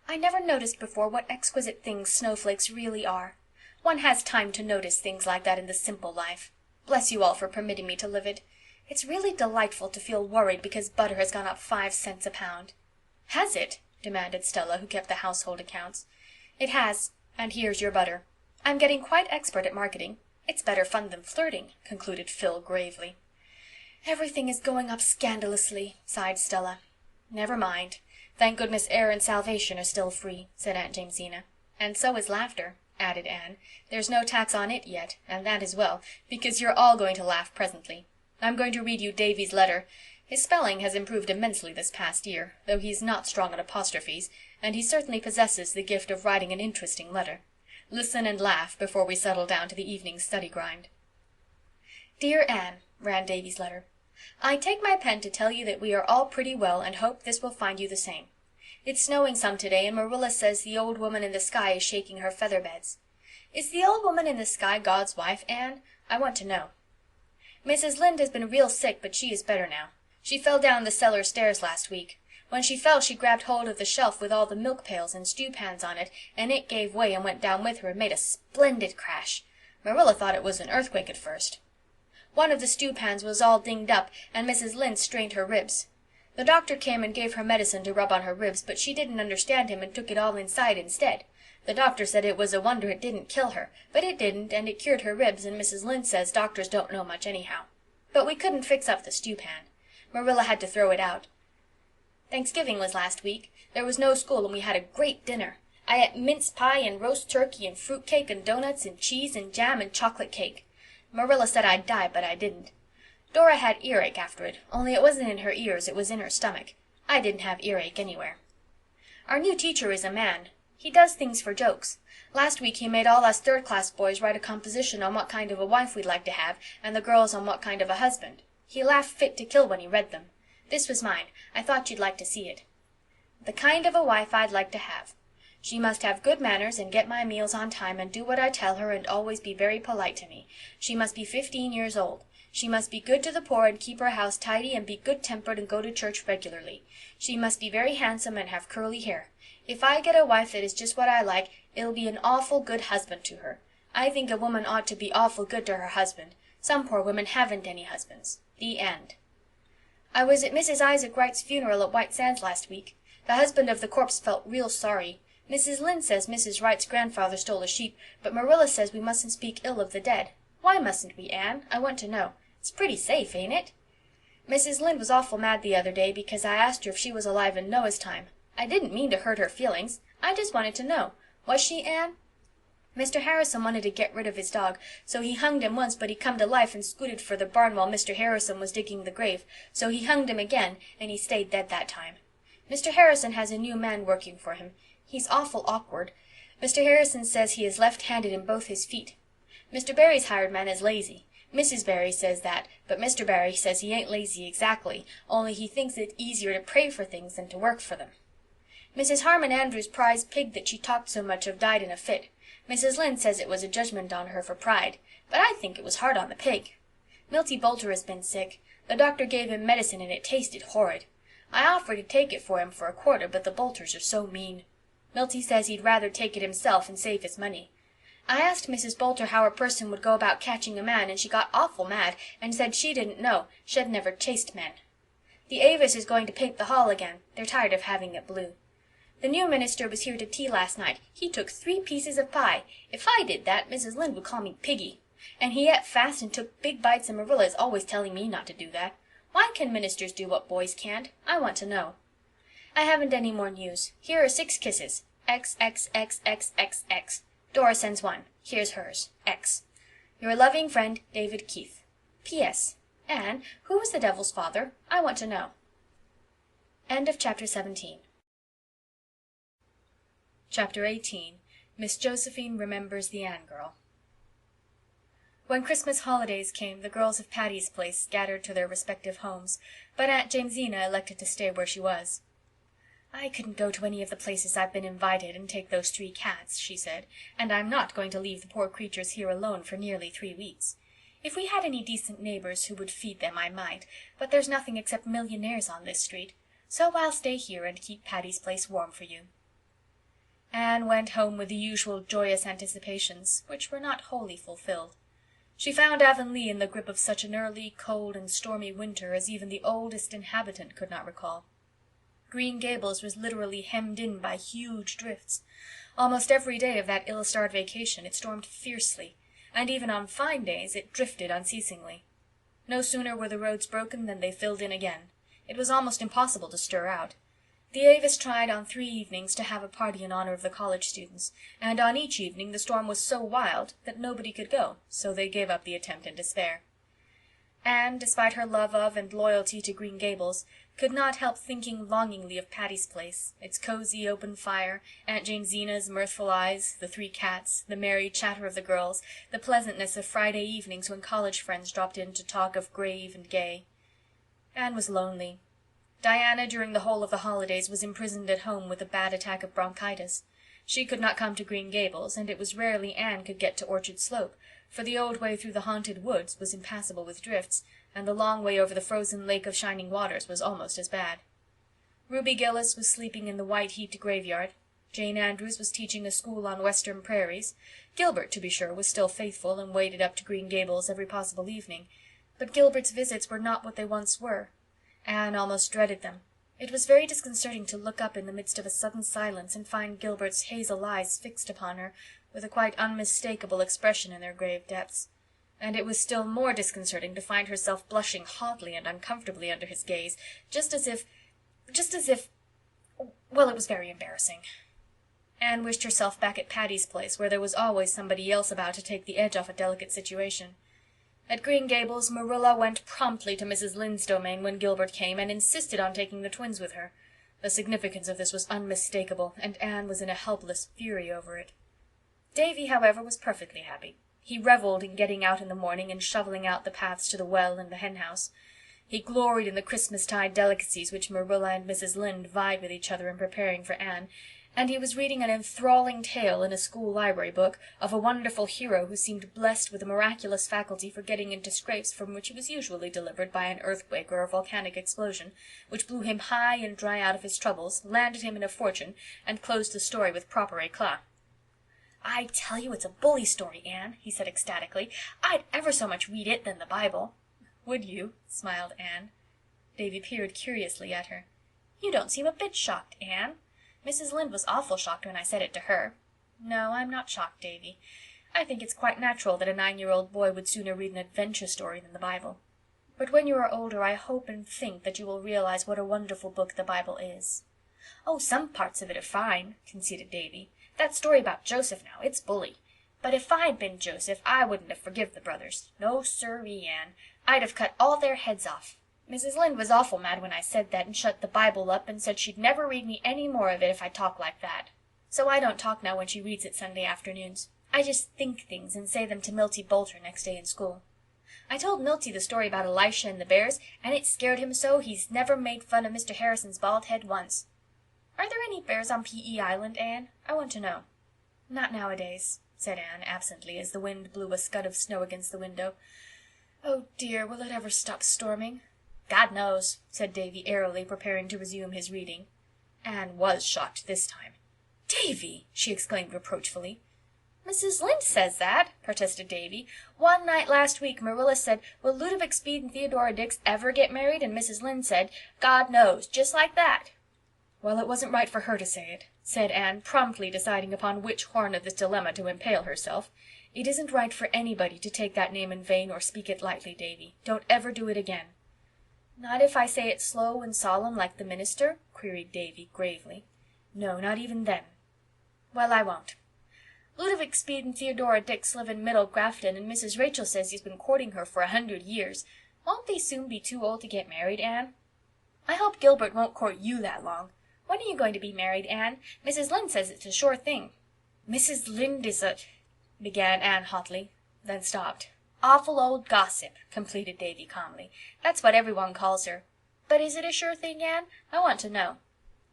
I never noticed before what exquisite things snowflakes really are. One has time to notice things like that in the simple life. Bless you all for permitting me to live it. It's really delightful to feel worried because butter has gone up 5 cents a pound." "Has it?" demanded Stella, who kept the household accounts. "It has, and here's your butter. I'm getting quite expert at marketing. It's better fun than flirting," concluded Phil gravely. "Everything is going up scandalously," sighed Stella. "Never mind. Thank goodness air and salvation are still free," said Aunt Jamesina. "And so is laughter," added Anne. "There's no tax on it yet, and that is well, because you're all going to laugh presently. I'm going to read you Davy's letter. His spelling has improved immensely this past year, though he's not strong on apostrophes, and he certainly possesses the gift of writing an interesting letter. Listen and laugh before we settle down to the evening's study grind. "Dear Anne," ran Davy's letter, "I take my pen to tell you that we are all pretty well and hope this will find you the same. It's snowing some today, and Marilla says the old woman in the sky is shaking her feather beds. Is the old woman in the sky God's wife, Anne? I want to know. Mrs. Lynde has been real sick, but she is better now. She fell down the cellar stairs last week. When she fell she grabbed hold of the shelf with all the milk pails and stew pans on it, and it gave way and went down with her and made a splendid crash. Marilla thought it was an earthquake at first. One of the stew pans was all dinged up, and Mrs. Lynde strained her ribs. The doctor came and gave her medicine to rub on her ribs, but she didn't understand him and took it all inside instead. The doctor said it was a wonder it didn't kill her, but it didn't, and it cured her ribs, and Mrs. Lynde says doctors don't know much anyhow. But we couldn't fix up the stew pan. Marilla had to throw it out. Thanksgiving was last week. There was no school, and we had a great dinner. I ate mince pie and roast turkey and fruit cake and doughnuts and cheese and jam and chocolate cake. Marilla said I'd die, but I didn't. Dora had earache after it, only it wasn't in her ears, it was in her stomach. I didn't have earache anywhere. Our new teacher is a man. He does things for jokes. Last week he made all us third-class boys write a composition on what kind of a wife we'd like to have, and the girls on what kind of a husband. He laughed fit to kill when he read them. This was mine. I thought you'd like to see it. The kind of a wife I'd like to have. She must have good manners and get my meals on time and do what I tell her and always be very polite to me. She must be 15 years old. She must be good to the poor and keep her house tidy and be good-tempered and go to church regularly. She must be very handsome and have curly hair. If I get a wife that is just what I like, it'll be an awful good husband to her. I think a woman ought to be awful good to her husband. Some poor women haven't any husbands. The end. I was at Mrs. Isaac Wright's funeral at White Sands last week. The husband of the corpse felt real sorry. Mrs. Lynde says Mrs. Wright's grandfather stole a sheep, but Marilla says we mustn't speak ill of the dead. Why mustn't we, Anne? I want to know. It's pretty safe, ain't it? Mrs. Lynde was awful mad the other day because I asked her if she was alive in Noah's time. I didn't mean to hurt her feelings. I just wanted to know. Was she, Anne? Mr. Harrison wanted to get rid of his dog, so he hunged him once, but he come to life and scooted for the barn while Mr. Harrison was digging the grave, so he hunged him again, and he stayed dead that time. Mr. Harrison has a new man working for him. He's awful awkward. Mr. Harrison says he is left-handed in both his feet. Mr. Barry's hired man is lazy. Mrs. Barry says that, but Mr. Barry says he ain't lazy exactly, only he thinks it easier to pray for things than to work for them. Mrs. Harmon Andrews' prize pig that she talked so much of died in a fit. Mrs. Lynde says it was a judgment on her for pride, but I think it was hard on the pig. Milty Boulter has been sick. The doctor gave him medicine and it tasted horrid. I offered to take it for him for a quarter, but the Boulters are so mean. Milty says he'd rather take it himself and save his money. I asked Mrs. Boulter how a person would go about catching a man, and she got awful mad and said she didn't know, she'd never chased men. The Avis is going to paint the hall again. They're tired of having it blue. The new minister was here to tea last night. He took 3 pieces of pie. If I did that, Mrs. Lynde would call me Piggy. And he ate fast and took big bites, and Marilla is always telling me not to do that. Why can ministers do what boys can't? I want to know. I haven't any more news. Here are 6 kisses. XXXXXX. Dora sends 1. Here's hers. X. Your loving friend, David Keith. P.S. Anne, who was the devil's father? I want to know. End of chapter 17. Chapter 18. Miss Josephine Remembers the Anne Girl. When Christmas holidays came, the girls of Patty's Place scattered to their respective homes, but Aunt Jamesina elected to stay where she was. I couldn't go to any of the places I've been invited and take those 3 cats, she said, and I'm not going to leave the poor creatures here alone for nearly 3 weeks. If we had any decent neighbors who would feed them, I might, but there's nothing except millionaires on this street, so I'll stay here and keep Patty's Place warm for you. Anne went home with the usual joyous anticipations, which were not wholly fulfilled. She found Avonlea in the grip of such an early, cold, and stormy winter as even the oldest inhabitant could not recall. Green Gables was literally hemmed in by huge drifts. Almost every day of that ill-starred vacation it stormed fiercely, and even on fine days it drifted unceasingly. No sooner were the roads broken than they filled in again. It was almost impossible to stir out. The Avis tried on 3 evenings to have a party in honor of the college students, and on each evening the storm was so wild that nobody could go, so they gave up the attempt in despair. Anne, despite her love of and loyalty to Green Gables, could not help thinking longingly of Patty's Place, its cozy open fire, Aunt Jamesina's mirthful eyes, the 3 cats, the merry chatter of the girls, the pleasantness of Friday evenings when college friends dropped in to talk of grave and gay. Anne was lonely. Diana, during the whole of the holidays, was imprisoned at home with a bad attack of bronchitis. She could not come to Green Gables, and it was rarely Anne could get to Orchard Slope, for the old way through the haunted woods was impassable with drifts, and the long way over the frozen lake of Shining Waters was almost as bad. Ruby Gillis was sleeping in the white-heaped graveyard. Jane Andrews was teaching a school on western prairies. Gilbert, to be sure, was still faithful and waded up to Green Gables every possible evening, but Gilbert's visits were not what they once were. Anne almost dreaded them. It was very disconcerting to look up in the midst of a sudden silence and find Gilbert's hazel eyes fixed upon her, with a quite unmistakable expression in their grave depths. And it was still more disconcerting to find herself blushing hotly and uncomfortably under his gaze, just as if, well, it was very embarrassing. Anne wished herself back at Patty's Place, where there was always somebody else about to take the edge off a delicate situation. At Green Gables, Marilla went promptly to Mrs. Lynde's domain when Gilbert came, and insisted on taking the twins with her. The significance of this was unmistakable, and Anne was in a helpless fury over it. Davy, however, was perfectly happy. He revelled in getting out in the morning and shoveling out the paths to the well and the hen-house. He gloried in the Christmastide delicacies which Marilla and Mrs. Lynde vied with each other in preparing for Anne, and he was reading an enthralling tale in a school library book of a wonderful hero who seemed blessed with a miraculous faculty for getting into scrapes from which he was usually delivered by an earthquake or a volcanic explosion, which blew him high and dry out of his troubles, landed him in a fortune, and closed the story with proper éclat. "I tell you it's a bully story, Anne," he said ecstatically. "I'd ever so much read it than the Bible." "Would you?" smiled Anne. Davy peered curiously at her. "You don't seem a bit shocked, Anne. Mrs. Lynde was awful shocked when I said it to her." "No, I'm not shocked, Davy. I think it's quite natural that a 9-year-old boy would sooner read an adventure story than the Bible. But when you are older I hope and think that you will realize what a wonderful book the Bible is." "Oh, some parts of it are fine," conceded Davy. "That story about Joseph now, it's bully. But if I'd been Joseph I wouldn't have forgive the brothers. No, sirree, Anne. I'd have cut all their heads off. Mrs. Lynde was awful mad when I said that and shut the Bible up and said she'd never read me any more of it if I talked like that. So I don't talk now when she reads it Sunday afternoons. I just think things and say them to Milty Boulter next day in school. I told Milty the story about Elisha and the bears, and it scared him so he's never made fun of Mr. Harrison's bald head once. Are there any bears on P.E. Island, Anne? I want to know." "Not nowadays," said Anne absently, as the wind blew a scud of snow against the window. "Oh, dear, will it ever stop storming?" "God knows," said Davy airily, preparing to resume his reading. Anne was shocked this time. "Davy!" she exclaimed reproachfully. "Mrs. Lynde says that," protested Davy. "One night last week Marilla said, 'Will Ludovic Speed and Theodora Dix ever get married?' and Mrs. Lynde said, 'God knows,' just like that." "Well, it wasn't right for her to say it," said Anne, promptly deciding upon which horn of this dilemma to impale herself. "It isn't right for anybody to take that name in vain or speak it lightly, Davy. Don't ever do it again." "Not if I say it slow and solemn like the minister?" queried Davy gravely. "No, not even then." "Well, I won't. Ludovic Speed and Theodora Dix live in Middle Grafton, and Mrs. Rachel says he's been courting her for 100 years. Won't they soon be too old to get married, Anne? I hope Gilbert won't court you that long. When are you going to be married, Anne? Mrs. Lynde says it's a sure thing." "Mrs. Lynde is a—" began Anne hotly, then stopped. "Awful old gossip," completed Davy calmly. "That's what everyone calls her. But is it a sure thing, Anne? I want to know."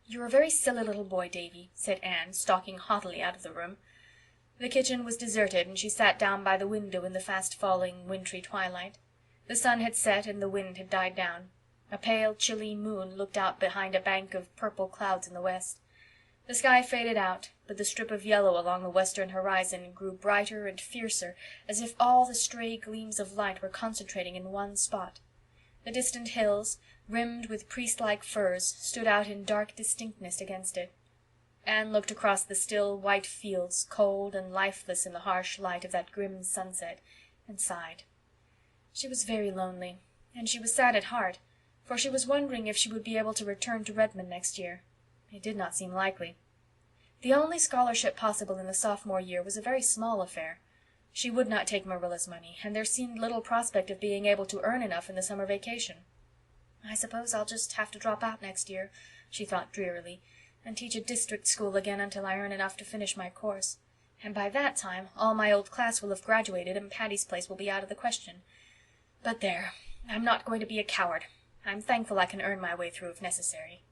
"You're a very silly little boy, Davy," said Anne, stalking haughtily out of the room. The kitchen was deserted, and she sat down by the window in the fast-falling wintry twilight. The sun had set and the wind had died down. A pale, chilly moon looked out behind a bank of purple clouds in the west. The sky faded out, but the strip of yellow along the western horizon grew brighter and fiercer, as if all the stray gleams of light were concentrating in one spot. The distant hills, rimmed with priest-like firs, stood out in dark distinctness against it. Anne looked across the still, white fields, cold and lifeless in the harsh light of that grim sunset, and sighed. She was very lonely, and she was sad at heart, for she was wondering if she would be able to return to Redmond next year. It did not seem likely. The only scholarship possible in the sophomore year was a very small affair. She would not take Marilla's money, and there seemed little prospect of being able to earn enough in the summer vacation. "I suppose I'll just have to drop out next year," she thought drearily, "and teach a district school again until I earn enough to finish my course. And by that time all my old class will have graduated and Patty's place will be out of the question. But there, I'm not going to be a coward. I'm thankful I can earn my way through if necessary."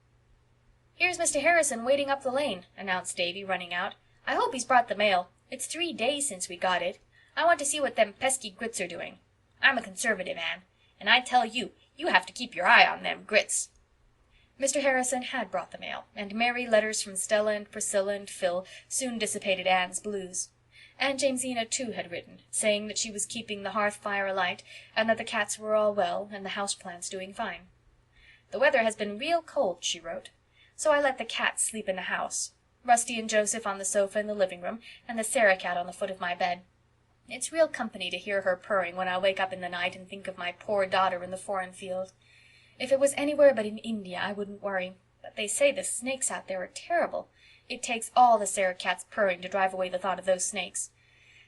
"Here's Mr. Harrison waiting up the lane," announced Davy, running out. "I hope he's brought the mail. It's 3 days since we got it. I want to see what them pesky Grits are doing. I'm a conservative, Anne, and I tell you, you have to keep your eye on them Grits." Mr. Harrison had brought the mail, and merry letters from Stella and Priscilla and Phil soon dissipated Anne's blues. Aunt Jamesina, too, had written, saying that she was keeping the hearth fire alight, and that the cats were all well, and the house-plants doing fine. "The weather has been real cold," she wrote, "so I let the cats sleep in the house. Rusty and Joseph on the sofa in the living room, and the Sarah cat on the foot of my bed. It's real company to hear her purring when I wake up in the night and think of my poor daughter in the foreign field. If it was anywhere but in India I wouldn't worry, but they say the snakes out there are terrible. It takes all the Sarah cat's purring to drive away the thought of those snakes.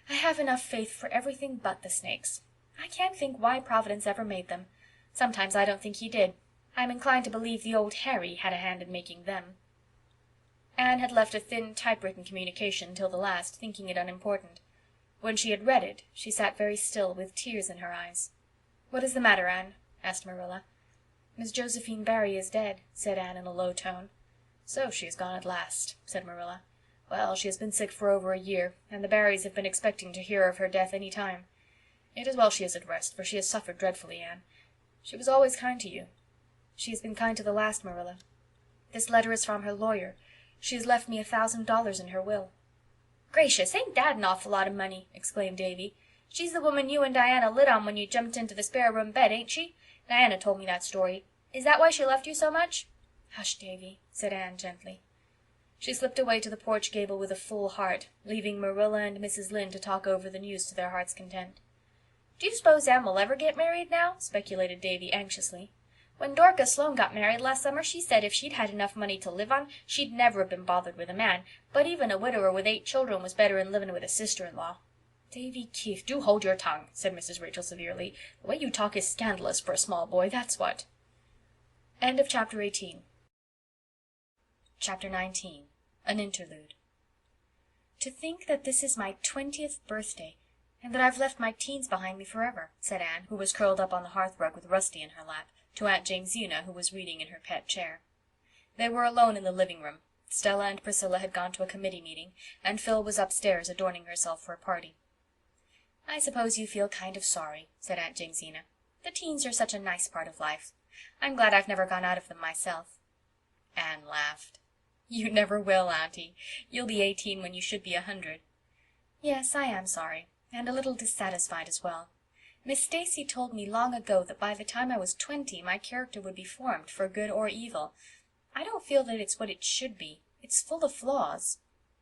I have enough faith for everything but the snakes. I can't think why Providence ever made them. Sometimes I don't think he did. I'm inclined to believe the old Harry had a hand in making them." Anne had left a thin typewritten communication till the last, thinking it unimportant. When she had read it, she sat very still, with tears in her eyes. "What is the matter, Anne?" asked Marilla. Miss Josephine Barry is dead," said Anne in a low tone. "So she is gone at last," said Marilla. "Well, she has been sick for over a year, and the Barrys have been expecting to hear of her death any time. It is well she is at rest, for she has suffered dreadfully, Anne. She was always kind to you." "She has been kind to the last, Marilla. This letter is from her lawyer. She has left me $1,000 in her will." "Gracious, ain't that an awful lot of money?" exclaimed Davy. "She's the woman you and Diana lit on when you jumped into the spare room bed, ain't she? Diana told me that story. Is that why she left you so much?" "Hush, Davy," said Anne gently. She slipped away to the porch gable with a full heart, leaving Marilla and Mrs. Lynde to talk over the news to their hearts' content. "Do you suppose Anne will ever get married now?" speculated Davy anxiously. "When Dorcas Sloane got married last summer she said if she'd had enough money to live on she'd never have been bothered with a man, but even a widower with 8 children was better than living with a sister-in-law." "Davy Keith, do hold your tongue," said Mrs. Rachel severely. "The way you talk is scandalous for a small boy, that's what." End of chapter 18. Chapter 19. An interlude. "To think that this is my 20th birthday, and that I've left my teens behind me forever," said Anne, who was curled up on the hearthrug with Rusty in her lap, to Aunt Jamesina, who was reading in her pet chair. They were alone in the living room. Stella and Priscilla had gone to a committee meeting, and Phil was upstairs adorning herself for a party. "I suppose you feel kind of sorry," said Aunt Jamesina. "The teens are such a nice part of life. I'm glad I've never gone out of them myself." Anne laughed. "You never will, Auntie. You'll be 18 when you should be 100. "Yes, I am sorry, and a little dissatisfied as well. Miss Stacy told me long ago that by the time I was 20 my character would be formed, for good or evil. I don't feel that it's what it should be. It's full of flaws."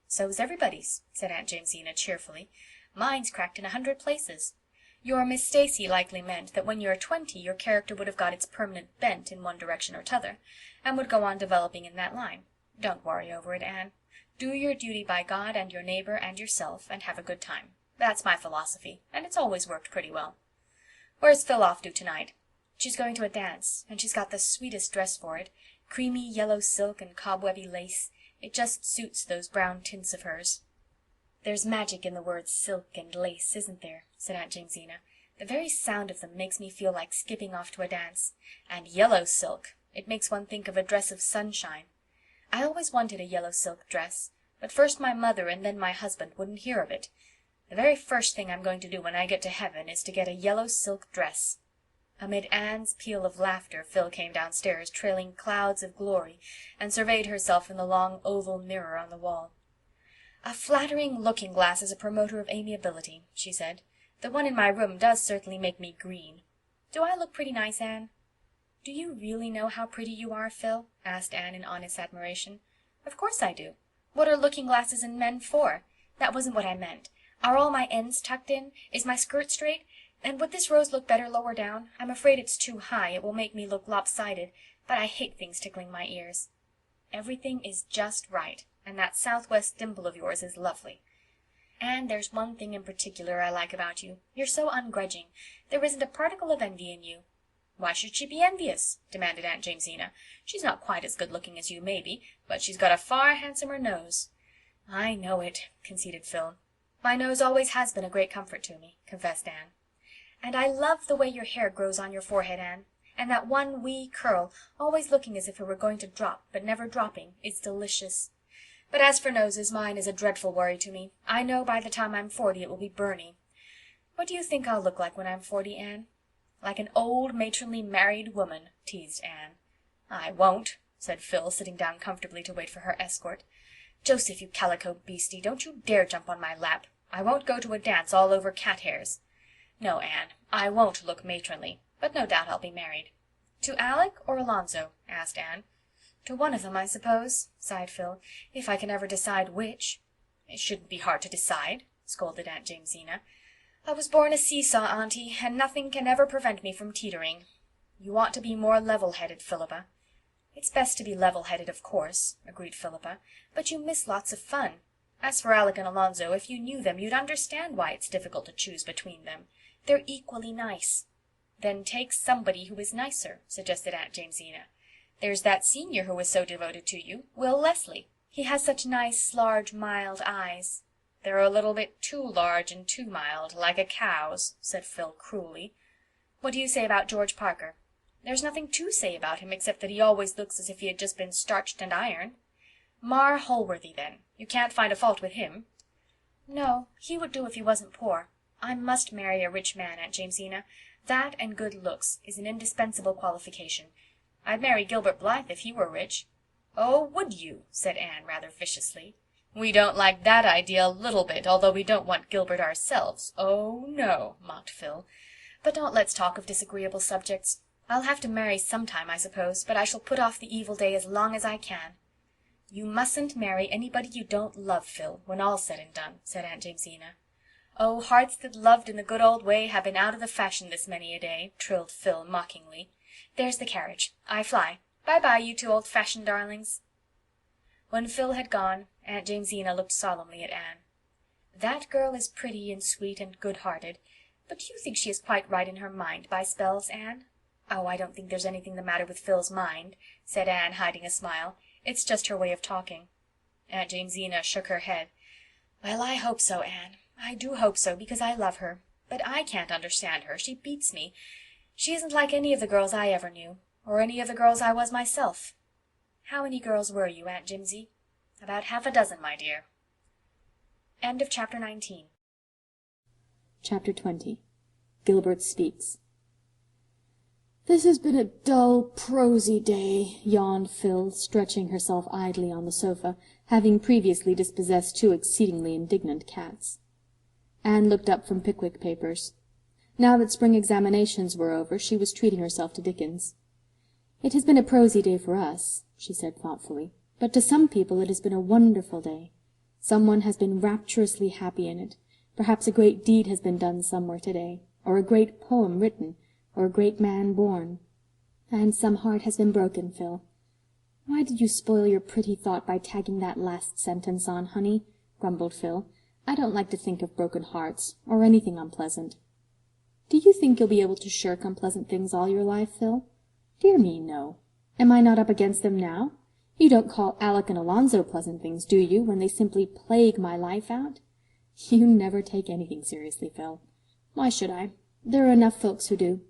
"So's everybody's," said Aunt Jamesina cheerfully. "Mine's cracked in 100 places. Your Miss Stacy likely meant that when you're 20 your character would have got its permanent bent in one direction or t'other, and would go on developing in that line. Don't worry over it, Anne. Do your duty by God and your neighbor and yourself, and have a good time. That's my philosophy, and it's always worked pretty well. Where's Phil off to tonight?" "She's going to a dance, and she's got the sweetest dress for it. Creamy yellow silk and cobwebby lace. It just suits those brown tints of hers." "There's magic in the words silk and lace, isn't there?" said Aunt Jamesina. "The very sound of them makes me feel like skipping off to a dance. And yellow silk! It makes one think of a dress of sunshine. I always wanted a yellow silk dress, but first my mother and then my husband wouldn't hear of it. The very first thing I'm going to do when I get to heaven is to get a yellow silk dress." Amid Anne's peal of laughter Phil came downstairs, trailing clouds of glory, and surveyed herself in the long oval mirror on the wall. "A flattering looking-glass is a promoter of amiability," she said. "The one in my room does certainly make me green. Do I look pretty nice, Anne?" "Do you really know how pretty you are, Phil?" asked Anne in honest admiration. "Of course I do. What are looking-glasses in men for? That wasn't what I meant. Are all my ends tucked in? Is my skirt straight? And would this rose look better lower down? I'm afraid it's too high. It will make me look lopsided, but I hate things tickling my ears." "Everything is just right, and that southwest dimple of yours is lovely. And there's one thing in particular I like about you. You're so ungrudging. There isn't a particle of envy in you." "Why should she be envious?" demanded Aunt Jamesina. "She's not quite as good-looking as you, maybe, but she's got a far handsomer nose." "I know it," conceded Phil. "My nose always has been a great comfort to me," confessed Anne. "And I love the way your hair grows on your forehead, Anne. And that one wee curl, always looking as if it were going to drop, but never dropping, is delicious. But as for noses, mine is a dreadful worry to me. I know by the time I'm 40 it will be Bernie. What do you think I'll look like when I'm 40, Anne?" "Like an old, matronly married woman," teased Anne. "I won't," said Phil, sitting down comfortably to wait for her escort. "Joseph, you calico beastie, don't you dare jump on my lap. I won't go to a dance all over cat hairs. No, Anne, I won't look matronly, but no doubt I'll be married." "To Alec or Alonzo?" asked Anne. "To one of them, I suppose," sighed Phil, "if I can ever decide which." "It shouldn't be hard to decide," scolded Aunt Jamesina. "I was born a seesaw, Auntie, and nothing can ever prevent me from teetering. You ought to be more level-headed, Philippa." "It's best to be level-headed, of course," agreed Philippa, "but you miss lots of fun. As for Alec and Alonzo, if you knew them, you'd understand why it's difficult to choose between them. They're equally nice." "Then take somebody who is nicer," suggested Aunt Jamesina. "There's that senior who is so devoted to you, Will Leslie. He has such nice, large, mild eyes." "They're a little bit too large and too mild, like a cow's," said Phil cruelly. "What do you say about George Parker?" There's nothing to say about him except that he always looks as if he had just been starched and ironed. Mar Holworthy, then. You can't find a fault with him." "No, he would do if he wasn't poor. I must marry a rich man, Aunt Jamesina. That and good looks is an indispensable qualification. I'd marry Gilbert Blythe if he were rich." "Oh, would you?" said Anne rather viciously. "We don't like that idea a little bit, although we don't want Gilbert ourselves. Oh, no," mocked Phil. "But don't let's talk of disagreeable subjects. I'll have to marry sometime, I suppose, but I shall put off the evil day as long as I can." "You mustn't marry anybody you don't love, Phil, when all's said and done," said Aunt Jamesina. "Oh, hearts that loved in the good old way have been out of the fashion this many a day," trilled Phil mockingly. "There's the carriage. I fly. Bye-bye, you two old-fashioned darlings." When Phil had gone, Aunt Jamesina looked solemnly at Anne. "That girl is pretty and sweet and good-hearted, but do you think she is quite right in her mind by spells, Anne?" "Oh, I don't think there's anything the matter with Phil's mind," said Anne, hiding a smile. "It's just her way of talking." Aunt Jamesina shook her head. "Well, I hope so, Anne. I do hope so, because I love her. But I can't understand her. She beats me. She isn't like any of the girls I ever knew, or any of the girls I was myself." "How many girls were you, Aunt Jimsy?" "About half a dozen, my dear." End of chapter 19. Chapter 20. Gilbert Speaks. "This has been a dull, prosy day," yawned Phil, stretching herself idly on the sofa, having previously dispossessed two exceedingly indignant cats. Anne looked up from Pickwick papers. Now that spring examinations were over, she was treating herself to Dickens. "It has been a prosy day for us," she said thoughtfully, "but to some people it has been a wonderful day. Someone has been rapturously happy in it. Perhaps a great deed has been done somewhere today, or a great poem written, or a great man born. And some heart has been broken, Phil. Why did you spoil your pretty thought by tagging that last sentence on, honey?" grumbled Phil. "I don't like to think of broken hearts, or anything unpleasant." "Do you think you'll be able to shirk unpleasant things all your life, Phil?" "Dear me, no. Am I not up against them now? You don't call Alec and Alonzo pleasant things, do you, when they simply plague my life out?" "You never take anything seriously, Phil." "Why should I? There are enough folks who do.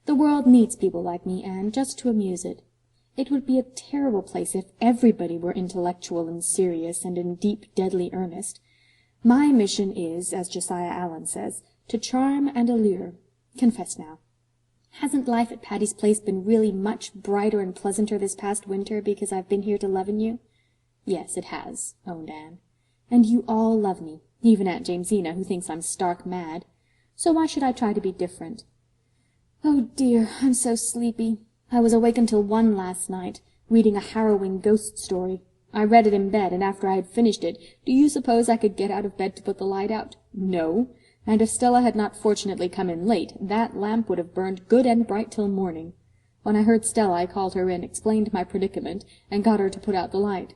The world needs people like me, Anne, just to amuse it. It would be a terrible place if everybody were intellectual and serious and in deep, deadly earnest. My mission is, as Josiah Allen says, to charm and allure. Confess now. Hasn't life at Patty's Place been really much brighter and pleasanter this past winter because I've been here to leaven you?" "Yes, it has," owned Anne. "And you all love me, even Aunt Jamesina, who thinks I'm stark mad. So why should I try to be different? Oh dear, I'm so sleepy. I was awake until 1 last night, reading a harrowing ghost story. I read it in bed, and after I had finished it, do you suppose I could get out of bed to put the light out? No. And if Stella had not fortunately come in late, that lamp would have burned good and bright till morning. When I heard Stella, I called her in, explained my predicament, and got her to put out the light.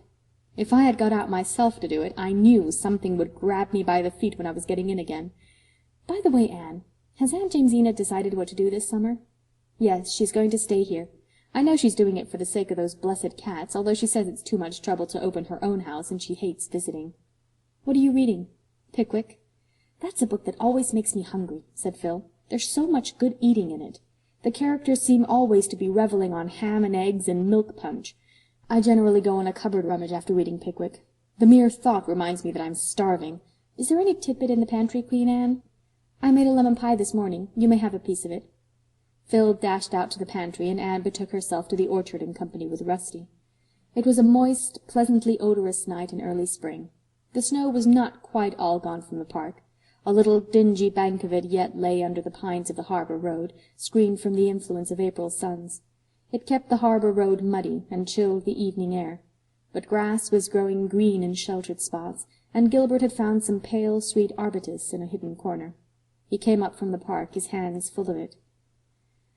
If I had got out myself to do it, I knew something would grab me by the feet when I was getting in again. By the way, Anne, has Aunt Jamesina decided what to do this summer?" "Yes, she's going to stay here. I know she's doing it for the sake of those blessed cats, although she says it's too much trouble to open her own house, and she hates visiting." "What are you reading?" "Pickwick." "That's a book that always makes me hungry," said Phil. "There's so much good eating in it. The characters seem always to be revelling on ham and eggs and milk punch. I generally go on a cupboard rummage after reading Pickwick. The mere thought reminds me that I'm starving. Is there any tidbit in the pantry, Queen Anne?" "I made a lemon pie this morning. You may have a piece of it." Phil dashed out to the pantry, and Anne betook herself to the orchard in company with Rusty. It was a moist, pleasantly odorous night in early spring. The snow was not quite all gone from the park. A little dingy bank of it yet lay under the pines of the harbour road, screened from the influence of April's suns. It kept the harbour road muddy and chilled the evening air. But grass was growing green in sheltered spots, and Gilbert had found some pale, sweet arbutus in a hidden corner. He came up from the park, his hands full of it.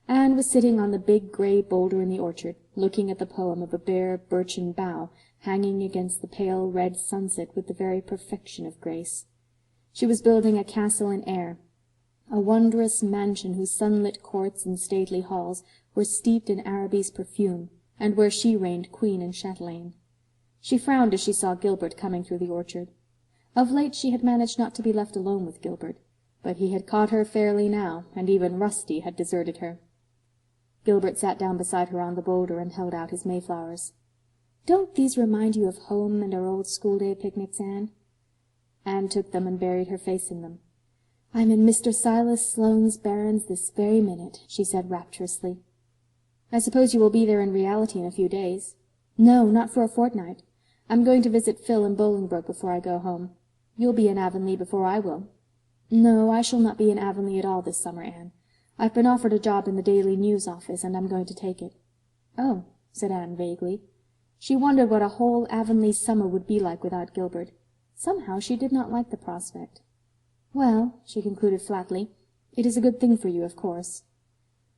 Anne was sitting on the big grey boulder in the orchard, looking at the poem of a bare birchen bough hanging against the pale red sunset with the very perfection of grace. She was building a castle in air, a wondrous mansion whose sunlit courts and stately halls were steeped in Araby's perfume, and where she reigned queen and chatelaine. She frowned as she saw Gilbert coming through the orchard. Of late she had managed not to be left alone with Gilbert, but he had caught her fairly now, and even Rusty had deserted her. Gilbert sat down beside her on the boulder and held out his mayflowers. "Don't these remind you of home and our old school-day picnics, Anne?" Anne took them and buried her face in them. "I'm in Mr. Silas Sloane's barrens this very minute," she said rapturously. "I suppose you will be there in reality in a few days." "No, not for a fortnight. I'm going to visit Phil in Bolingbroke before I go home. You'll be in Avonlea before I will." "No, I shall not be in Avonlea at all this summer, Anne. I've been offered a job in the Daily News office, and I'm going to take it." "Oh," said Anne vaguely. She wondered what a whole Avonlea summer would be like without Gilbert. Somehow she did not like the prospect. "Well," she concluded flatly, "it is a good thing for you, of course."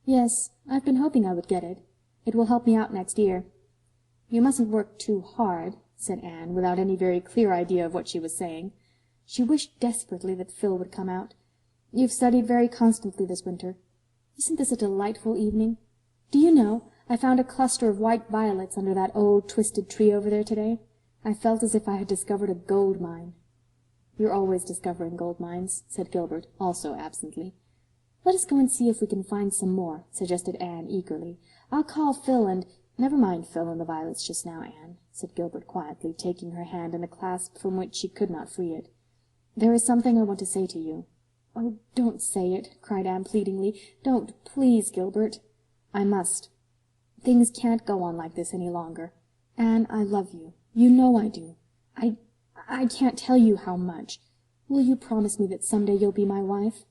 "Yes, I've been hoping I would get it. It will help me out next year." "You mustn't work too hard," said Anne, without any very clear idea of what she was saying. She wished desperately that Phil would come out. "You've studied very constantly this winter. Isn't this a delightful evening? Do you know, I found a cluster of white violets under that old twisted tree over there today. I felt as if I had discovered a gold mine." "You're always discovering gold mines," said Gilbert, also absently. "Let us go and see if we can find some more," suggested Anne eagerly. "I'll call Phil and—" "Never mind Phil and the violets just now, Anne," said Gilbert quietly, taking her hand in a clasp from which she could not free it. "There is something I want to say to you." "Oh, don't say it," cried Anne pleadingly. "Don't, please, Gilbert." "I must. Things can't go on like this any longer. Anne, I love you. You know I do. I can't tell you how much. Will you promise me that someday you'll be my wife?"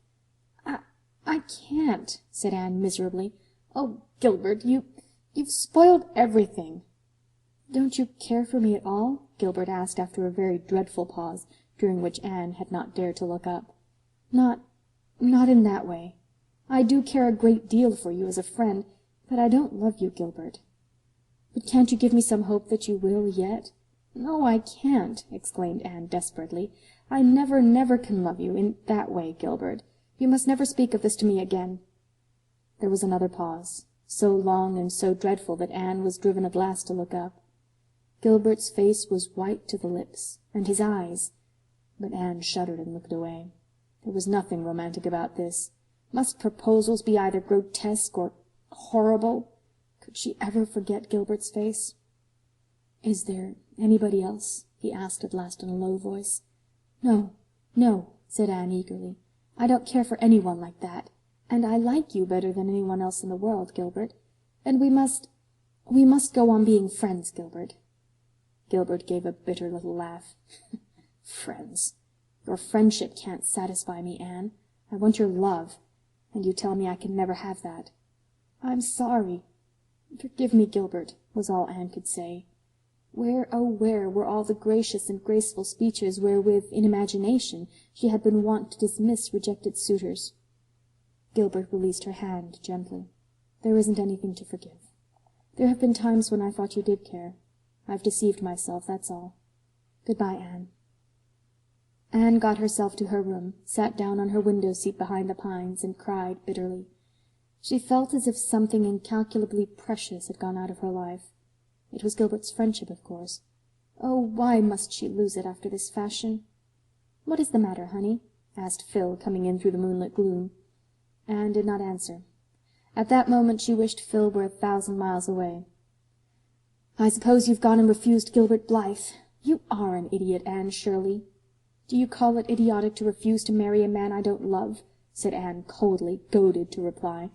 I can't," said Anne miserably. "Oh, Gilbert, you've spoiled everything." "Don't you care for me at all?" Gilbert asked after a very dreadful pause, during which Anne had not dared to look up. Not in that way. I do care a great deal for you as a friend, but I don't love you, Gilbert." "But can't you give me some hope that you will yet?" "No, I can't," exclaimed Anne desperately. "I never, never can love you in that way, Gilbert. You must never speak of this to me again." There was another pause, so long and so dreadful that Anne was driven at last to look up. Gilbert's face was white to the lips, and his eyes— but Anne shuddered and looked away. There was nothing romantic about this. Must proposals be either grotesque or horrible? Could she ever forget Gilbert's face? "Is there anybody else?" he asked at last in a low voice. "No, no," said Anne eagerly. "I don't care for anyone like that. And I like you better than anyone else in the world, Gilbert. And we must go on being friends, Gilbert." Gilbert gave a bitter little laugh. "Friends! Your friendship can't satisfy me, Anne. I want your love, and you tell me I can never have that." "I'm sorry. Forgive me, Gilbert," was all Anne could say. Where, oh where, were all the gracious and graceful speeches wherewith, in imagination, she had been wont to dismiss rejected suitors? Gilbert released her hand gently. "There isn't anything to forgive. There have been times when I thought you did care. I've deceived myself, that's all. Good-bye, Anne." Anne got herself to her room, sat down on her window-seat behind the pines, and cried bitterly. She felt as if something incalculably precious had gone out of her life. It was Gilbert's friendship, of course. Oh, why must she lose it after this fashion? "What is the matter, honey?" asked Phil, coming in through the moonlit gloom. Anne did not answer. At that moment she wished Phil were 1,000 miles away. "I suppose you've gone and refused Gilbert Blythe. You are an idiot, Anne Shirley." "Do you call it idiotic to refuse to marry a man I don't love?" said Anne coldly, goaded to reply.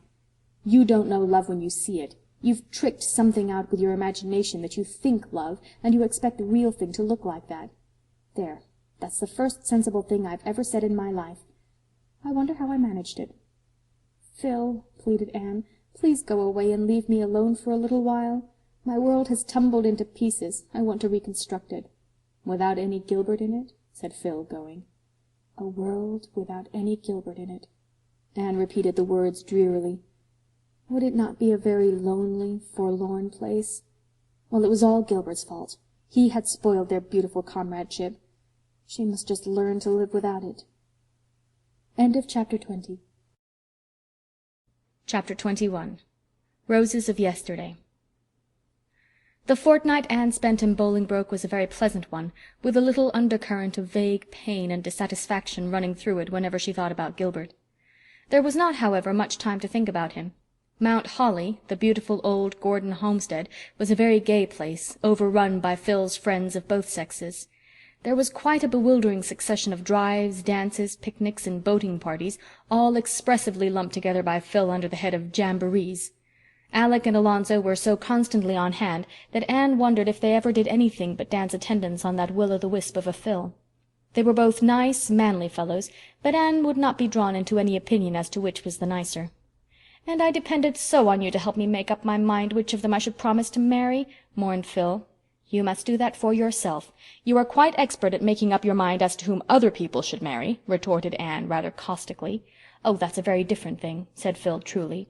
"You don't know love when you see it. You've tricked something out with your imagination that you think love, and you expect the real thing to look like that. There, that's the first sensible thing I've ever said in my life. I wonder how I managed it." "Phil," pleaded Anne, "please go away and leave me alone for a little while. My world has tumbled into pieces. I want to reconstruct it." "Without any Gilbert in it?" said Phil, going. "A world without any Gilbert in it." Anne repeated the words drearily. Would it not be a very lonely, forlorn place? Well, it was all Gilbert's fault. He had spoiled their beautiful comradeship. She must just learn to live without it. End of Chapter 20. Chapter 21. Roses of Yesterday. The fortnight Anne spent in Bolingbroke was a very pleasant one, with a little undercurrent of vague pain and dissatisfaction running through it whenever she thought about Gilbert. There was not, however, much time to think about him. Mount Holly, the beautiful old Gordon homestead, was a very gay place, overrun by Phil's friends of both sexes. There was quite a bewildering succession of drives, dances, picnics, and boating parties, all expressively lumped together by Phil under the head of jamborees. Alec and Alonzo were so constantly on hand that Anne wondered if they ever did anything but dance attendance on that will-o'-the-wisp of a Phil. They were both nice, manly fellows, but Anne would not be drawn into any opinion as to which was the nicer. "And I depended so on you to help me make up my mind which of them I should promise to marry," mourned Phil. "You must do that for yourself. You are quite expert at making up your mind as to whom other people should marry," retorted Anne rather caustically. "Oh, that's a very different thing," said Phil truly.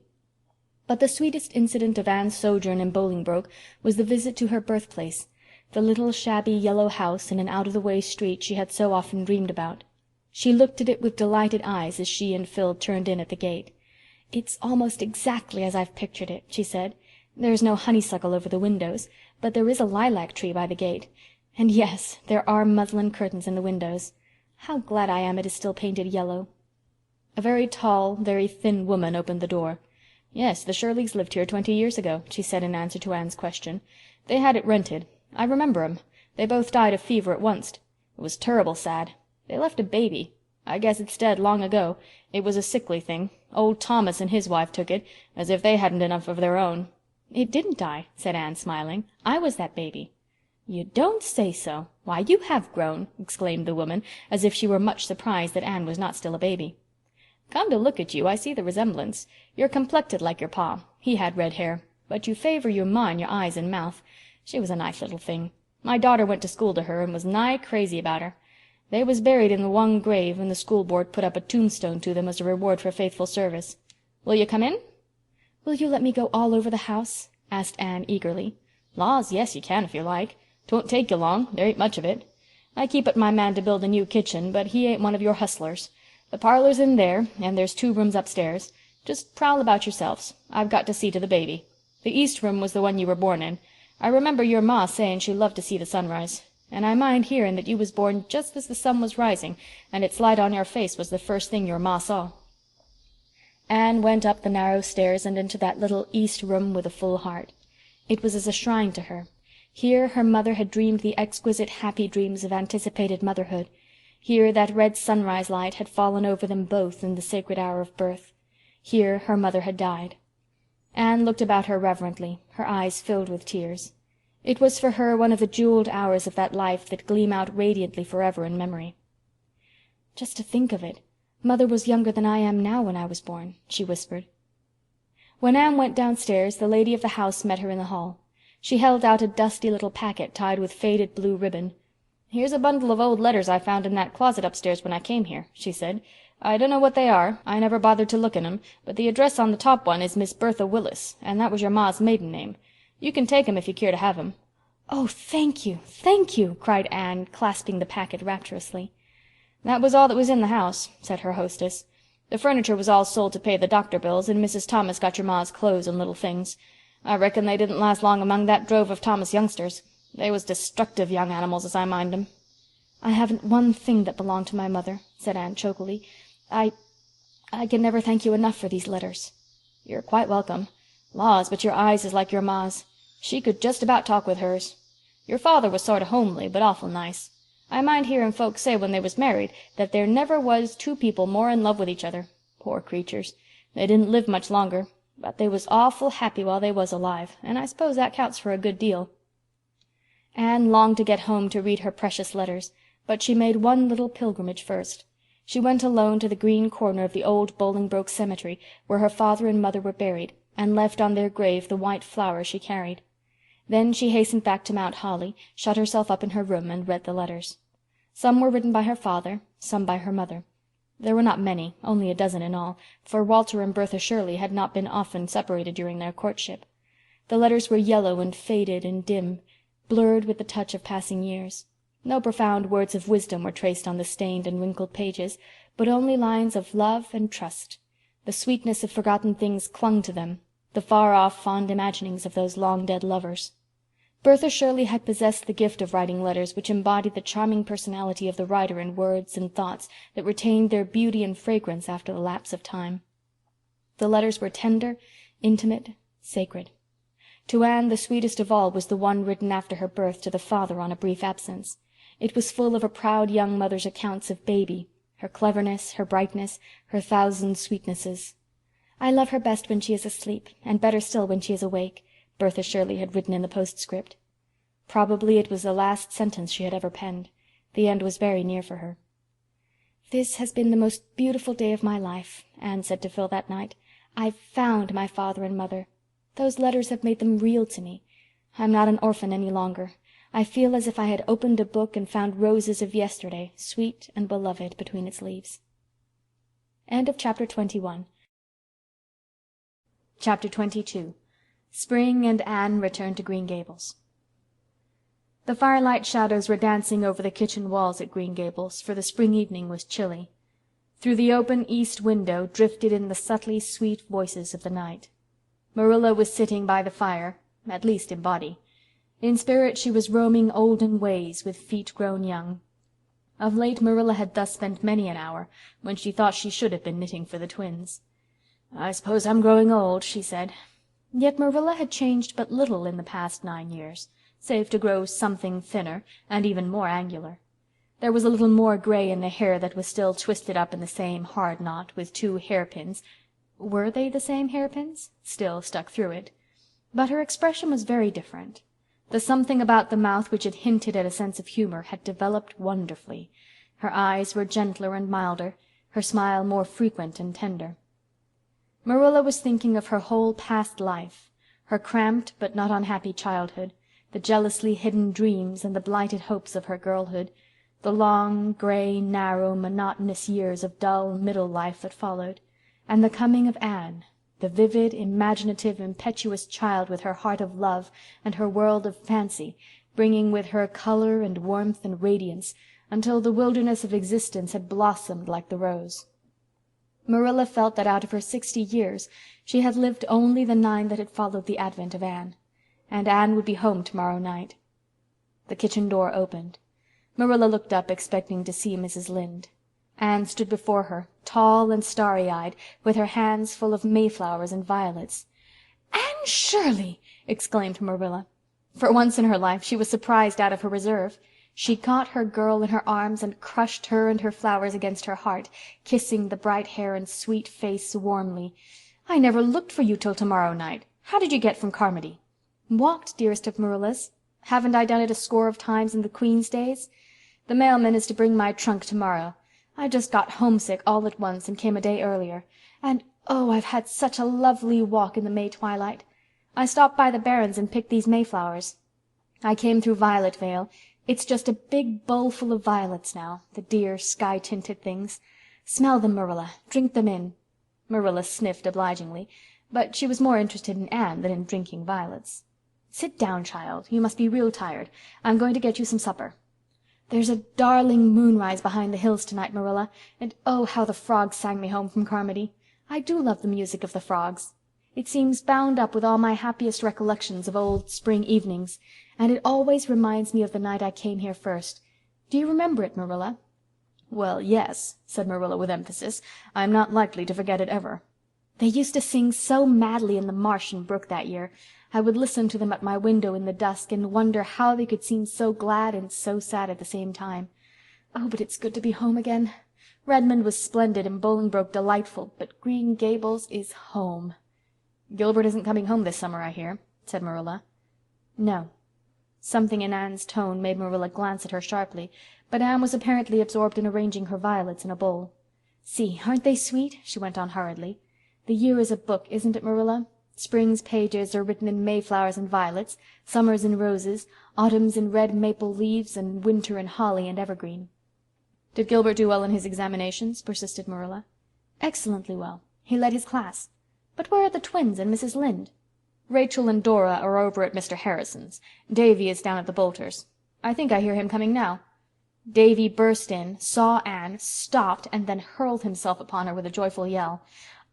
But the sweetest incident of Anne's sojourn in Bolingbroke was the visit to her birthplace, the little shabby yellow house in an out-of-the-way street she had so often dreamed about. She looked at it with delighted eyes as she and Phil turned in at the gate. "It's almost exactly as I've pictured it," she said. "There's no honeysuckle over the windows, but there is a lilac tree by the gate. And yes, there are muslin curtains in the windows. How glad I am it is still painted yellow." A very tall, very thin woman opened the door. "Yes, the Shirleys lived here 20 years ago," she said in answer to Anne's question. "They had it rented. I remember 'em. They both died of fever at onct. It was terrible sad. They left a baby. I guess it's dead long ago. It was a sickly thing. Old Thomas and his wife took it, as if they hadn't enough of their own." "It didn't die," said Anne, smiling. "I was that baby." "You don't say so! Why, you have grown," exclaimed the woman, as if she were much surprised that Anne was not still a baby. "Come to look at you, I see the resemblance. You're complected like your pa. He had red hair. But you favor your ma in your eyes and mouth. She was a nice little thing. My daughter went to school to her and was nigh crazy about her. They was buried in the one grave, and the school board put up a tombstone to them as a reward for faithful service. Will you come in?" "Will you let me go all over the house?" asked Anne eagerly. "Laws, yes, you can if you like. 'Twon't take you long. There ain't much of it. I keep it my man to build a new kitchen, but he ain't one of your hustlers. The parlor's in there, and there's 2 rooms upstairs. Just prowl about yourselves. I've got to see to the baby. The east room was the one you were born in. I remember your ma saying she loved to see the sunrise. And I mind hearing that you was born just as the sun was rising, and its light on your face was the first thing your ma saw." Anne went up the narrow stairs and into that little east room with a full heart. It was as a shrine to her. Here her mother had dreamed the exquisite happy dreams of anticipated motherhood. Here that red sunrise light had fallen over them both in the sacred hour of birth. Here her mother had died. Anne looked about her reverently, her eyes filled with tears. It was for her one of the jeweled hours of that life that gleam out radiantly forever in memory. "Just to think of it, Mother was younger than I am now when I was born," she whispered. When Anne went downstairs, the lady of the house met her in the hall. She held out a dusty little packet tied with faded blue ribbon. "Here's a bundle of old letters I found in that closet upstairs when I came here," she said. "I don't know what they are. I never bothered to look in 'em, but the address on the top one is Miss Bertha Willis, and that was your ma's maiden name. You can take 'em if you care to have 'em." "Oh, thank you," cried Anne, clasping the packet rapturously. "That was all that was in the house," said her hostess. "The furniture was all sold to pay the doctor bills, and Mrs. Thomas got your ma's clothes and little things. I reckon they didn't last long among that drove of Thomas youngsters. They was destructive young animals, as I mind 'em." "I haven't one thing that belonged to my mother," said Anne chokily. I can never thank you enough for these letters." "You're quite welcome. Laws, but your eyes is like your ma's. She could just about talk with hers. Your father was sort of homely, but awful nice. I mind hearing folks say when they was married that there never was 2 people more in love with each other. Poor creatures. They didn't live much longer, but they was awful happy while they was alive, and I suppose that counts for a good deal." Anne longed to get home to read her precious letters, but she made one little pilgrimage first. She went alone to the green corner of the old Bolingbroke cemetery, where her father and mother were buried, and left on their grave the white flower she carried. Then she hastened back to Mount Holly, shut herself up in her room, and read the letters. Some were written by her father, some by her mother. There were not many, only a dozen in all, for Walter and Bertha Shirley had not been often separated during their courtship. The letters were yellow and faded and dim, blurred with the touch of passing years. No profound words of wisdom were traced on the stained and wrinkled pages, but only lines of love and trust. The sweetness of forgotten things clung to them, the far-off fond imaginings of those long-dead lovers. Bertha Shirley had possessed the gift of writing letters which embodied the charming personality of the writer in words and thoughts that retained their beauty and fragrance after the lapse of time. The letters were tender, intimate, sacred. To Anne, the sweetest of all was the one written after her birth to the father on a brief absence. It was full of a proud young mother's accounts of baby, her cleverness, her brightness, her thousand sweetnesses. "I love her best when she is asleep, and better still when she is awake," Bertha Shirley had written in the postscript. Probably it was the last sentence she had ever penned. The end was very near for her. "This has been the most beautiful day of my life," Anne said to Phil that night. "I've found my father and mother. Those letters have made them real to me. I'm not an orphan any longer. I feel as if I had opened a book and found roses of yesterday, sweet and beloved, between its leaves." End of chapter 21. Chapter 22. Spring and Anne return to Green Gables. The firelight shadows were dancing over the kitchen walls at Green Gables, for the spring evening was chilly. Through the open east window drifted in the subtly sweet voices of the night. Marilla was sitting by the fire, at least in body. In spirit she was roaming olden ways with feet grown young. Of late Marilla had thus spent many an hour, when she thought she should have been knitting for the twins. "I suppose I'm growing old," she said. Yet Marilla had changed but little in the past 9 years, save to grow something thinner and even more angular. There was a little more gray in the hair that was still twisted up in the same hard knot, with 2 hairpins. Were they the same hairpins? Still stuck through it. But her expression was very different. The something about the mouth which had hinted at a sense of humor had developed wonderfully. Her eyes were gentler and milder, her smile more frequent and tender. Marilla was thinking of her whole past life, her cramped but not unhappy childhood, the jealously hidden dreams and the blighted hopes of her girlhood, the long, gray, narrow, monotonous years of dull middle life that followed, and the coming of Anne, the vivid, imaginative, impetuous child with her heart of love and her world of fancy, bringing with her color and warmth and radiance, until the wilderness of existence had blossomed like the rose. Marilla felt that out of her 60 years she had lived only the 9 that had followed the advent of Anne, and Anne would be home tomorrow night. The kitchen door opened. Marilla looked up, expecting to see Mrs. Lynde. Anne stood before her, tall and starry-eyed, with her hands full of mayflowers and violets. "Anne Shirley!" exclaimed Marilla. For once in her life she was surprised out of her reserve. She caught her girl in her arms and crushed her and her flowers against her heart, kissing the bright hair and sweet face warmly. "I never looked for you till tomorrow night. How did you get from Carmody?" "Walked, dearest of Marillas. Haven't I done it a score of times in the Queen's days? The mailman is to bring my trunk tomorrow. I just got homesick all at once and came a day earlier. And oh, I've had such a lovely walk in the May twilight. I stopped by the Barrens and picked these mayflowers. I came through Violet Vale. It's just a big bowl full of violets now, the dear sky-tinted things. Smell them, Marilla. Drink them in." Marilla sniffed obligingly, but she was more interested in Anne than in drinking violets. "Sit down, child. You must be real tired. I'm going to get you some supper. There's a darling moonrise behind the hills tonight, Marilla, and oh, how the frogs sang me home from Carmody. I do love the music of the frogs. It seems bound up with all my happiest recollections of old spring evenings, and it always reminds me of the night I came here first. Do you remember it, Marilla?" "Well, yes," said Marilla with emphasis. "I'm not likely to forget it ever." "They used to sing so madly in the marsh and brook that year. I would listen to them at my window in the dusk and wonder how they could seem so glad and so sad at the same time. Oh, but it's good to be home again. Redmond was splendid and Bolingbroke delightful, but Green Gables is home." "Gilbert isn't coming home this summer, I hear," said Marilla. "No." Something in Anne's tone made Marilla glance at her sharply, but Anne was apparently absorbed in arranging her violets in a bowl. "See, aren't they sweet?" she went on hurriedly. "The year is a book, isn't it, Marilla? Spring's pages are written in mayflowers and violets, summer's in roses, autumn's in red maple leaves, and winter in holly and evergreen." "Did Gilbert do well in his examinations?" persisted Marilla. "Excellently well. He led his class. But where are the twins and Mrs. Lynde?" "Rachel and Dora are over at Mr. Harrison's. Davy is down at the Boulters'. I think I hear him coming now." Davy burst in, saw Anne, stopped, and then hurled himself upon her with a joyful yell.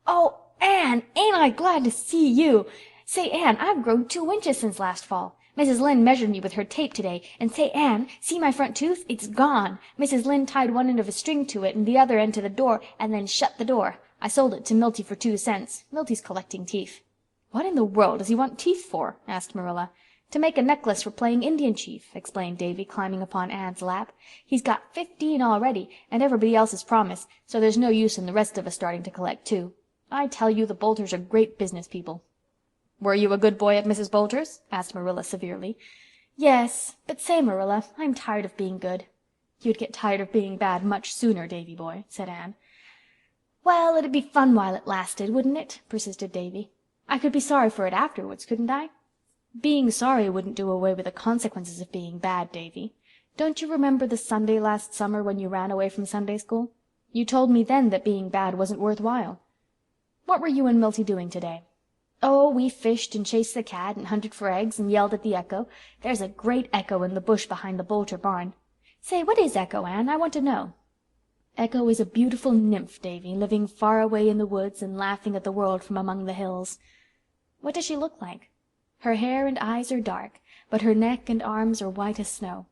"Oh, Anne, ain't I glad to see you! Say, Anne, I've grown 2 inches since last fall. Mrs. Lynde measured me with her tape today, and say, Anne, see my front tooth? It's gone. Mrs. Lynde tied one end of a string to it and the other end to the door, and then shut the door. I sold it to Milty for 2 cents. Milty's collecting teeth." "What in the world does he want teeth for?" asked Marilla. "To make a necklace for playing Indian chief," explained Davy, climbing upon Anne's lap. "He's got 15 already, and everybody else has promised, so there's no use in the rest of us starting to collect too. I tell you the Boulters are great business people." "Were you a good boy at Mrs. Boulter's?" asked Marilla severely. "Yes, but say, Marilla, I'm tired of being good." "You'd get tired of being bad much sooner, Davy boy," said Anne. "Well, it'd be fun while it lasted, wouldn't it?" persisted Davy. "I could be sorry for it afterwards, couldn't I?" "Being sorry wouldn't do away with the consequences of being bad, Davy. Don't you remember the Sunday last summer when you ran away from Sunday school? You told me then that being bad wasn't worth while. What were you and Milty doing today?" "Oh, we fished and chased the cat and hunted for eggs and yelled at the echo. There's a great echo in the bush behind the Boulter barn. Say, what is Echo, Anne? I want to know." "Echo is a beautiful nymph, Davy, living far away in the woods and laughing at the world from among the hills." "What does she look like?" "Her hair and eyes are dark, but her neck and arms are white as snow.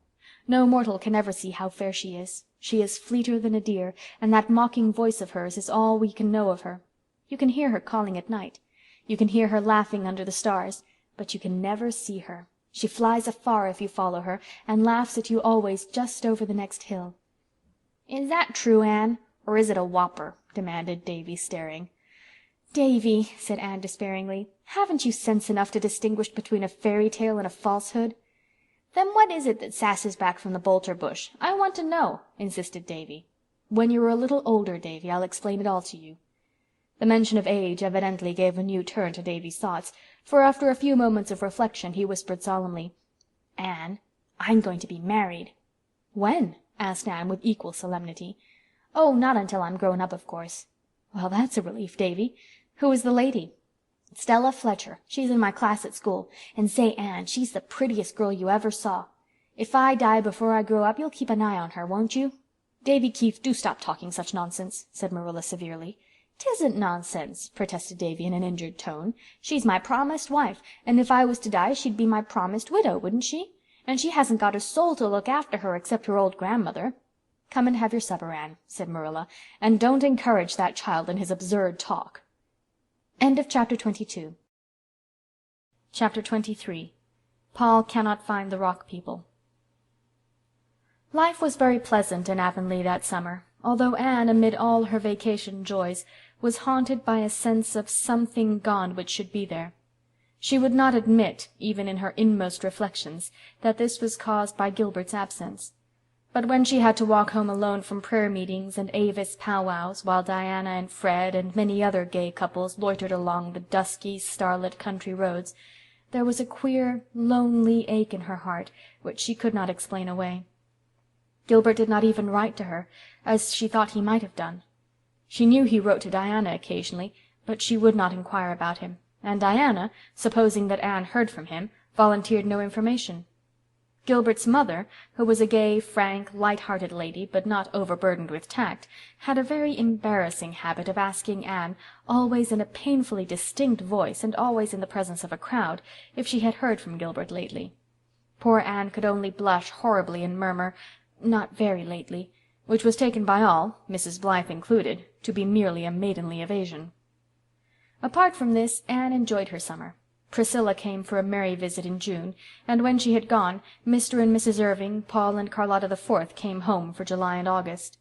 No mortal can ever see how fair she is. She is fleeter than a deer, and that mocking voice of hers is all we can know of her. You can hear her calling at night. You can hear her laughing under the stars, but you can never see her. She flies afar if you follow her, and laughs at you always just over the next hill." "Is that true, Anne, or is it a whopper?" demanded Davy, staring. "Davy," said Anne despairingly, "haven't you sense enough to distinguish between a fairy tale and a falsehood?" "Then what is it that sasses back from the Boulter bush? I want to know," insisted Davy. "When you're a little older, Davy, I'll explain it all to you." The mention of age evidently gave a new turn to Davy's thoughts, for after a few moments of reflection he whispered solemnly, "Anne, I'm going to be married." "When?" asked Anne with equal solemnity. "Oh, not until I'm grown up, of course." "Well, that's a relief, Davy. Who is the lady?" "Stella Fletcher. She's in my class at school. And say, Anne, she's the prettiest girl you ever saw. If I die before I grow up you'll keep an eye on her, won't you?" "Davy Keefe, do stop talking such nonsense," said Marilla severely. "'Tisn't nonsense," protested Davy in an injured tone. "She's my promised wife, and if I was to die she'd be my promised widow, wouldn't she? And she hasn't got a soul to look after her except her old grandmother." "Come and have your supper, Anne," said Marilla, "and don't encourage that child in his absurd talk." Chapter 23. Paul Cannot Find the Rock People. Life was very pleasant in Avonlea that summer, although Anne, amid all her vacation joys, was haunted by a sense of something gone which should be there. She would not admit, even in her inmost reflections, that this was caused by Gilbert's absence. But when she had to walk home alone from prayer meetings and Avis powwows, while Diana and Fred and many other gay couples loitered along the dusky, starlit country roads, there was a queer, lonely ache in her heart which she could not explain away. Gilbert did not even write to her, as she thought he might have done. She knew he wrote to Diana occasionally, but she would not inquire about him, and Diana, supposing that Anne heard from him, volunteered no information. Gilbert's mother, who was a gay, frank, light-hearted lady, but not overburdened with tact, had a very embarrassing habit of asking Anne, always in a painfully distinct voice and always in the presence of a crowd, if she had heard from Gilbert lately. Poor Anne could only blush horribly and murmur, "Not very lately," which was taken by all, Mrs. Blythe included, to be merely a maidenly evasion. Apart from this, Anne enjoyed her summer. Priscilla came for a merry visit in June, and when she had gone, Mr. and Mrs. Irving, Paul and Charlotta the Fourth came home for July and August.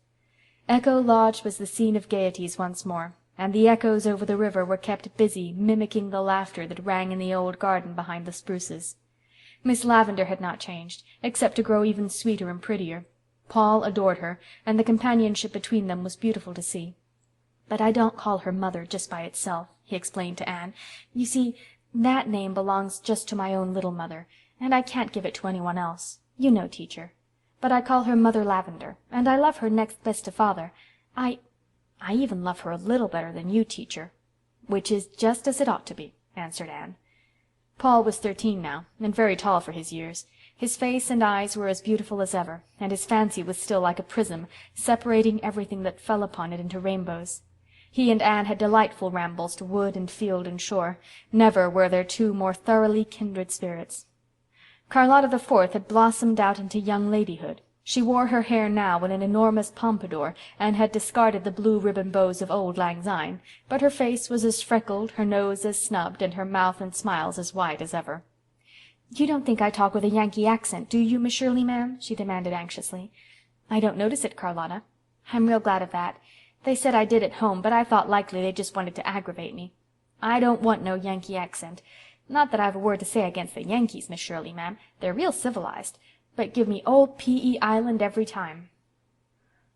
Echo Lodge was the scene of gaieties once more, and the echoes over the river were kept busy mimicking the laughter that rang in the old garden behind the spruces. Miss Lavendar had not changed, except to grow even sweeter and prettier. Paul adored her, and the companionship between them was beautiful to see. "But I don't call her Mother just by itself," he explained to Anne. "You see, that name belongs just to my own little mother, and I can't give it to anyone else. You know, teacher. But I call her Mother Lavendar, and I love her next best to Father. I even love her a little better than you, teacher." "Which is just as it ought to be," answered Anne. Paul was 13 now, and very tall for his years. His face and eyes were as beautiful as ever, and his fancy was still like a prism, separating everything that fell upon it into rainbows. He and Anne had delightful rambles to wood and field and shore. Never were there two more thoroughly kindred spirits. Charlotta the Fourth had blossomed out into young ladyhood. She wore her hair now in an enormous pompadour, and had discarded the blue ribbon bows of old lang syne, but her face was as freckled, her nose as snubbed, and her mouth and smiles as wide as ever. "You don't think I talk with a Yankee accent, do you, Miss Shirley, ma'am?" she demanded anxiously. "I don't notice it, Charlotta." "I'm real glad of that. They said I did at home, but I thought likely they just wanted to aggravate me. I don't want no Yankee accent. Not that I've a word to say against the Yankees, Miss Shirley, ma'am. They're real civilized. But give me old P.E. Island every time."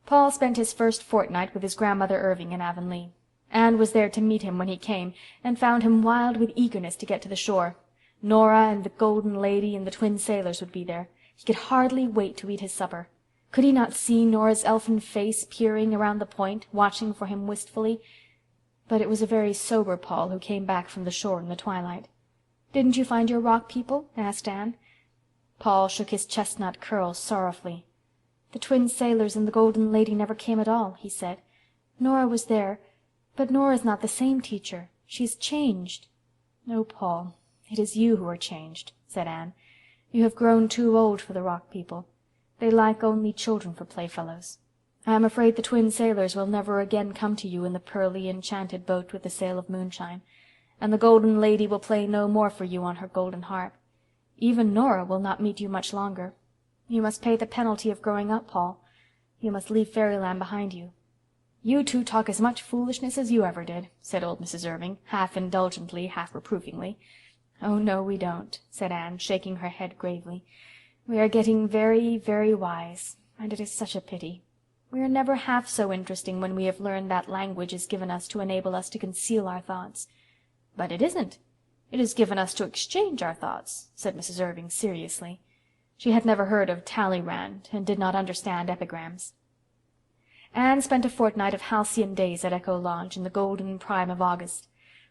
Paul spent his first fortnight with his grandmother Irving in Avonlea. Anne was there to meet him when he came, and found him wild with eagerness to get to the shore. Nora and the Golden Lady and the twin sailors would be there. He could hardly wait to eat his supper. Could he not see Nora's elfin face peering around the point, watching for him wistfully? But it was a very sober Paul who came back from the shore in the twilight. "Didn't you find your rock people?" asked Anne. Paul shook his chestnut curls sorrowfully. "The twin sailors and the Golden Lady never came at all," he said. "Nora was there, but Nora's not the same teacher. She's changed." "Oh, Paul, it is you who are changed," said Anne. "You have grown too old for the rock people. They like only children for playfellows. I am afraid the twin sailors will never again come to you in the pearly, enchanted boat with the sail of moonshine, and the Golden Lady will play no more for you on her golden harp. Even Nora will not meet you much longer. You must pay the penalty of growing up, Paul. You must leave fairyland behind you." "You two talk as much foolishness as you ever did," said old Mrs. Irving, half indulgently, half reprovingly. "Oh, no, we don't," said Anne, shaking her head gravely. "We are getting very, very wise, and it is such a pity. We are never half so interesting when we have learned that language is given us to enable us to conceal our thoughts." "But it isn't. It is given us to exchange our thoughts," said Mrs. Irving seriously. She had never heard of Talleyrand, and did not understand epigrams. Anne spent a fortnight of halcyon days at Echo Lodge in the golden prime of August.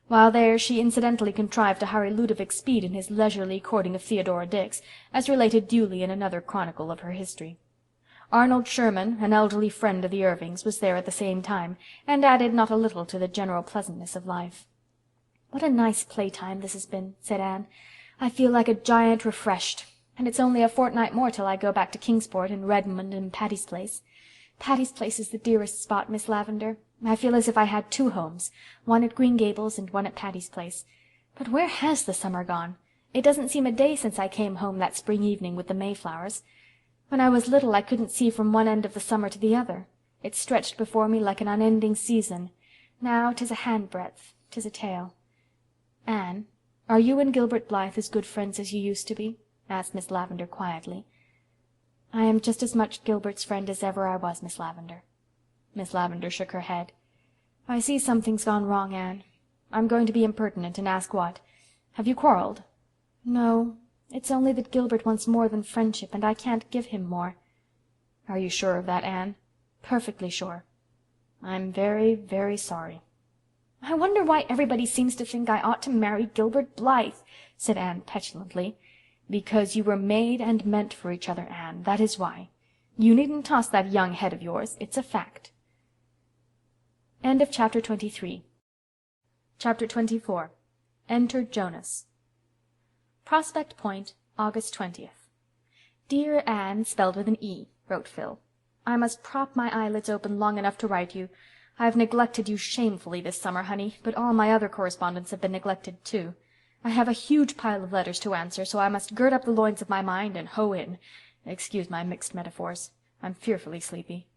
While there she incidentally contrived to hurry Ludovic Speed in his leisurely courting of Theodora Dix, as related duly in another chronicle of her history. Arnold Sherman, an elderly friend of the Irvings, was there at the same time, and added not a little to the general pleasantness of life. "What a nice playtime this has been," said Anne. "I feel like a giant refreshed, and it's only a fortnight more till I go back to Kingsport and Redmond and Patty's Place. Patty's Place is the dearest spot, Miss Lavendar. I feel as if I had two homes, one at Green Gables and one at Patty's Place. But where has the summer gone? It doesn't seem a day since I came home that spring evening with the Mayflowers. When I was little I couldn't see from one end of the summer to the other. It stretched before me like an unending season. Now 'tis a handbreadth, 'tis a tale." "Anne, are you and Gilbert Blythe as good friends as you used to be?" asked Miss Lavendar quietly. "I am just as much Gilbert's friend as ever I was, Miss Lavendar." Miss Lavendar shook her head. "I see something's gone wrong, Anne. I'm going to be impertinent and ask what. Have you quarreled?" "No. It's only that Gilbert wants more than friendship, and I can't give him more." "Are you sure of that, Anne?" "Perfectly sure." "I'm very, very sorry." "I wonder why everybody seems to think I ought to marry Gilbert Blythe," said Anne petulantly. "Because you were made and meant for each other, Anne. That is why. You needn't toss that young head of yours. It's a fact." End of Chapter 23. Chapter 24. Enter Jonas. Prospect Point, August 20th. "Dear Anne, spelled with an E," wrote Phil. "I must prop my eyelids open long enough to write you. I've neglected you shamefully this summer, honey, but all my other correspondents have been neglected too. I have a huge pile of letters to answer, so I must gird up the loins of my mind and hoe in. Excuse my mixed metaphors. I'm fearfully sleepy.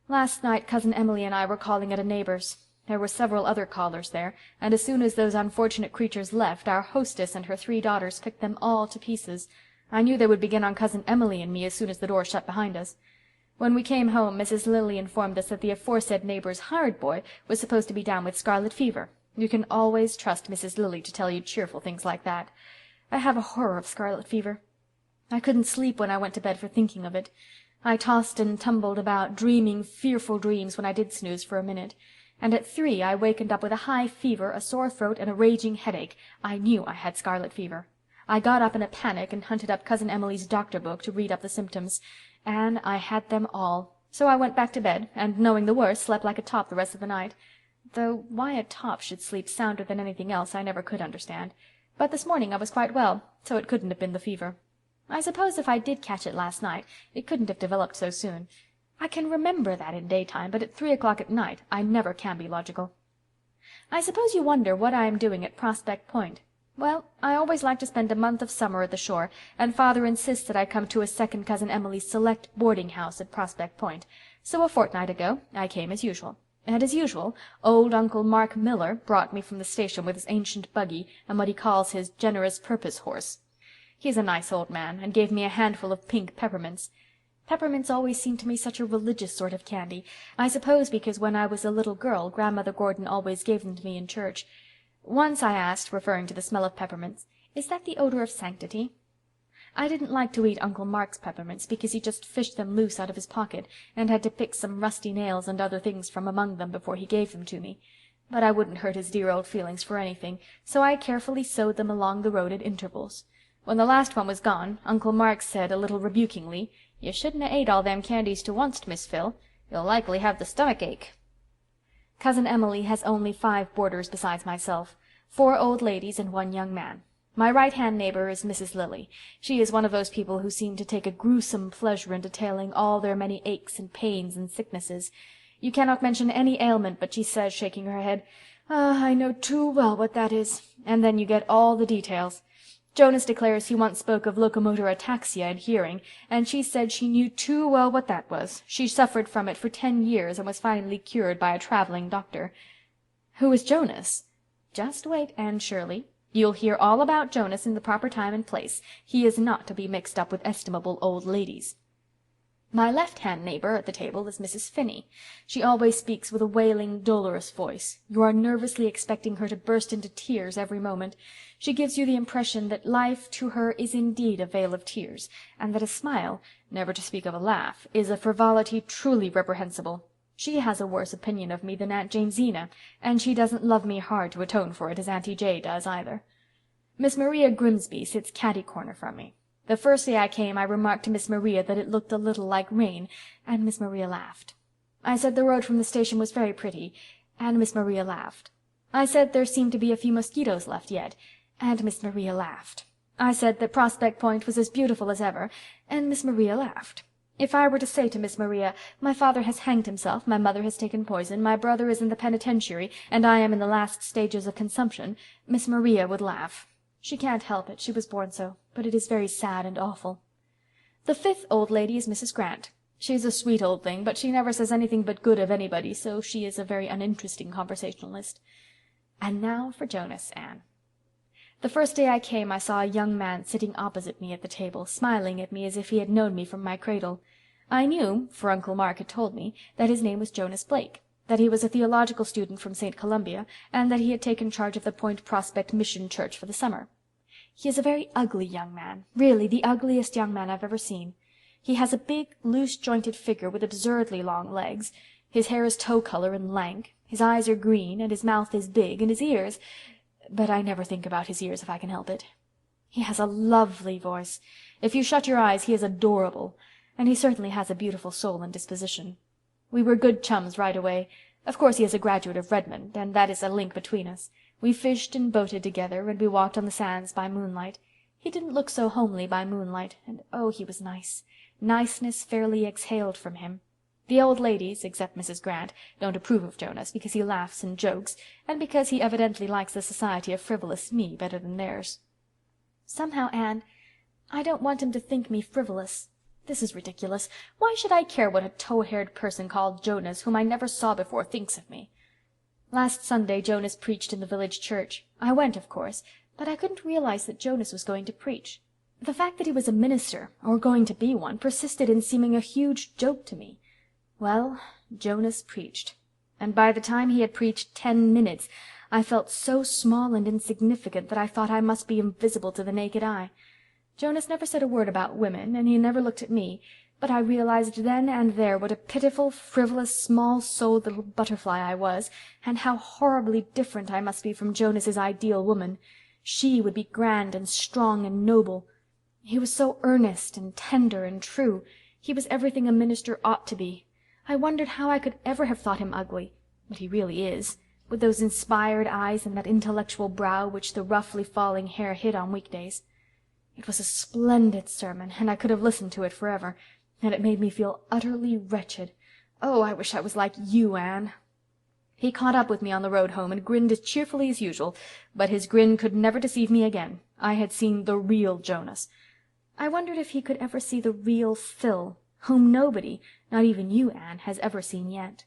Last night Cousin Emily and I were calling at a neighbor's. There were several other callers there, and as soon as those unfortunate creatures left, our hostess and her 3 daughters picked them all to pieces. I knew they would begin on Cousin Emily and me as soon as the door shut behind us. When we came home, Mrs. Lilly informed us that the aforesaid neighbor's hired boy was supposed to be down with scarlet fever. You can always trust Mrs. Lilly to tell you cheerful things like that. I have a horror of scarlet fever. I couldn't sleep when I went to bed for thinking of it. I tossed and tumbled about, dreaming fearful dreams when I did snooze for a minute. And at 3 I wakened up with a high fever, a sore throat, and a raging headache. I knew I had scarlet fever. I got up in a panic and hunted up Cousin Emily's doctor book to read up the symptoms. And I had them all. So I went back to bed, and knowing the worst, slept like a top the rest of the night. Though why a top should sleep sounder than anything else I never could understand. But this morning I was quite well, so it couldn't have been the fever. I suppose if I did catch it last night, it couldn't have developed so soon. I can remember that in daytime, but at 3 o'clock at night I never can be logical. I suppose you wonder what I am doing at Prospect Point. Well, I always like to spend a month of summer at the shore, and Father insists that I come to his second cousin Emily's select boarding house at Prospect Point, so a fortnight ago I came as usual. And as usual, old Uncle Mark Miller brought me from the station with his ancient buggy and what he calls his generous purpose horse. He's a nice old man, and gave me a handful of pink peppermints. Peppermints always seemed to me such a religious sort of candy, I suppose because when I was a little girl Grandmother Gordon always gave them to me in church. Once I asked, referring to the smell of peppermints, "Is that the odor of sanctity?" I didn't like to eat Uncle Mark's peppermints because he just fished them loose out of his pocket and had to pick some rusty nails and other things from among them before he gave them to me. But I wouldn't hurt his dear old feelings for anything, so I carefully sowed them along the road at intervals. When the last one was gone, Uncle Mark said a little rebukingly, "You shouldn't 'a' ate all them candies to onct, Miss Phil. You'll likely have the stomach ache." Cousin Emily has only 5 boarders besides myself, 4 old ladies and 1 young man. My right-hand neighbor is Mrs. Lilly. She is one of those people who seem to take a gruesome pleasure in detailing all their many aches and pains and sicknesses. You cannot mention any ailment but she says, shaking her head, "Ah, I know too well what that is," and then you get all the details. Jonas declares he once spoke of locomotor ataxia and hearing, and she said she knew too well what that was. She suffered from it for 10 years and was finally cured by a traveling doctor. Who is Jonas? Just wait, Anne Shirley. You'll hear all about Jonas in the proper time and place. He is not to be mixed up with estimable old ladies. My left-hand neighbor at the table is Mrs. Finney. She always speaks with a wailing, dolorous voice. You are nervously expecting her to burst into tears every moment. She gives you the impression that life to her is indeed a vale of tears, and that a smile, never to speak of a laugh, is a frivolity truly reprehensible. She has a worse opinion of me than Aunt Jamesina, and she doesn't love me hard to atone for it as Auntie Jay does either. Miss Maria Grimsby sits catty-corner from me. The first day I came I remarked to Miss Maria that it looked a little like rain, and Miss Maria laughed. I said the road from the station was very pretty, and Miss Maria laughed. I said there seemed to be a few mosquitoes left yet, and Miss Maria laughed. I said that Prospect Point was as beautiful as ever, and Miss Maria laughed. If I were to say to Miss Maria, "My father has hanged himself, my mother has taken poison, my brother is in the penitentiary, and I am in the last stages of consumption," Miss Maria would laugh. She can't help it, she was born so, but it is very sad and awful. The 5th old lady is Mrs. Grant. She's a sweet old thing, but she never says anything but good of anybody, so she is a very uninteresting conversationalist. And now for Jonas, Anne. The first day I came I saw a young man sitting opposite me at the table, smiling at me as if he had known me from my cradle. I knew, for Uncle Mark had told me, that his name was Jonas Blake, that he was a theological student from St. Columbia, and that he had taken charge of the Point Prospect Mission Church for the summer. He is a very ugly young man, really the ugliest young man I've ever seen. He has a big, loose-jointed figure with absurdly long legs. His hair is tow-color and lank, his eyes are green, and his mouth is big, and his ears— but I never think about his ears if I can help it. He has a lovely voice. If you shut your eyes he is adorable, and he certainly has a beautiful soul and disposition. We were good chums right away. Of course he is a graduate of Redmond, and that is a link between us. We fished and boated together, and we walked on the sands by moonlight. He didn't look so homely by moonlight, and oh, he was nice. Niceness fairly exhaled from him. The old ladies, except Mrs. Grant, don't approve of Jonas because he laughs and jokes, and because he evidently likes the society of frivolous me better than theirs. Somehow, Anne, I don't want him to think me frivolous. This is ridiculous. Why should I care what a tow-haired person called Jonas, whom I never saw before, thinks of me? Last Sunday Jonas preached in the village church. I went, of course, but I couldn't realize that Jonas was going to preach. The fact that he was a minister, or going to be one, persisted in seeming a huge joke to me. Well, Jonas preached, and by the time he had preached 10 minutes, I felt so small and insignificant that I thought I must be invisible to the naked eye. Jonas never said a word about women, and he never looked at me, but I realized then and there what a pitiful, frivolous, small-souled little butterfly I was, and how horribly different I must be from Jonas's ideal woman. She would be grand and strong and noble. He was so earnest and tender and true. He was everything a minister ought to be. I wondered how I could ever have thought him ugly, but he really is, with those inspired eyes and that intellectual brow which the roughly falling hair hid on weekdays. It was a splendid sermon, and I could have listened to it forever, and it made me feel utterly wretched. Oh, I wish I was like you, Anne." He caught up with me on the road home and grinned as cheerfully as usual, but his grin could never deceive me again. I had seen the real Jonas. I wondered if he could ever see the real Phil, whom nobody, not even you, Anne, has ever seen yet.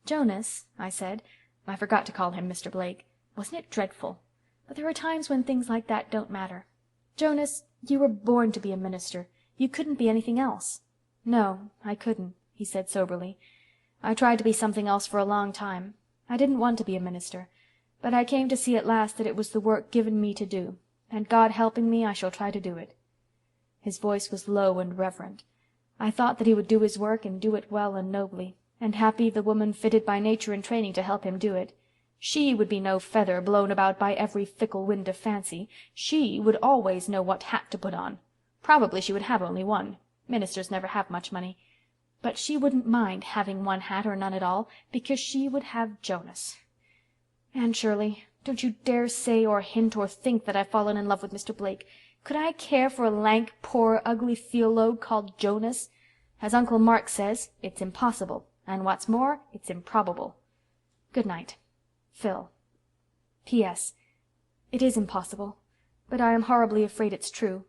"Jonas," I said. I forgot to call him Mr. Blake. Wasn't it dreadful? But there are times when things like that don't matter. "Jonas, you were born to be a minister. You couldn't be anything else." "No, I couldn't," he said soberly. "I tried to be something else for a long time. I didn't want to be a minister, but I came to see at last that it was the work given me to do, and God helping me, I shall try to do it." His voice was low and reverent. I thought that he would do his work and do it well and nobly, and happy the woman fitted by nature and training to help him do it. She would be no feather blown about by every fickle wind of fancy. She would always know what hat to put on. Probably she would have only one. Ministers never have much money. But she wouldn't mind having one hat or none at all, because she would have Jonas. Anne Shirley, don't you dare say or hint or think that I've fallen in love with Mr. Blake. Could I care for a lank, poor, ugly theologue called Jonas? As Uncle Mark says, it's impossible, and what's more, it's improbable. Good night. Phil. P.S. It is impossible, but I am horribly afraid it's true.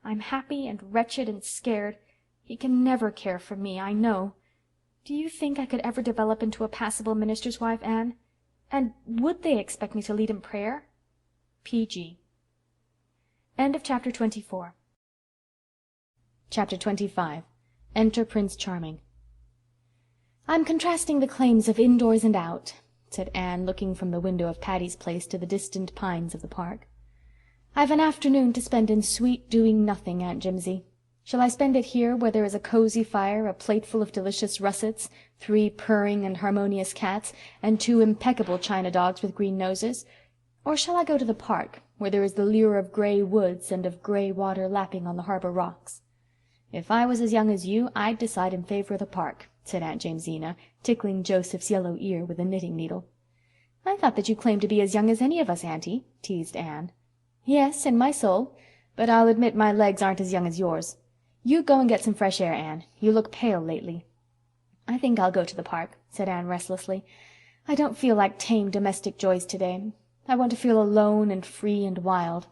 I'm happy and wretched and scared. He can never care for me, I know. Do you think I could ever develop into a passable minister's wife, Anne? And would they expect me to lead in prayer? P.G. End of Chapter 24. Chapter 25. Enter Prince Charming. "I'm contrasting the claims of indoors and out," said Anne, looking from the window of Patty's Place to the distant pines of the park. "I've an afternoon to spend in sweet doing nothing, Aunt Jimsie. Shall I spend it here, where there is a cozy fire, a plateful of delicious russets, 3 purring and harmonious cats, and 2 impeccable china dogs with green noses? Or shall I go to the park, where there is the lure of grey woods and of grey water lapping on the harbor rocks?" "If I was as young as you, I'd decide in favor of the park," said Aunt Jamesina, tickling Joseph's yellow ear with a knitting needle. "I thought that you claimed to be as young as any of us, Auntie," teased Anne. "Yes, in my soul, but I'll admit my legs aren't as young as yours. You go and get some fresh air, Anne. You look pale lately." "I think I'll go to the park," said Anne restlessly. "I don't feel like tame domestic joys today. I want to feel alone and free and wild.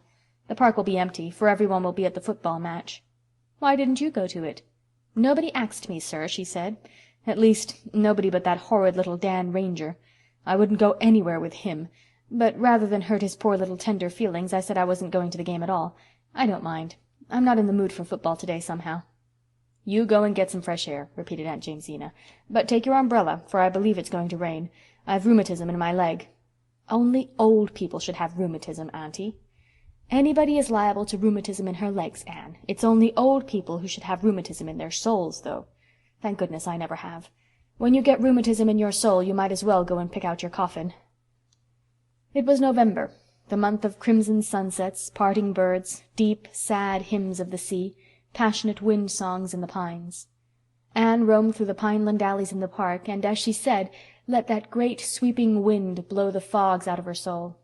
The park will be empty, for everyone will be at the football match." "Why didn't you go to it?" "Nobody axed me, sir," she said. "At least, nobody but that horrid little Dan Ranger. I wouldn't go anywhere with him, but rather than hurt his poor little tender feelings, I said I wasn't going to the game at all. I don't mind. I'm not in the mood for football today, somehow." "You go and get some fresh air," repeated Aunt Jamesina. "But take your umbrella, for I believe it's going to rain. I've rheumatism in my leg." "Only old people should have rheumatism, Auntie." "Anybody is liable to rheumatism in her legs, Anne. It's only old people who should have rheumatism in their souls, though. Thank goodness I never have. When you get rheumatism in your soul, you might as well go and pick out your coffin." It was November, the month of crimson sunsets, parting birds, deep, sad hymns of the sea, passionate wind songs in the pines. Anne roamed through the pineland alleys in the park, and, as she said, let that great sweeping wind blow the fogs out of her soul.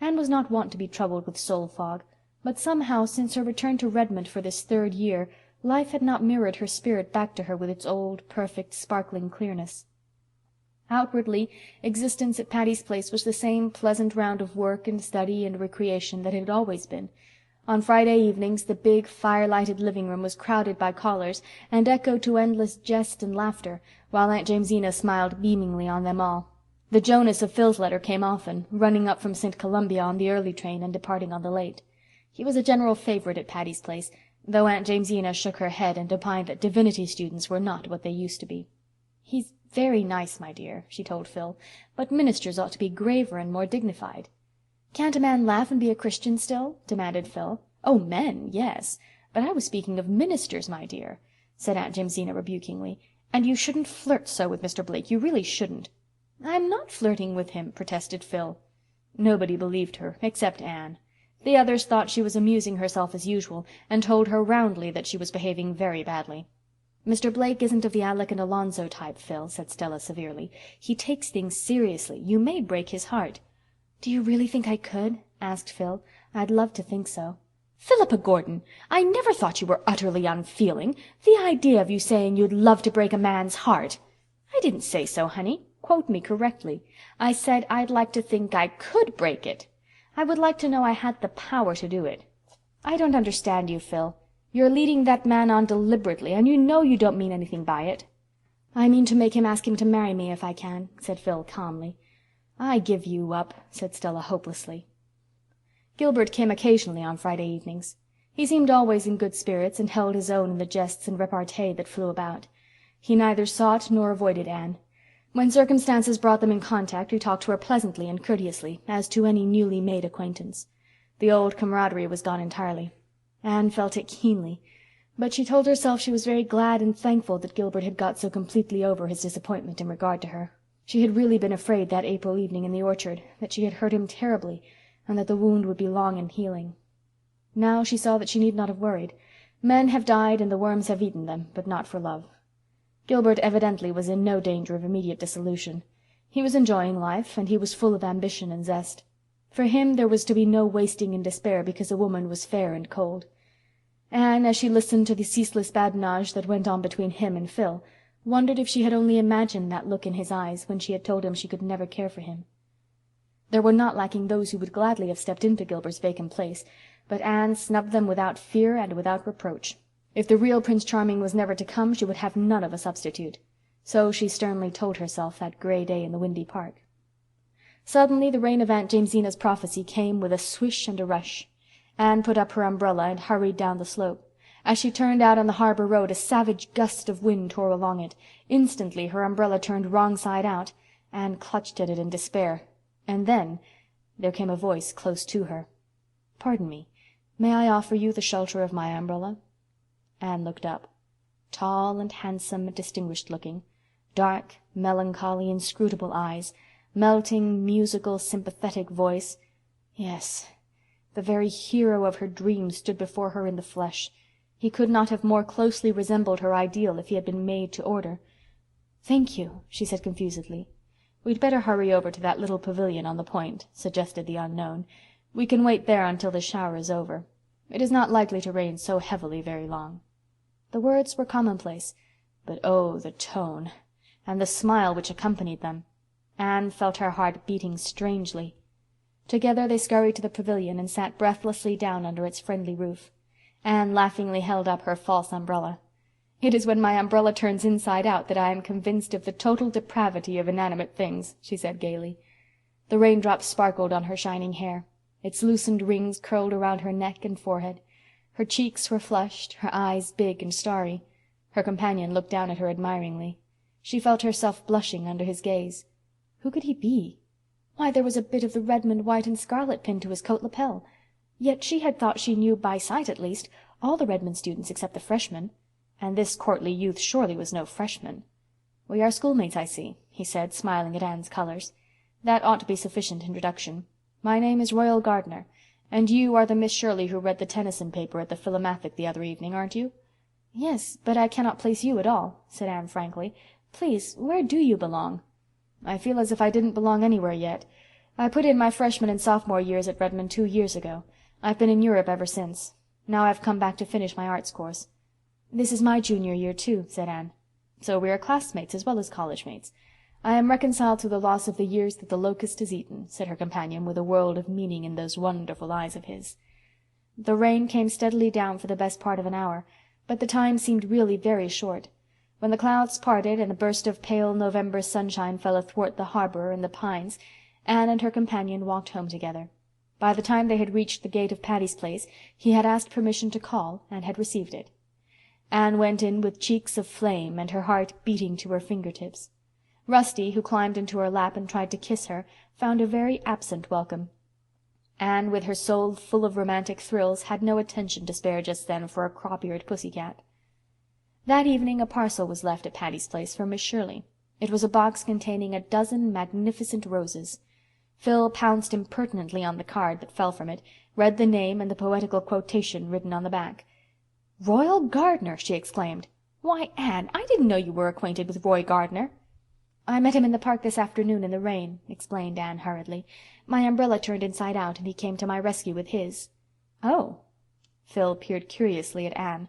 Anne was not wont to be troubled with soul fog, but somehow, since her return to Redmond for this 3rd year, life had not mirrored her spirit back to her with its old, perfect, sparkling clearness. Outwardly, existence at Patty's Place was the same pleasant round of work and study and recreation that it had always been. On Friday evenings the big, fire-lighted living-room was crowded by callers and echoed to endless jest and laughter, while Aunt Jamesina smiled beamingly on them all. The Jonas of Phil's letter came often, running up from St. Columbia on the early train and departing on the late. He was a general favorite at Patty's Place, though Aunt Jamesina shook her head and opined that divinity students were not what they used to be. "He's very nice, my dear," she told Phil, "but ministers ought to be graver and more dignified." "Can't a man laugh and be a Christian still?" demanded Phil. "Oh, men, yes. But I was speaking of ministers, my dear," said Aunt Jamesina rebukingly. "And you shouldn't flirt so with Mr. Blake. You really shouldn't." "I'm not flirting with him," protested Phil. Nobody believed her, except Anne. The others thought she was amusing herself as usual, and told her roundly that she was behaving very badly. "Mr. Blake isn't of the Alec and Alonzo type, Phil," said Stella severely. "He takes things seriously. You may break his heart." "Do you really think I could?" asked Phil. "I'd love to think so." "Philippa Gordon, I never thought you were utterly unfeeling. The idea of you saying you'd love to break a man's heart!" "I didn't say so, honey. Quote me correctly. I said I'd like to think I could break it. I would like to know I had the power to do it. I don't understand you, Phil. You're leading that man on deliberately, and you know you don't mean anything by it." "I mean to make him ask him to marry me if I can," said Phil calmly. "I give you up," said Stella hopelessly. Gilbert came occasionally on Friday evenings. He seemed always in good spirits, and held his own in the jests and repartee that flew about. He neither sought nor avoided Anne. When circumstances brought them in contact, he talked to her pleasantly and courteously, as to any newly made acquaintance. The old camaraderie was gone entirely. Anne felt it keenly, but she told herself she was very glad and thankful that Gilbert had got so completely over his disappointment in regard to her. She had really been afraid that April evening in the orchard that she had hurt him terribly, and that the wound would be long in healing. Now she saw that she need not have worried. Men have died and the worms have eaten them, but not for love. Gilbert evidently was in no danger of immediate dissolution. He was enjoying life, and he was full of ambition and zest. For him there was to be no wasting in despair because a woman was fair and cold. Anne, as she listened to the ceaseless badinage that went on between him and Phil, wondered if she had only imagined that look in his eyes when she had told him she could never care for him. There were not lacking those who would gladly have stepped into Gilbert's vacant place, but Anne snubbed them without fear and without reproach. If the real Prince Charming was never to come, she would have none of a substitute. So she sternly told herself that gray day in the windy park. Suddenly the rain of Aunt Jamesina's prophecy came with a swish and a rush. Anne put up her umbrella and hurried down the slope. As she turned out on the harbor road, a savage gust of wind tore along it. Instantly her umbrella turned wrong side out. Anne clutched at it in despair. And then there came a voice close to her. "Pardon me. May I offer you the shelter of my umbrella?" Anne looked up. Tall and handsome and distinguished-looking. Dark, melancholy, inscrutable eyes. Melting, musical, sympathetic voice. Yes, the very hero of her dreams stood before her in the flesh. He could not have more closely resembled her ideal if he had been made to order. "Thank you," she said confusedly. "We'd better hurry over to that little pavilion on the point," suggested the unknown. "We can wait there until the shower is over. It is not likely to rain so heavily very long." The words were commonplace, but oh, the tone! And the smile which accompanied them! Anne felt her heart beating strangely. Together they scurried to the pavilion and sat breathlessly down under its friendly roof. Anne laughingly held up her false umbrella. "It is when my umbrella turns inside out that I am convinced of the total depravity of inanimate things," she said gaily. The raindrops sparkled on her shining hair. Its loosened rings curled around her neck and forehead. Her cheeks were flushed, her eyes big and starry. Her companion looked down at her admiringly. She felt herself blushing under his gaze. Who could he be? Why, there was a bit of the Redmond white and scarlet pinned to his coat lapel. Yet she had thought she knew, by sight at least, all the Redmond students except the freshmen. And this courtly youth surely was no freshman. "We are schoolmates, I see," he said, smiling at Anne's colors. "That ought to be sufficient introduction. My name is Royal Gardner, and you are the Miss Shirley who read the Tennyson paper at the Philomathic the other evening, aren't you?" "Yes, but I cannot place you at all," said Anne frankly. "Please, where do you belong?" "I feel as if I didn't belong anywhere yet. I put in my freshman and sophomore years at Redmond 2 years ago. I've been in Europe ever since. Now I've come back to finish my arts course." "This is my junior year, too," said Anne. "So we are classmates as well as college mates. I am reconciled to the loss of the years that the locust has eaten," said her companion, with a world of meaning in those wonderful eyes of his. The rain came steadily down for the best part of an hour, but the time seemed really very short. When the clouds parted and a burst of pale November sunshine fell athwart the harbor and the pines, Anne and her companion walked home together. By the time they had reached the gate of Patty's Place, he had asked permission to call, and had received it. Anne went in with cheeks of flame and her heart beating to her fingertips. Rusty, who climbed into her lap and tried to kiss her, found a very absent welcome. Anne, with her soul full of romantic thrills, had no attention to spare just then for a crop-eared pussy-cat. That evening a parcel was left at Patty's Place for Miss Shirley. It was a box containing a dozen magnificent roses. Phil pounced impertinently on the card that fell from it, read the name and the poetical quotation written on the back. "Royal Gardner!" she exclaimed. "Why, Anne, I didn't know you were acquainted with Roy Gardner." "I met him in the park this afternoon in the rain," explained Anne hurriedly. "My umbrella turned inside out, and he came to my rescue with his." "Oh!" Phil peered curiously at Anne.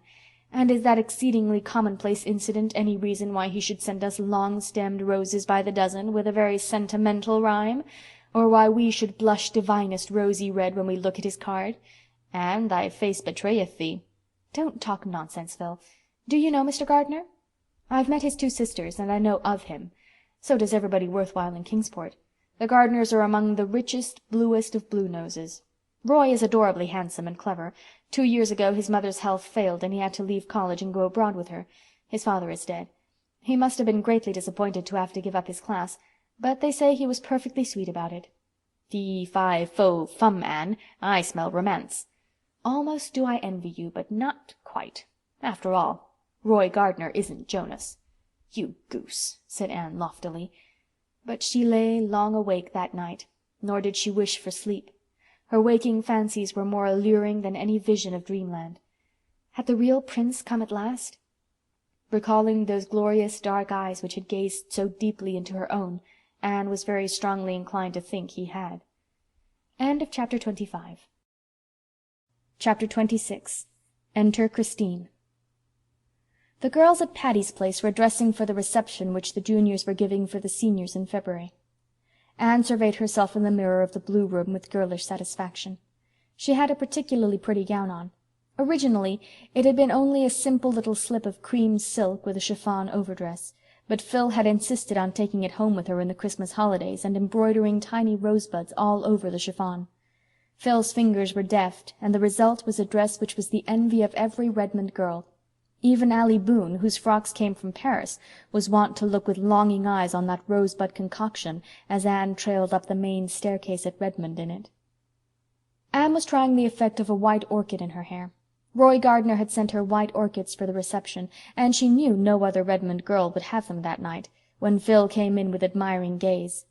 "And is that exceedingly commonplace incident any reason why he should send us long-stemmed roses by the dozen, with a very sentimental rhyme? Or why we should blush divinest rosy red when we look at his card? Anne, thy face betrayeth thee." "Don't talk nonsense, Phil. Do you know Mr. Gardner?" "I've met his two sisters, and I know of him. So does everybody worthwhile in Kingsport. The Gardners are among the richest, bluest of blue noses. Roy is adorably handsome and clever. 2 years ago his mother's health failed and he had to leave college and go abroad with her. His father is dead. He must have been greatly disappointed to have to give up his class, but they say he was perfectly sweet about it." "Fee, fi, fo, fum, Anne. I smell romance." "Almost do I envy you, but not quite. After all, Roy Gardner isn't Jonas." "You goose," said Anne loftily. But she lay long awake that night, nor did she wish for sleep. Her waking fancies were more alluring than any vision of dreamland. Had the real prince come at last? Recalling those glorious dark eyes which had gazed so deeply into her own, Anne was very strongly inclined to think he had. End of chapter 25. Chapter 26. Enter Christine. The girls at Patty's Place were dressing for the reception which the juniors were giving for the seniors in February. Anne surveyed herself in the mirror of the blue room with girlish satisfaction. She had a particularly pretty gown on. Originally it had been only a simple little slip of cream silk with a chiffon overdress, but Phil had insisted on taking it home with her in the Christmas holidays and embroidering tiny rosebuds all over the chiffon. Phil's fingers were deft, and the result was a dress which was the envy of every Redmond girl. Even Allie Boone, whose frocks came from Paris, was wont to look with longing eyes on that rosebud concoction as Anne trailed up the main staircase at Redmond in it. Anne was trying the effect of a white orchid in her hair. Roy Gardner had sent her white orchids for the reception, and she knew no other Redmond girl would have them that night, when Phil came in with admiring gaze.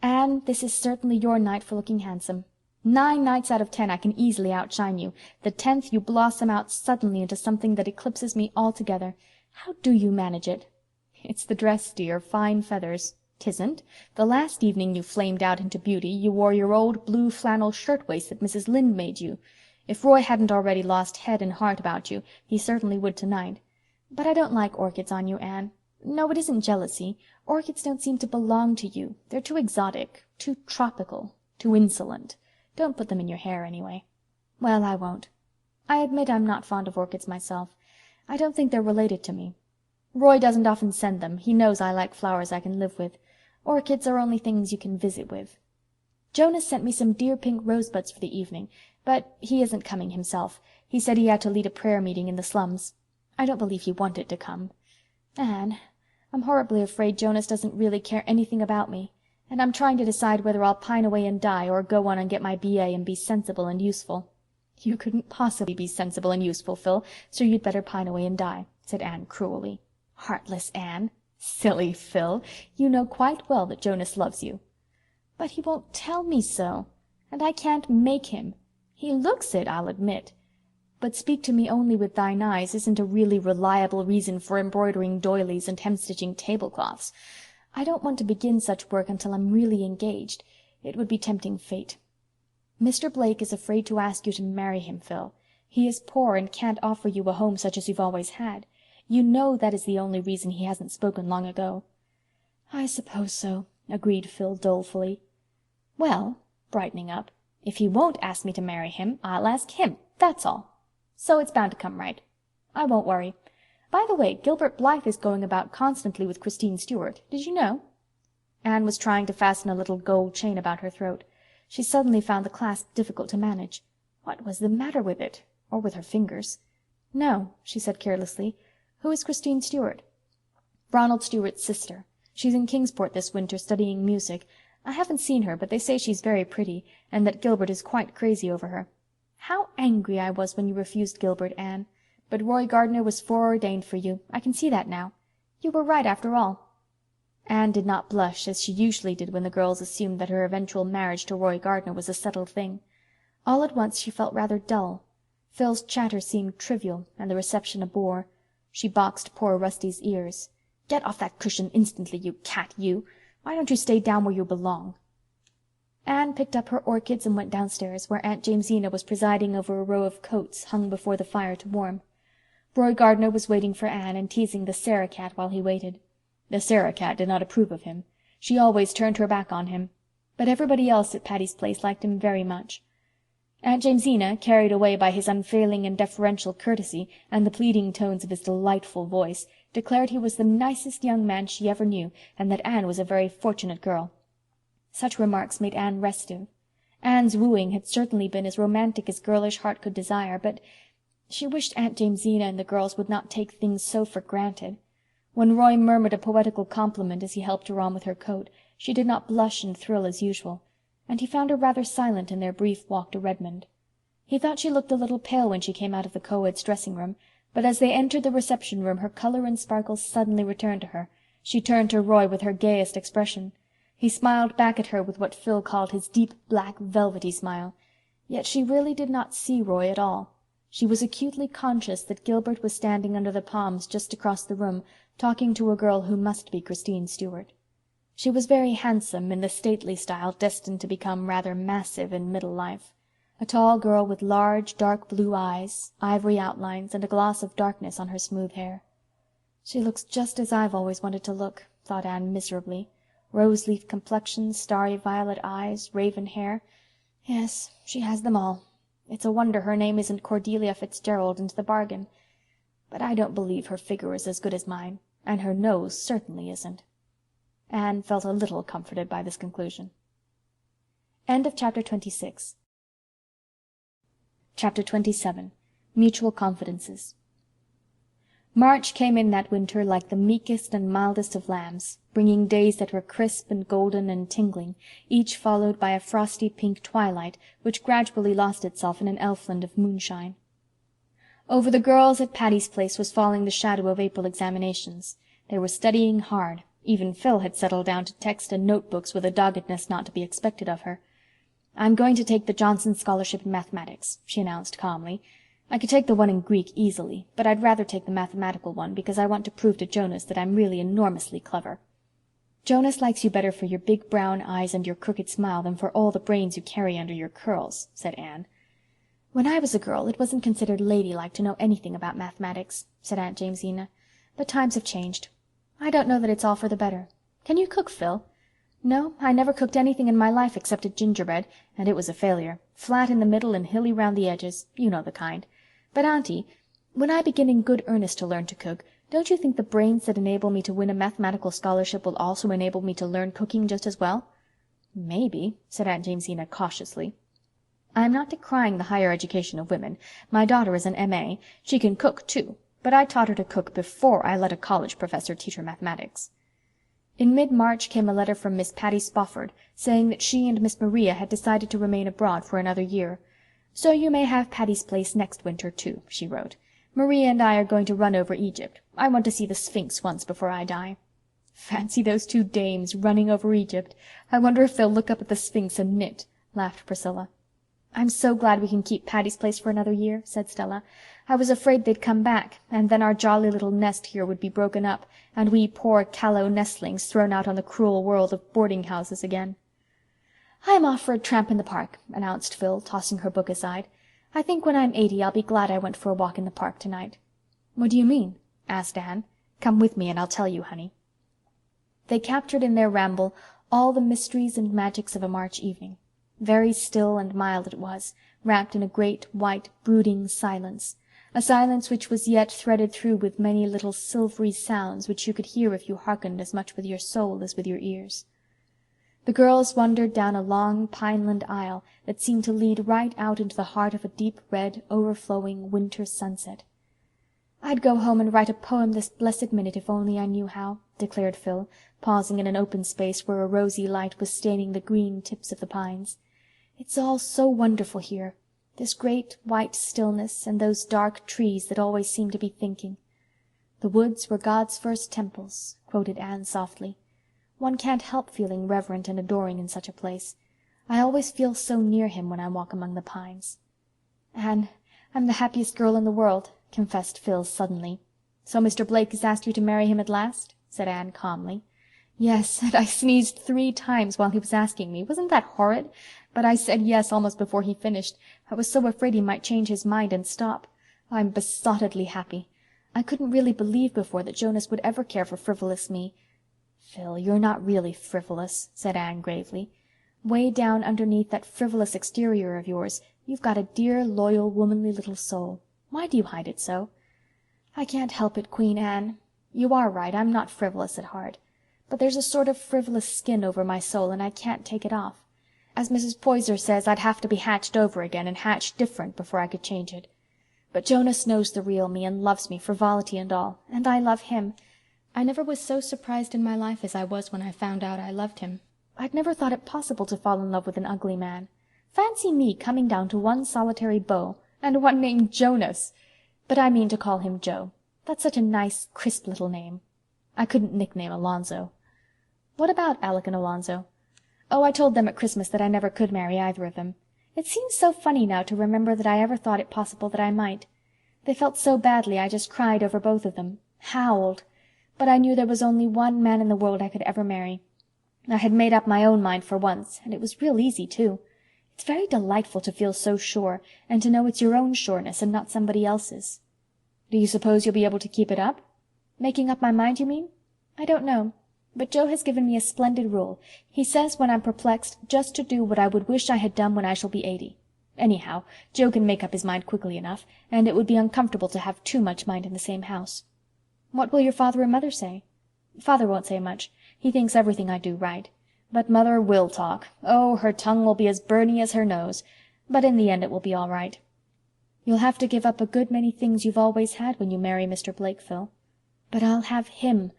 "Anne, this is certainly your night for looking handsome. 9 nights out of 10 I can easily outshine you. The 10th you blossom out suddenly into something that eclipses me altogether. How do you manage it?" "It's the dress, dear. Fine feathers." "'Tisn't. The last evening you flamed out into beauty you wore your old blue flannel shirtwaist that Mrs. Lynde made you. If Roy hadn't already lost head and heart about you, he certainly would tonight. But I don't like orchids on you, Anne. No, it isn't jealousy. Orchids don't seem to belong to you. They're too exotic, too tropical, too insolent. Don't put them in your hair, anyway." "Well, I won't. I admit I'm not fond of orchids myself. I don't think they're related to me. Roy doesn't often send them. He knows I like flowers I can live with. Orchids are only things you can visit with. Jonas sent me some dear pink rosebuds for the evening, but he isn't coming himself. He said he had to lead a prayer meeting in the slums. I don't believe he wanted to come. Anne, I'm horribly afraid Jonas doesn't really care anything about me, and I'm trying to decide whether I'll pine away and die or go on and get my B.A. and be sensible and useful." "You couldn't possibly be sensible and useful, Phil, so you'd better pine away and die," said Anne cruelly. "Heartless Anne." "Silly Phil. You know quite well that Jonas loves you." "But he won't tell me so, and I can't make him. He looks it, I'll admit. But speak to me only with thine eyes isn't a really reliable reason for embroidering doilies and hemstitching tablecloths. I don't want to begin such work until I'm really engaged. It would be tempting fate. Mr. Blake is afraid to ask you to marry him, Phil. He is poor and can't offer you a home such as you've always had. You know that is the only reason he hasn't spoken long ago." "I suppose so," agreed Phil dolefully. "Well," brightening up, "if he won't ask me to marry him, I'll ask him, that's all. So it's bound to come right. I won't worry. By the way, Gilbert Blythe is going about constantly with Christine Stuart. Did you know?" Anne was trying to fasten a little gold chain about her throat. She suddenly found the clasp difficult to manage. What was the matter with it? Or with her fingers? "No," she said carelessly. "Who is Christine Stuart?" "Ronald Stuart's sister. She's in Kingsport this winter studying music. I haven't seen her, but they say she's very pretty, and that Gilbert is quite crazy over her. How angry I was when you refused Gilbert, Anne. But Roy Gardner was foreordained for you. I can see that now. You were right after all." Anne did not blush, as she usually did when the girls assumed that her eventual marriage to Roy Gardner was a settled thing. All at once she felt rather dull. Phil's chatter seemed trivial, and the reception a bore. She boxed poor Rusty's ears. "Get off that cushion instantly, you cat, you! Why don't you stay down where you belong?" Anne picked up her orchids and went downstairs, where Aunt Jamesina was presiding over a row of coats hung before the fire to warm. Roy Gardner was waiting for Anne and teasing the Sarah cat while he waited. The Sarah cat did not approve of him. She always turned her back on him. But everybody else at Patty's Place liked him very much. Aunt Jamesina, carried away by his unfailing and deferential courtesy and the pleading tones of his delightful voice, declared he was the nicest young man she ever knew, and that Anne was a very fortunate girl. Such remarks made Anne restive. Anne's wooing had certainly been as romantic as girlish heart could desire, but she wished Aunt Jamesina and the girls would not take things so for granted. When Roy murmured a poetical compliment as he helped her on with her coat, she did not blush and thrill as usual, and he found her rather silent in their brief walk to Redmond. He thought she looked a little pale when she came out of the co-ed's dressing-room, but as they entered the reception-room her color and sparkles suddenly returned to her. She turned to Roy with her gayest expression. He smiled back at her with what Phil called his deep black velvety smile. Yet she really did not see Roy at all. She was acutely conscious that Gilbert was standing under the palms just across the room, talking to a girl who must be Christine Stuart. She was very handsome, in the stately style destined to become rather massive in middle life. A tall girl with large, dark blue eyes, ivory outlines, and a gloss of darkness on her smooth hair. "She looks just as I've always wanted to look," thought Anne miserably. Rose-leaf complexion, starry violet eyes, raven hair. Yes, she has them all. It's a wonder her name isn't Cordelia Fitzgerald into the bargain. But I don't believe her figure is as good as mine, and her nose certainly isn't. Anne felt a little comforted by this conclusion. End of Chapter 26. Chapter 27. Mutual Confidences. March came in that winter like the meekest and mildest of lambs, bringing days that were crisp and golden and tingling, each followed by a frosty pink twilight which gradually lost itself in an elfland of moonshine. Over the girls at Patty's Place was falling the shadow of April examinations. They were studying hard. Even Phil had settled down to text and notebooks with a doggedness not to be expected of her. "I'm going to take the Johnson Scholarship in Mathematics," she announced calmly. "I could take the one in Greek easily, but I'd rather take the mathematical one because I want to prove to Jonas that I'm really enormously clever." "Jonas likes you better for your big brown eyes and your crooked smile than for all the brains you carry under your curls," said Anne. "When I was a girl it wasn't considered ladylike to know anything about mathematics," said Aunt Jamesina. "But times have changed. I don't know that it's all for the better. Can you cook, Phil?" "No, I never cooked anything in my life except a gingerbread, and it was a failure. Flat in the middle and hilly round the edges. You know the kind. But, Auntie, when I begin in good earnest to learn to cook, don't you think the brains that enable me to win a mathematical scholarship will also enable me to learn cooking just as well?" "Maybe," said Aunt Jamesina cautiously. "I am not decrying the higher education of women. My daughter is an M.A. She can cook, too, but I taught her to cook before I let a college professor teach her mathematics." In mid-March came a letter from Miss Patty Spofford saying that she and Miss Maria had decided to remain abroad for another year. "So you may have Patty's Place next winter, too," she wrote. "Maria and I are going to run over Egypt. I want to see the Sphinx once before I die." "Fancy those two dames running over Egypt. I wonder if they'll look up at the Sphinx and knit," laughed Priscilla. "I'm so glad we can keep Patty's Place for another year," said Stella. "I was afraid they'd come back, and then our jolly little nest here would be broken up, and we poor callow nestlings thrown out on the cruel world of boarding-houses again." "I'm off for a tramp in the park," announced Phil, tossing her book aside. "I think when I'm 80 I'll be glad I went for a walk in the park tonight." "What do you mean?" asked Anne. "Come with me and I'll tell you, honey." They captured in their ramble all the mysteries and magics of a March evening. Very still and mild it was, wrapped in a great, white, brooding silence, a silence which was yet threaded through with many little silvery sounds which you could hear if you hearkened as much with your soul as with your ears. The girls wandered down a long pineland aisle that seemed to lead right out into the heart of a deep red, overflowing winter sunset. "I'd go home and write a poem this blessed minute if only I knew how," declared Phil, pausing in an open space where a rosy light was staining the green tips of the pines. "It's all so wonderful here, this great white stillness and those dark trees that always seem to be thinking." "The woods were God's first temples," quoted Anne softly. "One can't help feeling reverent and adoring in such a place. I always feel so near him when I walk among the pines." "Anne, I'm the happiest girl in the world," confessed Phil suddenly. "So Mr. Blake has asked you to marry him at last?" said Anne calmly. "Yes, and I sneezed 3 times while he was asking me. Wasn't that horrid? But I said yes almost before he finished. I was so afraid he might change his mind and stop. I'm besottedly happy. I couldn't really believe before that Jonas would ever care for frivolous me." "Phil, you're not really frivolous," said Anne gravely. "Way down underneath that frivolous exterior of yours you've got a dear, loyal, womanly little soul. Why do you hide it so?" "I can't help it, Queen Anne. You are right, I'm not frivolous at heart. But there's a sort of frivolous skin over my soul and I can't take it off. As Mrs. Poyser says, I'd have to be hatched over again and hatched different before I could change it. But Jonas knows the real me and loves me, frivolity and all, and I love him. I never was so surprised in my life as I was when I found out I loved him. I'd never thought it possible to fall in love with an ugly man. Fancy me coming down to one solitary beau, and one named Jonas! But I mean to call him Joe. That's such a nice, crisp little name. I couldn't nickname Alonzo." "What about Alec and Alonzo?" "Oh, I told them at Christmas that I never could marry either of them. It seems so funny now to remember that I ever thought it possible that I might. They felt so badly I just cried over both of them. Howled. But I knew there was only one man in the world I could ever marry. I had made up my own mind for once, and it was real easy, too. It's very delightful to feel so sure, and to know it's your own sureness and not somebody else's." "Do you suppose you'll be able to keep it up?" "Making up my mind, you mean? I don't know. But Joe has given me a splendid rule. He says when I'm perplexed just to do what I would wish I had done when I shall be 80. Anyhow, Joe can make up his mind quickly enough, and it would be uncomfortable to have too much mind in the same house." "What will your father and mother say?" "Father won't say much. He thinks everything I do right. But Mother will talk. Oh, her tongue will be as burny as her nose. But in the end it will be all right." "You'll have to give up a good many things you've always had when you marry Mr. Blake, Phil." "But I'll have him.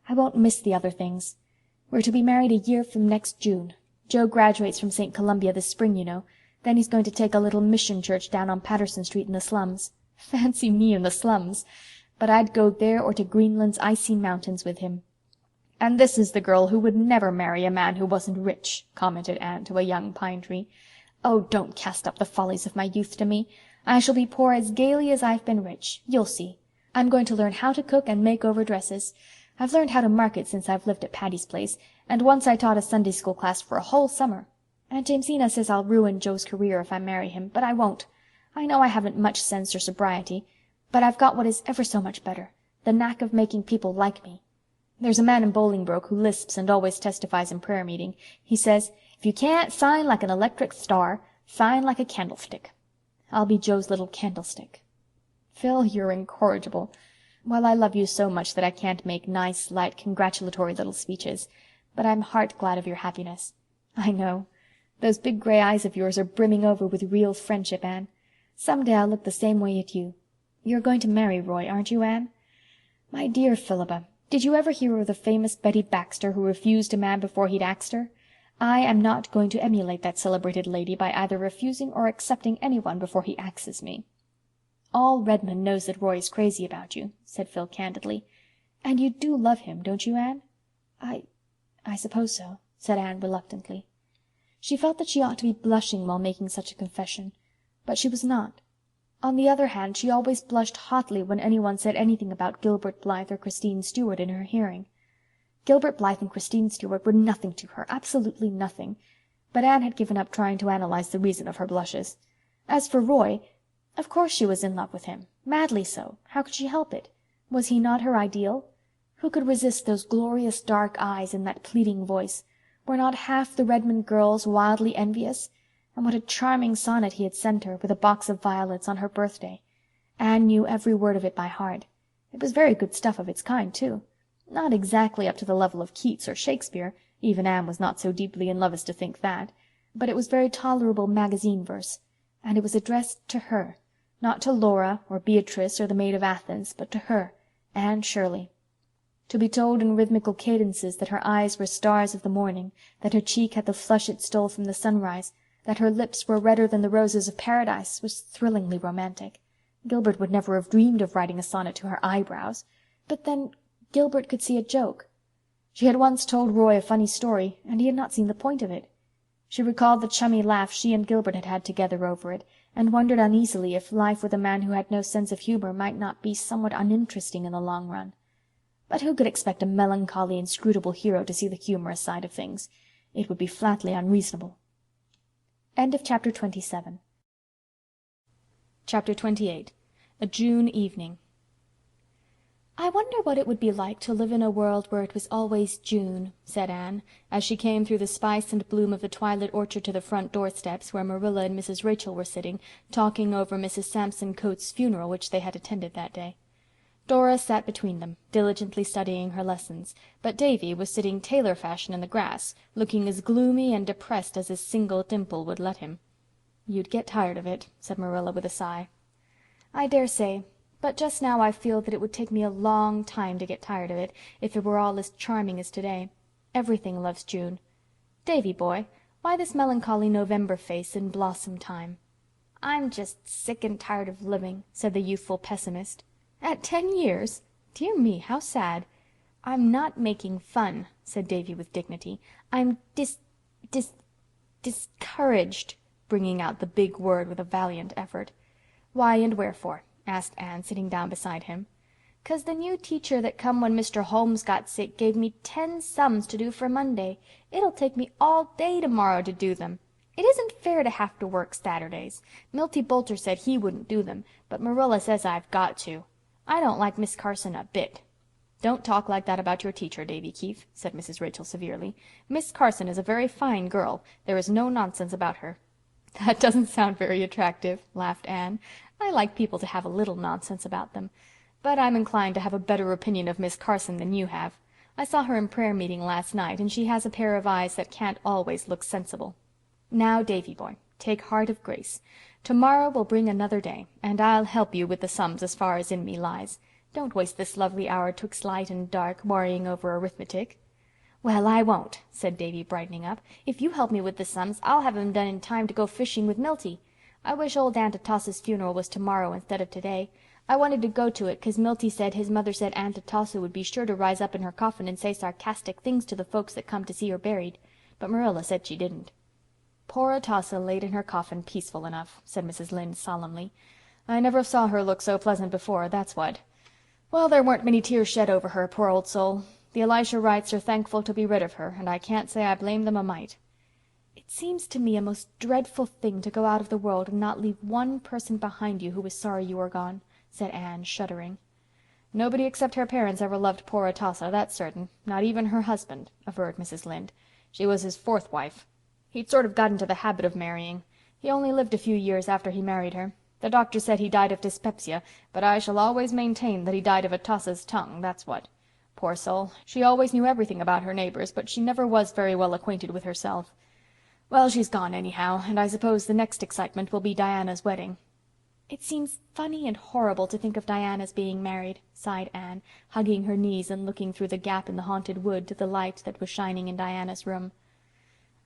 I won't miss the other things. We're to be married a year from next June. Joe graduates from St. Columbia this spring, you know. Then he's going to take a little mission church down on Patterson Street in the slums. Fancy me in the slums! But I'd go there or to Greenland's icy mountains with him." "And this is the girl who would never marry a man who wasn't rich," commented Anne to a young pine tree. "Oh, don't cast up the follies of my youth to me. I shall be poor as gaily as I've been rich. You'll see. I'm going to learn how to cook and make over dresses. I've learned how to market since I've lived at Patty's Place, and once I taught a Sunday school class for a whole summer. Aunt Jamesina says I'll ruin Joe's career if I marry him, but I won't. I know I haven't much sense or sobriety, but I've got what is ever so much better, the knack of making people like me. There's a man in Bolingbroke who lisps and always testifies in prayer meeting. He says, 'If you can't shine like an electric star, shine like a candlestick.' I'll be Joe's little candlestick." "Phil, you're incorrigible. Well, I love you so much that I can't make nice, light, congratulatory little speeches. But I'm heart glad of your happiness." "I know. Those big gray eyes of yours are brimming over with real friendship, Anne. Some day I'll look the same way at you. You're going to marry Roy, aren't you, Anne? My dear Philippa, did you ever hear of the famous Betty Baxter who refused a man before he'd axed her? I am not going to emulate that celebrated lady by either refusing or accepting anyone before he axes me." "All Redmond knows that Roy is crazy about you," said Phil candidly. "And you do love him, don't you, Anne?" I suppose so," said Anne reluctantly. She felt that she ought to be blushing while making such a confession, but she was not. On the other hand, she always blushed hotly when anyone said anything about Gilbert Blythe or Christine Stuart in her hearing. Gilbert Blythe and Christine Stuart were nothing to her, absolutely nothing. But Anne had given up trying to analyze the reason of her blushes. As for Roy, of course she was in love with him, madly so. How could she help it? Was he not her ideal? Who could resist those glorious dark eyes and that pleading voice? Were not half the Redmond girls wildly envious? And what a charming sonnet he had sent her, with a box of violets, on her birthday. Anne knew every word of it by heart. It was very good stuff of its kind, too. Not exactly up to the level of Keats or Shakespeare, even Anne was not so deeply in love as to think that, but it was very tolerable magazine verse, and it was addressed to her, not to Laura or Beatrice or the Maid of Athens, but to her, Anne Shirley. To be told in rhythmical cadences that her eyes were stars of the morning, that her cheek had the flush it stole from the sunrise, that her lips were redder than the roses of paradise, was thrillingly romantic. Gilbert would never have dreamed of writing a sonnet to her eyebrows. But then Gilbert could see a joke. She had once told Roy a funny story, and he had not seen the point of it. She recalled the chummy laugh she and Gilbert had had together over it, and wondered uneasily if life with a man who had no sense of humor might not be somewhat uninteresting in the long run. But who could expect a melancholy, inscrutable hero to see the humorous side of things? It would be flatly unreasonable. End of chapter 27. Chapter 28. A June Evening. "I wonder what it would be like to live in a world where it was always June," said Anne, as she came through the spice and bloom of the twilit orchard to the front doorsteps, where Marilla and Mrs. Rachel were sitting, talking over Mrs. Sampson Coates's funeral, which they had attended that day. Dora sat between them, diligently studying her lessons, but Davy was sitting tailor fashion in the grass, looking as gloomy and depressed as his single dimple would let him. "You'd get tired of it," said Marilla with a sigh. "I dare say. But just now I feel that it would take me a long time to get tired of it, if it were all as charming as today. Everything loves June. Davy boy, why this melancholy November face in blossom time?" "I'm just sick and tired of living," said the youthful pessimist. "At 10 years? Dear me, how sad." "I'm not making fun," said Davy with dignity. "I'm discouraged," bringing out the big word with a valiant effort. "Why and wherefore?" asked Anne, sitting down beside him. "'Cause the new teacher that come when Mr. Holmes got sick gave me 10 sums to do for Monday. It'll take me all day tomorrow to do them. It isn't fair to have to work Saturdays. Milty Boulter said he wouldn't do them, but Marilla says I've got to. I don't like Miss Carson a bit." "Don't talk like that about your teacher, Davy Keith," said Mrs. Rachel severely. "Miss Carson is a very fine girl. There is no nonsense about her." "That doesn't sound very attractive," laughed Anne. "I like people to have a little nonsense about them. But I'm inclined to have a better opinion of Miss Carson than you have. I saw her in prayer meeting last night, and she has a pair of eyes that can't always look sensible. Now, Davy boy, take heart of grace. Tomorrow will bring another day, and I'll help you with the sums as far as in me lies. Don't waste this lovely hour 'twixt light and dark worrying over arithmetic." "Well, I won't," said Davy, brightening up. "If you help me with the sums, I'll have 'em done in time to go fishing with Milty. I wish old Aunt Atossa's funeral was tomorrow instead of today. I wanted to go to it 'cause Milty said his mother said Aunt Atossa would be sure to rise up in her coffin and say sarcastic things to the folks that come to see her buried. But Marilla said she didn't." "Poor Atossa laid in her coffin peaceful enough," said Mrs. Lynde solemnly. "I never saw her look so pleasant before, that's what. Well, there weren't many tears shed over her, poor old soul. The Elisha Wrights are thankful to be rid of her, and I can't say I blame them a mite." "It seems to me a most dreadful thing to go out of the world and not leave one person behind you who is sorry you are gone," said Anne, shuddering. "Nobody except her parents ever loved poor Atossa, that's certain. Not even her husband," averred Mrs. Lynde. "She was his 4th wife. He'd sort of got into the habit of marrying. He only lived a few years after he married her. The doctor said he died of dyspepsia, but I shall always maintain that he died of Atossa's tongue, that's what. Poor soul, she always knew everything about her neighbors, but she never was very well acquainted with herself. Well, she's gone anyhow, and I suppose the next excitement will be Diana's wedding." "It seems funny and horrible to think of Diana's being married," sighed Anne, hugging her knees and looking through the gap in the haunted wood to the light that was shining in Diana's room.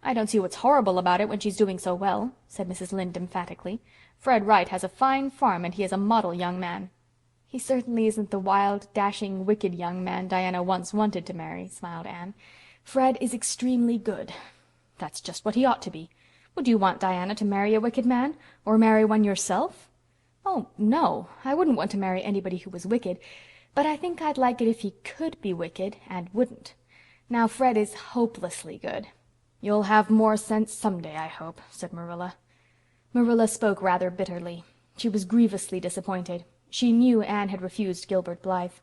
"I don't see what's horrible about it when she's doing so well," said Mrs. Lynde emphatically. "Fred Wright has a fine farm and he is a model young man." "He certainly isn't the wild, dashing, wicked young man Diana once wanted to marry," smiled Anne. "Fred is extremely good. That's just what he ought to be. Would you want Diana to marry a wicked man? Or marry one yourself?" "Oh, no, I wouldn't want to marry anybody who was wicked, but I think I'd like it if he could be wicked and wouldn't. Now Fred is hopelessly good." "You'll have more sense someday, I hope," said Marilla. Marilla spoke rather bitterly. She was grievously disappointed. She knew Anne had refused Gilbert Blythe.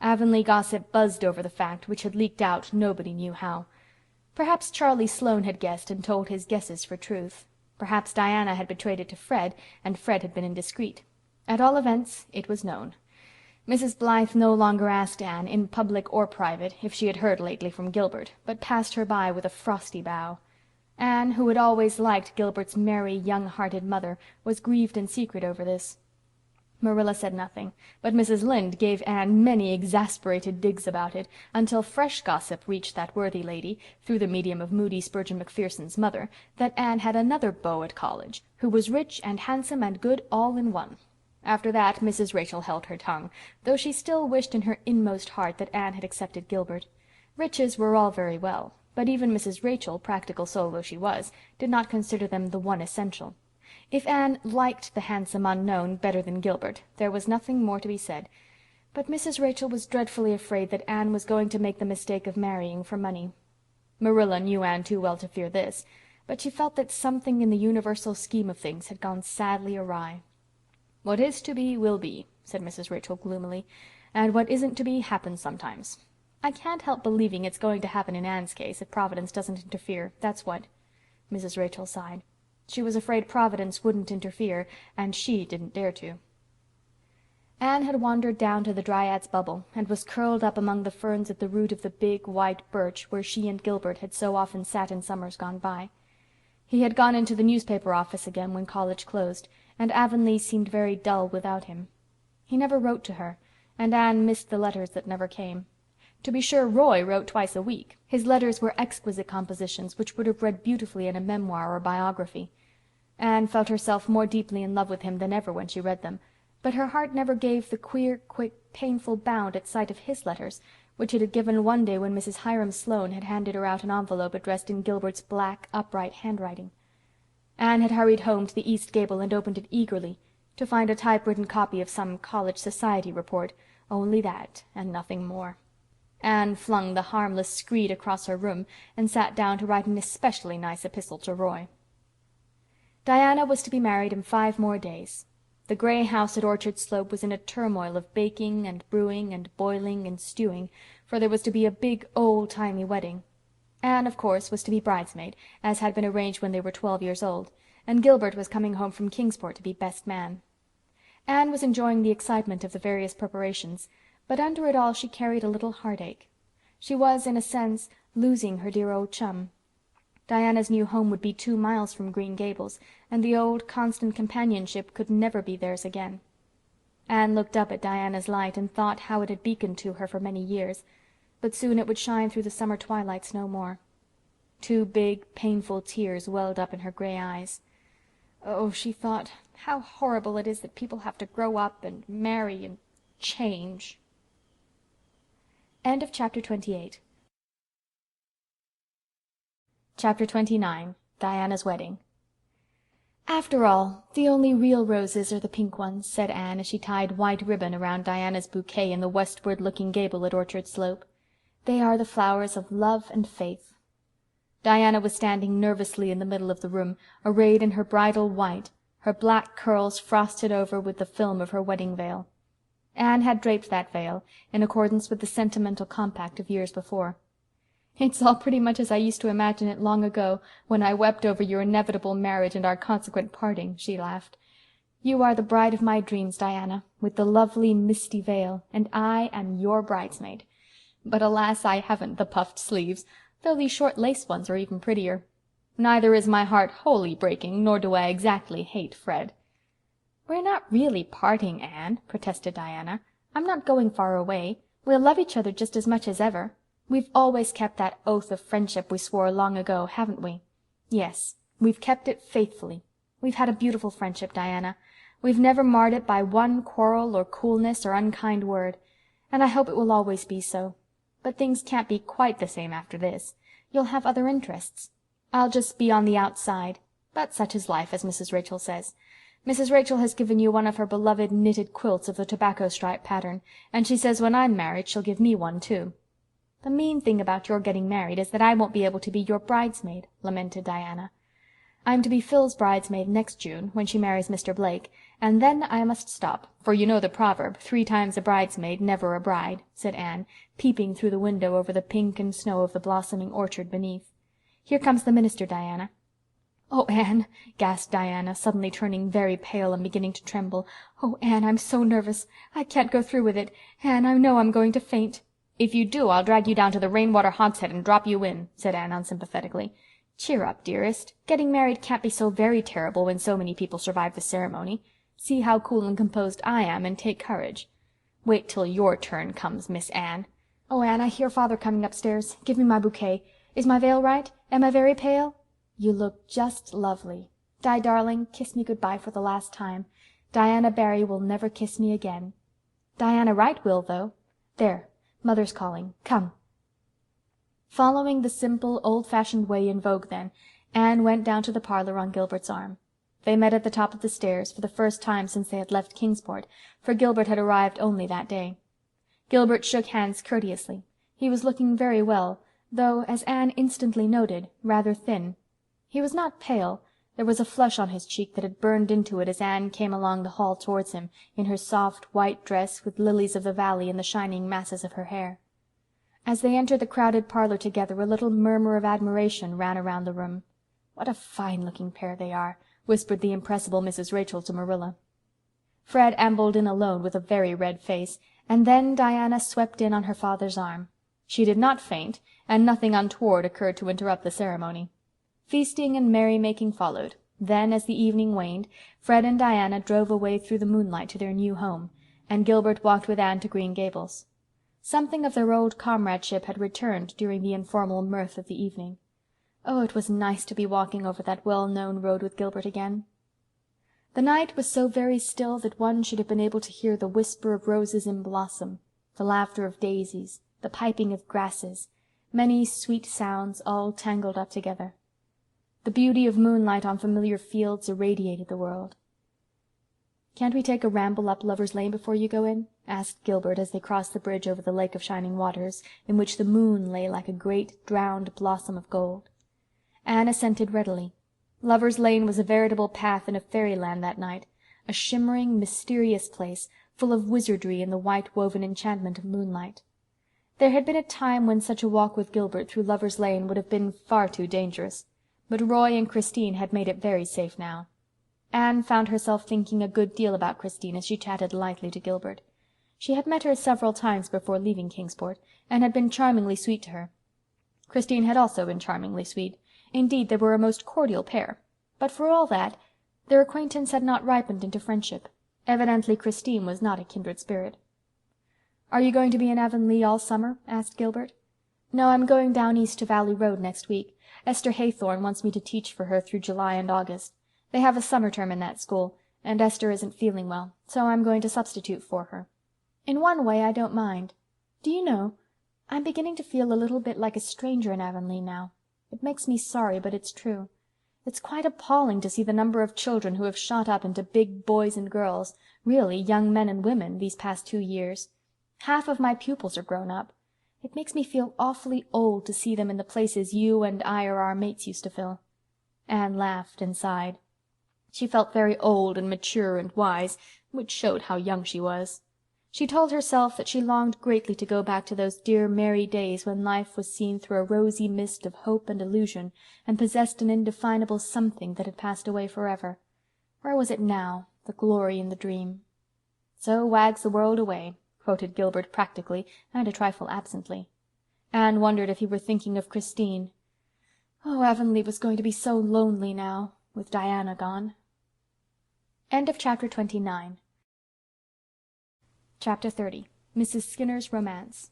Avonlea gossip buzzed over the fact, which had leaked out nobody knew how. Perhaps Charlie Sloane had guessed and told his guesses for truth. Perhaps Diana had betrayed it to Fred, and Fred had been indiscreet. At all events, it was known. Mrs. Blythe no longer asked Anne, in public or private, if she had heard lately from Gilbert, but passed her by with a frosty bow. Anne, who had always liked Gilbert's merry, young-hearted mother, was grieved in secret over this. Marilla said nothing, but Mrs. Lynde gave Anne many exasperated digs about it, until fresh gossip reached that worthy lady, through the medium of Moody Spurgeon Macpherson's mother, that Anne had another beau at college, who was rich and handsome and good all in one. After that Mrs. Rachel held her tongue, though she still wished in her inmost heart that Anne had accepted Gilbert. Riches were all very well, but even Mrs. Rachel, practical soul though she was, did not consider them the one essential. If Anne liked the handsome unknown better than Gilbert, there was nothing more to be said. But Mrs. Rachel was dreadfully afraid that Anne was going to make the mistake of marrying for money. Marilla knew Anne too well to fear this, but she felt that something in the universal scheme of things had gone sadly awry. "What is to be will be," said Mrs. Rachel gloomily, "and what isn't to be happens sometimes. I can't help believing it's going to happen in Anne's case if Providence doesn't interfere, that's what." Mrs. Rachel sighed. She was afraid Providence wouldn't interfere, and she didn't dare to. Anne had wandered down to the Dryad's Bubble, and was curled up among the ferns at the root of the big white birch where she and Gilbert had so often sat in summers gone by. He had gone into the newspaper office again when college closed, and Avonlea seemed very dull without him. He never wrote to her, and Anne missed the letters that never came. To be sure, Roy wrote twice a week. His letters were exquisite compositions which would have read beautifully in a memoir or biography. Anne felt herself more deeply in love with him than ever when she read them, but her heart never gave the queer, quick, painful bound at sight of his letters, which it had given one day when Mrs. Hiram Sloane had handed her out an envelope addressed in Gilbert's black, upright handwriting. Anne had hurried home to the east gable and opened it eagerly, to find a typewritten copy of some college society report, only that and nothing more. Anne flung the harmless screed across her room and sat down to write an especially nice epistle to Roy. Diana was to be married in 5 more days. The gray house at Orchard Slope was in a turmoil of baking and brewing and boiling and stewing, for there was to be a big old-timey wedding. Anne, of course, was to be bridesmaid, as had been arranged when they were 12 years old, and Gilbert was coming home from Kingsport to be best man. Anne was enjoying the excitement of the various preparations, but under it all she carried a little heartache. She was, in a sense, losing her dear old chum. Diana's new home would be 2 miles from Green Gables, and the old, constant companionship could never be theirs again. Anne looked up at Diana's light and thought how it had beaconed to her for many years, but soon it would shine through the summer twilights no more. 2 big, painful tears welled up in her gray eyes. Oh, she thought, how horrible it is that people have to grow up and marry and change. End of chapter 28. Chapter 29. Diana's Wedding. "After all, the only real roses are the pink ones," said Anne, as she tied white ribbon around Diana's bouquet in the westward-looking gable at Orchard Slope. "They are the flowers of love and faith." Diana was standing nervously in the middle of the room, arrayed in her bridal white, her black curls frosted over with the film of her wedding veil. Anne had draped that veil, in accordance with the sentimental compact of years before. "It's all pretty much as I used to imagine it long ago, when I wept over your inevitable marriage and our consequent parting," she laughed. "You are the bride of my dreams, Diana, with the lovely misty veil, and I am your bridesmaid. But alas, I haven't the puffed sleeves, though these short lace ones are even prettier. Neither is my heart wholly breaking, nor do I exactly hate Fred." "We're not really parting, Anne," protested Diana. "I'm not going far away. We'll love each other just as much as ever. We've always kept that oath of friendship we swore long ago, haven't we?" "Yes, we've kept it faithfully. We've had a beautiful friendship, Diana. We've never marred it by one quarrel or coolness or unkind word, and I hope it will always be so. But things can't be quite the same after this. You'll have other interests. I'll just be on the outside, but such is life, as Mrs. Rachel says. Mrs. Rachel has given you one of her beloved knitted quilts of the tobacco stripe pattern, and she says when I'm married she'll give me one too." "The mean thing about your getting married is that I won't be able to be your bridesmaid," lamented Diana. "I'm to be Phil's bridesmaid next June, when she marries Mr. Blake, and then I must stop, for you know the proverb, 3 times a bridesmaid, never a bride," said Anne, peeping through the window over the pink and snow of the blossoming orchard beneath. "Here comes the minister, Diana." "Oh, Anne," gasped Diana, suddenly turning very pale and beginning to tremble. "Oh, Anne, I'm so nervous. I can't go through with it. Anne, I know I'm going to faint." "If you do, I'll drag you down to the rainwater hogshead and drop you in," said Anne unsympathetically. "Cheer up, dearest. Getting married can't be so very terrible when so many people survive the ceremony. See how cool and composed I am, and take courage. Wait till your turn comes, Miss Anne. Oh, Anne, I hear father coming upstairs. Give me my bouquet. Is my veil right? Am I very pale? You look just lovely. Di, darling, kiss me good-bye for the last time. Diana Barry will never kiss me again. Diana Wright will, though. There. Mother's calling. Come." Following the simple, old-fashioned way in vogue then, Anne went down to the parlor on Gilbert's arm. They met at the top of the stairs, for the first time since they had left Kingsport, for Gilbert had arrived only that day. Gilbert shook hands courteously. He was looking very well, though, as Anne instantly noted, rather thin. He was not pale. There was a flush on his cheek that had burned into it as Anne came along the hall towards him, in her soft white dress with lilies of the valley in the shining masses of her hair. As they entered the crowded parlor together, a little murmur of admiration ran around the room. "What a fine-looking pair they are," whispered the impressible Mrs. Rachel to Marilla. Fred ambled in alone with a very red face, and then Diana swept in on her father's arm. She did not faint, and nothing untoward occurred to interrupt the ceremony. Feasting and merry-making followed. Then, as the evening waned, Fred and Diana drove away through the moonlight to their new home, and Gilbert walked with Anne to Green Gables. Something of their old comradeship had returned during the informal mirth of the evening. Oh, it was nice to be walking over that well-known road with Gilbert again. The night was so very still that one should have been able to hear the whisper of roses in blossom, the laughter of daisies, the piping of grasses, many sweet sounds all tangled up together. The beauty of moonlight on familiar fields irradiated the world. "Can't we take a ramble up Lover's Lane before you go in?" asked Gilbert as they crossed the bridge over the Lake of Shining Waters, in which the moon lay like a great drowned blossom of gold. Anne assented readily. Lover's Lane was a veritable path in a fairyland that night, a shimmering, mysterious place, full of wizardry in the white-woven enchantment of moonlight. There had been a time when such a walk with Gilbert through Lover's Lane would have been far too dangerous, but Roy and Christine had made it very safe now. Anne found herself thinking a good deal about Christine as she chatted lightly to Gilbert. She had met her several times before leaving Kingsport, and had been charmingly sweet to her. Christine had also been charmingly sweet. Indeed, they were a most cordial pair. But for all that, their acquaintance had not ripened into friendship. Evidently Christine was not a kindred spirit. "Are you going to be in Avonlea all summer?" asked Gilbert. "No, I'm going down east to Valley Road next week. Esther Haythorne wants me to teach for her through July and August. They have a summer term in that school, and Esther isn't feeling well, so I'm going to substitute for her. In one way I don't mind. Do you know, I'm beginning to feel a little bit like a stranger in Avonlea now. It makes me sorry, but it's true. It's quite appalling to see the number of children who have shot up into big boys and girls, really young men and women, these past 2 years. Half of my pupils are grown up. It makes me feel awfully old to see them in the places you and I or our mates used to fill." Anne laughed and sighed. She felt very old and mature and wise, which showed how young she was. She told herself that she longed greatly to go back to those dear merry days when life was seen through a rosy mist of hope and illusion, and possessed an indefinable something that had passed away forever. Where was it now, the glory and the dream? "So wags the world away," quoted Gilbert practically and a trifle absently. Anne wondered if he were thinking of Christine. Oh, Avonlea was going to be so lonely now, with Diana gone. End of Chapter 29. Chapter 30. Mrs. Skinner's Romance.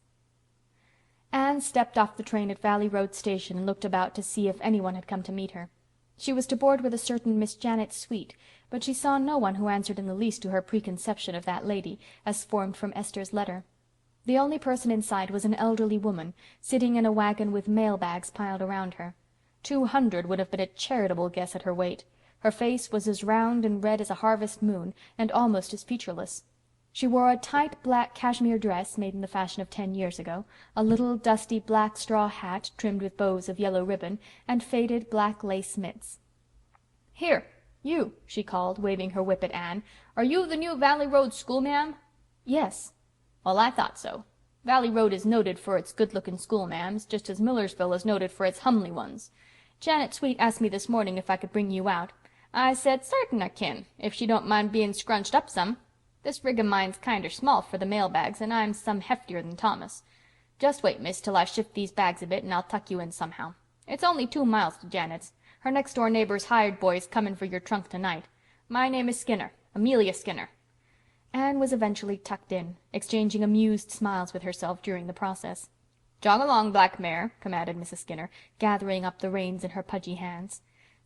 Anne stepped off the train at Valley Road station and looked about to see if anyone had come to meet her. She was to board with a certain Miss Janet Sweet, but she saw no one who answered in the least to her preconception of that lady, as formed from Esther's letter. The only person in sight was an elderly woman, sitting in a wagon with mail bags piled around her. 200 would have been a charitable guess at her weight. Her face was as round and red as a harvest moon, and almost as featureless. She wore a tight black cashmere dress made in the fashion of 10 years ago, a little dusty black straw hat trimmed with bows of yellow ribbon, and faded black lace mitts. "Here, you," she called, waving her whip at Anne. "Are you the new Valley Road schoolma'am?" "Yes." "Well, I thought so. Valley Road is noted for its good-looking schoolma'ams, just as Millersville is noted for its humly ones. Janet Sweet asked me this morning if I could bring you out. I said sartin I kin, if she don't mind being scrunched up some. This rig of mine's kinder small for the mail bags, and I'm some heftier than Thomas. Just wait, miss, till I shift these bags a bit, and I'll tuck you in somehow. It's only 2 miles to Janet's. Her next-door neighbor's hired boy's comin' for your trunk tonight. My name is Skinner, Amelia Skinner." Anne was eventually tucked in, exchanging amused smiles with herself during the process. "Jog along, black mare," commanded Mrs. Skinner, gathering up the reins in her pudgy hands.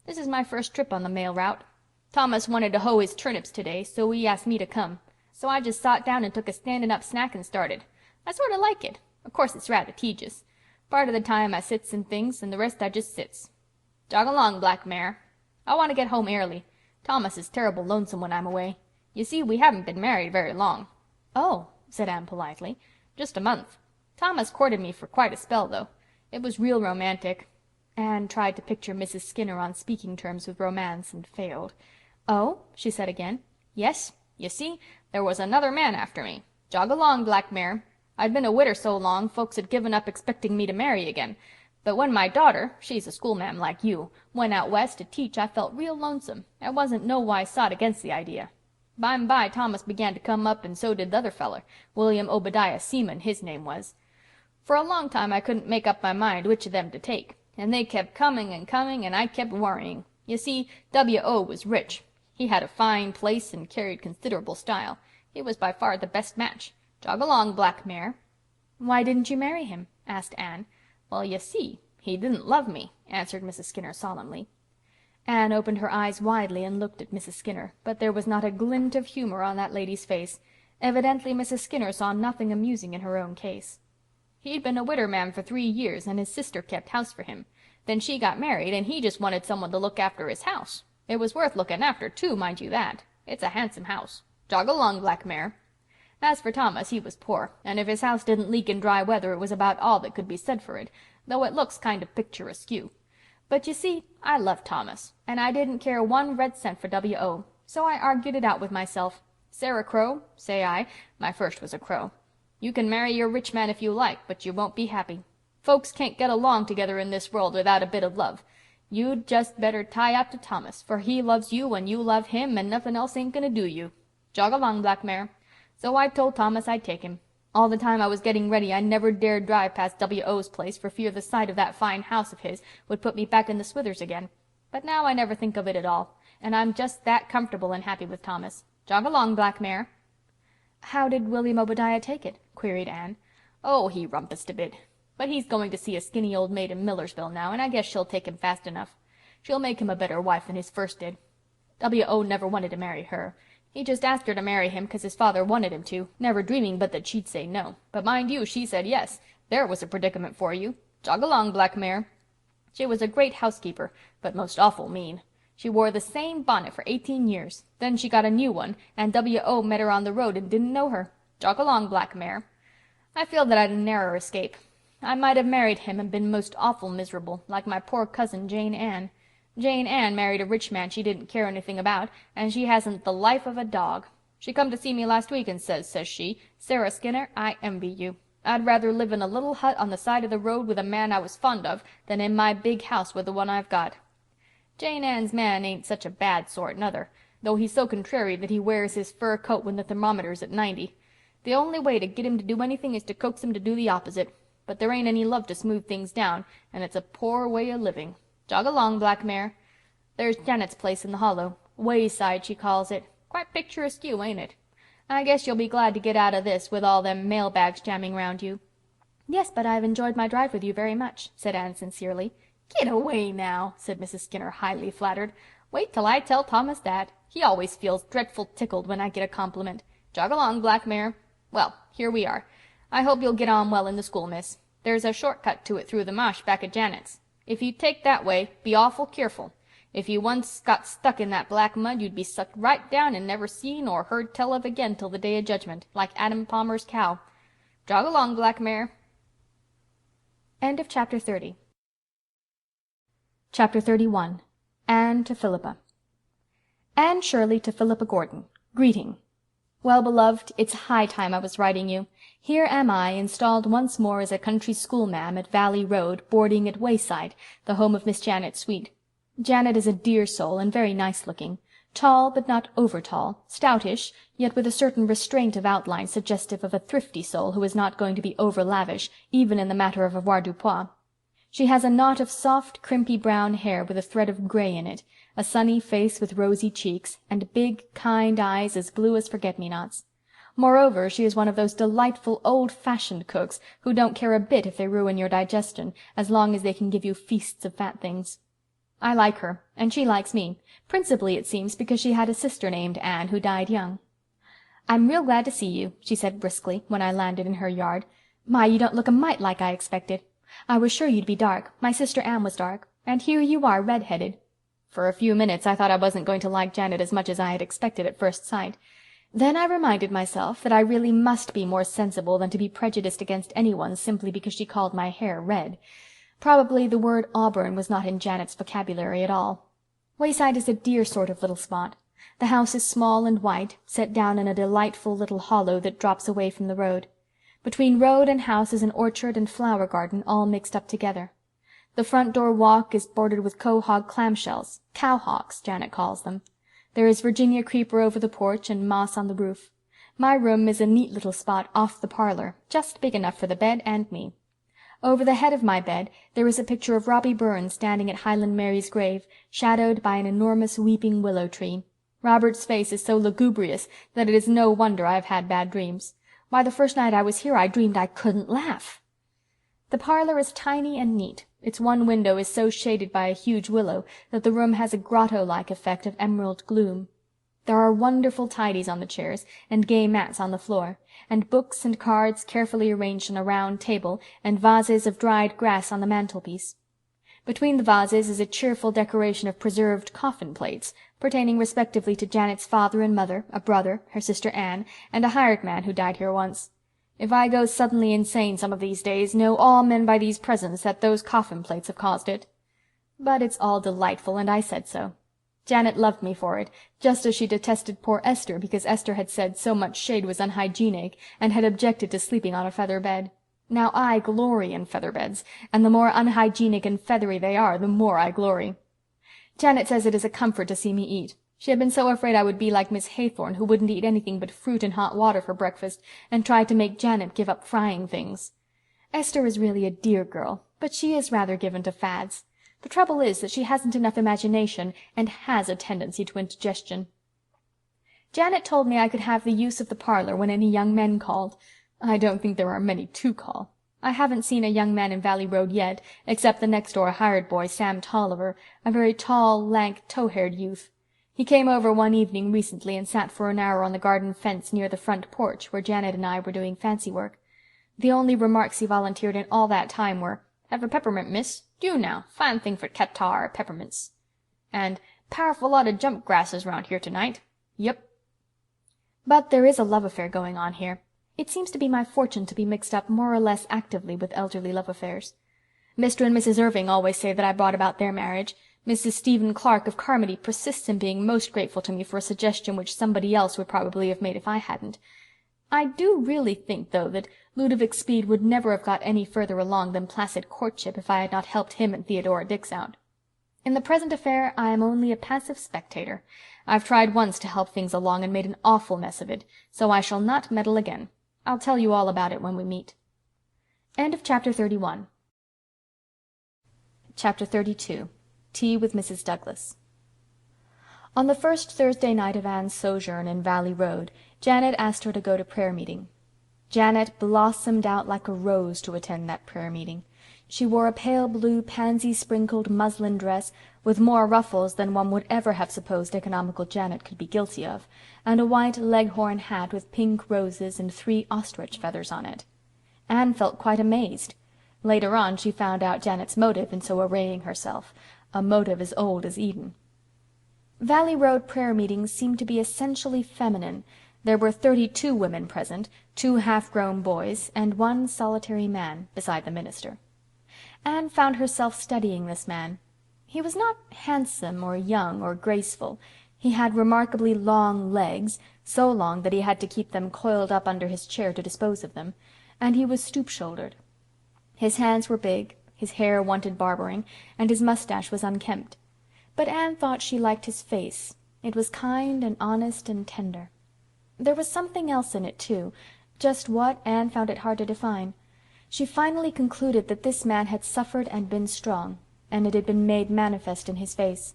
"This is my first trip on the mail route. Thomas wanted to hoe his turnips today, so he asked me to come. So I just sot down and took a standing-up snack and started. I sort of like it. Of course it's rather tedious. Part of the time I sits and thinks, and the rest I just sits. Jog along, black mare. I want to get home early. Thomas is terrible lonesome when I'm away. You see, we haven't been married very long." "Oh," said Anne politely. Just a month. Thomas courted me for quite a spell, though. It was real romantic." Anne tried to picture Mrs. Skinner on speaking terms with romance and failed. "Oh?" she said again. "Yes. You see, there was another man after me. Jog along, Black Mare. I'd been a widder so long, folks had given up expecting me to marry again. But when my daughter, she's a schoolma'am like you, went out west to teach, I felt real lonesome, and wasn't nowise sot against the idea. By Thomas began to come up, and so did the other feller, William Obadiah Seaman, his name was. For a long time I couldn't make up my mind which of them to take, and they kept coming, and I kept worrying. You see, W.O. was rich. He had a fine place and carried considerable style. He was by far the best match. Jog along, Black Mare." "Why didn't you marry him?" asked Anne. "Well, you see, he didn't love me," answered Mrs. Skinner solemnly. Anne opened her eyes widely and looked at Mrs. Skinner, but there was not a glint of humor on that lady's face. Evidently Mrs. Skinner saw nothing amusing in her own case. "He'd been a widder man for 3 years, and his sister kept house for him. Then she got married, and he just wanted someone to look after his house. It was worth looking after, too, mind you that. It's a handsome house. Jog along, Black Mare." As for Thomas, he was poor, and if his house didn't leak in dry weather it was about all that could be said for it, though it looks kind of picturesque. But you see, I loved Thomas, and I didn't care 1 red cent for W.O., so I argued it out with myself. "Sarah Crowe," say I, my first was a crow, "you can marry your rich man if you like, but you won't be happy. Folks can't get along together in this world without a bit of love. You'd just better tie up to Thomas, for he loves you and you love him, and nothing else ain't gonna do you. Jog along, Black Mare." So I told Thomas I'd take him. All the time I was getting ready I never dared drive past W.O.'s place for fear the sight of that fine house of his would put me back in the Swithers again. But now I never think of it at all, and I'm just that comfortable and happy with Thomas. Jog along, Black Mare." "How did William Obadiah take it?" queried Anne. "Oh, he rumpused a bit. But he's going to see a skinny old maid in Millersville now, and I guess she'll take him fast enough. She'll make him a better wife than his first did. W.O. never wanted to marry her. He just asked her to marry him 'cause his father wanted him to, never dreaming but that she'd say no. But mind you, she said yes. There was a predicament for you. Jog along, Black Mare." She was a great housekeeper, but most awful mean. She wore the same bonnet for 18 years. Then she got a new one, and W.O. met her on the road and didn't know her. Jog along, Black Mare. I feel that I'd a narrower escape. I might have married him and been most awful miserable, like my poor cousin Jane Ann. Jane Ann married a rich man she didn't care anything about, and she hasn't the life of a dog. She come to see me last week and says she, "Sarah Skinner, I envy you. I'd rather live in a little hut on the side of the road with a man I was fond of than in my big house with the one I've got." Jane Ann's man ain't such a bad sort, nuther, though he's so contrary that he wears his fur coat when the thermometer's at 90. The only way to get him to do anything is to coax him to do the opposite. But there ain't any love to smooth things down, and it's a poor way of living. Jog along, Black Mare. There's Janet's place in the hollow. Wayside, she calls it. Quite picturesque, ain't it? I guess you'll be glad to get out of this with all them mail bags jamming round you. "Yes, but I've enjoyed my drive with you very much," said Anne sincerely. "Get away now," said Mrs. Skinner, highly flattered. "Wait till I tell Thomas that. He always feels dreadful tickled when I get a compliment. Jog along, Black Mare. Well, here we are. I hope you'll get on well in the school, miss. There's a short cut to it through the marsh back at Janet's. If you take that way, be awful keerful. If you once got stuck in that black mud, you'd be sucked right down and never seen or heard tell of again till the day of judgment, like Adam Palmer's cow. Jog along, Black Mare." End of Chapter 30. Chapter 31. Anne to Philippa. Anne Shirley to Philippa Gordon. Greeting. Well, beloved, it's high time I was writing you. Here am I, installed once more as a country schoolma'am at Valley Road, boarding at Wayside, the home of Miss Janet Sweet. Janet is a dear soul, and very nice-looking. Tall, but not over-tall, stoutish, yet with a certain restraint of outline suggestive of a thrifty soul who is not going to be over-lavish, even in the matter of avoirdupois. She has a knot of soft, crimpy brown hair with a thread of gray in it, a sunny face with rosy cheeks, and big, kind eyes as blue as forget-me-nots. Moreover, she is one of those delightful old-fashioned cooks who don't care a bit if they ruin your digestion, as long as they can give you feasts of fat things. I like her, and she likes me, principally, it seems, because she had a sister named Anne who died young. "I'm real glad to see you," she said briskly, when I landed in her yard. "My, you don't look a mite like I expected. I was sure you'd be dark. My sister Anne was dark, and here you are red-headed." For a few minutes I thought I wasn't going to like Janet as much as I had expected at first sight. Then I reminded myself that I really must be more sensible than to be prejudiced against anyone simply because she called my hair red. Probably the word auburn was not in Janet's vocabulary at all. Wayside is a dear sort of little spot. The house is small and white, set down in a delightful little hollow that drops away from the road. Between road and house is an orchard and flower garden all mixed up together. The front door walk is bordered with quahog clamshells, cowhawks, Janet calls them. There is Virginia creeper over the porch and moss on the roof. My room is a neat little spot off the parlor, just big enough for the bed and me. Over the head of my bed there is a picture of Robbie Burns standing at Highland Mary's grave, shadowed by an enormous weeping willow tree. Robert's face is so lugubrious that it is no wonder I have had bad dreams. Why, the first night I was here I dreamed I couldn't laugh. The parlor is tiny and neat. Its one window is so shaded by a huge willow that the room has a grotto-like effect of emerald gloom. There are wonderful tidies on the chairs, and gay mats on the floor, and books and cards carefully arranged on a round table, and vases of dried grass on the mantelpiece. Between the vases is a cheerful decoration of preserved coffin plates, pertaining respectively to Janet's father and mother, a brother, her sister Anne, and a hired man who died here once. If I go suddenly insane some of these days, know all men by these presents that those coffin plates have caused it. But it's all delightful, and I said so. Janet loved me for it, just as she detested poor Esther because Esther had said so much shade was unhygienic and had objected to sleeping on a feather bed. Now I glory in feather beds, and the more unhygienic and feathery they are, the more I glory. Janet says it is a comfort to see me eat. She had been so afraid I would be like Miss Haythorne, who wouldn't eat anything but fruit and hot water for breakfast, and tried to make Janet give up frying things. Esther is really a dear girl, but she is rather given to fads. The trouble is that she hasn't enough imagination and has a tendency to indigestion. Janet told me I could have the use of the parlor when any young men called. I don't think there are many to call. I haven't seen a young man in Valley Road yet, except the next-door hired boy, Sam Tolliver, a very tall, lank, tow-haired youth. He came over one evening recently and sat for an hour on the garden fence near the front porch where Janet and I were doing fancy work. The only remarks he volunteered in all that time were, "Have a peppermint, miss? Do now. Fine thing for catarrh, peppermints." And, "Powerful lot of jump grasses round here tonight." "Yep." But there is a love affair going on here. It seems to be my fortune to be mixed up more or less actively with elderly love affairs. Mr. and Mrs. Irving always say that I brought about their marriage. Mrs. Stephen Clark of Carmody persists in being most grateful to me for a suggestion which somebody else would probably have made if I hadn't. I do really think, though, that Ludovic Speed would never have got any further along than placid courtship if I had not helped him and Theodora Dix out. In the present affair I am only a passive spectator. I've tried once to help things along and made an awful mess of it, so I shall not meddle again. I'll tell you all about it when we meet. End of Chapter 31. Chapter 32. Tea with Mrs. Douglas. On the first Thursday night of Anne's sojourn in Valley Road, Janet asked her to go to prayer meeting. Janet blossomed out like a rose to attend that prayer meeting. She wore a pale blue, pansy-sprinkled muslin dress, with more ruffles than one would ever have supposed economical Janet could be guilty of, and a white leghorn hat with pink roses and 3 ostrich feathers on it. Anne felt quite amazed. Later on she found out Janet's motive in so arraying herself, a motive as old as Eden. Valley Road prayer meetings seemed to be essentially feminine. There were 32 women present, 2 half-grown boys, and 1 solitary man, beside the minister. Anne found herself studying this man. He was not handsome or young or graceful. He had remarkably long legs, so long that he had to keep them coiled up under his chair to dispose of them, and he was stoop-shouldered. His hands were big, his hair wanted barbering, and his mustache was unkempt. But Anne thought she liked his face. It was kind and honest and tender. There was something else in it, too. Just what, Anne found it hard to define. She finally concluded that this man had suffered and been strong, and it had been made manifest in his face.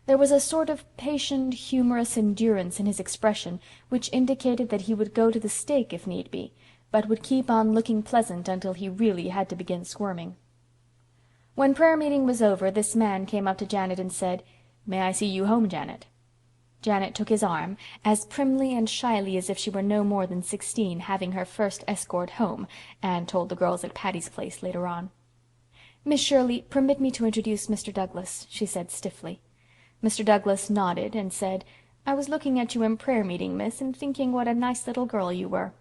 There was a sort of patient, humorous endurance in his expression which indicated that he would go to the stake if need be, but would keep on looking pleasant until he really had to begin squirming. When prayer meeting was over, this man came up to Janet and said, "May I see you home, Janet?" Janet took his arm, as primly and shyly as if she were no more than 16, having her first escort home, Anne told the girls at Patty's Place later on. "Miss Shirley, permit me to introduce Mr. Douglas," she said stiffly. Mr. Douglas nodded and said, "I was looking at you in prayer meeting, miss, and thinking what a nice little girl you were."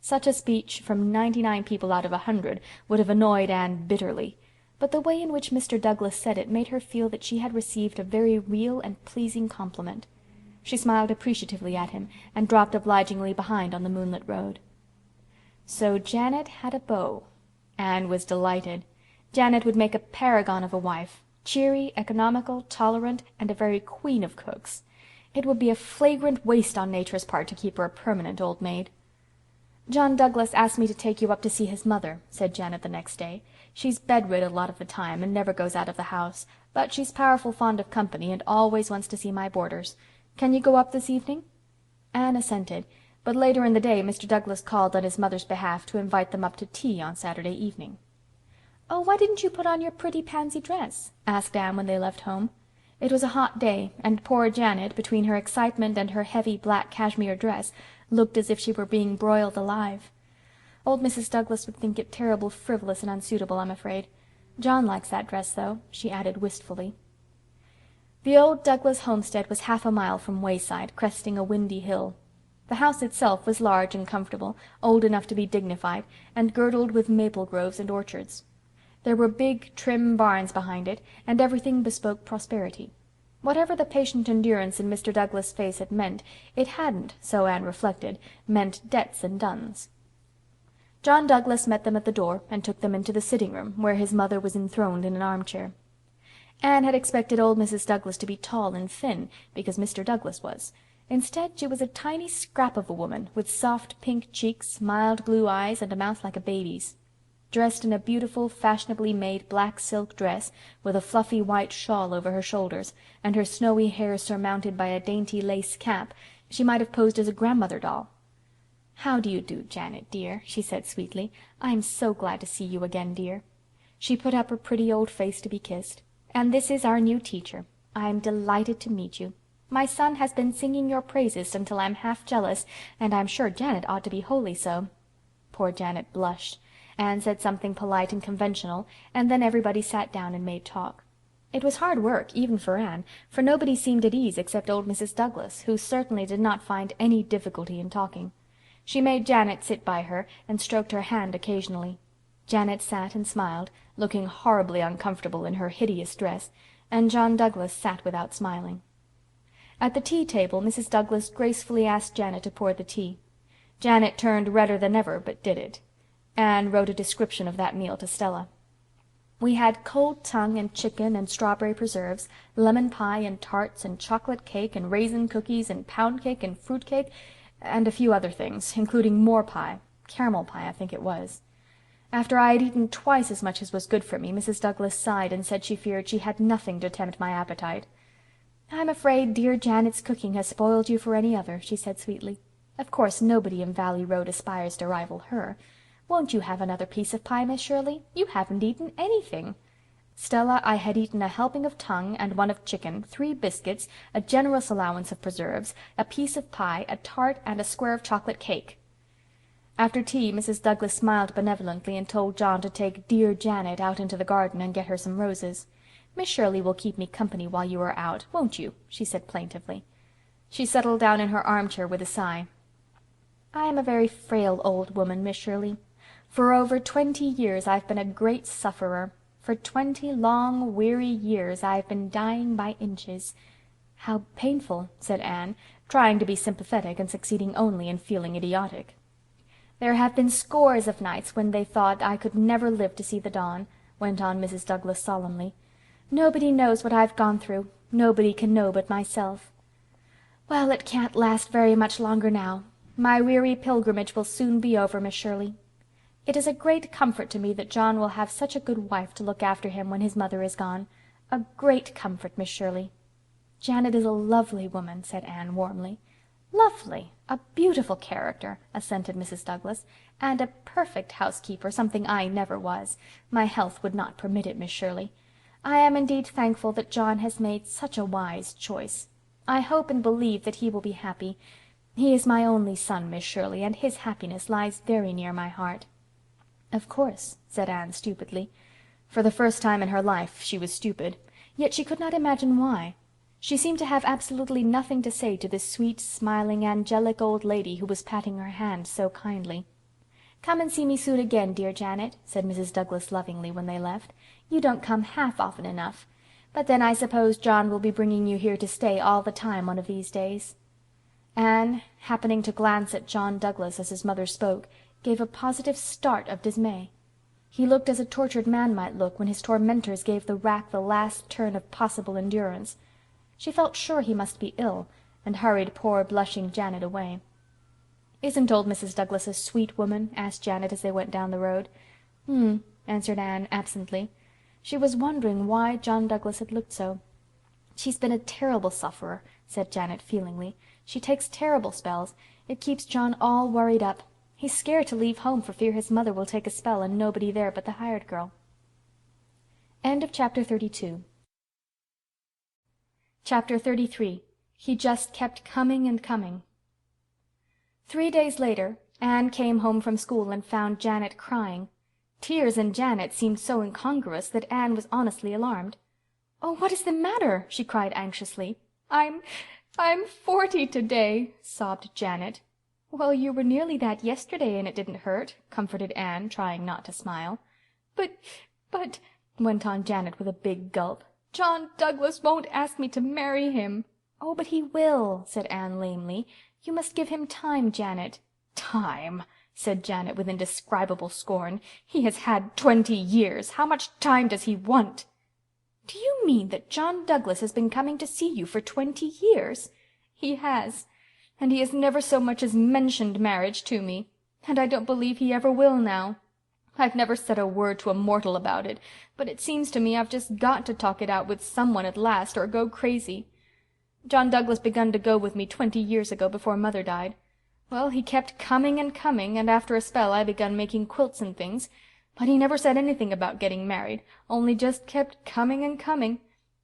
Such a speech from 99 people out of 100 would have annoyed Anne bitterly, but the way in which Mr. Douglas said it made her feel that she had received a very real and pleasing compliment. She smiled appreciatively at him, and dropped obligingly behind on the moonlit road. So Janet had a beau. Anne was delighted. Janet would make a paragon of a wife, cheery, economical, tolerant, and a very queen of cooks. It would be a flagrant waste on nature's part to keep her a permanent old maid. "John Douglas asked me to take you up to see his mother," said Janet the next day. "She's bedrid a lot of the time and never goes out of the house, but she's powerful fond of company and always wants to see my boarders. Can you go up this evening?" Anne assented, but later in the day Mr. Douglas called on his mother's behalf to invite them up to tea on Saturday evening. "Oh, why didn't you put on your pretty pansy dress?" asked Anne when they left home. It was a hot day, and poor Janet, between her excitement and her heavy black cashmere dress, looked as if she were being broiled alive. "Old Mrs. Douglas would think it terrible frivolous and unsuitable, I'm afraid. John likes that dress, though," she added wistfully. The old Douglas homestead was half a mile from Wayside, cresting a windy hill. The house itself was large and comfortable, old enough to be dignified, and girdled with maple groves and orchards. There were big, trim barns behind it, and everything bespoke prosperity. Whatever the patient endurance in Mr. Douglas' face had meant, it hadn't, so Anne reflected, meant debts and duns. John Douglas met them at the door and took them into the sitting-room, where his mother was enthroned in an armchair. Anne had expected old Mrs. Douglas to be tall and thin, because Mr. Douglas was. Instead, she was a tiny scrap of a woman, with soft pink cheeks, mild blue eyes, and a mouth like a baby's. Dressed in a beautiful, fashionably made black silk dress, with a fluffy white shawl over her shoulders, and her snowy hair surmounted by a dainty lace cap, she might have posed as a grandmother doll. "How do you do, Janet, dear?" she said sweetly. "I am so glad to see you again, dear." She put up her pretty old face to be kissed. "And this is our new teacher. I am delighted to meet you. My son has been singing your praises until I'm half jealous, and I'm sure Janet ought to be wholly so." Poor Janet blushed. Anne said something polite and conventional, and then everybody sat down and made talk. It was hard work, even for Anne, for nobody seemed at ease except old Mrs. Douglas, who certainly did not find any difficulty in talking. She made Janet sit by her and stroked her hand occasionally. Janet sat and smiled, looking horribly uncomfortable in her hideous dress, and John Douglas sat without smiling. At the tea-table Mrs. Douglas gracefully asked Janet to pour the tea. Janet turned redder than ever, but did it. Anne wrote a description of that meal to Stella. "We had cold tongue and chicken and strawberry preserves, lemon pie and tarts and chocolate cake and raisin cookies and pound cake and fruit cake, and a few other things, including more pie, caramel pie, I think it was. After I had eaten twice as much as was good for me, Mrs. Douglas sighed and said she feared she had nothing to tempt my appetite. "I'm afraid dear Janet's cooking has spoiled you for any other," she said sweetly. "Of course nobody in Valley Road aspires to rival her. Won't you have another piece of pie, Miss Shirley? You haven't eaten anything." Stella, I had eaten a helping of tongue and one of chicken, 3 biscuits, a generous allowance of preserves, a piece of pie, a tart, and a square of chocolate cake. After tea Mrs. Douglas smiled benevolently and told John to take dear Janet out into the garden and get her some roses. "Miss Shirley will keep me company while you are out, won't you?" she said plaintively. She settled down in her armchair with a sigh. "I am a very frail old woman, Miss Shirley. For over 20 years I've been a great sufferer. For 20 long, weary years I've been dying by inches." "How painful," said Anne, trying to be sympathetic and succeeding only in feeling idiotic. "There have been scores of nights when they thought I could never live to see the dawn," went on Mrs. Douglas solemnly. "Nobody knows what I've gone through. Nobody can know but myself. Well, it can't last very much longer now. My weary pilgrimage will soon be over, Miss Shirley. It is a great comfort to me that John will have such a good wife to look after him when his mother is gone. A great comfort, Miss Shirley." "Janet is a lovely woman," said Anne warmly. "Lovely! A beautiful character," assented Mrs. Douglas. "And a perfect housekeeper, something I never was. My health would not permit it, Miss Shirley. I am indeed thankful that John has made such a wise choice. I hope and believe that he will be happy. He is my only son, Miss Shirley, and his happiness lies very near my heart." "Of course," said Anne stupidly. For the first time in her life she was stupid, yet she could not imagine why. She seemed to have absolutely nothing to say to this sweet, smiling, angelic old lady who was patting her hand so kindly. "Come and see me soon again, dear Janet," said Mrs. Douglas lovingly when they left. "You don't come half often enough. But then I suppose John will be bringing you here to stay all the time one of these days." Anne, happening to glance at John Douglas as his mother spoke, gave a positive start of dismay. He looked as a tortured man might look when his tormentors gave the rack the last turn of possible endurance. She felt sure he must be ill, and hurried poor blushing Janet away. "Isn't old Mrs. Douglas a sweet woman?" asked Janet as they went down the road. Answered Anne absently. She was wondering why John Douglas had looked so. "She's been a terrible sufferer," said Janet feelingly. "She takes terrible spells. It keeps John all worried up. He's scared to leave home for fear his mother will take a spell and nobody there but the hired girl." End of Chapter 32. Chapter 33. He just kept coming and coming. 3 days later, Anne came home from school and found Janet crying. Tears and Janet seemed so incongruous that Anne was honestly alarmed. "Oh, what is the matter?" she cried anxiously. I'm 40 today," sobbed Janet. "Well, you were nearly that yesterday and it didn't hurt," comforted Anne, trying not to smile. But, went on Janet with a big gulp, "John Douglas won't ask me to marry him." "Oh, but he will," said Anne lamely. "You must give him time, Janet." "Time!" said Janet with indescribable scorn. "He has had 20 years. How much time does he want?" "Do you mean that John Douglas has been coming to see you for 20 years?" "He has. And he has never so much as mentioned marriage to me. And I don't believe he ever will now. I've never said a word to a mortal about it, but it seems to me I've just got to talk it out with someone at last, or go crazy. John Douglas begun to go with me 20 years ago before Mother died. Well, he kept coming and coming, and after a spell I begun making quilts and things, but he never said anything about getting married, only just kept coming and coming.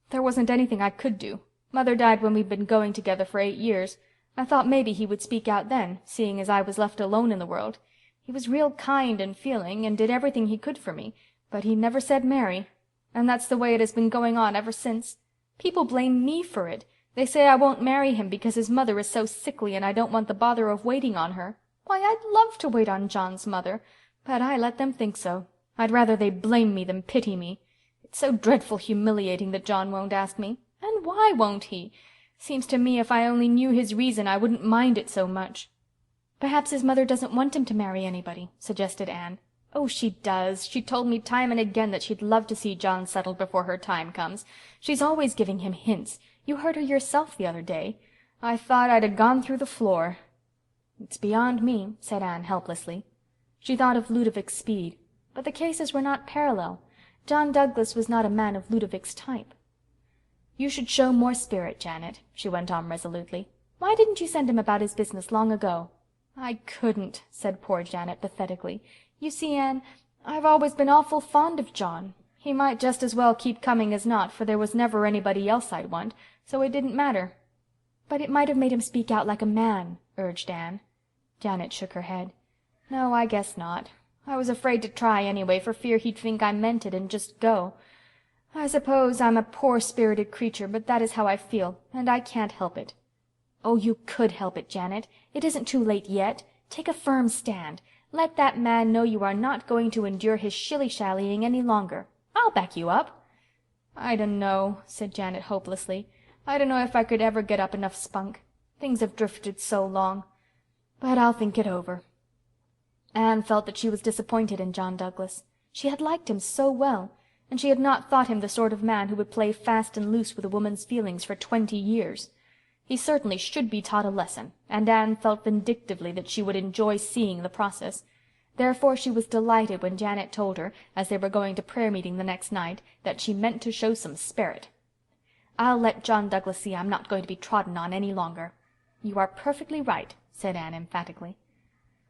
There wasn't anything I could do. Mother died when we'd been going together for 8 years. I thought maybe he would speak out then, seeing as I was left alone in the world. He was real kind and feeling, and did everything he could for me, but he never said marry. And that's the way it has been going on ever since. People blame me for it. They say I won't marry him because his mother is so sickly and I don't want the bother of waiting on her. Why, I'd love to wait on John's mother, but I let them think so. I'd rather they blame me than pity me. It's so dreadful humiliating that John won't ask me. And why won't he? Seems to me if I only knew his reason I wouldn't mind it so much." "Perhaps his mother doesn't want him to marry anybody," suggested Anne. "Oh, she does. She told me time and again that she'd love to see John settled before her time comes. She's always giving him hints. You heard her yourself the other day. I thought I'd 'a' gone through the floor." "It's beyond me," said Anne helplessly. She thought of Ludovic's speed, but the cases were not parallel. John Douglas was not a man of Ludovic's type. "You should show more spirit, Janet," she went on resolutely. "Why didn't you send him about his business long ago?" "I couldn't," said poor Janet pathetically. "You see, Anne, I've always been awful fond of John. He might just as well keep coming as not, for there was never anybody else I'd want, so it didn't matter." "But it might have made him speak out like a man," urged Anne. Janet shook her head. "No, I guess not. I was afraid to try anyway, for fear he'd think I meant it and just go. I suppose I'm a poor-spirited creature, but that is how I feel, and I can't help it." "Oh, you could help it, Janet. It isn't too late yet. Take a firm stand. Let that man know you are not going to endure his shilly-shallying any longer. I'll back you up." "I don't know," said Janet hopelessly. "I don't know if I could ever get up enough spunk. Things have drifted so long. But I'll think it over." Anne felt that she was disappointed in John Douglas. She had liked him so well, and she had not thought him the sort of man who would play fast and loose with a woman's feelings for 20 years. He certainly should be taught a lesson, and Anne felt vindictively that she would enjoy seeing the process. Therefore she was delighted when Janet told her, as they were going to prayer meeting the next night, that she meant to show some spirit. "I'll let John Douglas see I'm not going to be trodden on any longer." "You are perfectly right," said Anne emphatically.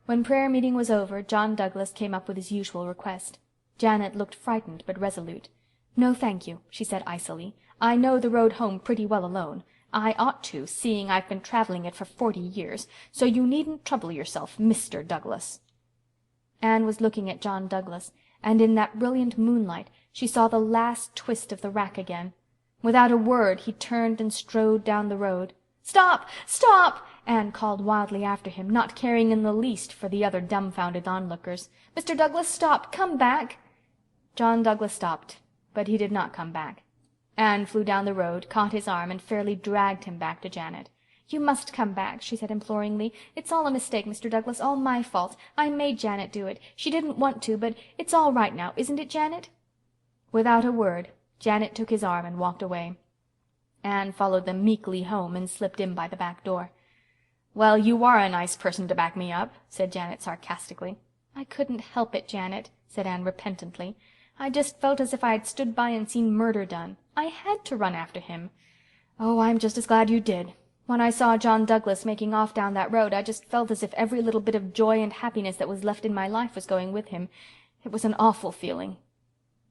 When prayer meeting was over, John Douglas came up with his usual request. Janet looked frightened but resolute. "No, thank you," she said icily. "I know the road home pretty well alone. I ought to, seeing I've been traveling it for 40 years, so you needn't trouble yourself, Mr. Douglas." Anne was looking at John Douglas, and in that brilliant moonlight she saw the last twist of the rack again. Without a word he turned and strode down the road. "Stop! Stop!" Anne called wildly after him, not caring in the least for the other dumbfounded onlookers. "Mr. Douglas, stop! Come back!" John Douglas stopped, but he did not come back. Anne flew down the road, caught his arm, and fairly dragged him back to Janet. "You must come back," she said imploringly. "It's all a mistake, Mr. Douglas, all my fault. I made Janet do it. She didn't want to, but it's all right now, isn't it, Janet?" Without a word, Janet took his arm and walked away. Anne followed them meekly home and slipped in by the back door. "Well, you are a nice person to back me up," said Janet sarcastically. "I couldn't help it, Janet," said Anne repentantly. "I just felt as if I had stood by and seen murder done. I had to run after him." "Oh, I'm just as glad you did. When I saw John Douglas making off down that road, I just felt as if every little bit of joy and happiness that was left in my life was going with him. It was an awful feeling."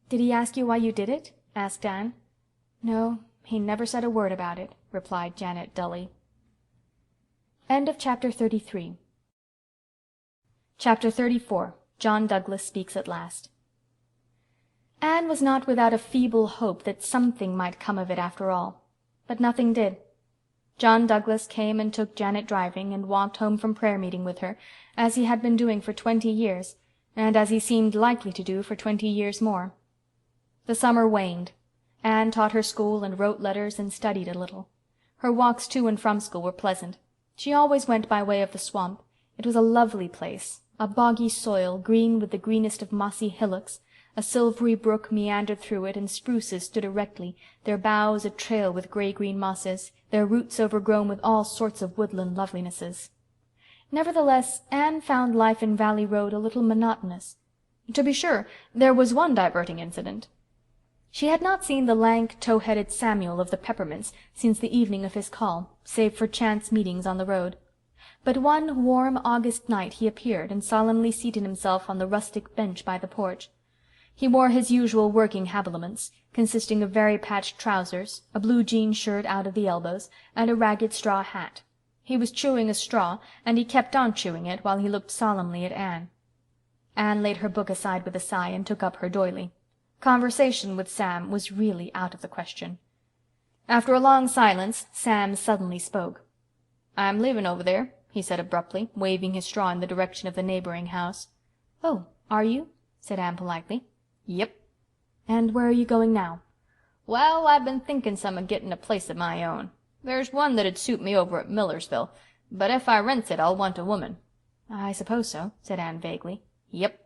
"Did he ask you why you did it?" asked Anne. "No, he never said a word about it," replied Janet dully. End of Chapter 33. Chapter 34. John Douglas Speaks at Last. Anne was not without a feeble hope that something might come of it after all. But nothing did. John Douglas came and took Janet driving, and walked home from prayer-meeting with her, as he had been doing for 20 years, and as he seemed likely to do for 20 years more. The summer waned. Anne taught her school and wrote letters and studied a little. Her walks to and from school were pleasant. She always went by way of the swamp. It was a lovely place, a boggy soil, green with the greenest of mossy hillocks. A silvery brook meandered through it, and spruces stood erectly, their boughs a trail with gray-green mosses, their roots overgrown with all sorts of woodland lovelinesses. Nevertheless, Anne found life in Valley Road a little monotonous. To be sure, there was one diverting incident. She had not seen the lank, tow-headed Samuel of the Peppermints since the evening of his call, save for chance meetings on the road. But one warm August night he appeared, and solemnly seated himself on the rustic bench by the porch. He wore his usual working habiliments, consisting of very-patched trousers, a blue jean shirt out of the elbows, and a ragged straw hat. He was chewing a straw, and he kept on chewing it while he looked solemnly at Anne. Anne laid her book aside with a sigh and took up her doily. Conversation with Sam was really out of the question. After a long silence, Sam suddenly spoke. "I'm leaving over there," he said abruptly, waving his straw in the direction of the neighboring house. "Oh, are you?" said Anne politely. "Yep." "And where are you going now?" "Well, I've been thinking some of getting a place of my own. There's one that'd suit me over at Millersville, but if I rents it I'll want a woman." "I suppose so," said Anne vaguely. "Yep."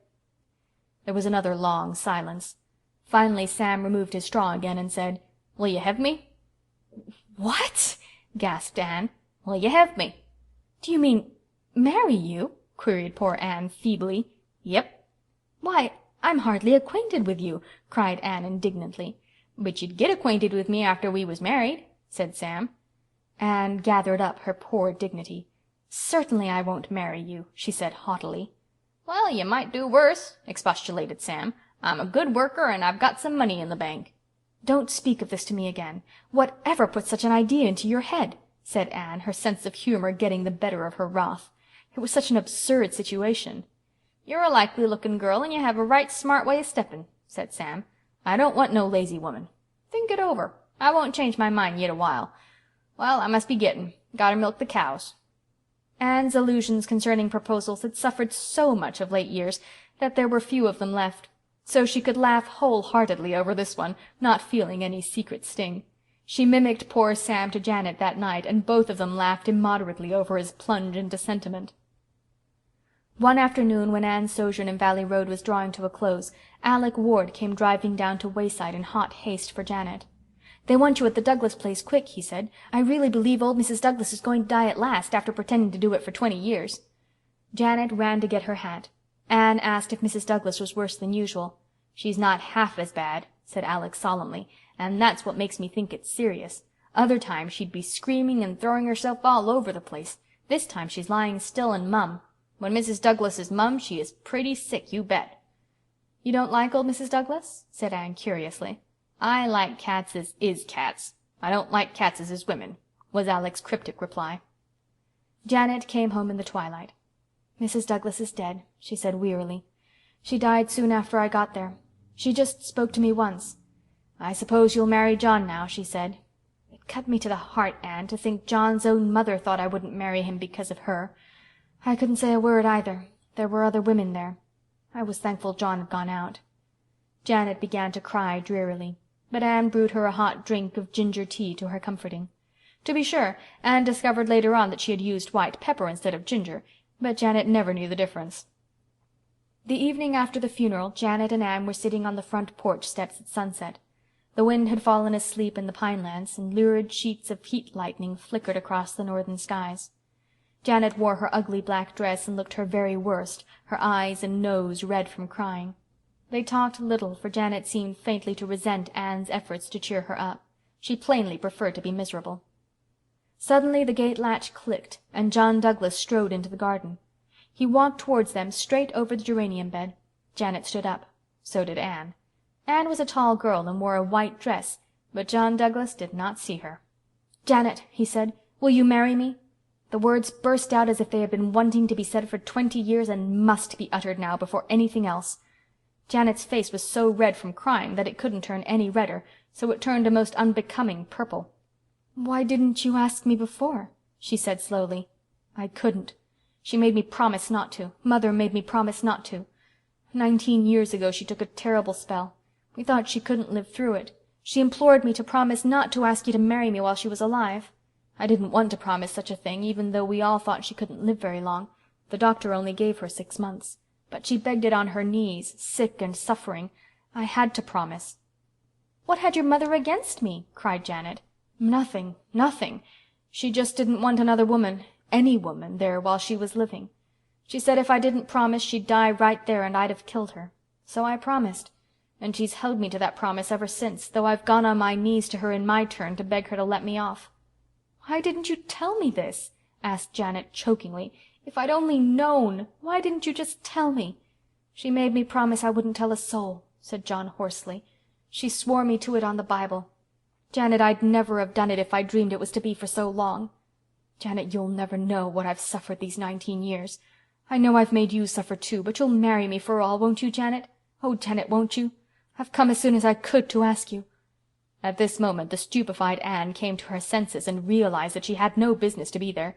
There was another long silence. Finally Sam removed his straw again and said, "Will you have me?" "What?" gasped Anne. "Will you have me?" "Do you mean marry you?" queried poor Anne feebly. "Yep." "Why, I'm hardly acquainted with you," cried Anne indignantly. "But you'd get acquainted with me after we was married," said Sam. Anne gathered up her poor dignity. "Certainly I won't marry you," she said haughtily. "Well, you might do worse," expostulated Sam. "I'm a good worker, and I've got some money in the bank." "Don't speak of this to me again. Whatever put such an idea into your head?" said Anne, her sense of humor getting the better of her wrath. It was such an absurd situation. "You're a likely-looking girl, and you have a right smart way of stepping," said Sam. "I don't want no lazy woman. Think it over. I won't change my mind yet a while. Well, I must be getting. Gotta milk the cows." Anne's illusions concerning proposals had suffered so much of late years that there were few of them left, so she could laugh wholeheartedly over this one, not feeling any secret sting. She mimicked poor Sam to Janet that night, and both of them laughed immoderately over his plunge into sentiment. One afternoon, when Anne's sojourn in Valley Road was drawing to a close, Alec Ward came driving down to Wayside in hot haste for Janet. "They want you at the Douglas place quick," he said. "I really believe old Mrs. Douglas is going to die at last, after pretending to do it for 20 years." Janet ran to get her hat. Anne asked if Mrs. Douglas was worse than usual. "She's not half as bad," said Alec solemnly, "and that's what makes me think it's serious. Other times she'd be screaming and throwing herself all over the place. This time she's lying still and mum. When Mrs. Douglas is mum, she is pretty sick, you bet." "You don't like old Mrs. Douglas?" said Anne curiously. "I like cats as is cats. I don't like cats as is women," was Alec's cryptic reply. Janet came home in the twilight. "Mrs. Douglas is dead," she said wearily. "She died soon after I got there. She just spoke to me once. "I suppose you'll marry John now," she said. "It cut me to the heart, Anne, to think John's own mother thought I wouldn't marry him because of her. I couldn't say a word either. There were other women there. I was thankful John had gone out." Janet began to cry drearily, but Anne brewed her a hot drink of ginger tea to her comforting. To be sure, Anne discovered later on that she had used white pepper instead of ginger, but Janet never knew the difference. The evening after the funeral, Janet and Anne were sitting on the front porch steps at sunset. The wind had fallen asleep in the pine-lands, and lurid sheets of heat lightning flickered across the northern skies. Janet wore her ugly black dress and looked her very worst, her eyes and nose red from crying. They talked little, for Janet seemed faintly to resent Anne's efforts to cheer her up. She plainly preferred to be miserable. Suddenly the gate latch clicked, and John Douglas strode into the garden. He walked towards them, straight over the geranium bed. Janet stood up. So did Anne. Anne was a tall girl and wore a white dress, but John Douglas did not see her. "Janet," he said, "will you marry me?" The words burst out as if they had been wanting to be said for 20 years and must be uttered now before anything else. Janet's face was so red from crying that it couldn't turn any redder, so it turned a most unbecoming purple. "Why didn't you ask me before?" she said slowly. "I couldn't. She made me promise not to. Mother made me promise not to. 19 years ago she took a terrible spell. We thought she couldn't live through it. She implored me to promise not to ask you to marry me while she was alive. I didn't want to promise such a thing, even though we all thought she couldn't live very long. The doctor only gave her 6 months. But she begged it on her knees, sick and suffering. I had to promise." "What had your mother against me?" cried Janet. "Nothing, nothing. She just didn't want another woman, any woman, there while she was living. She said if I didn't promise she'd die right there and I'd have killed her. So I promised. And she's held me to that promise ever since, though I've gone on my knees to her in my turn to beg her to let me off." "Why didn't you tell me this?" asked Janet chokingly. "If I'd only known! Why didn't you just tell me?" "She made me promise I wouldn't tell a soul," said John hoarsely. "She swore me to it on the Bible. Janet, I'd never have done it if I dreamed it was to be for so long. Janet, you'll never know what I've suffered these 19 years. I know I've made you suffer too, but you'll marry me for all, won't you, Janet? Oh, Janet, won't you? I've come as soon as I could to ask you." At this moment the stupefied Anne came to her senses and realized that she had no business to be there.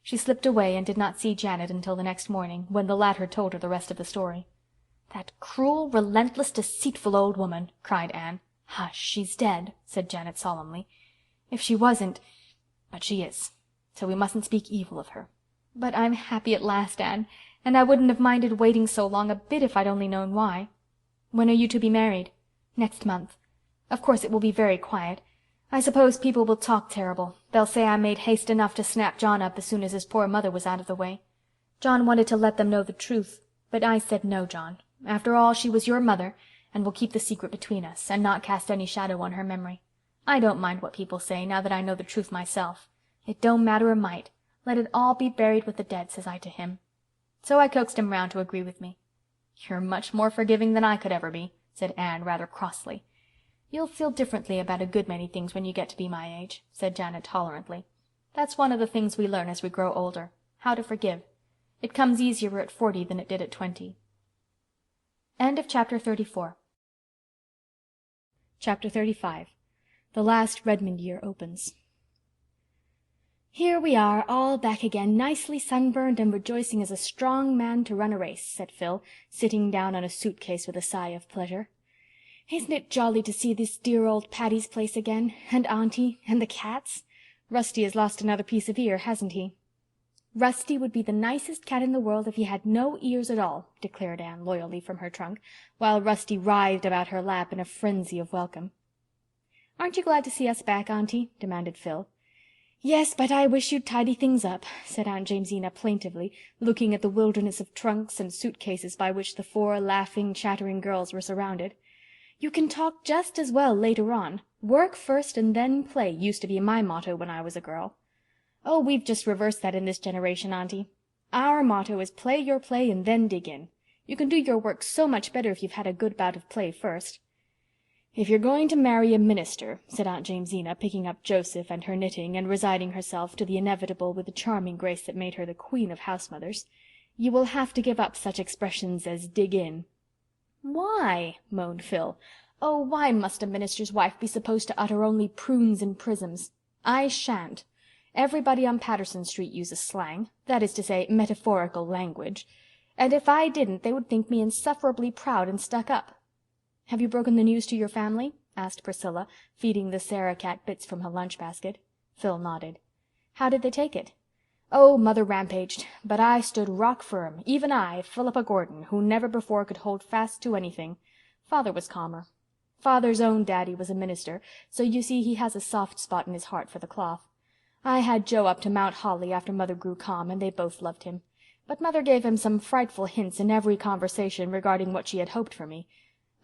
She slipped away and did not see Janet until the next morning, when the latter told her the rest of the story. "That cruel, relentless, deceitful old woman!" cried Anne. "Hush, she's dead," said Janet solemnly. "If she wasn't— but she is, so we mustn't speak evil of her. But I'm happy at last, Anne, and I wouldn't have minded waiting so long a bit if I'd only known why. When are you to be married?" "Next month. Of course it will be very quiet. I suppose people will talk terrible. They'll say I made haste enough to snap John up as soon as his poor mother was out of the way. John wanted to let them know the truth, but I said no, John. After all, she was your mother, and we'll keep the secret between us, and not cast any shadow on her memory. I don't mind what people say, now that I know the truth myself. It don't matter a mite. Let it all be buried with the dead, says I to him. So I coaxed him round to agree with me." "You're much more forgiving than I could ever be," said Anne rather crossly. "You'll feel differently about a good many things when you get to be my age," said Janet tolerantly. "That's one of the things we learn as we grow older, how to forgive. It comes easier at 40 than it did at 20. End of Chapter 34. Chapter 35. The last Redmond year opens. "Here we are, all back again, nicely sunburned and rejoicing as a strong man to run a race," said Phil, sitting down on a suitcase with a sigh of pleasure. "Isn't it jolly to see this dear old Patty's Place again, and Auntie, and the cats? Rusty has lost another piece of ear, hasn't he?" "Rusty would be the nicest cat in the world if he had no ears at all," declared Anne loyally from her trunk, while Rusty writhed about her lap in a frenzy of welcome. "Aren't you glad to see us back, Auntie?" demanded Phil. "Yes, but I wish you'd tidy things up," said Aunt Jamesina plaintively, looking at the wilderness of trunks and suitcases by which the 4 laughing, chattering girls were surrounded. "You can talk just as well later on. Work first and then play used to be my motto when I was a girl. Oh, we've just reversed that in this generation, Auntie. Our motto is play your play and then dig in. You can do your work so much better if you've had a good bout of play first." "If you're going to marry a minister," said Aunt Jamesina, picking up Joseph and her knitting and resigning herself to the inevitable with a charming grace that made her the queen of housemothers, "you will have to give up such expressions as dig in." "Why?" moaned Phil. Oh, why must a minister's wife be supposed to utter only prunes and prisms? I shan't. Everybody on Patterson Street uses slang, that is to say, metaphorical language, and if I didn't they would think me insufferably proud and stuck up." "Have you broken the news to your family?" asked Priscilla, feeding the Sarah cat bits from her lunch basket. Phil nodded. "How did they take it?" "Oh, Mother rampaged, but I stood rock firm, even I, Philippa Gordon, who never before could hold fast to anything. Father was calmer. Father's own daddy was a minister, so you see he has a soft spot in his heart for the cloth. I had Joe up to Mount Holly after Mother grew calm, and they both loved him. But Mother gave him some frightful hints in every conversation regarding what she had hoped for me.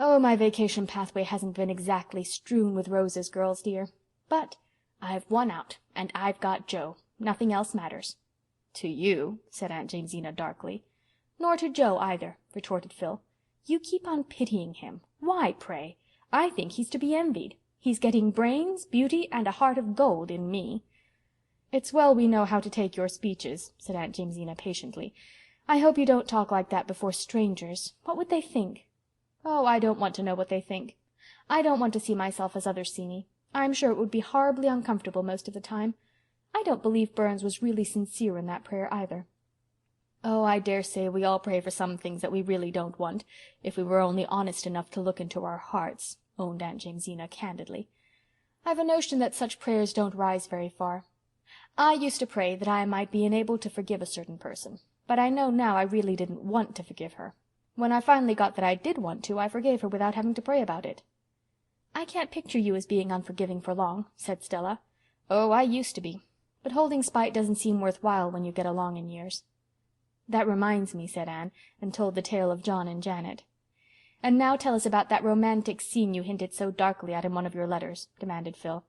Oh, my vacation pathway hasn't been exactly strewn with roses, girls dear. But I've won out, and I've got Joe. Nothing else matters." "To you," said Aunt Jamesina darkly. "Nor to Joe either," retorted Phil. "You keep on pitying him. Why, pray? I think he's to be envied. He's getting brains, beauty, and a heart of gold in me." "It's well we know how to take your speeches," said Aunt Jamesina patiently. "I hope you don't talk like that before strangers. What would they think?" "Oh, I don't want to know what they think. I don't want to see myself as others see me. I'm sure it would be horribly uncomfortable most of the time. I don't believe Burns was really sincere in that prayer either." "Oh, I dare say we all pray for some things that we really don't want, if we were only honest enough to look into our hearts," owned Aunt Jamesina candidly. "I've a notion that such prayers don't rise very far. I used to pray that I might be enabled to forgive a certain person, but I know now I really didn't want to forgive her. When I finally got that I did want to, I forgave her without having to pray about it." "I can't picture you as being unforgiving for long," said Stella. "Oh, I used to be. But holding spite doesn't seem worthwhile when you get along in years." "That reminds me," said Anne, and told the tale of John and Janet. "And now tell us about that romantic scene you hinted so darkly at in one of your letters," demanded Phil.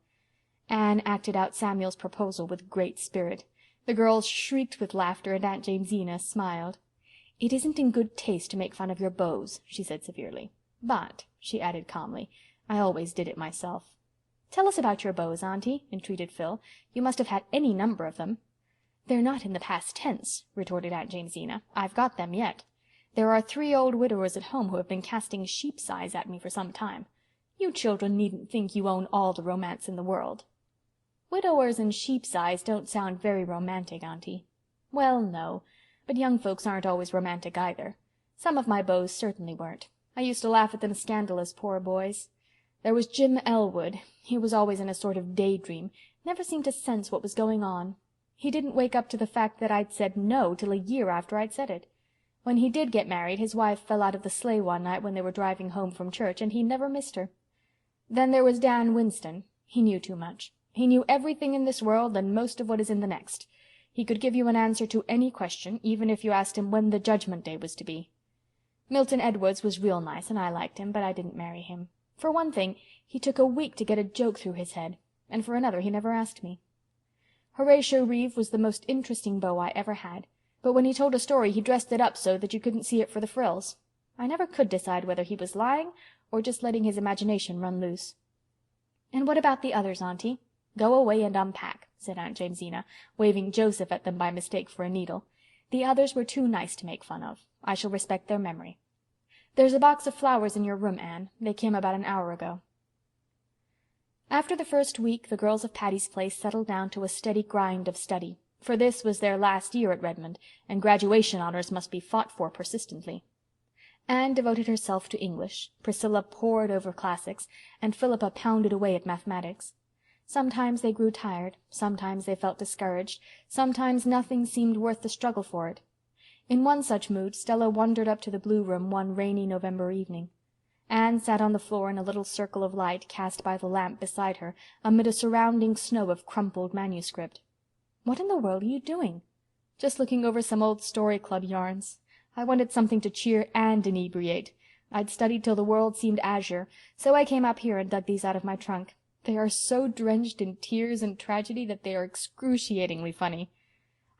Anne acted out Samuel's proposal with great spirit. The girls shrieked with laughter, and Aunt Jamesina smiled. "It isn't in good taste to make fun of your beaux," she said severely. "But," she added calmly, "I always did it myself." "Tell us about your beaux, Aunty," entreated Phil. "You must have had any number of them." "They're not in the past tense," retorted Aunt Jamesina. "I've got them yet. There are 3 old widowers at home who have been casting sheep's eyes at me for some time. You children needn't think you own all the romance in the world." "Widowers and sheep's eyes don't sound very romantic, Aunty." "Well, no, but young folks aren't always romantic either. Some of my beaux certainly weren't. I used to laugh at them scandalous, poor boys. There was Jim Elwood. He was always in a sort of daydream, never seemed to sense what was going on. He didn't wake up to the fact that I'd said no till a year after I'd said it. When he did get married, his wife fell out of the sleigh one night when they were driving home from church, and he never missed her. Then there was Dan Winston. He knew too much. He knew everything in this world and most of what is in the next. He could give you an answer to any question, even if you asked him when the Judgment Day was to be. Milton Edwards was real nice, and I liked him, but I didn't marry him. For one thing, he took a week to get a joke through his head, and for another, he never asked me. Horatio Reeve was the most interesting beau I ever had, but when he told a story he dressed it up so that you couldn't see it for the frills. I never could decide whether he was lying or just letting his imagination run loose." "And what about the others, Aunty?" "Go away and unpack," said Aunt Jamesina, waving Joseph at them by mistake for a needle. "The others were too nice to make fun of. I shall respect their memory. There's a box of flowers in your room, Anne. They came about an hour ago." After the first week, the girls of Patty's Place settled down to a steady grind of study, for this was their last year at Redmond, and graduation honors must be fought for persistently. Anne devoted herself to English, Priscilla pored over classics, and Philippa pounded away at mathematics. Sometimes they grew tired, sometimes they felt discouraged, sometimes nothing seemed worth the struggle for it. In one such mood Stella wandered up to the blue room one rainy November evening. Anne sat on the floor in a little circle of light cast by the lamp beside her, amid a surrounding snow of crumpled manuscript. "What in the world are you doing?" "Just looking over some old Story Club yarns. I wanted something to cheer and inebriate. I'd studied till the world seemed azure, so I came up here and dug these out of my trunk. They are so drenched in tears and tragedy that they are excruciatingly funny."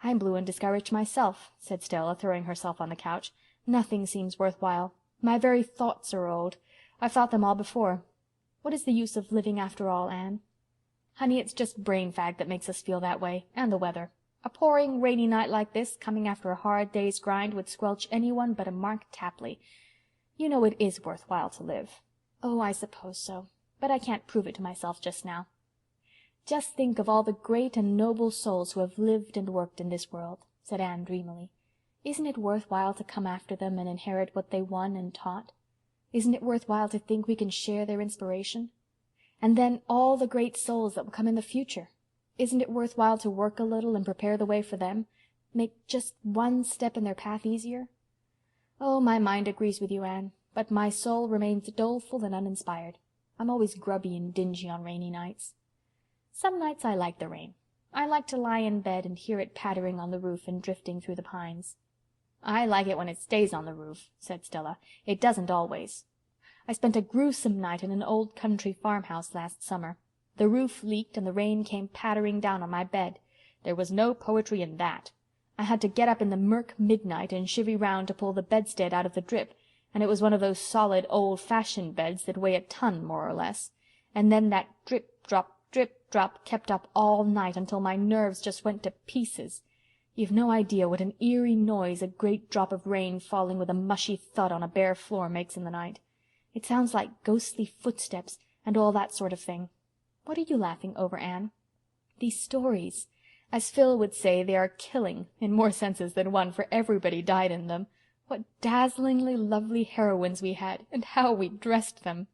"I'm blue and discouraged myself," said Stella, throwing herself on the couch. "Nothing seems worthwhile. My very thoughts are old. I've thought them all before. What is the use of living after all, Anne?" "Honey, it's just brain fag that makes us feel that way, and the weather. A pouring, rainy night like this, coming after a hard day's grind, would squelch anyone but a Mark Tapley. You know it is worthwhile to live." "Oh, I suppose so, but I can't prove it to myself just now." "Just think of all the great and noble souls who have lived and worked in this world," said Anne dreamily. "Isn't it worth while to come after them and inherit what they won and taught? Isn't it worth while to think we can share their inspiration? And then all the great souls that will come in the future! Isn't it worth while to work a little and prepare the way for them, make just one step in their path easier? Oh, my mind agrees with you, Anne, but my soul remains doleful and uninspired. I'm always grubby and dingy on rainy nights. Some nights I like the rain. I like to lie in bed and hear it pattering on the roof and drifting through the pines." "I like it when it stays on the roof," said Stella. "It doesn't always. I spent a gruesome night in an old country farmhouse last summer. The roof leaked and the rain came pattering down on my bed. There was no poetry in that. I had to get up in the murk midnight and chivvy round to pull the bedstead out of the drip, and it was one of those solid old-fashioned beds that weigh a ton more or less. And then that drip drop kept up all night until my nerves just went to pieces. You've no idea what an eerie noise a great drop of rain falling with a mushy thud on a bare floor makes in the night. It sounds like ghostly footsteps and all that sort of thing. What are you laughing over, Anne? These stories. As Phil would say, they are killing, in more senses than one, for everybody died in them. What dazzlingly lovely heroines we had, and how we dressed them!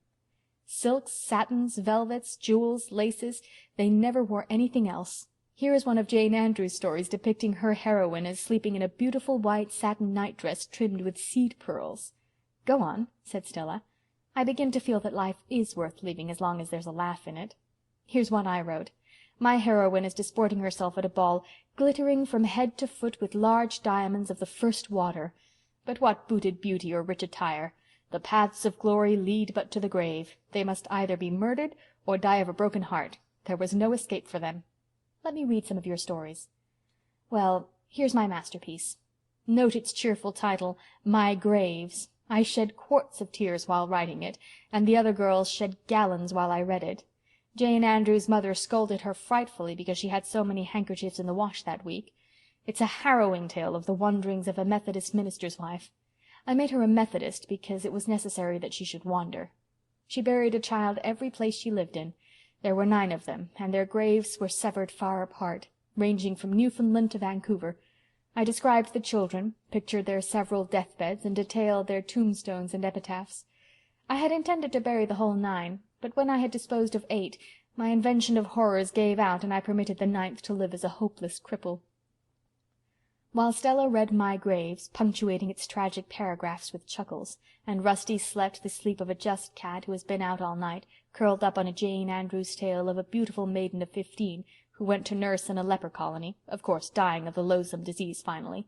Silks, satins, velvets, jewels, laces, they never wore anything else. Here is one of Jane Andrews' stories depicting her heroine as sleeping in a beautiful white satin nightdress trimmed with seed pearls. "Go on," said Stella. "I begin to feel that life is worth living as long as there's a laugh in it. Here's one I wrote. My heroine is disporting herself at a ball, glittering from head to foot with large diamonds of the first water. But what booted beauty or rich attire? The paths of glory lead but to the grave. They must either be murdered or die of a broken heart. There was no escape for them. Let me read some of your stories." "Well, here's my masterpiece. Note its cheerful title, My Graves. I shed quarts of tears while writing it, and the other girls shed gallons while I read it. Jane Andrews' mother scolded her frightfully because she had so many handkerchiefs in the wash that week. It's a harrowing tale of the wanderings of a Methodist minister's wife. I made her a Methodist because it was necessary that she should wander. She buried a child every place she lived in. There were 9 of them, and their graves were severed far apart, ranging from Newfoundland to Vancouver. I described the children, pictured their several deathbeds, and detailed their tombstones and epitaphs. I had intended to bury the whole 9, but when I had disposed of 8, my invention of horrors gave out, and I permitted the 9th to live as a hopeless cripple." While Stella read My Graves, punctuating its tragic paragraphs with chuckles, and Rusty slept the sleep of a just cat who has been out all night, curled up on a Jane Andrews tale of a beautiful maiden of 15 who went to nurse in a leper colony, of course dying of the loathsome disease finally,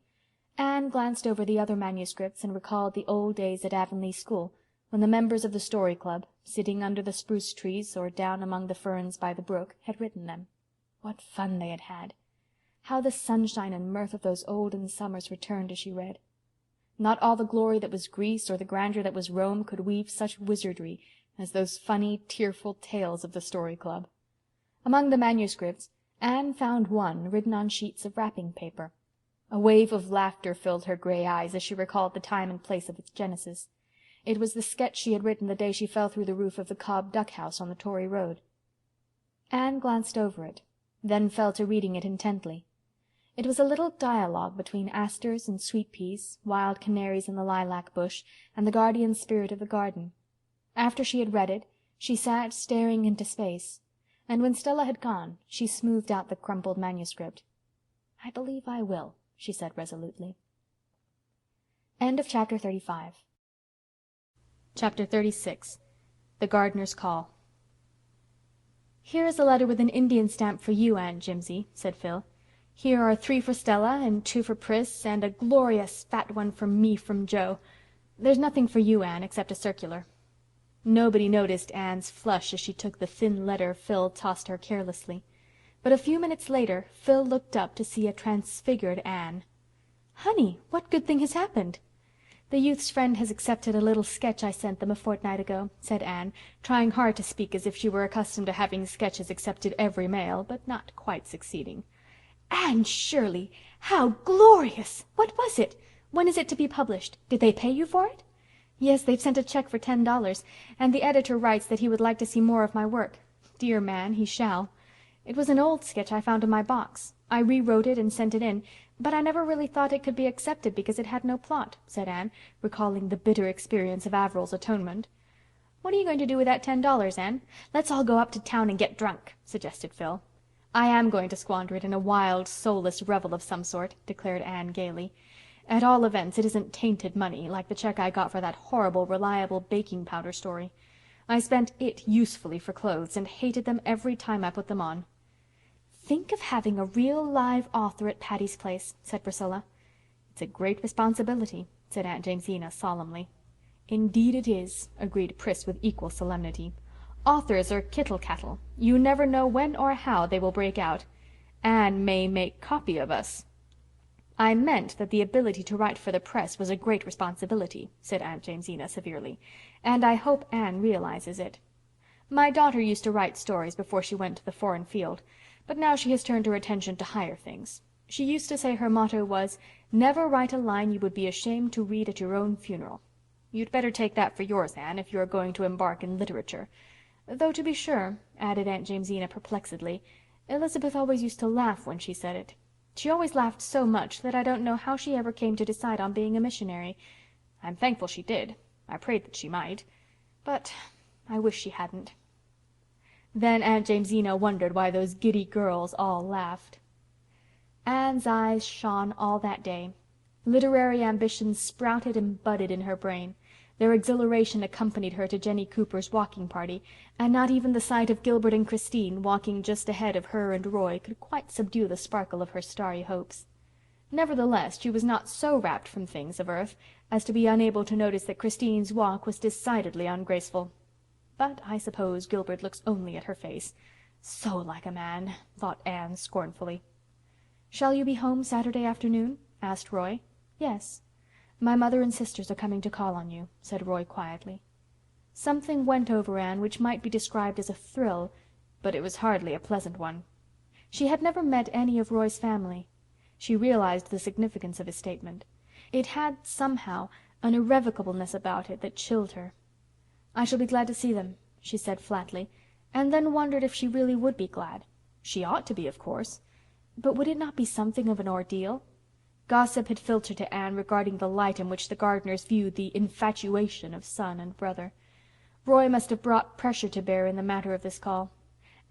Anne glanced over the other manuscripts and recalled the old days at Avonlea School, when the members of the Story Club, sitting under the spruce trees or down among the ferns by the brook, had written them. What fun they had had! How the sunshine and mirth of those olden summers returned as she read. Not all the glory that was Greece or the grandeur that was Rome could weave such wizardry as those funny, tearful tales of the Story Club. Among the manuscripts, Anne found one written on sheets of wrapping paper. A wave of laughter filled her gray eyes as she recalled the time and place of its genesis. It was the sketch she had written the day she fell through the roof of the Cobb duck-house on the Tory road. Anne glanced over it, then fell to reading it intently. It was a little dialogue between asters and sweet peas, wild canaries in the lilac bush, and the guardian spirit of the garden. After she had read it, she sat staring into space, and when Stella had gone, she smoothed out the crumpled manuscript. "I believe I will," she said resolutely. End of Chapter 35. Chapter 36. The Gardener's Call. "Here is a letter with an Indian stamp for you, Aunt Jimsie," said Phil. "Here are 3 for Stella, and 2 for Pris, and a glorious fat one from me from Jo. There's nothing for you, Anne, except a circular." Nobody noticed Anne's flush as she took the thin letter Phil tossed her carelessly. But a few minutes later Phil looked up to see a transfigured Anne. "Honey, what good thing has happened?" "The youth's friend has accepted a little sketch I sent them a fortnight ago," said Anne, trying hard to speak as if she were accustomed to having sketches accepted every mail, but not quite succeeding. "Anne Shirley, how glorious! What was it? When is it to be published? Did they pay you for it?" "Yes, they've sent a check for $10, and the editor writes that he would like to see more of my work. Dear man, he shall. It was an old sketch I found in my box. I rewrote it and sent it in, but I never really thought it could be accepted because it had no plot," said Anne, recalling the bitter experience of Averil's atonement. "What are you going to do with that $10, Anne?" "Let's all go up to town and get drunk," suggested Phil. "I am going to squander it in a wild, soulless revel of some sort," declared Anne gaily. "At all events, it isn't tainted money, like the check I got for that horrible Reliable baking powder story. I spent it usefully for clothes and hated them every time I put them on." "Think of having a real live author at Patty's Place," said Priscilla. "It's a great responsibility," said Aunt Jamesina solemnly. "Indeed it is," agreed Pris with equal solemnity. "Authors are kittle-cattle. You never know when or how they will break out. Anne may make copy of us." "I meant that the ability to write for the press was a great responsibility," said Aunt Jamesina severely, "and I hope Anne realizes it. My daughter used to write stories before she went to the foreign field, but now she has turned her attention to higher things. She used to say her motto was, 'Never write a line you would be ashamed to read at your own funeral.' You'd better take that for yours, Anne, if you are going to embark in literature. Though, to be sure," added Aunt Jamesina perplexedly, "Elizabeth always used to laugh when she said it. She always laughed so much that I don't know how she ever came to decide on being a missionary. I'm thankful she did. I prayed that she might. But I wish she hadn't." Then Aunt Jamesina wondered why those giddy girls all laughed. Anne's eyes shone all that day. Literary ambitions sprouted and budded in her brain. Their exhilaration accompanied her to Jenny Cooper's walking party, and not even the sight of Gilbert and Christine, walking just ahead of her and Roy, could quite subdue the sparkle of her starry hopes. Nevertheless, she was not so rapt from things of earth as to be unable to notice that Christine's walk was decidedly ungraceful. But I suppose Gilbert looks only at her face. So like a man, thought Anne scornfully. "Shall you be home Saturday afternoon?" asked Roy. "Yes. My mother and sisters are coming to call on you," said Roy quietly. Something went over Anne which might be described as a thrill, but it was hardly a pleasant one. She had never met any of Roy's family. She realized the significance of his statement. It had, somehow, an irrevocableness about it that chilled her. "I shall be glad to see them," she said flatly, and then wondered if she really would be glad. She ought to be, of course. But would it not be something of an ordeal? Gossip had filtered to Anne regarding the light in which the Gardners viewed the infatuation of son and brother. Roy must have brought pressure to bear in the matter of this call.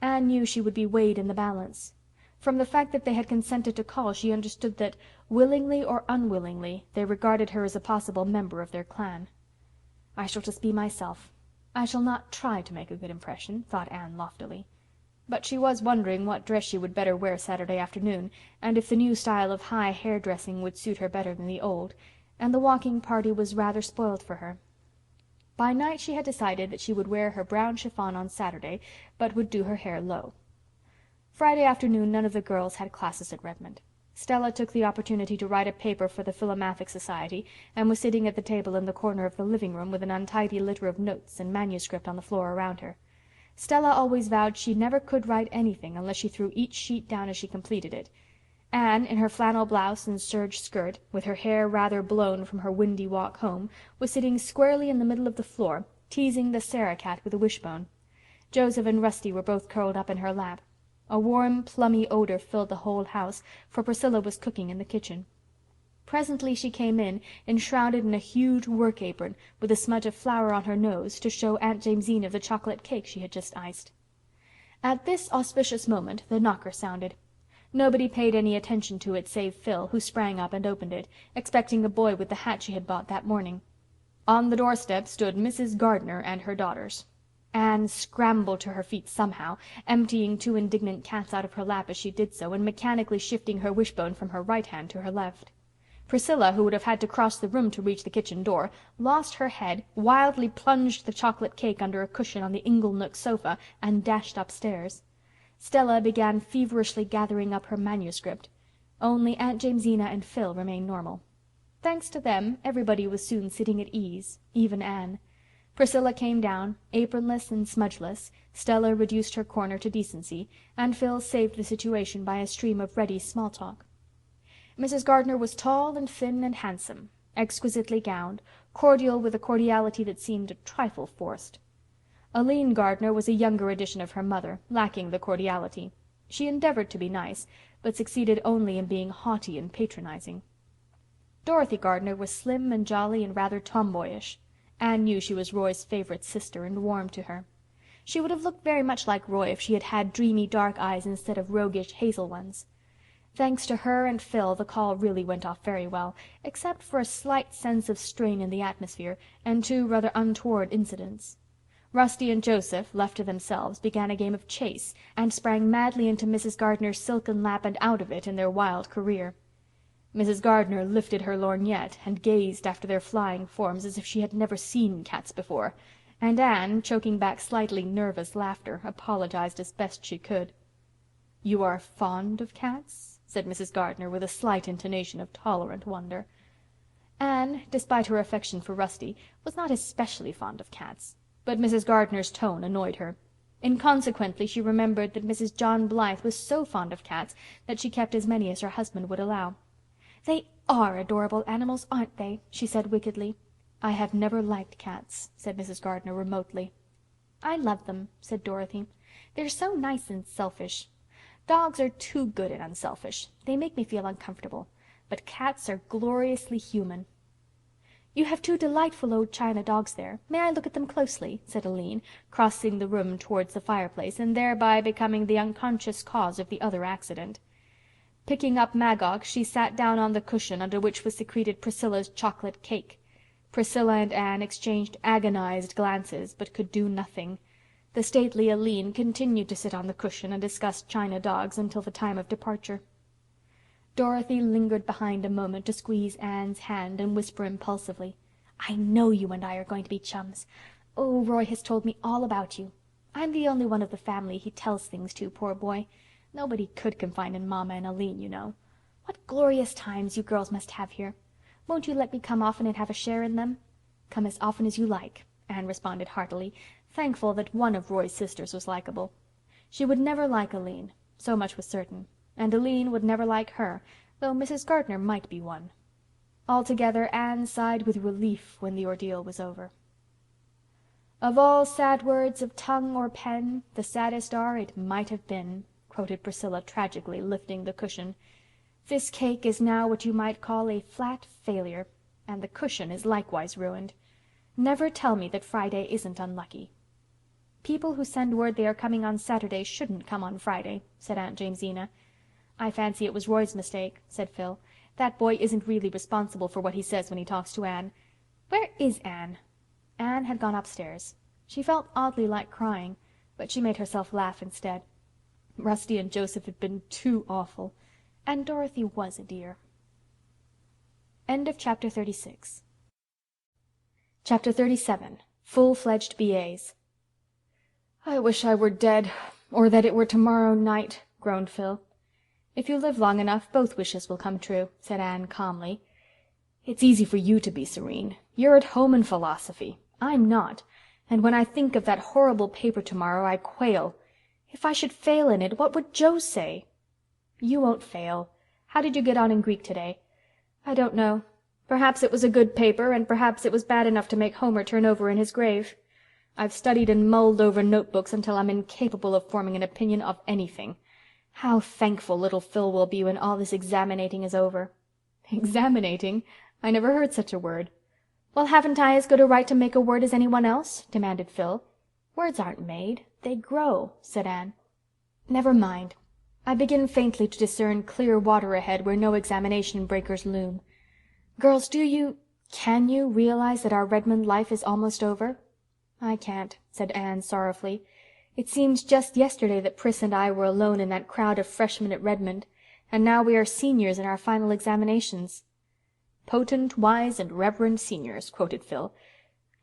Anne knew she would be weighed in the balance. From the fact that they had consented to call she understood that, willingly or unwillingly, they regarded her as a possible member of their clan. "I shall just be myself. I shall not try to make a good impression," thought Anne loftily. But she was wondering what dress she would better wear Saturday afternoon, and if the new style of high hair-dressing would suit her better than the old, and the walking party was rather spoiled for her. By night she had decided that she would wear her brown chiffon on Saturday, but would do her hair low. Friday afternoon none of the girls had classes at Redmond. Stella took the opportunity to write a paper for the Philomathic Society, and was sitting at the table in the corner of the living room with an untidy litter of notes and manuscript on the floor around her. Stella always vowed she never could write anything unless she threw each sheet down as she completed it. Anne, in her flannel blouse and serge skirt, with her hair rather blown from her windy walk home, was sitting squarely in the middle of the floor, teasing the Sarah cat with a wishbone. Joseph and Rusty were both curled up in her lap. A warm, plummy odor filled the whole house, for Priscilla was cooking in the kitchen. Presently she came in, enshrouded in a huge work apron, with a smudge of flour on her nose, to show Aunt Jamesina the chocolate cake she had just iced. At this auspicious moment the knocker sounded. Nobody paid any attention to it save Phil, who sprang up and opened it, expecting a boy with the hat she had bought that morning. On the doorstep stood Mrs. Gardner and her daughters. Anne scrambled to her feet somehow, emptying 2 indignant cats out of her lap as she did so, and mechanically shifting her wishbone from her right hand to her left. Priscilla, who would have had to cross the room to reach the kitchen door, lost her head, wildly plunged the chocolate cake under a cushion on the Inglenook sofa, and dashed upstairs. Stella began feverishly gathering up her manuscript. Only Aunt Jamesina and Phil remained normal. Thanks to them, everybody was soon sitting at ease, even Anne. Priscilla came down, apronless and smudgeless, Stella reduced her corner to decency, and Phil saved the situation by a stream of ready small talk. Mrs. Gardner was tall and thin and handsome. exquisitely gowned, cordial with a cordiality that seemed a trifle forced. Aline Gardner was a younger edition of her mother, lacking the cordiality. She endeavored to be nice, but succeeded only in being haughty and patronizing. Dorothy Gardner was slim and jolly and rather tomboyish. Anne knew she was Roy's favorite sister and warmed to her. She would have looked very much like Roy if she had had dreamy dark eyes instead of roguish hazel ones. Thanks to her and Phil, the call really went off very well, except for a slight sense of strain in the atmosphere and two rather untoward incidents. Rusty and Joseph, left to themselves, began a game of chase, and sprang madly into Mrs. Gardner's silken lap and out of it in their wild career. Mrs. Gardner lifted her lorgnette and gazed after their flying forms as if she had never seen cats before, and Anne, choking back slightly nervous laughter, apologized as best she could. "You are fond of cats?" said Mrs. Gardner, with a slight intonation of tolerant wonder. Anne, despite her affection for Rusty, was not especially fond of cats, but Mrs. Gardner's tone annoyed her. Inconsequently, she remembered that Mrs. John Blythe was so fond of cats that she kept as many as her husband would allow. "They are adorable animals, aren't they?" she said wickedly. "I have never liked cats," said Mrs. Gardner remotely. "I love them," said Dorothy. "They're so nice and selfish. Dogs are too good and unselfish. They make me feel uncomfortable. But cats are gloriously human." "You have two delightful old china dogs there. May I look at them closely?" said Aline, crossing the room towards the fireplace, and thereby becoming the unconscious cause of the other accident. Picking up Magog, she sat down on the cushion under which was secreted Priscilla's chocolate cake. Priscilla and Anne exchanged agonized glances, but could do nothing. The stately Aline continued to sit on the cushion and discuss china dogs until the time of departure. Dorothy lingered behind a moment to squeeze Anne's hand and whisper impulsively, "I know you and I are going to be chums. Oh, Roy has told me all about you. I'm the only one of the family he tells things to, poor boy. Nobody could confide in Mama and Aline, you know. What glorious times you girls must have here. Won't you let me come often and have a share in them?" "Come as often as you like," Anne responded heartily, thankful that one of Roy's sisters was likable. She would never like Aline, so much was certain, and Aline would never like her, though Mrs. Gardner might be one. Altogether, Anne sighed with relief when the ordeal was over. "Of all sad words of tongue or pen, the saddest are 'it might have been,'" quoted Priscilla tragically, lifting the cushion. "This cake is now what you might call a flat failure, and the cushion is likewise ruined. Never tell me that Friday isn't unlucky." "People who send word they are coming on Saturday shouldn't come on Friday," said Aunt Jamesina. "I fancy it was Roy's mistake," said Phil. "That boy isn't really responsible for what he says when he talks to Anne. Where is Anne?" Anne had gone upstairs. She felt oddly like crying, but she made herself laugh instead. Rusty and Joseph had been too awful, and Dorothy was a dear. End of Chapter 36. Chapter 37. Full-fledged B.A.'s. "I wish I were dead, or that it were tomorrow night," groaned Phil. "If you live long enough, both wishes will come true," said Anne calmly. "It's easy for you to be serene. You're at home in philosophy. I'm not, and when I think of that horrible paper tomorrow, I quail. If I should fail in it, what would Jo say?" "You won't fail. How did you get on in Greek today?" "I don't know. Perhaps it was a good paper, and perhaps it was bad enough to make Homer turn over in his grave. I've studied and mulled over notebooks until I'm incapable of forming an opinion of anything. How thankful little Phil will be when all this examinating is over." "Examinating? I never heard such a word." "Well, haven't I as good a right to make a word as anyone else?" demanded Phil. "Words aren't made, they grow," said Anne. "Never mind. I begin faintly to discern clear water ahead where no examination breakers loom. Girls, can you realize that our Redmond life is almost over?" "I can't," said Anne sorrowfully. "It seemed just yesterday that Pris and I were alone in that crowd of freshmen at Redmond, and now we are seniors in our final examinations." "'Potent, wise, and reverend seniors,'" quoted Phil.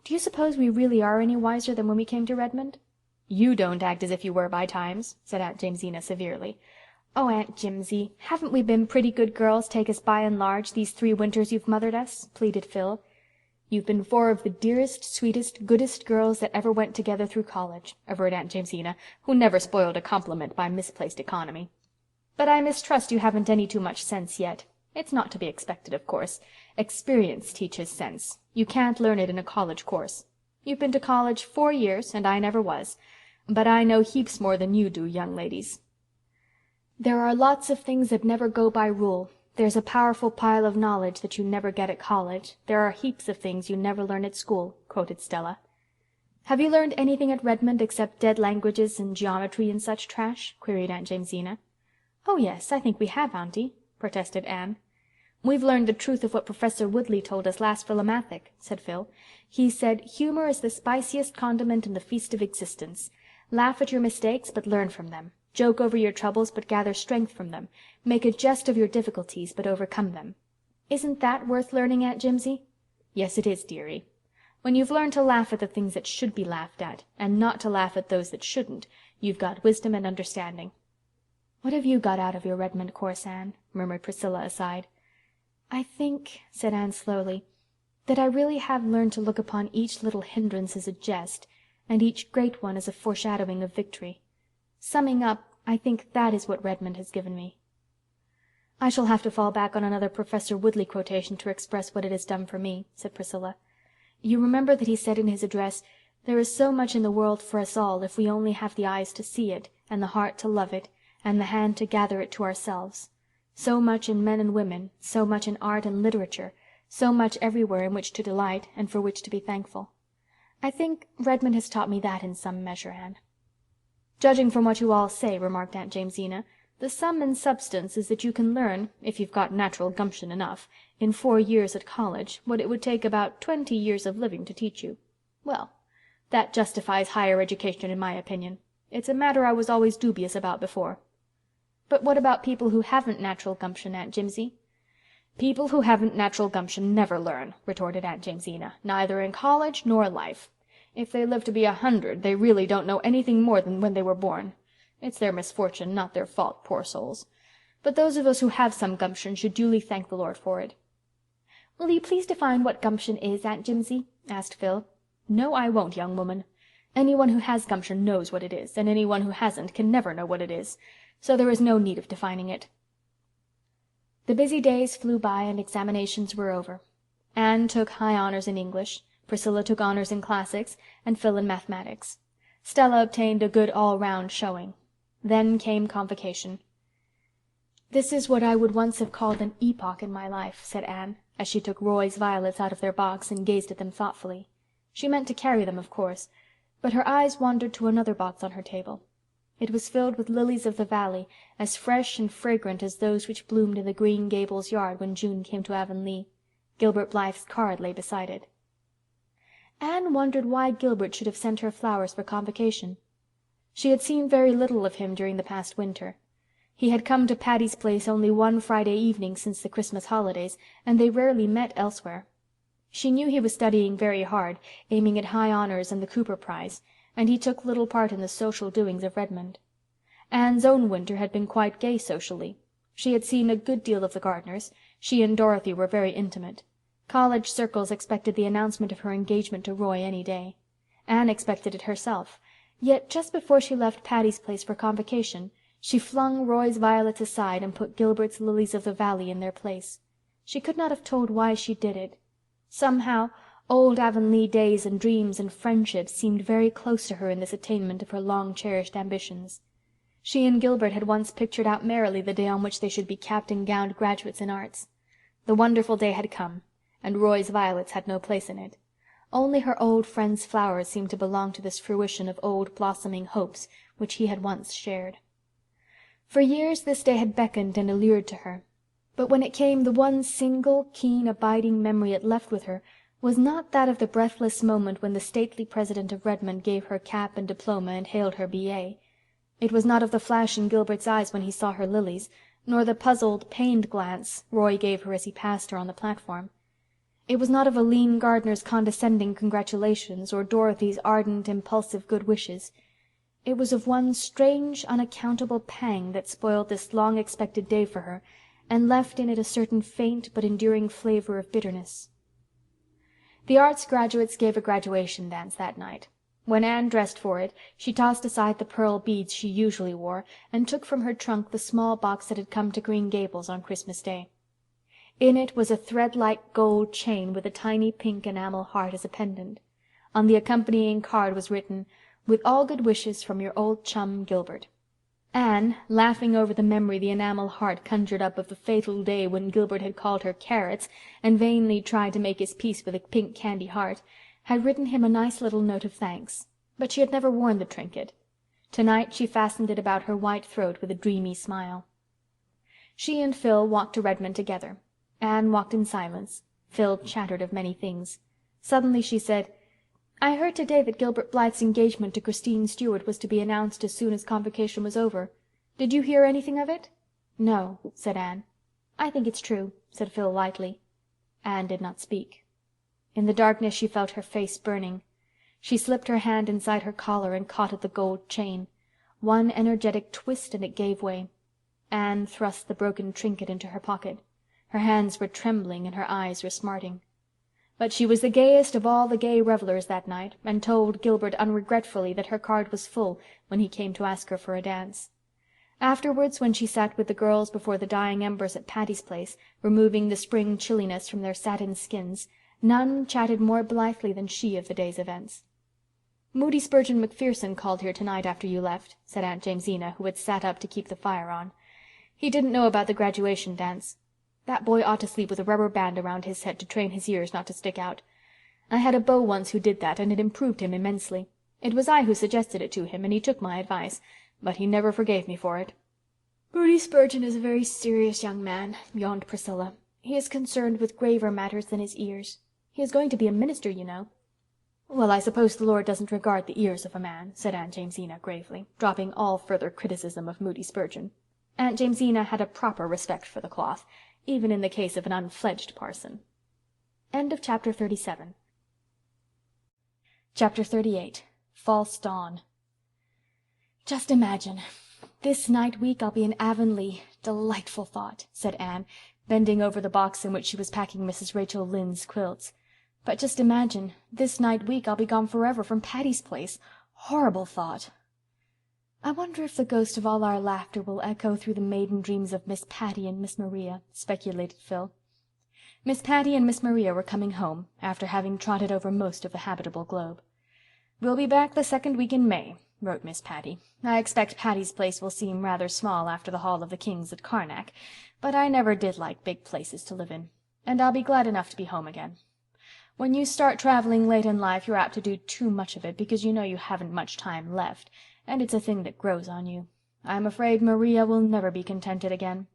"Do you suppose we really are any wiser than when we came to Redmond?" "You don't act as if you were by times," said Aunt Jamesina severely. "Oh, Aunt Jimsie, haven't we been pretty good girls, take us by and large, these 3 winters you've mothered us?" pleaded Phil. "You've been 4 of the dearest, sweetest, goodest girls that ever went together through college," averred Aunt Jamesina, who never spoiled a compliment by misplaced economy. "But I mistrust you haven't any too much sense yet. It's not to be expected, of course. Experience teaches sense. You can't learn it in a college course. You've been to college 4 years, and I never was. But I know heaps more than you do, young ladies." "There are lots of things that never go by rule. There's a powerful pile of knowledge that you never get at college. There are heaps of things you never learn at school," quoted Stella. "Have you learned anything at Redmond except dead languages and geometry and such trash?" queried Aunt Jamesina. "Oh, yes, I think we have, Aunty," protested Anne. "We've learned the truth of what Professor Woodley told us last Philomathic," said Phil. "He said, 'Humor is the spiciest condiment in the feast of existence. Laugh at your mistakes, but learn from them. Joke over your troubles, but gather strength from them. Make a jest of your difficulties, but overcome them.' Isn't that worth learning, Aunt Jimsie?" "Yes, it is, dearie. When you've learned to laugh at the things that should be laughed at, and not to laugh at those that shouldn't, you've got wisdom and understanding." "What have you got out of your Redmond course, Anne?" murmured Priscilla aside. "I think," said Anne slowly, "that I really have learned to look upon each little hindrance as a jest, and each great one as a foreshadowing of victory. Summing up, I think that is what Redmond has given me." "I shall have to fall back on another Professor Woodley quotation to express what it has done for me," said Priscilla. "You remember that he said in his address, 'There is so much in the world for us all if we only have the eyes to see it, and the heart to love it, and the hand to gather it to ourselves. So much in men and women, so much in art and literature, so much everywhere in which to delight and for which to be thankful.' I think Redmond has taught me that in some measure, Anne." "Judging from what you all say," remarked Aunt Jamesina, "the sum and substance is that you can learn, if you've got natural gumption enough, in 4 years at college what it would take about 20 years of living to teach you. Well, that justifies higher education in my opinion. It's a matter I was always dubious about before." "But what about people who haven't natural gumption, Aunt Jimsie?" "People who haven't natural gumption never learn," retorted Aunt Jamesina, "neither in college nor life. If they live to be 100, they really don't know anything more than when they were born. It's their misfortune, not their fault, poor souls. But those of us who have some gumption should duly thank the Lord for it." "Will you please define what gumption is, Aunt Jimsie?" asked Phil. "No, I won't, young woman. Anyone who has gumption knows what it is, and anyone who hasn't can never know what it is. So there is no need of defining it." The busy days flew by and examinations were over. Anne took high honors in English, Priscilla took honors in classics, and Phil in mathematics. Stella obtained a good all-round showing. Then came convocation. "This is what I would once have called an epoch in my life," said Anne, as she took Roy's violets out of their box and gazed at them thoughtfully. She meant to carry them, of course, but her eyes wandered to another box on her table. It was filled with lilies of the valley, as fresh and fragrant as those which bloomed in the Green Gables yard when June came to Avonlea. Gilbert Blythe's card lay beside it. Anne wondered why Gilbert should have sent her flowers for convocation. She had seen very little of him during the past winter. He had come to Patty's Place only one Friday evening since the Christmas holidays, and they rarely met elsewhere. She knew he was studying very hard, aiming at high honors and the Cooper Prize, and he took little part in the social doings of Redmond. Anne's own winter had been quite gay socially. She had seen a good deal of the Gardners. She and Dorothy were very intimate. College circles expected the announcement of her engagement to Roy any day. Anne expected it herself, yet just before she left Patty's Place for convocation, she flung Roy's violets aside and put Gilbert's lilies of the valley in their place. She could not have told why she did it. Somehow, old Avonlea days and dreams and friendships seemed very close to her in this attainment of her long-cherished ambitions. She and Gilbert had once pictured out merrily the day on which they should be capped and gowned graduates in arts. The wonderful day had come, and Roy's violets had no place in it. Only her old friend's flowers seemed to belong to this fruition of old blossoming hopes which he had once shared. For years this day had beckoned and allured to her, but when it came the one single, keen, abiding memory it left with her was not that of the breathless moment when the stately president of Redmond gave her cap and diploma and hailed her B.A. It was not of the flash in Gilbert's eyes when he saw her lilies, nor the puzzled, pained glance Roy gave her as he passed her on the platform. It was not of Aline Gardner's condescending congratulations, or Dorothy's ardent, impulsive good wishes. It was of one strange, unaccountable pang that spoiled this long-expected day for her, and left in it a certain faint but enduring flavor of bitterness. The arts graduates gave a graduation dance that night. When Anne dressed for it, she tossed aside the pearl beads she usually wore, and took from her trunk the small box that had come to Green Gables on Christmas Day. In it was a thread-like gold chain with a tiny pink enamel heart as a pendant. On the accompanying card was written, "With all good wishes from your old chum, Gilbert." Anne, laughing over the memory the enamel heart conjured up of the fatal day when Gilbert had called her carrots and vainly tried to make his peace with a pink candy heart, had written him a nice little note of thanks, but she had never worn the trinket. Tonight she fastened it about her white throat with a dreamy smile. She and Phil walked to Redmond together. Anne walked in silence. Phil chattered of many things. Suddenly she said, "I heard today that Gilbert Blythe's engagement to Christine Stuart was to be announced as soon as Convocation was over. Did you hear anything of it?" "No," said Anne. "I think it's true," said Phil lightly. Anne did not speak. In the darkness she felt her face burning. She slipped her hand inside her collar and caught at the gold chain. One energetic twist and it gave way. Anne thrust the broken trinket into her pocket. Her hands were trembling and her eyes were smarting. But she was the gayest of all the gay revelers that night, and told Gilbert unregretfully that her card was full when he came to ask her for a dance. Afterwards, when she sat with the girls before the dying embers at Patty's Place, removing the spring chilliness from their satin skins, none chatted more blithely than she of the day's events. "Moody Spurgeon Macpherson called here tonight after you left," said Aunt Jamesina, who had sat up to keep the fire on. "He didn't know about the graduation dance. That boy ought to sleep with a rubber band around his head to train his ears not to stick out. I had a beau once who did that, and it improved him immensely. It was I who suggested it to him, and he took my advice, but he never forgave me for it." "Moody Spurgeon is a very serious young man," yawned Priscilla. "He is concerned with graver matters than his ears. He is going to be a minister, you know." "Well, I suppose the Lord doesn't regard the ears of a man," said Aunt Jamesina gravely, dropping all further criticism of Moody Spurgeon. Aunt Jamesina had a proper respect for the cloth, even in the case of an unfledged parson. Chapter 37. Chapter 38. False Dawn. "Just imagine. This night week I'll be in Avonlea. Delightful thought," said Anne, bending over the box in which she was packing Mrs. Rachel Lynde's quilts. "But just imagine, this night week I'll be gone forever from Patty's Place. Horrible thought." "I wonder if the ghost of all our laughter will echo through the maiden dreams of Miss Patty and Miss Maria," speculated Phil. Miss Patty and Miss Maria were coming home, after having trotted over most of the habitable globe. "We'll be back the second week in May," wrote Miss Patty. "I expect Patty's Place will seem rather small after the Hall of the Kings at Karnak, but I never did like big places to live in, and I'll be glad enough to be home again. When you start traveling late in life you're apt to do too much of it because you know you haven't much time left, and it's a thing that grows on you. I'm afraid Maria will never be contented again."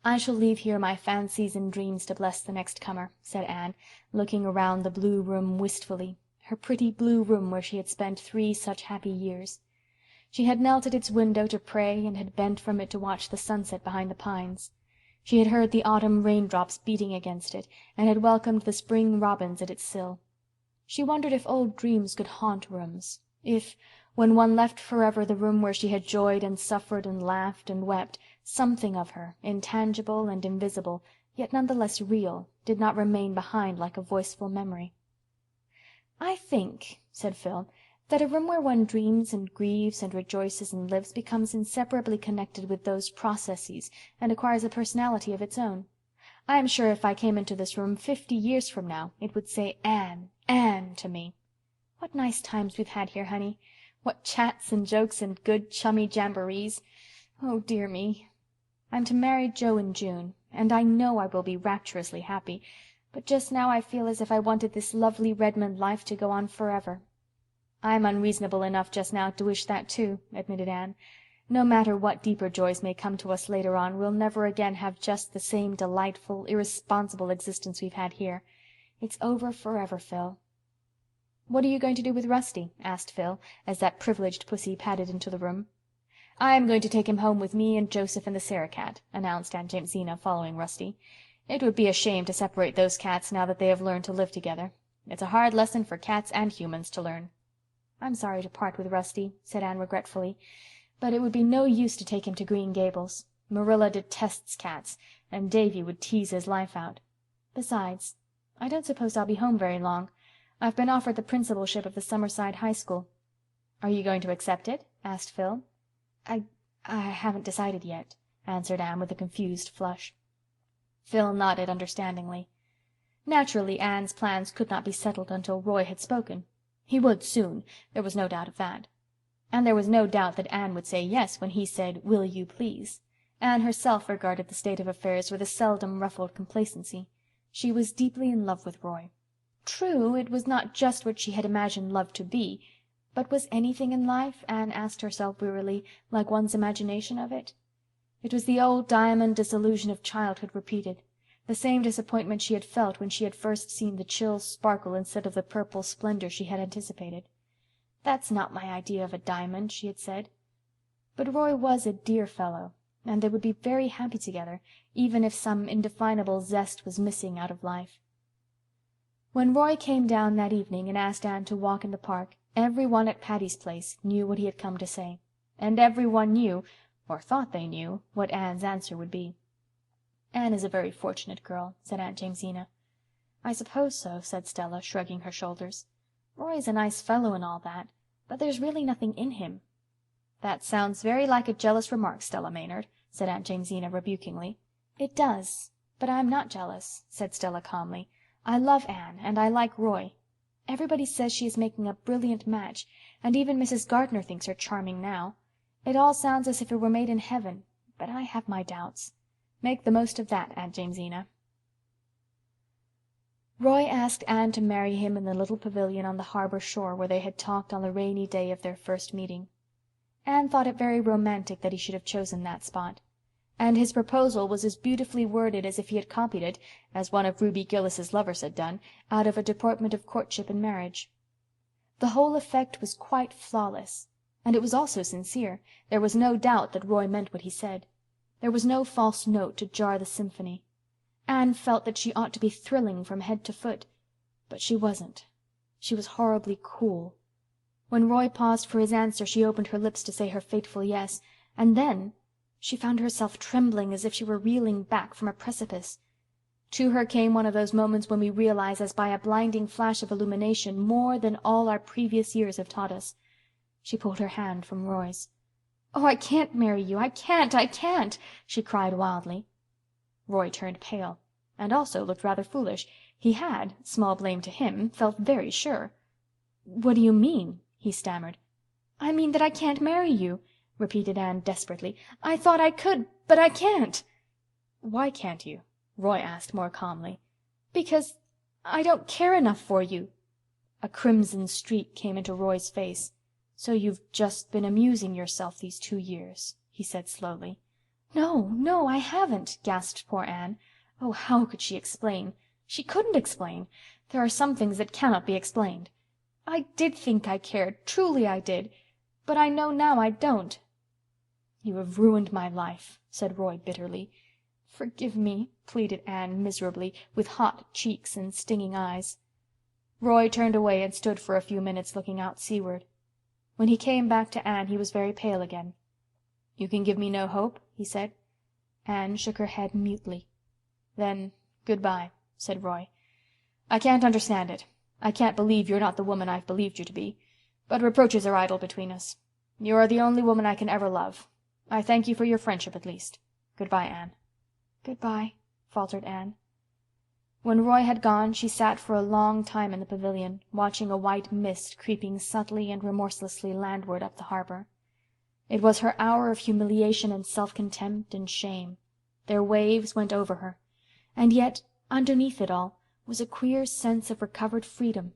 "I shall leave here my fancies and dreams to bless the next comer," said Anne, looking around the blue room wistfully, her pretty blue room where she had spent 3 such happy years. She had knelt at its window to pray and had bent from it to watch the sunset behind the pines. She had heard the autumn raindrops beating against it, and had welcomed the spring robins at its sill. She wondered if old dreams could haunt rooms, if, when one left forever the room where she had joyed and suffered and laughed and wept, something of her, intangible and invisible, yet none the less real, did not remain behind like a voiceful memory. "I think," said Phil, "that a room where one dreams and grieves and rejoices and lives becomes inseparably connected with those processes and acquires a personality of its own. I am sure if I came into this room 50 years from now it would say 'Anne, Anne' to me. What nice times we've had here, honey. What chats and jokes and good chummy jamborees. Oh, dear me. I'm to marry Joe in June, and I know I will be rapturously happy, but just now I feel as if I wanted this lovely Redmond life to go on forever." "I'm unreasonable enough just now to wish that too," admitted Anne. "No matter what deeper joys may come to us later on, we'll never again have just the same delightful, irresponsible existence we've had here. It's over forever, Phil." "What are you going to do with Rusty?" asked Phil, as that privileged pussy padded into the room. "I am going to take him home with me and Joseph and the Sarah-cat," announced Aunt Jamesina, following Rusty. "It would be a shame to separate those cats now that they have learned to live together. It's a hard lesson for cats and humans to learn." "I'm sorry to part with Rusty," said Anne regretfully, "but it would be no use to take him to Green Gables. Marilla detests cats, and Davy would tease his life out. Besides, I don't suppose I'll be home very long. I've been offered the principalship of the Summerside High School." "Are you going to accept it?" asked Phil. I haven't decided yet," answered Anne with a confused flush. Phil nodded understandingly. Naturally, Anne's plans could not be settled until Roy had spoken. He would soon, there was no doubt of that. And there was no doubt that Anne would say yes when he said, "Will you please?" Anne herself regarded the state of affairs with a seldom ruffled complacency. She was deeply in love with Roy. True, it was not just what she had imagined love to be, but was anything in life, Anne asked herself wearily, like one's imagination of it? It was the old diamond disillusion of childhood repeated, the same disappointment she had felt when she had first seen the chill sparkle instead of the purple splendor she had anticipated. "That's not my idea of a diamond," she had said. But Roy was a dear fellow, and they would be very happy together, even if some indefinable zest was missing out of life. When Roy came down that evening and asked Anne to walk in the park, every one at Patty's Place knew what he had come to say, and every one knew, or thought they knew, what Anne's answer would be. "Anne is a very fortunate girl," said Aunt Jamesina. "I suppose so," said Stella, shrugging her shoulders. "Roy's a nice fellow and all that, but there's really nothing in him." "That sounds very like a jealous remark, Stella Maynard," said Aunt Jamesina rebukingly. "It does, but I'm not jealous," said Stella calmly. "I love Anne, and I like Roy. Everybody says she is making a brilliant match, and even Mrs. Gardner thinks her charming now. It all sounds as if it were made in heaven, but I have my doubts. Make the most of that, Aunt Jamesina." Roy asked Anne to marry him in the little pavilion on the harbor shore where they had talked on the rainy day of their first meeting. Anne thought it very romantic that he should have chosen that spot, and his proposal was as beautifully worded as if he had copied it, as one of Ruby Gillis's lovers had done, out of a deportment of courtship and marriage. The whole effect was quite flawless, and it was also sincere. There was no doubt that Roy meant what he said. There was no false note to jar the symphony. Anne felt that she ought to be thrilling from head to foot, but she wasn't. She was horribly cool. When Roy paused for his answer she opened her lips to say her fateful yes, and then she found herself trembling as if she were reeling back from a precipice. To her came one of those moments when we realize as by a blinding flash of illumination more than all our previous years have taught us. She pulled her hand from Roy's. "Oh, I can't marry you! I can't!" she cried wildly. Roy turned pale, and also looked rather foolish. He had, small blame to him, felt very sure. "What do you mean?" he stammered. "I mean that I can't marry you," repeated Anne desperately. "I thought I could, but I can't." "Why can't you?" Roy asked more calmly. "Because I don't care enough for you." A crimson streak came into Roy's face. "So you've just been amusing yourself these 2 years," he said slowly. No, I haven't," gasped poor Anne. Oh, how could she explain? She couldn't explain. There are some things that cannot be explained. "I did think I cared, truly I did, but I know now I don't." "You have ruined my life," said Roy bitterly. "Forgive me," pleaded Anne miserably, with hot cheeks and stinging eyes. Roy turned away and stood for a few minutes looking out seaward. When he came back to Anne he was very pale again. "You can give me no hope?" he said. Anne shook her head mutely. "Then good-bye," said Roy. "I can't understand it. I can't believe you're not the woman I've believed you to be. But reproaches are idle between us. You are the only woman I can ever love. I thank you for your friendship at least. Good-bye, Anne." "Good-bye," faltered Anne. When Roy had gone she sat for a long time in the pavilion, watching a white mist creeping subtly and remorselessly landward up the harbor. It was her hour of humiliation and self-contempt and shame. Their waves went over her. And yet, underneath it all, was a queer sense of recovered freedom.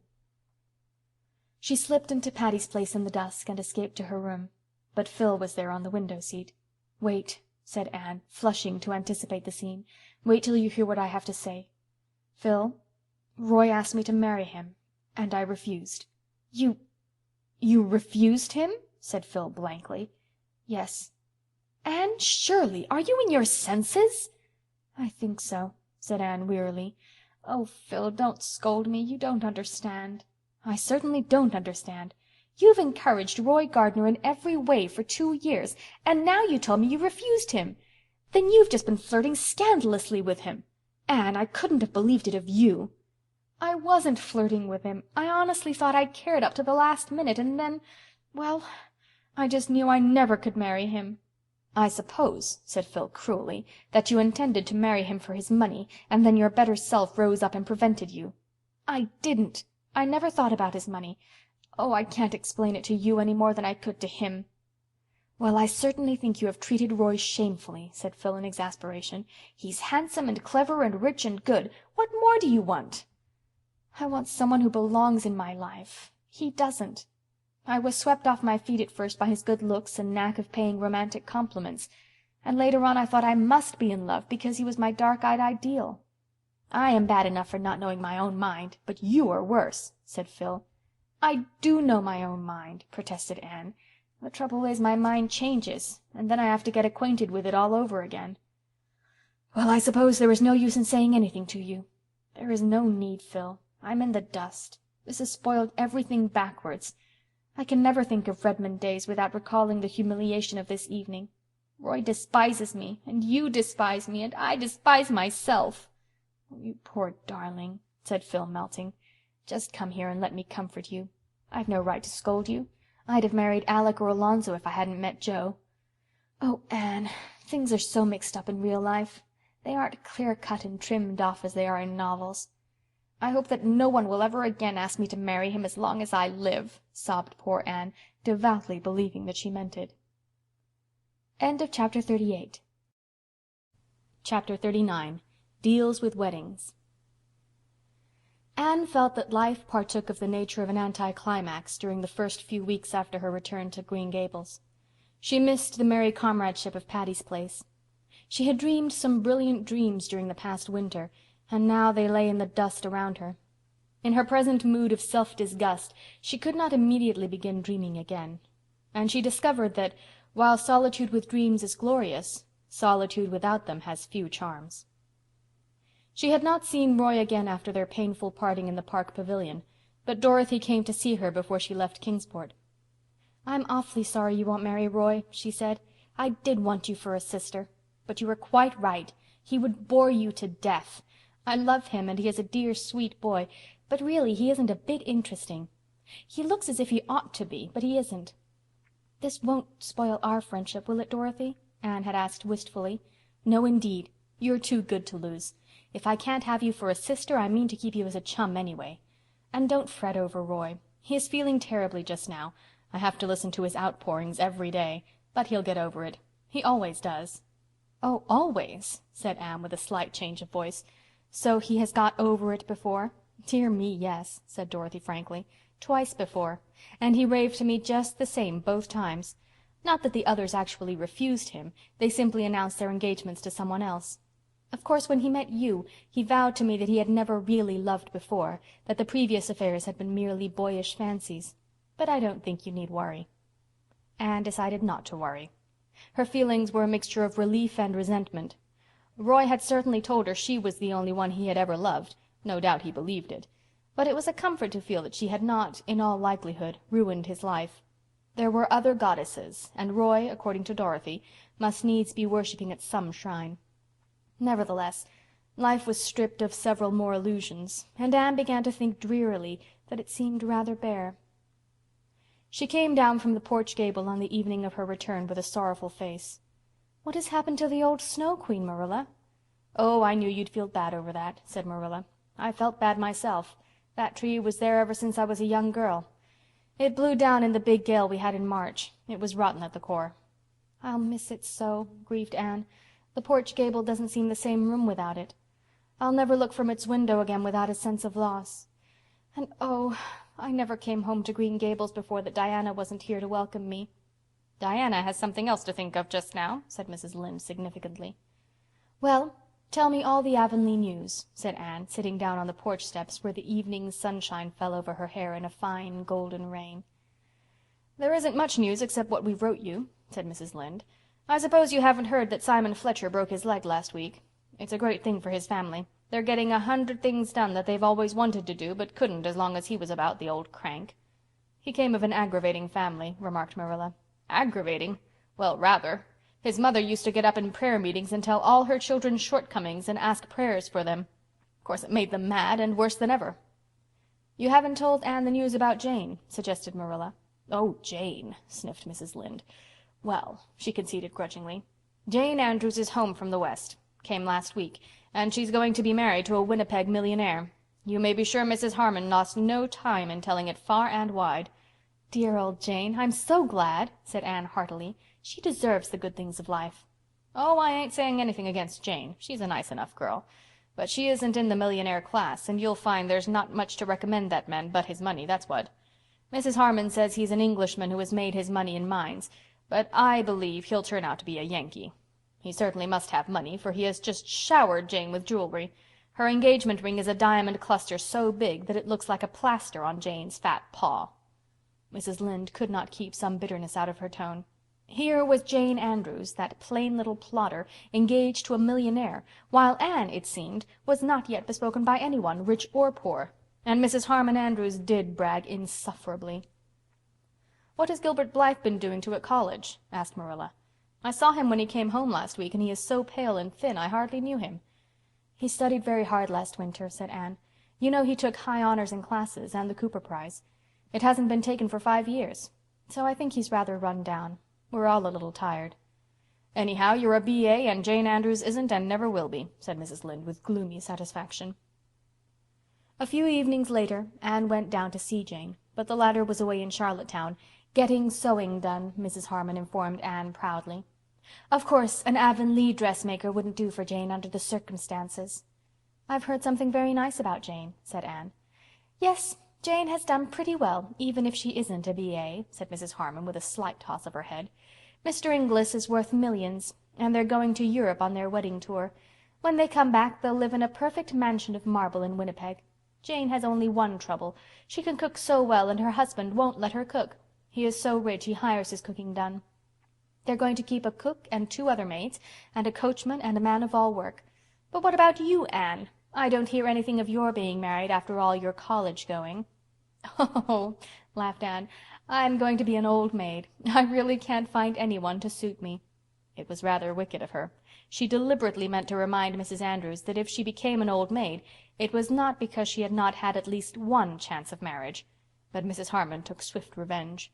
She slipped into Patty's Place in the dusk and escaped to her room. But Phil was there on the window-seat. "Wait," said Anne, flushing to anticipate the scene. "Wait till you hear what I have to say. Phil, Roy asked me to marry him, and I refused." You refused him?" said Phil blankly. "Yes." "Anne Shirley, are you in your senses?" "I think so," said Anne wearily. "Oh, Phil, don't scold me. You don't understand." "I certainly don't understand. You've encouraged Roy Gardner in every way for 2 years, and now you tell me you refused him. Then you've just been flirting scandalously with him. Anne, I couldn't have believed it of you." "I wasn't flirting with him. I honestly thought I cared up to the last minute, and then, well, I just knew I never could marry him." "I suppose," said Phil cruelly, "that you intended to marry him for his money, and then your better self rose up and prevented you." "I didn't. I never thought about his money. Oh, I can't explain it to you any more than I could to him." "Well, I certainly think you have treated Roy shamefully," said Phil in exasperation. "He's handsome and clever and rich and good. What more do you want?" "I want someone who belongs in my life. He doesn't. I was swept off my feet at first by his good looks and knack of paying romantic compliments, and later on I thought I must be in love because he was my dark-eyed ideal. I am bad enough for not knowing my own mind, but you are worse," said Phil. "I do know my own mind," protested Anne. "The trouble is my mind changes, and then I have to get acquainted with it all over again." "Well, I suppose there is no use in saying anything to you." "There is no need, Phil. I'm in the dust. This has spoiled everything backwards. I can never think of Redmond days without recalling the humiliation of this evening. Roy despises me, and you despise me, and I despise myself." "Oh, you poor darling," said Phil, melting. "Just come here and let me comfort you. I've no right to scold you. I'd have married Alec or Alonzo if I hadn't met Joe. Oh, Anne, things are so mixed up in real life. They aren't clear-cut and trimmed off as they are in novels. I hope that no one will ever again ask me to marry him as long as I live," sobbed poor Anne, devoutly believing that she meant it. Chapter 38. Chapter 39. Deals with Weddings. Anne felt that life partook of the nature of an anticlimax during the first few weeks after her return to Green Gables. She missed the merry comradeship of Patty's Place. She had dreamed some brilliant dreams during the past winter, and now they lay in the dust around her. In her present mood of self-disgust, she could not immediately begin dreaming again, and she discovered that, while solitude with dreams is glorious, solitude without them has few charms. She had not seen Roy again after their painful parting in the park pavilion, but Dorothy came to see her before she left Kingsport. "I'm awfully sorry you won't marry Roy," she said. "I did want you for a sister. But you were quite right. He would bore you to death. I love him, and he is a dear, sweet boy, but really he isn't a bit interesting. He looks as if he ought to be, but he isn't." "This won't spoil our friendship, will it, Dorothy?" Anne had asked wistfully. "No, indeed. You're too good to lose. If I can't have you for a sister, I mean to keep you as a chum anyway. And don't fret over Roy. He is feeling terribly just now. I have to listen to his outpourings every day, but he'll get over it. He always does." "Oh, always?" said Anne with a slight change of voice. "So he has got over it before?" "Dear me, yes," said Dorothy frankly. "Twice before. And he raved to me just the same both times. Not that the others actually refused him. They simply announced their engagements to someone else. Of course, when he met you, he vowed to me that he had never really loved before, that the previous affairs had been merely boyish fancies. But I don't think you need worry." Anne decided not to worry. Her feelings were a mixture of relief and resentment. Roy had certainly told her she was the only one he had ever loved. No doubt he believed it. But it was a comfort to feel that she had not, in all likelihood, ruined his life. There were other goddesses, and Roy, according to Dorothy, must needs be worshipping at some shrine. Nevertheless, life was stripped of several more illusions, and Anne began to think drearily that it seemed rather bare. She came down from the porch gable on the evening of her return with a sorrowful face. "What has happened to the old Snow Queen, Marilla?" "Oh, I knew you'd feel bad over that," said Marilla. "I felt bad myself. That tree was there ever since I was a young girl. It blew down in the big gale we had in March. It was rotten at the core." "I'll miss it so," grieved Anne. "The porch gable doesn't seem the same room without it. I'll never look from its window again without a sense of loss. And oh, I never came home to Green Gables before that Diana wasn't here to welcome me." "Diana has something else to think of just now," said Mrs. Lynde significantly. "Well, tell me all the Avonlea news," said Anne, sitting down on the porch steps where the evening sunshine fell over her hair in a fine golden rain. "There isn't much news except what we wrote you," said Mrs. Lynde. "I suppose you haven't heard that Simon Fletcher broke his leg last week. It's a great thing for his family. They're getting 100 things done that they've always wanted to do but couldn't as long as he was about, the old crank." "He came of an aggravating family," remarked Marilla. "Aggravating? Well, rather. His mother used to get up in prayer meetings and tell all her children's shortcomings and ask prayers for them. Of course it made them mad and worse than ever." "You haven't told Anne the news about Jane," suggested Marilla. "Oh, Jane," sniffed Mrs. Lynde. "Well," she conceded grudgingly, "Jane Andrews is home from the West. Came last week. And she's going to be married to a Winnipeg millionaire. You may be sure Mrs. Harmon lost no time in telling it far and wide." "Dear old Jane, I'm so glad," said Anne heartily. "She deserves the good things of life." "Oh, I ain't saying anything against Jane. She's a nice enough girl. But she isn't in the millionaire class, and you'll find there's not much to recommend that man but his money, that's what. Mrs. Harmon says he's an Englishman who has made his money in mines, but I believe he'll turn out to be a Yankee. He certainly must have money, for he has just showered Jane with jewelry. Her engagement ring is a diamond cluster so big that it looks like a plaster on Jane's fat paw." Mrs. Lynde could not keep some bitterness out of her tone. Here was Jane Andrews, that plain little plodder, engaged to a millionaire, while Anne, it seemed, was not yet bespoken by anyone, rich or poor. And Mrs. Harmon Andrews did brag insufferably. "What has Gilbert Blythe been doing to at college?" asked Marilla. "I saw him when he came home last week, and he is so pale and thin I hardly knew him." "He studied very hard last winter," said Anne. "You know he took high honors in classes and the Cooper Prize. It hasn't been taken for 5 years. So I think he's rather run down. We're all a little tired." "Anyhow, you're a B.A. and Jane Andrews isn't and never will be," said Mrs. Lynde with gloomy satisfaction. A few evenings later Anne went down to see Jane, but the latter was away in Charlottetown, "getting sewing done," Mrs. Harmon informed Anne proudly. "Of course, an Avonlea dressmaker wouldn't do for Jane under the circumstances." "I've heard something very nice about Jane," said Anne. "Yes, Jane has done pretty well, even if she isn't a B.A.," said Mrs. Harmon with a slight toss of her head. "Mr. Inglis is worth millions, and they're going to Europe on their wedding tour. When they come back they'll live in a perfect mansion of marble in Winnipeg. Jane has only one trouble. She can cook so well and her husband won't let her cook. He is so rich he hires his cooking done. They're going to keep a cook and 2 other maids, and a coachman and a man of all work. But what about you, Anne? I don't hear anything of your being married after all your college going." "Oh," laughed Anne, "I'm going to be an old maid. I really can't find anyone to suit me." It was rather wicked of her. She deliberately meant to remind Mrs. Andrews that if she became an old maid it was not because she had not had at least one chance of marriage. But Mrs. Harmon took swift revenge.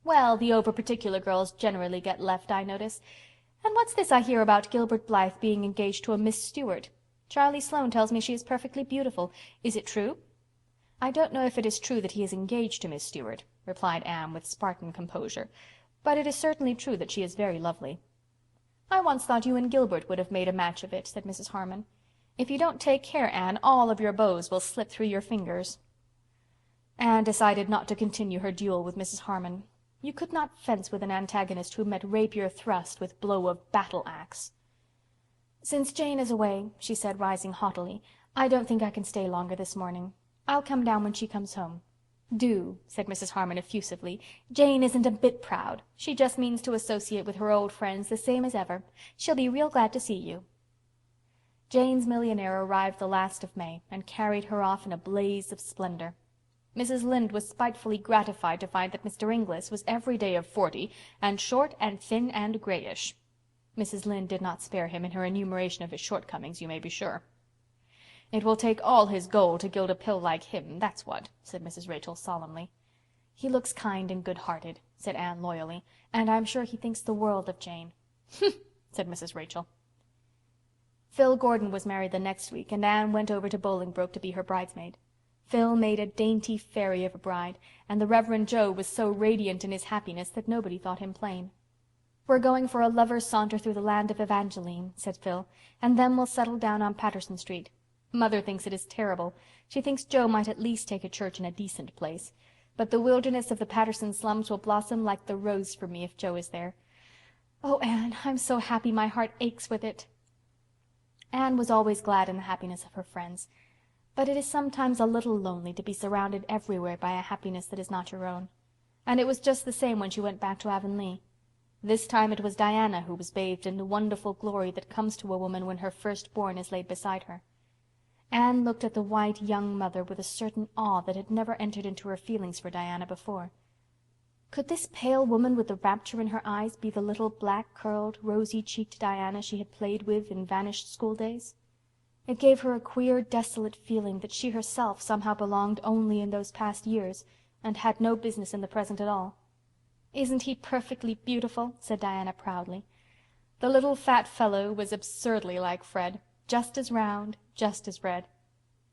"Well, the over-particular girls generally get left, I notice. And what's this I hear about Gilbert Blythe being engaged to a Miss Stewart? Charlie Sloane tells me she is perfectly beautiful. Is it true?" "I don't know if it is true that he is engaged to Miss Stewart," replied Anne with Spartan composure, "but it is certainly true that she is very lovely." "I once thought you and Gilbert would have made a match of it," said Mrs. Harmon. "If you don't take care, Anne, all of your beaux will slip through your fingers." Anne decided not to continue her duel with Mrs. Harmon. You could not fence with an antagonist who met rapier thrust with blow of battle-axe. "Since Jane is away," she said, rising haughtily, "I don't think I can stay longer this morning. I'll come down when she comes home." "Do," said Mrs. Harmon effusively. "Jane isn't a bit proud. She just means to associate with her old friends the same as ever. She'll be real glad to see you." Jane's millionaire arrived the last of May and carried her off in a blaze of splendor. Mrs. Lynde was spitefully gratified to find that Mr. Inglis was every day of 40 and short and thin and grayish. Mrs. Lynde did not spare him in her enumeration of his shortcomings, you may be sure. "It will take all his gold to gild a pill like him, that's what," said Mrs. Rachel solemnly. "He looks kind and good-hearted," said Anne loyally, "and I'm sure he thinks the world of Jane." "Humph," said Mrs. Rachel. Phil Gordon was married the next week, and Anne went over to Bolingbroke to be her bridesmaid. Phil made a dainty fairy of a bride, and the Reverend Jo was so radiant in his happiness that nobody thought him plain. "We're going for a lover's saunter through the land of Evangeline," said Phil, "and then we'll settle down on Patterson Street. Mother thinks it is terrible. She thinks Jo might at least take a church in a decent place. But the wilderness of the Patterson slums will blossom like the rose for me if Jo is there. Oh, Anne, I'm so happy my heart aches with it." Anne was always glad in the happiness of her friends. But it is sometimes a little lonely to be surrounded everywhere by a happiness that is not your own. And it was just the same when she went back to Avonlea. This time it was Diana who was bathed in the wonderful glory that comes to a woman when her firstborn is laid beside her. Anne looked at the white young mother with a certain awe that had never entered into her feelings for Diana before. Could this pale woman with the rapture in her eyes be the little black-curled, rosy-cheeked Diana she had played with in vanished schooldays? It gave her a queer, desolate feeling that she herself somehow belonged only in those past years and had no business in the present at all. "Isn't he perfectly beautiful?" said Diana proudly. The little fat fellow was absurdly like Fred, just as round, just as red.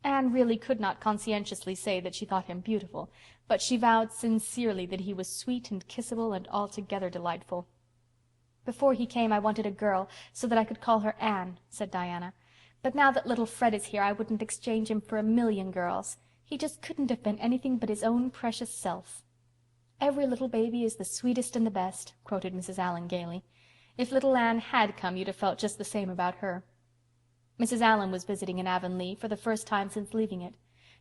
Anne really could not conscientiously say that she thought him beautiful, but she vowed sincerely that he was sweet and kissable and altogether delightful. "Before he came I wanted a girl, so that I could call her Anne," said Diana. "But now that little Fred is here I wouldn't exchange him for a million girls. He just couldn't have been anything but his own precious self." "Every little baby is the sweetest and the best," quoted Mrs. Allan gaily. "If little Anne had come you'd have felt just the same about her." Mrs. Allan was visiting in Avonlea for the first time since leaving it.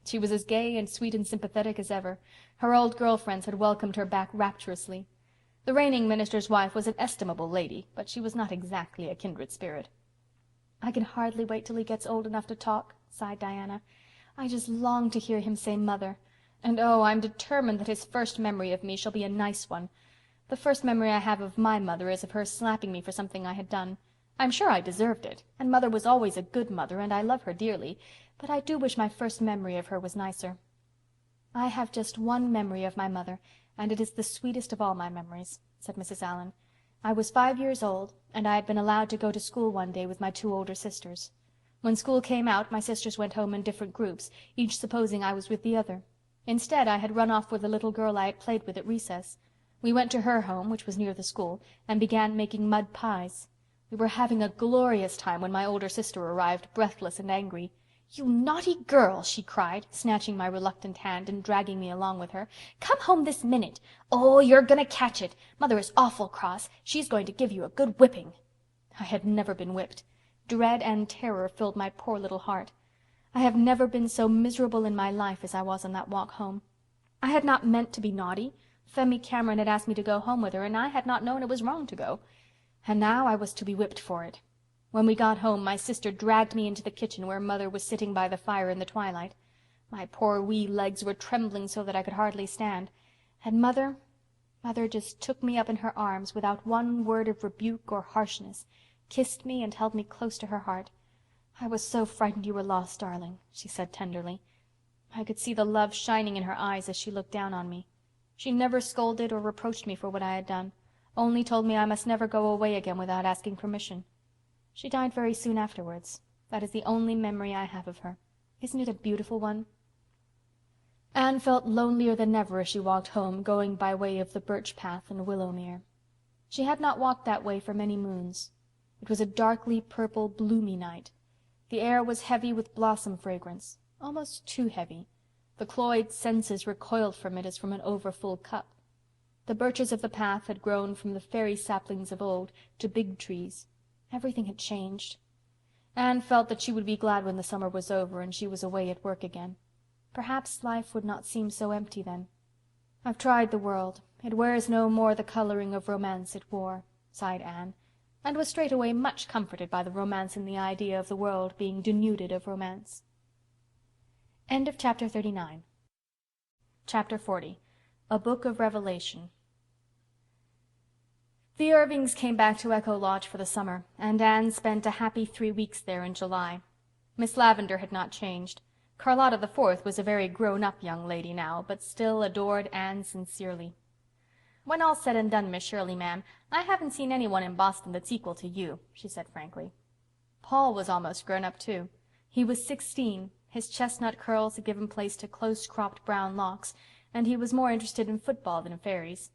She was as gay and sweet and sympathetic as ever. Her old girlfriends had welcomed her back rapturously. The reigning minister's wife was an estimable lady, but she was not exactly a kindred spirit. "I can hardly wait till he gets old enough to talk," sighed Diana. "I just long to hear him say mother. And oh, I'm determined that his first memory of me shall be a nice one. The first memory I have of my mother is of her slapping me for something I had done. I'm sure I deserved it, and mother was always a good mother, and I love her dearly, but I do wish my first memory of her was nicer." "I have just one memory of my mother, and it is the sweetest of all my memories," said Mrs. Allan. "I was 5 years old, and I had been allowed to go to school one day with my 2 older sisters. When school came out, my sisters went home in different groups, each supposing I was with the other. Instead, I had run off with the little girl I had played with at recess. We went to her home, which was near the school, and began making mud pies. We were having a glorious time when my older sister arrived, breathless and angry. "You naughty girl!" she cried, snatching my reluctant hand and dragging me along with her. "Come home this minute! Oh, you're going to catch it! Mother is awful cross. She's going to give you a good whipping." I had never been whipped. Dread and terror filled my poor little heart. I have never been so miserable in my life as I was on that walk home. I had not meant to be naughty. Phemy Cameron had asked me to go home with her, and I had not known it was wrong to go. And now I was to be whipped for it. When we got home, my sister dragged me into the kitchen where Mother was sitting by the fire in the twilight. My poor wee legs were trembling so that I could hardly stand. And Mother just took me up in her arms without one word of rebuke or harshness, kissed me and held me close to her heart. "I was so frightened you were lost, darling," she said tenderly. I could see the love shining in her eyes as she looked down on me. She never scolded or reproached me for what I had done, only told me I must never go away again without asking permission. She died very soon afterwards. That is the only memory I have of her. Isn't it a beautiful one? Anne felt lonelier than ever as she walked home, going by way of the birch path and Willowmere. She had not walked that way for many moons. It was a darkly purple, bloomy night. The air was heavy with blossom fragrance, almost too heavy. The cloyed senses recoiled from it as from an overfull cup. The birches of the path had grown from the fairy saplings of old to big trees. Everything had changed. Anne felt that she would be glad when the summer was over and she was away at work again. Perhaps life would not seem so empty then. "I've tried the world. It wears no more the coloring of romance it wore," sighed Anne, and was straightway much comforted by the romance in the idea of the world being denuded of romance. End of Chapter 39. Chapter 40. A Book of Revelation. The Irvings came back to Echo Lodge for the summer, and Anne spent a happy 3 weeks there in July. Miss Lavendar had not changed. Charlotta the Fourth was a very grown-up young lady now, but still adored Anne sincerely. "When all's said and done, Miss Shirley, ma'am, I haven't seen anyone in Boston that's equal to you," she said frankly. Paul was almost grown up, too. He was 16, his chestnut curls had given place to close-cropped brown locks, and he was more interested in football than in fairies.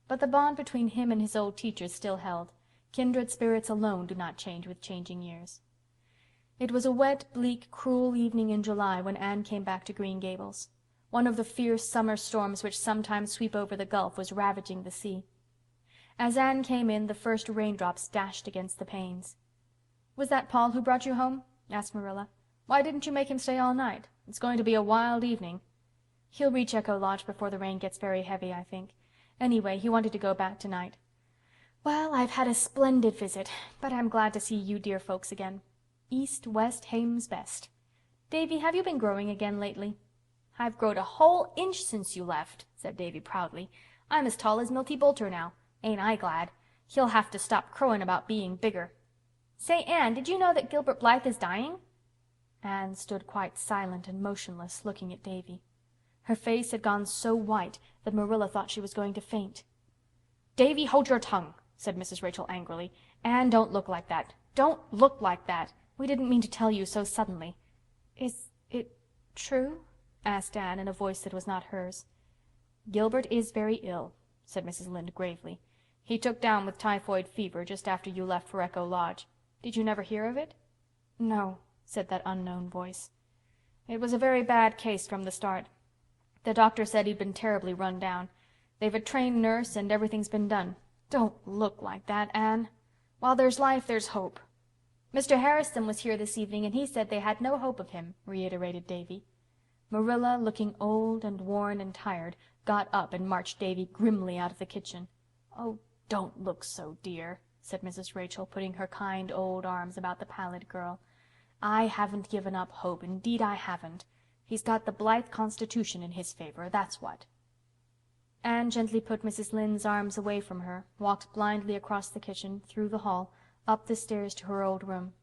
But the bond between him and his old teachers still held. Kindred spirits alone do not change with changing years. It was a wet, bleak, cruel evening in July when Anne came back to Green Gables. One of the fierce summer storms which sometimes sweep over the Gulf was ravaging the sea. As Anne came in, the first raindrops dashed against the panes. "Was that Paul who brought you home?" asked Marilla. "Why didn't you make him stay all night? It's going to be a wild evening." "He'll reach Echo Lodge before the rain gets very heavy, I think. Anyway, he wanted to go back tonight." "Well, I've had a splendid visit, but I'm glad to see you dear folks again. East, west, hame's best. Davy, have you been growing again lately?" "I've growed a whole inch since you left," said Davy proudly. "I'm as tall as Milty Boulter now. Ain't I glad? He'll have to stop crowing about being bigger. Say, Anne, did you know that Gilbert Blythe is dying?" Anne stood quite silent and motionless, looking at Davy. Her face had gone so white that Marilla thought she was going to faint. "Davy, hold your tongue," said Mrs. Rachel angrily. "Anne, don't look like that. Don't look like that. We didn't mean to tell you so suddenly." "Is it true?" asked Anne in a voice that was not hers. "Gilbert is very ill," said Mrs. Lynde gravely. "He took down with typhoid fever just after you left for Echo Lodge. Did you never hear of it?" "No," said that unknown voice. "It was a very bad case from the start. The doctor said he'd been terribly run down. They've a trained nurse and everything's been done." "Don't look like that, Anne. While there's life, there's hope." "Mr. Harrison was here this evening and he said they had no hope of him," reiterated Davy. Marilla, looking old and worn and tired, got up and marched Davy grimly out of the kitchen. "Oh, don't look so, dear," said Mrs. Rachel, putting her kind old arms about the pallid girl. "I haven't given up hope, indeed I haven't. He's got the Blythe constitution in his favor, that's what." Anne gently put Mrs. Lynde's arms away from her, walked blindly across the kitchen, through the hall, up the stairs to her old room.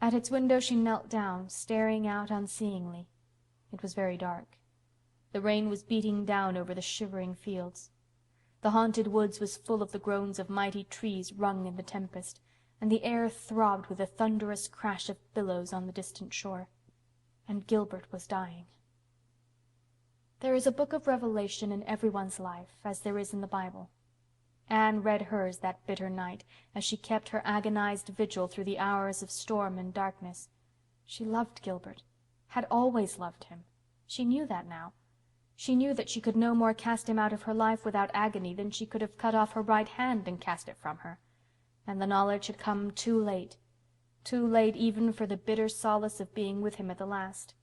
At its window she knelt down, staring out unseeingly. It was very dark. The rain was beating down over the shivering fields. The haunted woods was full of the groans of mighty trees wrung in the tempest, and the air throbbed with the thunderous crash of billows on the distant shore. And Gilbert was dying. There is a book of Revelation in everyone's life, as there is in the Bible. Anne read hers that bitter night, as she kept her agonized vigil through the hours of storm and darkness. She loved Gilbert, had always loved him. She knew that now. She knew that she could no more cast him out of her life without agony than she could have cut off her right hand and cast it from her. And the knowledge had come too late even for the bitter solace of being with him at the last.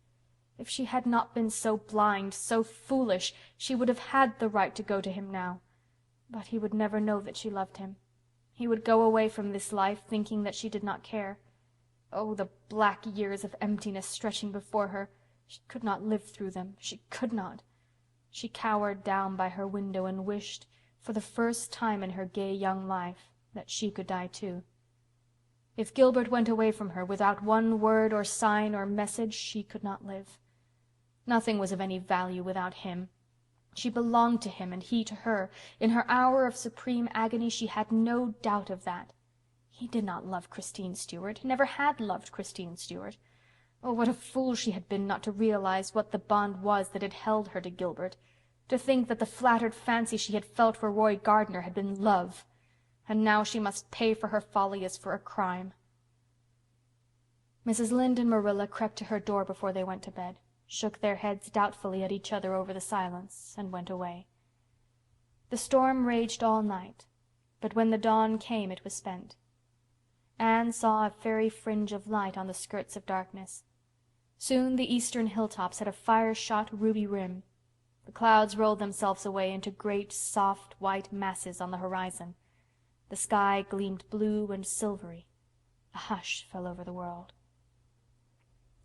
If she had not been so blind, so foolish, she would have had the right to go to him now. But he would never know that she loved him. He would go away from this life thinking that she did not care. Oh, the black years of emptiness stretching before her! She could not live through them. She could not. She cowered down by her window and wished, for the first time in her gay young life, that she could die too. If Gilbert went away from her without one word or sign or message, she could not live. Nothing was of any value without him. She belonged to him and he to her. In her hour of supreme agony she had no doubt of that. He did not love Christine Stuart, never had loved Christine Stuart. Oh, what a fool she had been not to realize what the bond was that had held her to Gilbert, to think that the flattered fancy she had felt for Roy Gardner had been love. And now she must pay for her folly as for a crime. Mrs. Lynde and Marilla crept to her door before they went to bed, shook their heads doubtfully at each other over the silence, and went away. The storm raged all night, but when the dawn came it was spent. Anne saw a fairy fringe of light on the skirts of darkness. Soon the eastern hilltops had a fire-shot ruby rim. The clouds rolled themselves away into great, soft, white masses on the horizon. The sky gleamed blue and silvery. A hush fell over the world.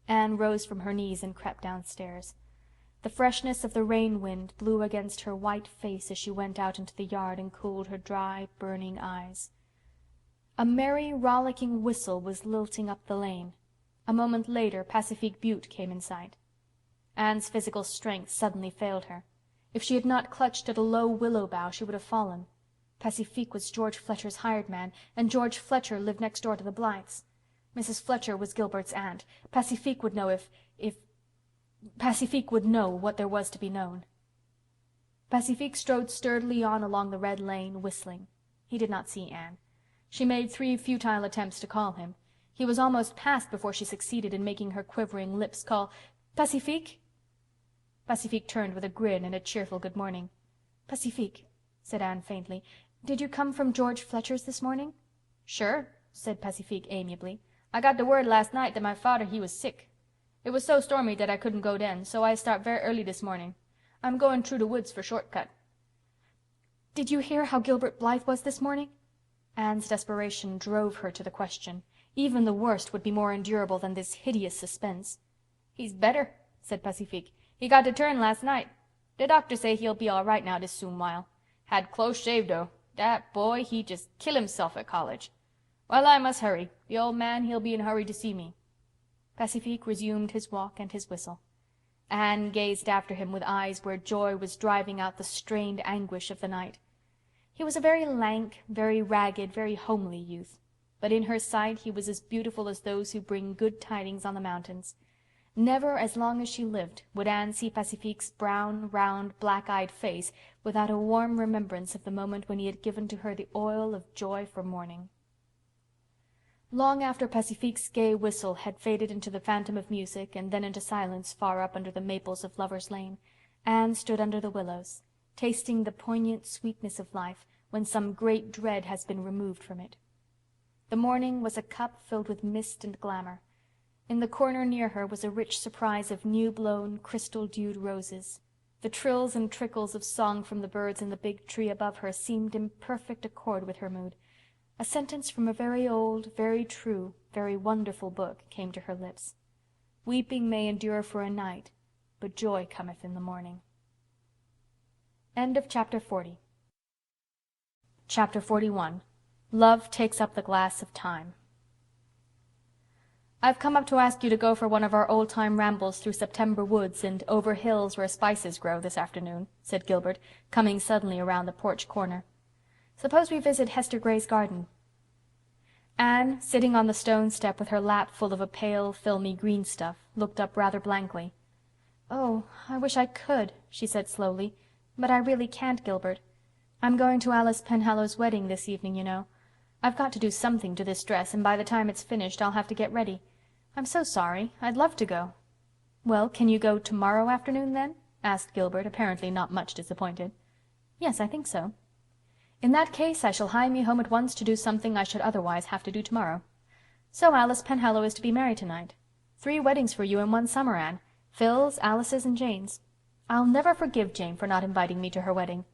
Anne rose from her knees and crept downstairs. The freshness of the rain wind blew against her white face as she went out into the yard and cooled her dry, burning eyes. A merry, rollicking whistle was lilting up the lane. A moment later Pacifique Butte came in sight. Anne's physical strength suddenly failed her. If she had not clutched at a low willow bough she would have fallen. Pacifique was George Fletcher's hired man, and George Fletcher lived next door to the Blythes. Mrs. Fletcher was Gilbert's aunt. Pacifique would know Pacifique would know what there was to be known. Pacifique strode sturdily on along the red lane, whistling. He did not see Anne. She made 3 futile attempts to call him. He was almost past before she succeeded in making her quivering lips call, "Pacifique?" Pacifique turned with a grin and a cheerful good morning. "Pacifique," said Anne faintly, "did you come from George Fletcher's this morning?" "Sure," said Pacifique amiably. "I got the word last night that my father he was sick. It was so stormy that I couldn't go den, so I start very early this morning. I'm going through the woods for shortcut." "Did you hear how Gilbert Blythe was this morning?" Anne's desperation drove her to the question. Even the worst would be more endurable than this hideous suspense. "He's better," said Pacifique. "He got to turn last night. The doctor say he'll be all right now this soon while. Had close shave, though. Dat boy, he just kill himself at college. Well, I must hurry. The old man, he'll be in hurry to see me." Pacifique resumed his walk and his whistle. Anne gazed after him with eyes where joy was driving out the strained anguish of the night. He was a very lank, very ragged, very homely youth, but in her sight he was as beautiful as those who bring good tidings on the mountains. Never, as long as she lived, would Anne see Pacifique's brown, round, black-eyed face without a warm remembrance of the moment when he had given to her the oil of joy for mourning. Long after Pacifique's gay whistle had faded into the phantom of music and then into silence far up under the maples of Lover's Lane, Anne stood under the willows, tasting the poignant sweetness of life when some great dread has been removed from it. The morning was a cup filled with mist and glamour. In the corner near her was a rich surprise of new-blown, crystal-dewed roses. The trills and trickles of song from the birds in the big tree above her seemed in perfect accord with her mood. A sentence from a very old, very true, very wonderful book came to her lips. Weeping may endure for a night, but joy cometh in the morning. End of Chapter 40. Chapter 41. Love Takes Up the Glass of Time. "I've come up to ask you to go for one of our old-time rambles through September woods and over hills where spices grow this afternoon," said Gilbert, coming suddenly around the porch corner. "Suppose we visit Hester Gray's garden." Anne, sitting on the stone step with her lap full of a pale, filmy green stuff, looked up rather blankly. "Oh, I wish I could," she said slowly, "but I really can't, Gilbert. I'm going to Alice Penhallow's wedding this evening, you know. I've got to do something to this dress, and by the time it's finished I'll have to get ready. I'm so sorry. I'd love to go." "Well, can you go tomorrow afternoon, then?" asked Gilbert, apparently not much disappointed. "Yes, I think so." "In that case I shall hie me home at once to do something I should otherwise have to do tomorrow. So Alice Penhallow is to be married tonight. 3 weddings for you in one summer, Anne. Phil's, Alice's, and Jane's. I'll never forgive Jane for not inviting me to her wedding."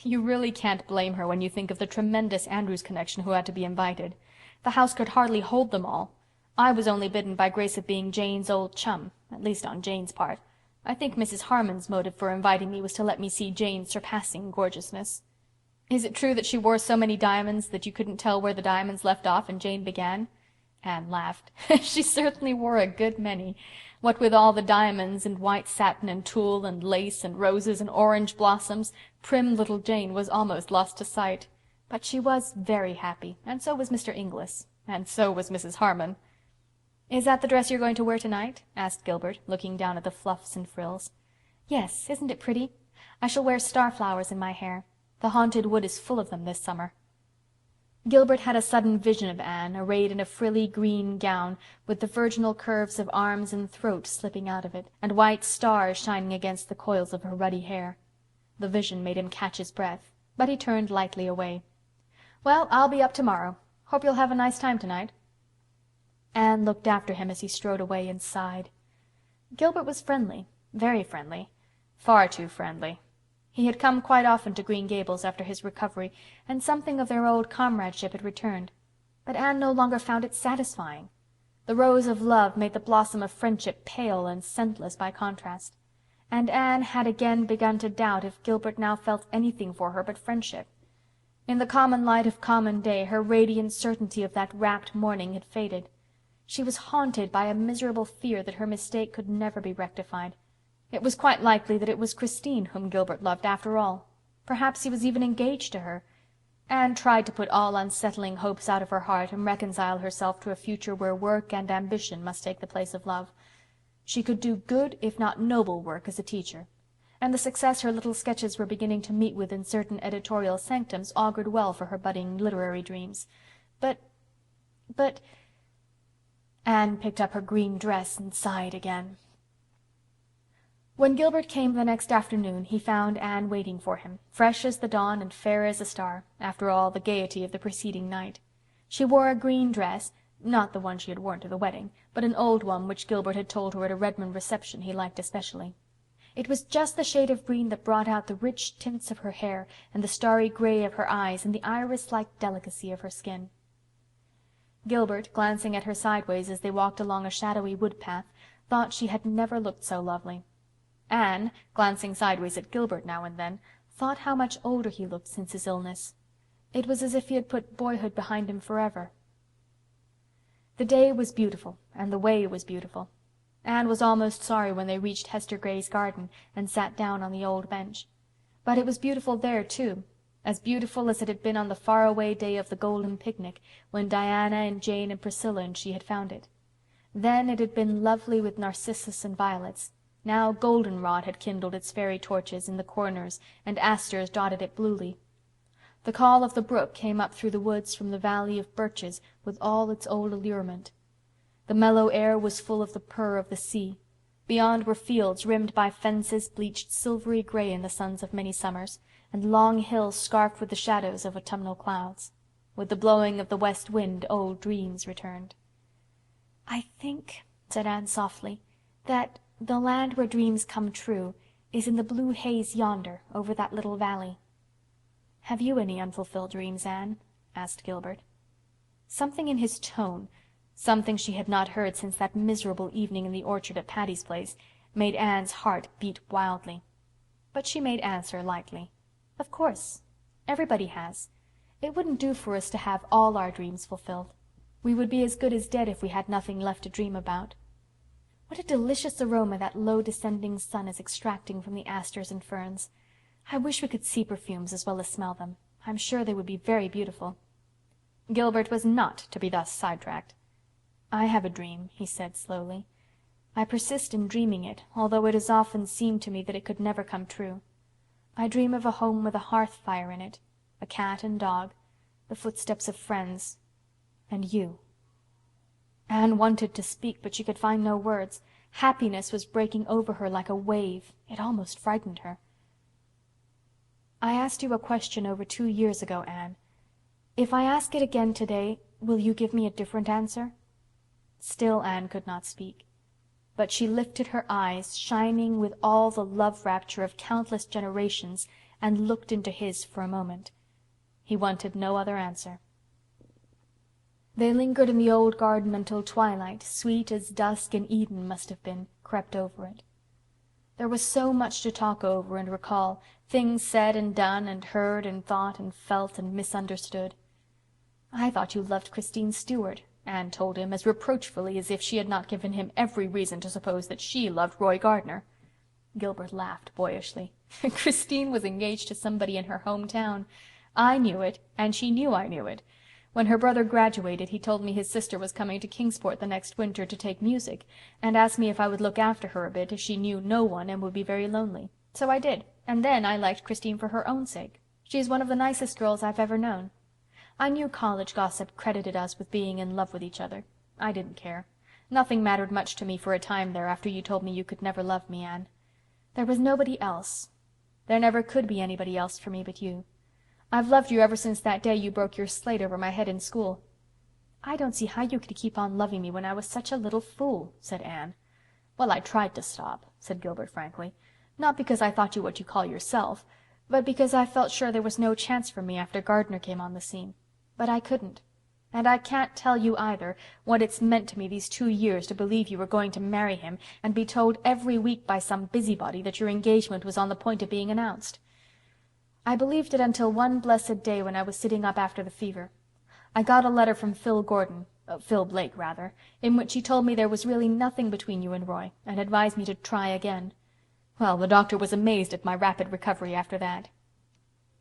"You really can't blame her when you think of the tremendous Andrews connection who had to be invited. The house could hardly hold them all. I was only bidden by grace of being Jane's old chum, at least on Jane's part. I think Mrs. Harmon's motive for inviting me was to let me see Jane's surpassing gorgeousness." "Is it true that she wore so many diamonds that you couldn't tell where the diamonds left off and Jane began?" Anne laughed. "She certainly wore a good many. What with all the diamonds and white satin and tulle and lace and roses and orange blossoms, prim little Jane was almost lost to sight. But she was very happy, and so was Mr. Inglis, and so was Mrs. Harmon." "Is that the dress you're going to wear tonight?" asked Gilbert, looking down at the fluffs and frills. "Yes, isn't it pretty? I shall wear starflowers in my hair. The haunted wood is full of them this summer." Gilbert had a sudden vision of Anne, arrayed in a frilly green gown, with the virginal curves of arms and throat slipping out of it, and white stars shining against the coils of her ruddy hair. The vision made him catch his breath, but he turned lightly away. "Well, I'll be up tomorrow. Hope you'll have a nice time tonight." Anne looked after him as he strode away and sighed. Gilbert was friendly, very friendly, far too friendly. He had come quite often to Green Gables after his recovery, and something of their old comradeship had returned. But Anne no longer found it satisfying. The rose of love made the blossom of friendship pale and scentless by contrast. And Anne had again begun to doubt if Gilbert now felt anything for her but friendship. In the common light of common day her radiant certainty of that rapt morning had faded. She was haunted by a miserable fear that her mistake could never be rectified. It was quite likely that it was Christine whom Gilbert loved after all. Perhaps he was even engaged to her. Anne tried to put all unsettling hopes out of her heart and reconcile herself to a future where work and ambition must take the place of love. She could do good if not noble work as a teacher, and the success her little sketches were beginning to meet with in certain editorial sanctums augured well for her budding literary dreams. But Anne picked up her green dress and sighed again. When Gilbert came the next afternoon he found Anne waiting for him, fresh as the dawn and fair as a star, after all the gaiety of the preceding night. She wore a green dress, not the one she had worn to the wedding, but an old one which Gilbert had told her at a Redmond reception he liked especially. It was just the shade of green that brought out the rich tints of her hair and the starry gray of her eyes and the iris-like delicacy of her skin. Gilbert, glancing at her sideways as they walked along a shadowy wood path, thought she had never looked so lovely. Anne, glancing sideways at Gilbert now and then, thought how much older he looked since his illness. It was as if he had put boyhood behind him forever. The day was beautiful, and the way was beautiful. Anne was almost sorry when they reached Hester Gray's garden and sat down on the old bench. But it was beautiful there, too. as beautiful as it had been on the faraway day of the golden picnic, when Diana and Jane and Priscilla and she had found it. Then it had been lovely with narcissus and violets. Now goldenrod had kindled its fairy torches in the corners and asters dotted it bluely. The call of the brook came up through the woods from the valley of birches with all its old allurement. The mellow air was full of the purr of the sea. Beyond were fields rimmed by fences bleached silvery gray in the suns of many summers, and long hills scarfed with the shadows of autumnal clouds. With the blowing of the west wind old dreams returned. "I think," said Anne softly, "that the land where dreams come true is in the blue haze yonder, over that little valley." "Have you any unfulfilled dreams, Anne?" asked Gilbert. Something in his tone, something she had not heard since that miserable evening in the orchard at Patty's Place, made Anne's heart beat wildly. But she made answer lightly. "Of course. Everybody has. It wouldn't do for us to have all our dreams fulfilled. We would be as good as dead if we had nothing left to dream about. What a delicious aroma that low descending sun is extracting from the asters and ferns. I wish we could see perfumes as well as smell them. I'm sure they would be very beautiful." Gilbert was not to be thus sidetracked. "I have a dream," he said slowly. "I persist in dreaming it, although it has often seemed to me that it could never come true. I dream of a home with a hearth fire in it, a cat and dog, the footsteps of friends, and you." Anne wanted to speak, but she could find no words. Happiness was breaking over her like a wave. It almost frightened her. "I asked you a question over 2 years ago, Anne. If I ask it again today, will you give me a different answer?" Still Anne could not speak. But she lifted her eyes, shining with all the love rapture of countless generations, and looked into his for a moment. He wanted no other answer. They lingered in the old garden until twilight, sweet as dusk in Eden must have been, crept over it. There was so much to talk over and recall, things said and done and heard and thought and felt and misunderstood. "I thought you loved Christine Stuart," Anne told him, as reproachfully as if she had not given him every reason to suppose that she loved Roy Gardner. Gilbert laughed boyishly. "Christine was engaged to somebody in her hometown. I knew it, and she knew I knew it. When her brother graduated, he told me his sister was coming to Kingsport the next winter to take music, and asked me if I would look after her a bit, as she knew no one and would be very lonely. So I did, and then I liked Christine for her own sake. She's one of the nicest girls I've ever known. I knew college gossip credited us with being in love with each other. I didn't care. Nothing mattered much to me for a time there after you told me you could never love me, Anne. There was nobody else. There never could be anybody else for me but you. I've loved you ever since that day you broke your slate over my head in school." "I don't see how you could keep on loving me when I was such a little fool," said Anne. "Well, I tried to stop," said Gilbert frankly. "Not because I thought you what you call yourself, but because I felt sure there was no chance for me after Gardner came on the scene. But I couldn't. And I can't tell you either what it's meant to me these 2 years to believe you were going to marry him and be told every week by some busybody that your engagement was on the point of being announced. I believed it until one blessed day when I was sitting up after the fever. I got a letter from Phil Blake, in which he told me there was really nothing between you and Roy, and advised me to try again. Well, the doctor was amazed at my rapid recovery after that."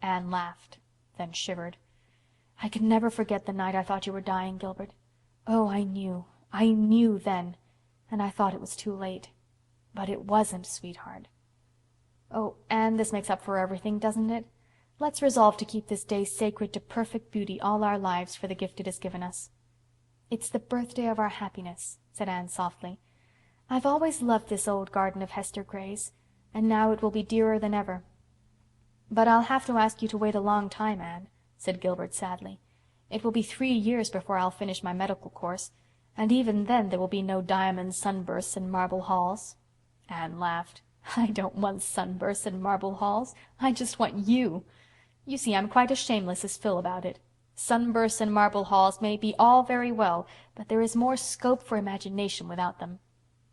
Anne laughed, then shivered. "I can never forget the night I thought you were dying, Gilbert. Oh, I knew then, and I thought it was too late. But it wasn't, sweetheart. Oh, Anne, this makes up for everything, doesn't it? Let's resolve to keep this day sacred to perfect beauty all our lives for the gift it has given us." "It's the birthday of our happiness," said Anne softly. "I've always loved this old garden of Hester Gray's, and now it will be dearer than ever." "But I'll have to ask you to wait a long time, Anne," said Gilbert sadly. "It will be 3 years before I'll finish my medical course, and even then there will be no diamond sunbursts and marble halls." Anne laughed. "I don't want sunbursts and marble halls. I just want you. You see, I'm quite as shameless as Phil about it. Sunbursts and marble halls may be all very well, but there is more scope for imagination without them.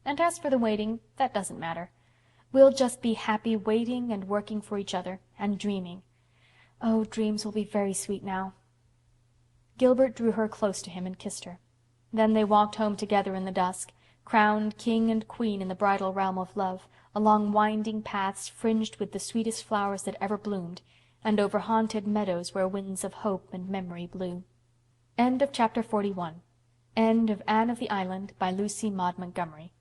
And as for the waiting, that doesn't matter. We'll just be happy waiting and working for each other, and dreaming. Oh, dreams will be very sweet now." Gilbert drew her close to him and kissed her. Then they walked home together in the dusk, crowned king and queen in the bridal realm of love, along winding paths fringed with the sweetest flowers that ever bloomed, and over haunted meadows where winds of hope and memory blew. End of Chapter 41. End of Anne of the Island by Lucy Maud Montgomery.